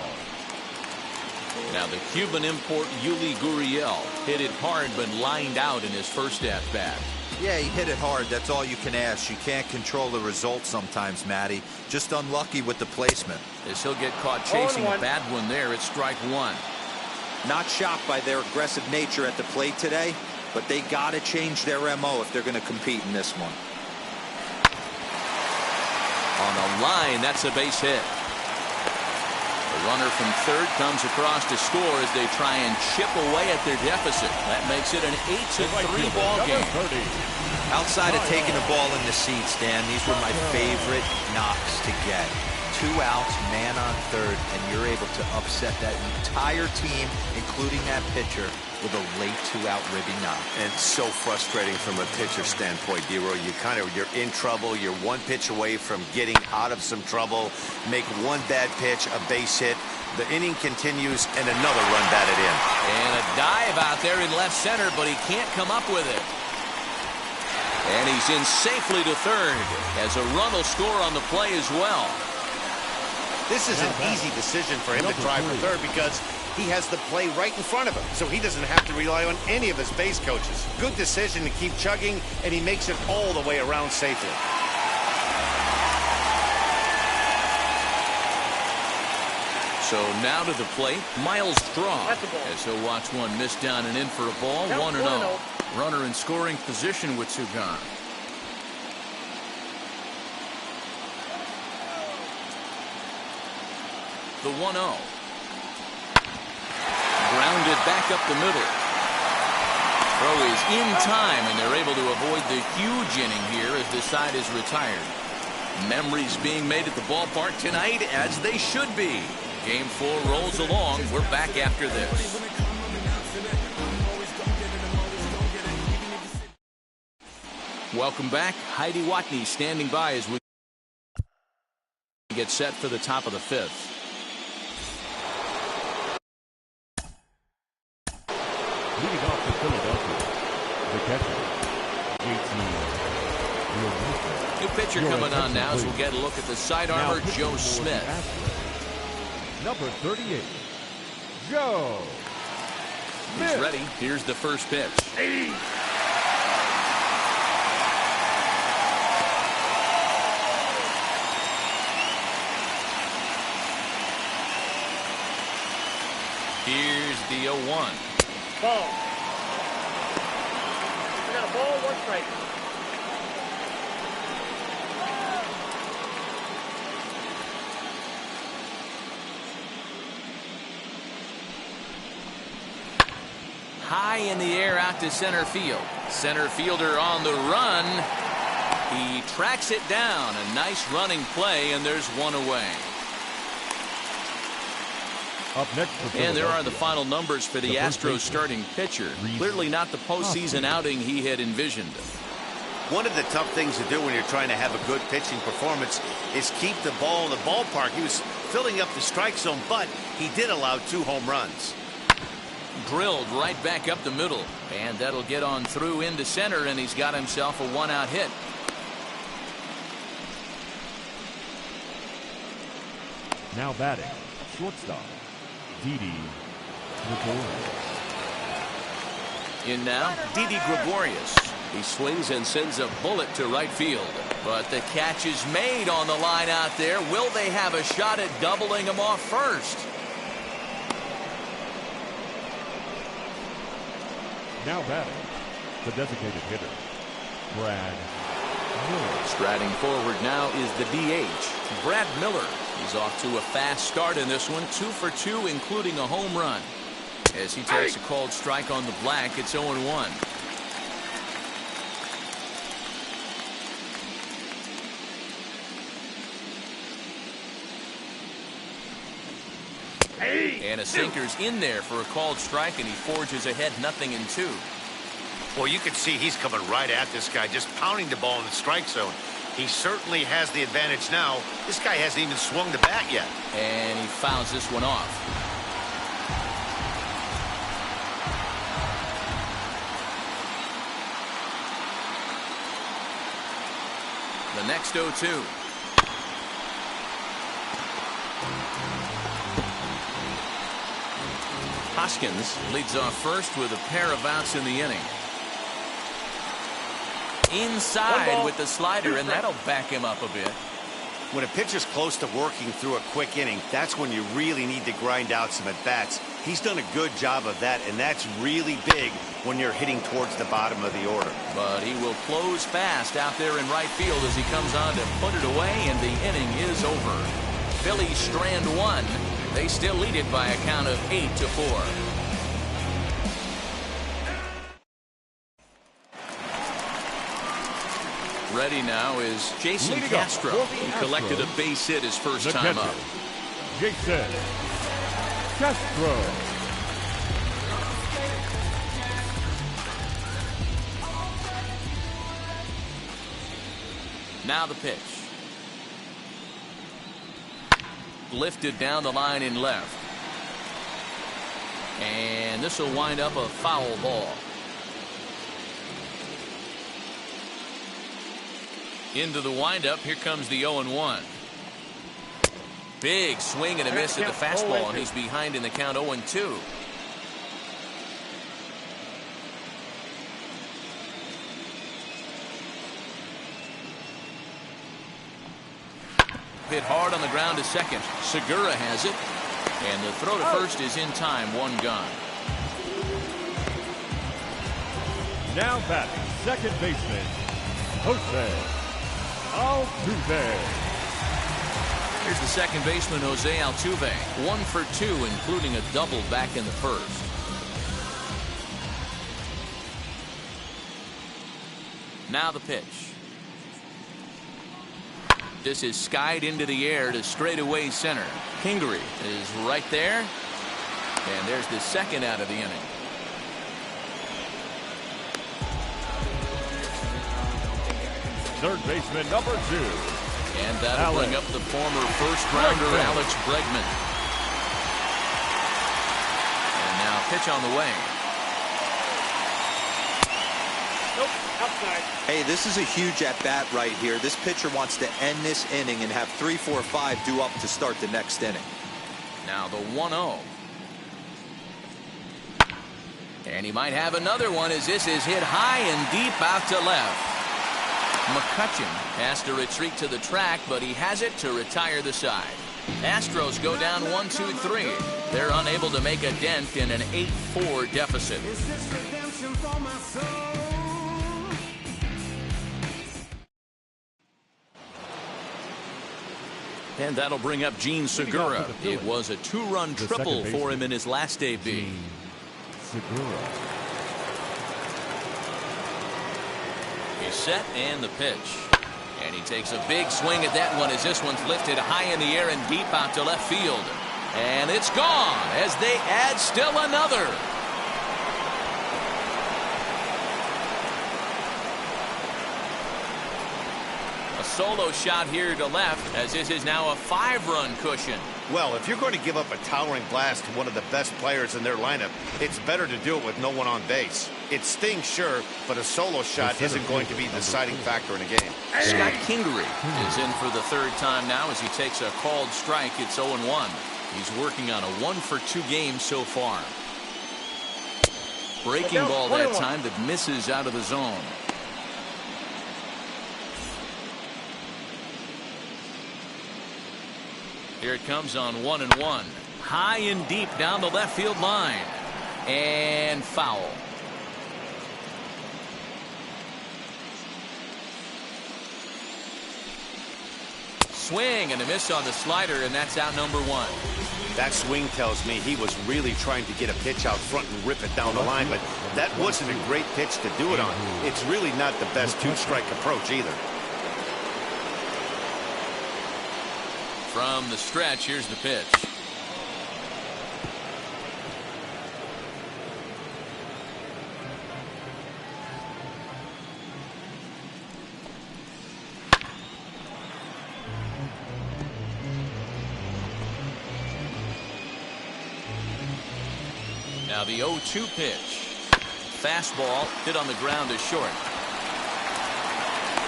Now the Cuban import Yuli Gurriel hit it hard but lined out in his first at-bat. Yeah, he hit it hard. That's all you can ask. You can't control the result sometimes, Matty. Just unlucky with the placement. As he'll get caught chasing a bad one there, it's strike 1. Not shocked by their aggressive nature at the plate today, but they got to change their MO if they're going to compete in this one. On the line, that's a base hit. The runner from third comes across to score as they try and chip away at their deficit. That makes it an 8-3 ball game. Outside of taking the ball in the seats, Dan, these were my favorite knocks to get. 2 outs, man on third, and you're able to upset that entire team, including that pitcher, with a late 2-out ribby knock. And so frustrating from a pitcher standpoint, D-Roy. You're in trouble. You're 1 pitch away from getting out of some trouble. Make 1 bad pitch, a base hit. The inning continues, and another run batted in. And a dive out there in left center, but he can't come up with it. And he's in safely to third, as a run will score on the play as well. This is an easy decision for him to try for third because he has the play right in front of him, so he doesn't have to rely on any of his base coaches. Good decision to keep chugging, and he makes it all the way around safely. So now to the plate, Miles Straw, as he'll watch one miss down and in for a ball, 1-0. Runner in scoring position with 2 gone. The 1-0. Grounded back up the middle. Throw is in time, and they're able to avoid the huge inning here as this side is retired. Memories being made at the ballpark tonight, as they should be. Game 4 rolls along. We're back after this. Welcome back. Heidi Watney standing by as we get set for the top of the 5th. Leading off for Philadelphia, the catcher, JT. New pitcher coming on now as we'll get a look at the side armor, Joe Smith. Number 38, Joe Smith. He's ready. Here's the first pitch. Here's the 0-1. Ball. We got a ball, 1 strike. High in the air out to center field. Center fielder on the run. He tracks it down. A nice running play, and there's 1 away. Up next and there are the final numbers for the Astros starting pitcher. Clearly not the postseason outing he had envisioned. One of the tough things to do when you're trying to have a good pitching performance is keep the ball in the ballpark. He was filling up the strike zone, but he did allow 2 home runs. Drilled right back up the middle, and that'll get on through into center, and he's got himself a 1-out hit. Now batting, shortstop, Didi Gregorius. In now, Didi Gregorius. He swings and sends a bullet to right field. But the catch is made on the line out there. Will they have a shot at doubling him off first? Now batting, the designated hitter, Brad Miller. Striding forward now is the DH, Brad Miller. He's off to a fast start in this one, 2 for 2, including a home run. As he takes a called strike on the black, it's 0-1. And a sinker's in there for a called strike, and he forges ahead 0-2. Well, you can see he's coming right at this guy, just pounding the ball in the strike zone. He certainly has the advantage now. This guy hasn't even swung the bat yet. And he fouls this one off. The next 0-2. Hoskins leads off first with a pair of outs in the inning. Inside with the slider, and that'll back him up a bit. When a pitcher's close to working through a quick inning, that's when you really need to grind out some at-bats. He's done a good job of that, and that's really big when you're hitting towards the bottom of the order. But he will close fast out there in right field as he comes on to put it away, and the inning is over. Phillies strand 1. They still lead it by a count of 8-4. Ready now is Jason Leading Castro, up for the who collected a Astros, base hit his first the time catcher, up. Jason Castro. Now the pitch. Lifted down the line in left. And this will wind up a foul ball. Into the windup, here comes the 0-1. Big swing and a miss at the fastball, and he's behind in the count 0-2. Hit hard on the ground to second. Segura has it, and the throw to first is in time. One gone. Now batting, second baseman, Jose Altuve. Here's the second baseman, Jose Altuve. 1 for 2, including a double back in the first. Now the pitch. This is skied into the air to straightaway center. Kingery is right there. And there's the second out of the inning. Third baseman, number 2. And that'll bring up the former first-rounder Alex Bregman. And now pitch on the way. Nope, outside. Hey, this is a huge at-bat right here. This pitcher wants to end this inning and have 3, 4, 5 due up to start the next inning. Now the 1-0. And he might have another one as this is hit high and deep out to left. McCutchen has to retreat to the track, but he has it to retire the side. Astros go down 1-2-3. They're unable to make a dent in an 8-4 deficit. And that'll bring up Gene Segura. It was a 2-run triple for him in his last debut. Segura. He's set and the pitch. And he takes a big swing at that one as this one's lifted high in the air and deep out to left field. And it's gone as they add still another. A solo shot here to left as this is now a 5-run cushion. Well, if you're going to give up a towering blast to one of the best players in their lineup, it's better to do it with no one on base. It stings, sure, but a solo shot isn't going to be the deciding factor in a game. Scott Kingery is in for the third time now as he takes a called strike. It's 0-1. He's working on a 1-for-2 game so far. Breaking ball that time that misses out of the zone. Here it comes on 1-1. High and deep down the left field line. And foul. Swing and a miss on the slider, and that's out number 1. That swing tells me he was really trying to get a pitch out front and rip it down the line, but that wasn't a great pitch to do it on. It's really not the best 2-strike approach either. From the stretch, here's the pitch. Now the 0-2 pitch. Fastball hit on the ground is short.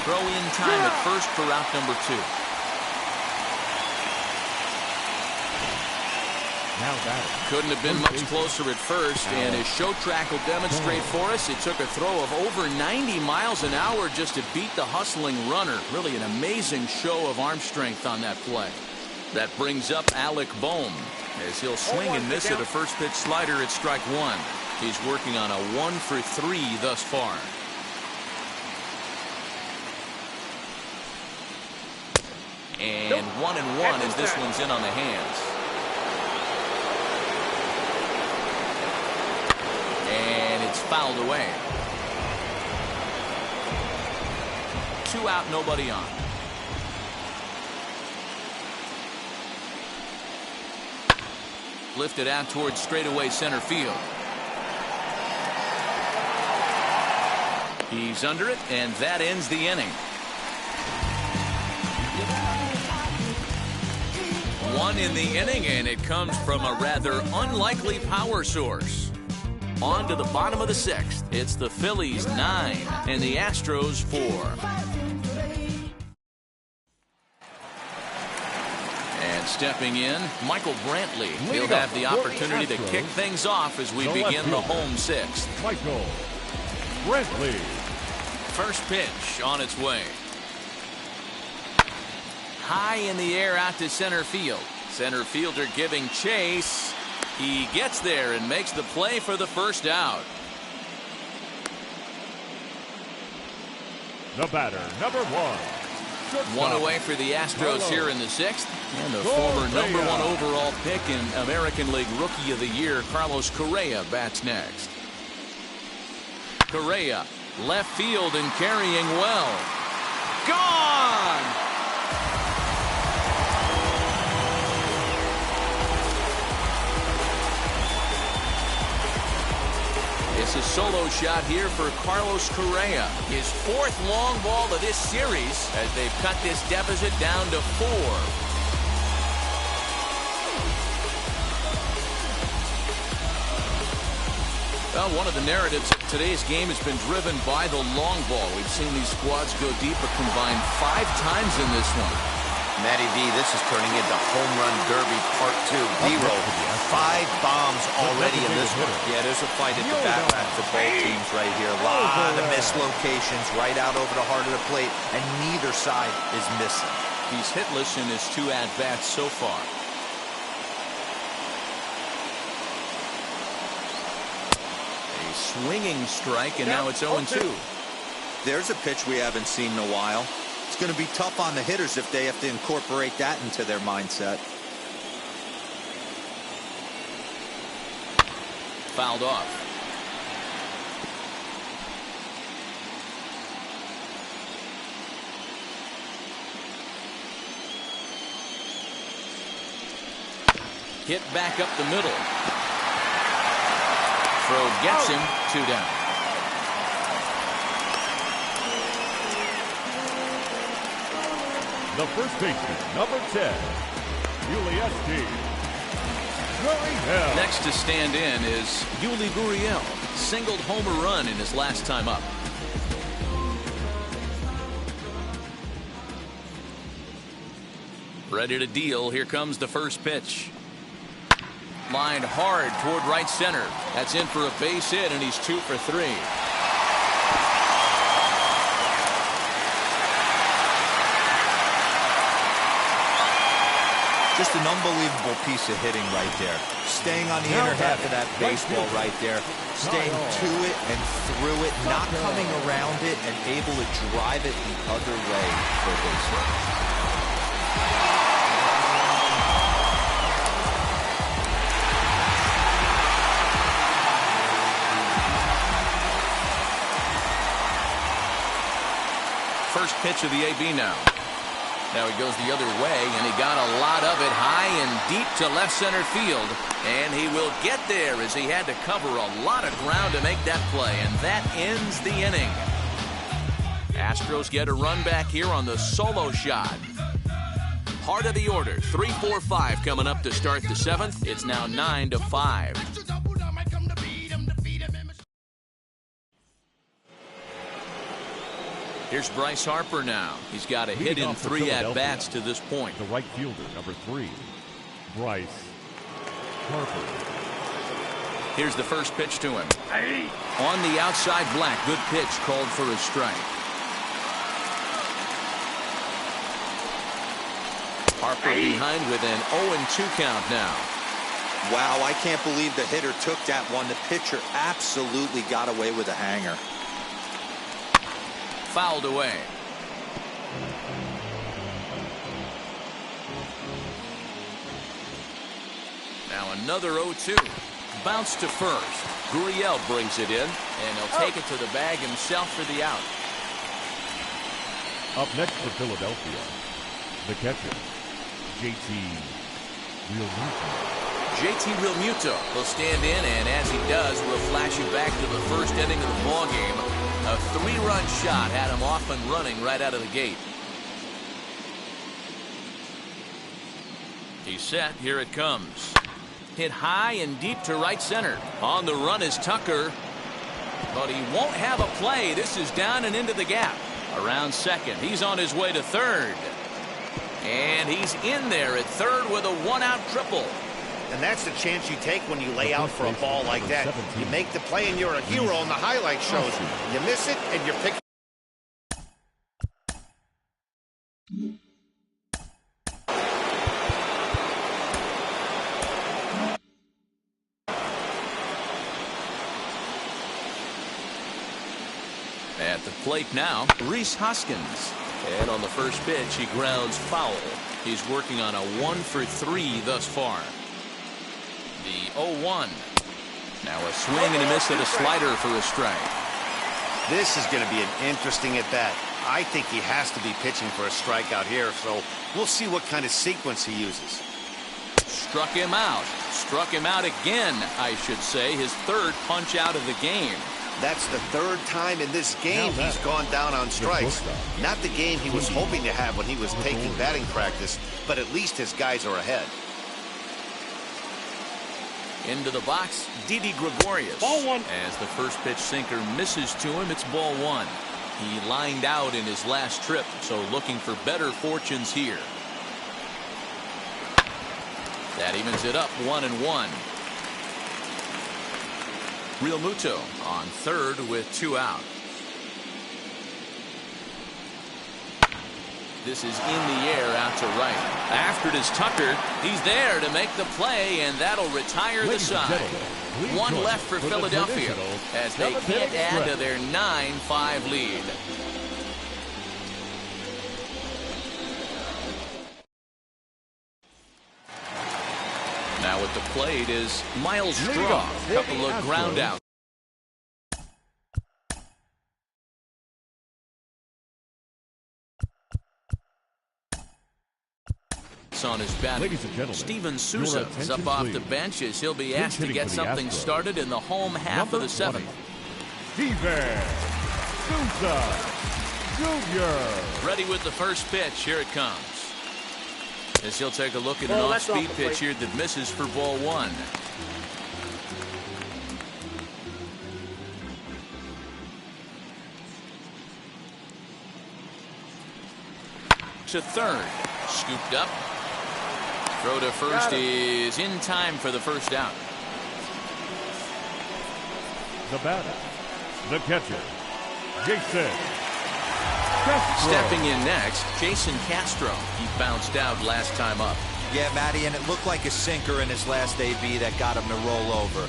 Throw in time at first for route number 2. Couldn't have been much closer at first, and as Show Track will demonstrate for us, it took a throw of over 90 miles an hour just to beat the hustling runner. Really an amazing show of arm strength on that play. That brings up Alec Bohm as he'll swing and miss at a first pitch slider at strike 1. He's working on a 1-for-3 thus far. And 1-1 as this one's in on the hands. Fouled away. 2 out, nobody on. Lifted out towards straightaway center field. He's under it, and that ends the inning. 1 in the inning, and it comes from a rather unlikely power source. On to the bottom of the 6th. It's the Phillies 9 and the Astros 4. And stepping in, Michael Brantley. He'll have the opportunity to kick things off as we begin the home 6th. Michael Brantley. First pitch on its way. High in the air out to center field. Center fielder giving chase. He gets there and makes the play for the first out. The batter, number 1. 1 away for the Astros here in the 6th. And the former number 1 overall pick in American League Rookie of the Year, Carlos Correa, bats next. Correa, left field and carrying well. Gone! It's a solo shot here for Carlos Correa. His 4th long ball of this series as they've cut this deficit down to 4. Well, one of the narratives of today's game has been driven by the long ball. We've seen these squads go deep, but combined 5 times in this one. Matty V, this is turning into Home Run Derby Part 2. D-Roll, 5 bombs already in this one. Yeah, there's a fight at the bat rack for both teams right here. A lot of mislocations right out over the heart of the plate, and neither side is missing. He's hitless in his 2 at-bats so far. A swinging strike, and now it's 0-2. There's a pitch we haven't seen in a while. It's going to be tough on the hitters if they have to incorporate that into their mindset. Fouled off. Hit back up the middle. Throw gets him. 2 down. The first baseman, number 10, Gurriel. Next to stand in is Yuli Gurriel. Singled home a run in his last time up. Ready to deal. Here comes the first pitch. Lined hard toward right center. That's in for a base hit, and he's 2 for 3. Just an unbelievable piece of hitting right there. Staying on the inner half of that baseball right there. Staying to it and through it, not coming around it, and able to drive it the other way for a base hit. First pitch of the AB now. Now he goes the other way, and he got a lot of it high and deep to left center field. And he will get there as he had to cover a lot of ground to make that play. And that ends the inning. Astros get a run back here on the solo shot. Heart of the order, 3-4-5 coming up to start the 7th. It's now 9-5. Here's Bryce Harper now. He's got a hit in 3 at-bats to this point. The right fielder, number 3, Bryce Harper. Here's the first pitch to him. On the outside black. Good pitch called for a strike. Harper behind with an 0-2 count now. Wow, I can't believe the hitter took that one. The pitcher absolutely got away with a hanger. Fouled away. Now another 0-2. Bounce to first. Gurriel brings it in, and he'll take it to the bag himself for the out. Up next for Philadelphia, the catcher, JT Realmuto. JT Realmuto will stand in, and as he does, we'll flash you back to the first inning of the ball game. A 3-run shot had him off and running right out of the gate. He's set. Here it comes. Hit high and deep to right center. On the run is Tucker, but he won't have a play. This is down and into the gap. Around second. He's on his way to third. And he's in there at third with a 1-out triple. And that's the chance you take when you lay out for a ball like that. You make the play and you're a hero on the highlight shows. You miss it and you're picking. At the plate now, Rhys Hoskins. And on the first pitch, he grounds foul. He's working on a 1-for-3 thus far. The 0-1. Now a swing and a miss at a slider for a strike. This is going to be an interesting at-bat. I think he has to be pitching for a strikeout here, so we'll see what kind of sequence he uses. Struck him out. Struck him out again, I should say. His third punch out of the game. That's the third time in this game he's gone down on strikes. Not the game he was hoping to have when he was taking batting practice, but at least his guys are ahead. Into the box, Didi Gregorius. Ball one. As the first pitch sinker misses to him, it's ball one. He lined out in his last trip, so looking for better fortunes here. That evens it up 1-1. Realmuto on third with 2 out. This is in the air out to right. After it is Tucker. He's there to make the play, and that'll retire the side. One left for Philadelphia as they can't add to their 9-5 lead. Now at the plate is Miles Straw. Couple of ground outs. On his batting. Steven Souza is up off the bench as he'll be asked to get something started in the home half of the 7th. Steven Souza Jr. Ready with the first pitch. Here it comes. As he'll take a look at an off-speed pitch here that misses for ball one. To third. Scooped up. Throw to first is in time for the first out. The batter, the catcher, Jason Castro. Stepping in next, Jason Castro. He bounced out last time up. Yeah, Matty, and it looked like a sinker in his last AB that got him to roll over.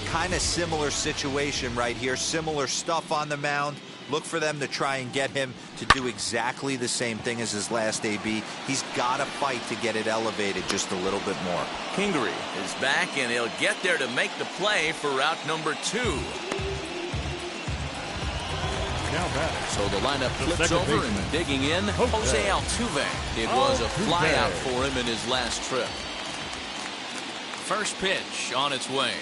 Kind of similar situation right here. Similar stuff on the mound. Look for them to try and get him to do exactly the same thing as his last AB. He's got to fight to get it elevated just a little bit more. Kingery is back, and he'll get there to make the play for route number 2. So the lineup flips over and digging in, Jose Altuve. It was a flyout for him in his last trip. First pitch on its way.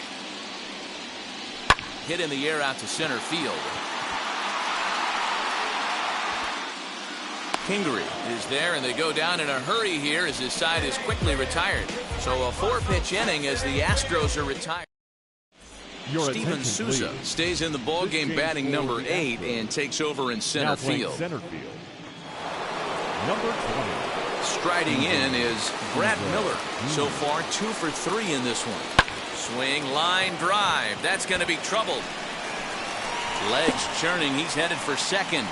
Hit in the air out to center field. Kingery is there, and they go down in a hurry here as his side is quickly retired. So a 4-pitch inning as the Astros are retired. Steven Souza stays in the ballgame batting number 8 and takes over in center field. Number 20. Striding in is Brad Miller. So far 2 for 3 in this one. Swing, line drive. That's going to be troubled. Legs churning. He's headed for second.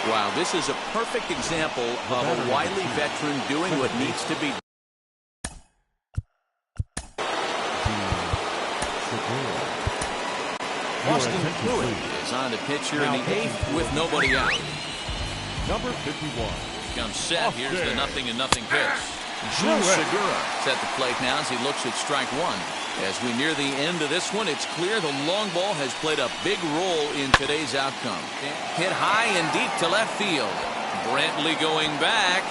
Wow, this is a perfect example of a wily veteran doing what needs to be. Austin Pruitt is on the pitch here in the 8th with nobody out. Number 51. Comes set. Here's the 0-0 pitch. Jun Segura is at the plate now as he looks at strike one. As we near the end of this one, it's clear the long ball has played a big role in today's outcome. Hit high and deep to left field. Brantley going back.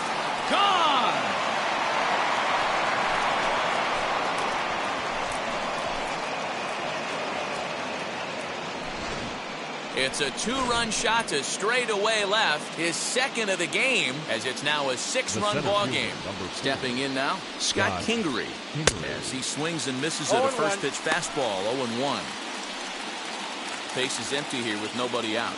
Gone! It's a two-run shot to straightaway left, his second of the game, as it's now a six-run ball game. Stepping in now, Scott Kingery, as he swings and misses at a first-pitch fastball, 0-1. Base is empty here with nobody out.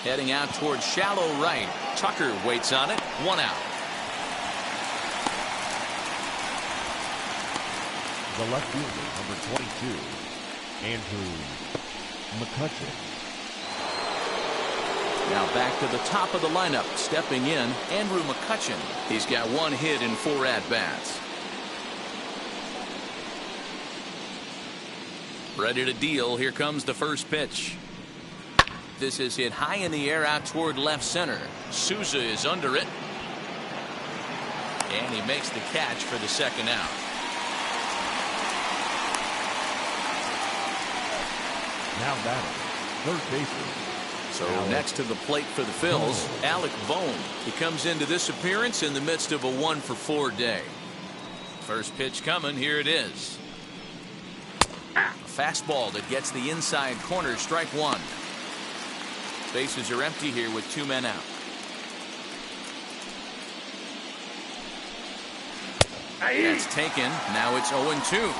Heading out towards shallow right. Tucker waits on it, 1 out. The left fielder, number 22, Andrew McCutcheon. Now back to the top of the lineup. Stepping in, Andrew McCutcheon. He's got 1 hit in 4 at-bats. Ready to deal. Here comes the first pitch. This is hit high in the air out toward left center. Souza is under it. And he makes the catch for the second out. Now batting, third baseman. So next to the plate for the Phils, Alec Bohm. He comes into this appearance in the midst of a 1-for-4 day. First pitch coming. Here it is. A fastball that gets the inside corner. Strike one. Bases are empty here with 2 men out. That's taken. Now it's 0-2.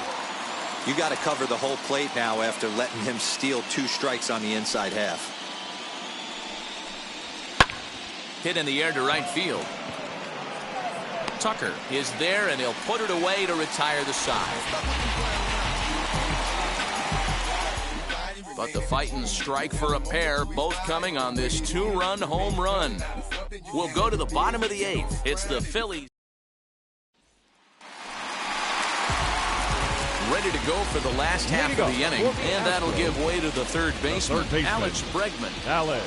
You got to cover the whole plate now after letting him steal 2 strikes on the inside half. Hit in the air to right field. Tucker is there, and he'll put it away to retire the side. But the fighting strike for a pair, both coming on this 2-run home run. We'll go to the bottom of the 8th. It's the Phillies. Ready to go for the last half of the inning, and that'll give way to the third baseman, Alex Bregman. Now the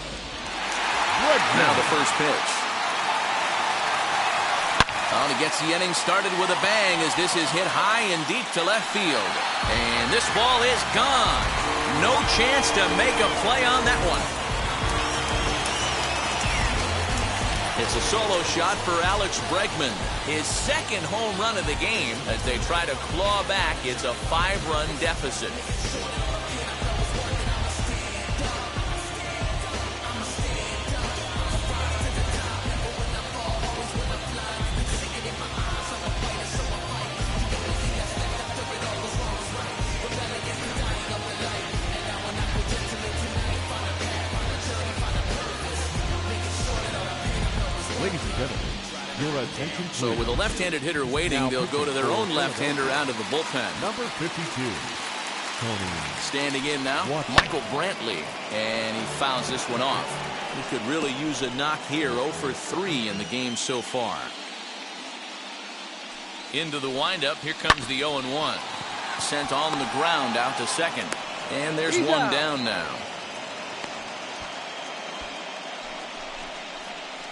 first pitch. Oh, he gets the inning started with a bang as this is hit high and deep to left field. And this ball is gone. No chance to make a play on that one. It's a solo shot for Alex Bregman. His second home run of the game as they try to claw back. It's a 5-run deficit. Ladies and gentlemen, your attention. So with a left-handed hitter waiting, they'll go to their own left-hander out of the bullpen. Number 52, Tony. Standing in now, Michael Brantley, and he fouls this one off. He could really use a knock here. 0 for 3 in the game so far. Into the windup. Here comes the 0-1. Sent on the ground out to second, and there's one down now.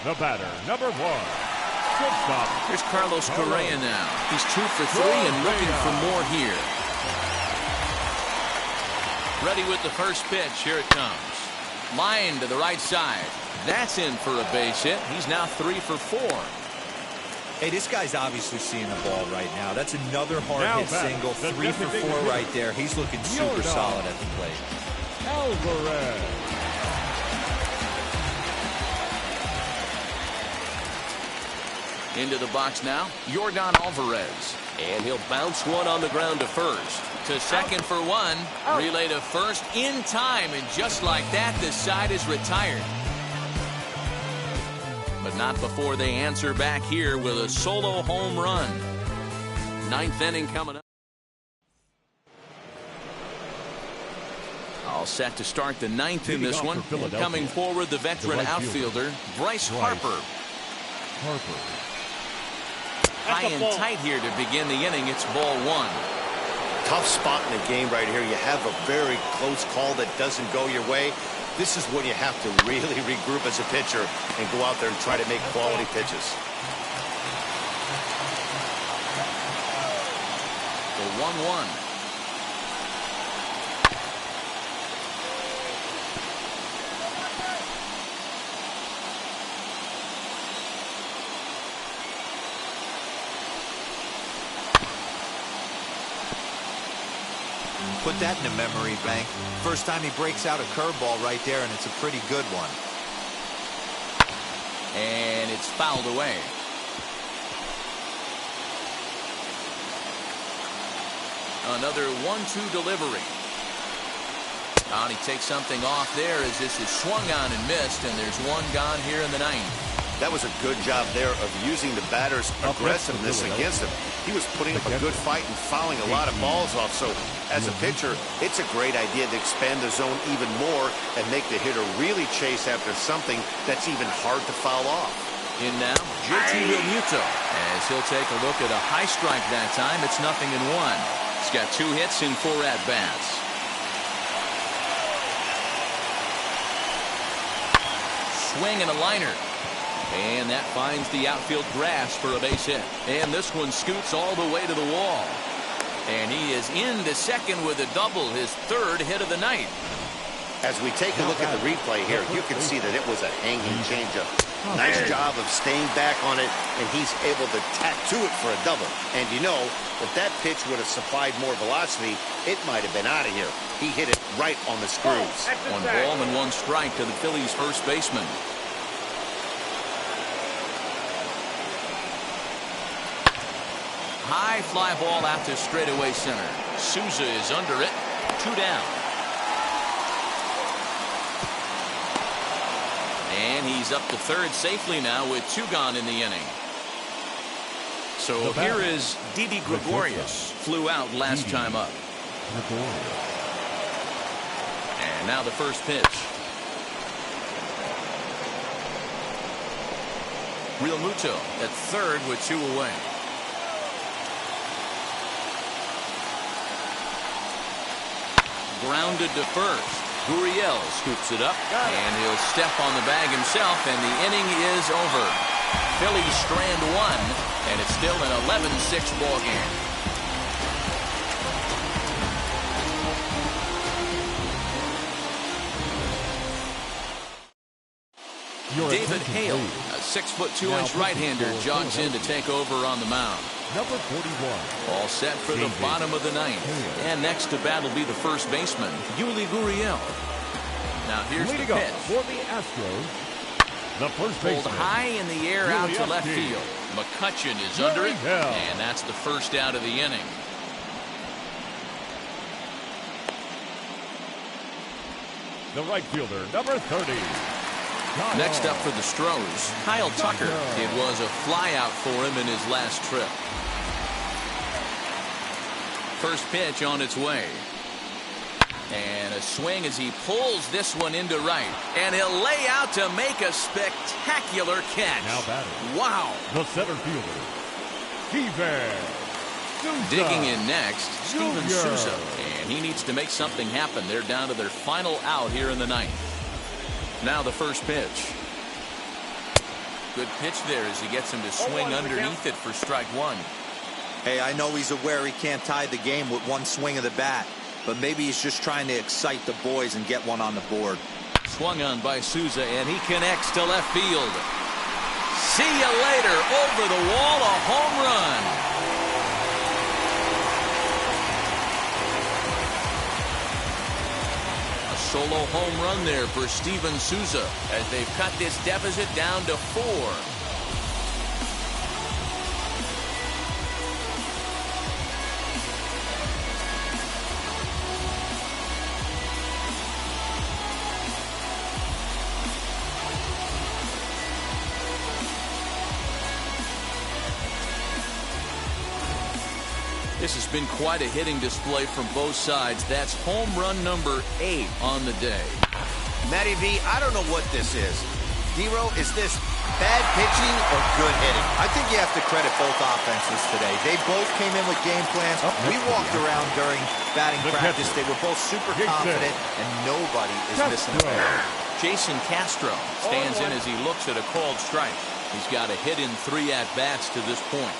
The batter, number 1. Shortstop. Here's Carlos Correa now. He's 2 for 3 and looking for more here. Ready with the first pitch. Here it comes. Line to the right side. That's in for a base hit. He's now 3 for 4. Hey, this guy's obviously seeing the ball right now. That's another hard hit single. 3 for 4 right there. He's looking super solid at the plate. Alvarez. Into the box now, Yordan Alvarez. And he'll bounce one on the ground to first. To second for 1. Relay to first in time. And just like that, the side is retired. But not before they answer back here with a solo home run. 9th inning coming up. All set to start the 9th in this one. Coming forward, the veteran outfielder, Bryce Harper. High and tight here to begin the inning. It's ball 1. Tough spot in the game right here. You have a very close call that doesn't go your way. This is when you have to really regroup as a pitcher and go out there and try to make quality pitches. The 1-1. Put that in the memory bank. First time he breaks out a curveball right there, and it's a pretty good one. And it's fouled away. Another 1-2 delivery. And he takes something off there as this is swung on and missed, and there's one gone here in the ninth. That was a good job there of using the batter's aggressiveness against him. He was putting up a good fight and fouling a lot of balls off. So as a pitcher, it's a great idea to expand the zone even more and make the hitter really chase after something that's even hard to foul off. In now, JT Realmuto, as he'll take a look at a high strike that time. It's 0-1. He's got 2 hits in 4 at-bats. Swing and a liner. And that finds the outfield grass for a base hit. And this one scoots all the way to the wall. And he is into second with a double, his 3rd hit of the night. As we take a look at the replay here, you can see that it was a hanging changeup. Nice job of staying back on it, and he's able to tattoo it for a double. And you know, if that pitch would have supplied more velocity, it might have been out of here. He hit it right on the screws. 1 ball and 1 strike to the Phillies first baseman. High fly ball out to straightaway center. Souza is under it. 2 down. And he's up to third safely now with 2 gone in the inning. So here is Didi Gregorius. Flew out last time up. And now the first pitch. Realmuto at third with 2 away. Grounded to first. Gurriel scoops it up, and he'll step on the bag himself, and the inning is over. Phillies strand 1, and it's still an 11-6 ball game. David Hale, a 6'2" right-hander, jogs in to take over on the mound. Number 41. All set for the bottom of the ninth. And next to bat will be the first baseman, Yuli Gurriel. Now here's the pitch. For the Astros, the first baseman. Pulled high in the air out to left field. McCutchen is under it, and that's the first out of the inning. The right fielder, number 30. Next up for the Stros, Kyle Tucker. It was a flyout for him in his last trip. First pitch on its way. And a swing as he pulls this one into right. And he'll lay out to make a spectacular catch. Now batting. Wow. The center fielder, Steven Souza. Digging in next, Steven Souza. And he needs to make something happen. They're down to their final out here in the ninth. Now the first pitch. Good pitch there as he gets him to swing underneath it for strike 1. Hey, I know he's aware he can't tie the game with 1 swing of the bat, but maybe he's just trying to excite the boys and get one on the board. Swung on by Souza, and he connects to left field. See you later. Over the wall, a home run. Solo home run there for Steven Souza as they've cut this deficit down to 4. This has been quite a hitting display from both sides. That's home run number 8 on the day. Matty V, I don't know what this is, D-Row, is this bad pitching or good hitting? I think you have to credit both offenses today. They both came in with game plans. We walked around during batting practice. They were both super confident, and nobody is missing a ball. Jason Castro stands in as he looks at a called strike. He's got a hit in 3 at-bats to this point.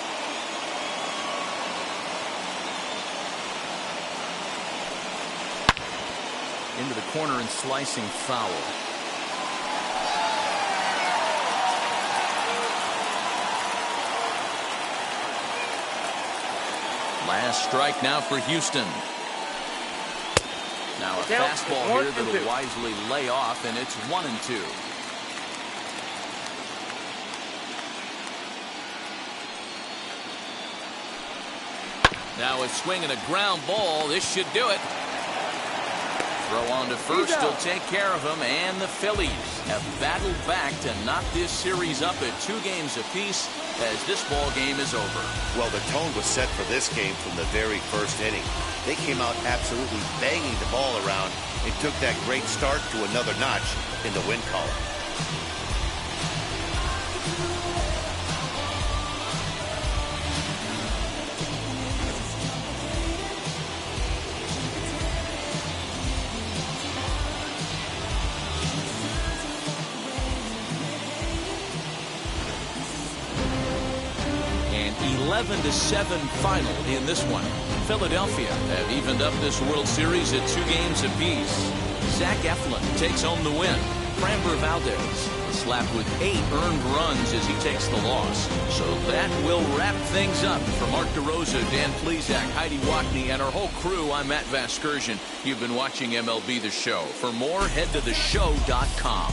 Into the corner and slicing foul. Last strike now for Houston. Now a fastball here that'll wisely lay off, and it's 1-2. Now a swing and a ground ball. This should do it. Throw on to first will take care of him, and the Phillies have battled back to knock this series up at 2 games apiece as this ball game is over. Well, the tone was set for this game from the very first inning. They came out absolutely banging the ball around and took that great start to another notch in the win column. An 11-7 final in this one. Philadelphia have evened up this World Series at 2 games apiece. Zach Eflin takes home the win. Framber Valdez slapped with 8 earned runs as he takes the loss. So that will wrap things up. For Mark DeRosa, Dan Plesac, Heidi Wackney, and our whole crew, I'm Matt Vasgersian. You've been watching MLB The Show. For more, head to theshow.com.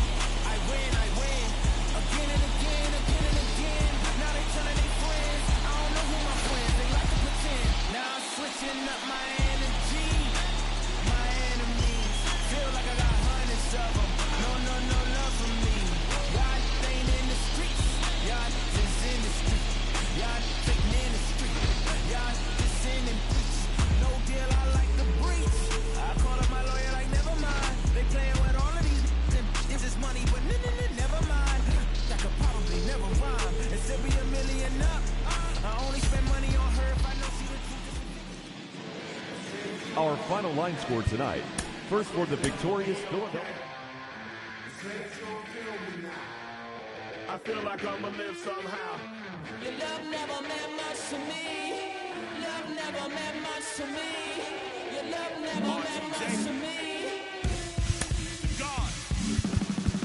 Our final line score tonight. First for the victorious Philadelphia. I feel like I'ma live somehow. Your love never meant much to me. Love never meant much to me. Your love never meant much to me. God.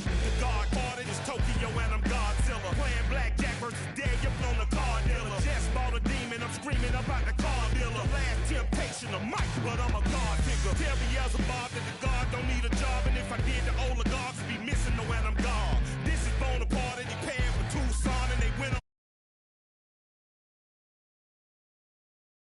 The God ordered is Tokyo and I'm Godzilla. Playing blackjack versus dead, you're on the card dealer. Just bought a demon, I'm screaming about the car dealer. Last temptation of Mike, but I'm a God figure. Tell me as a Bob that the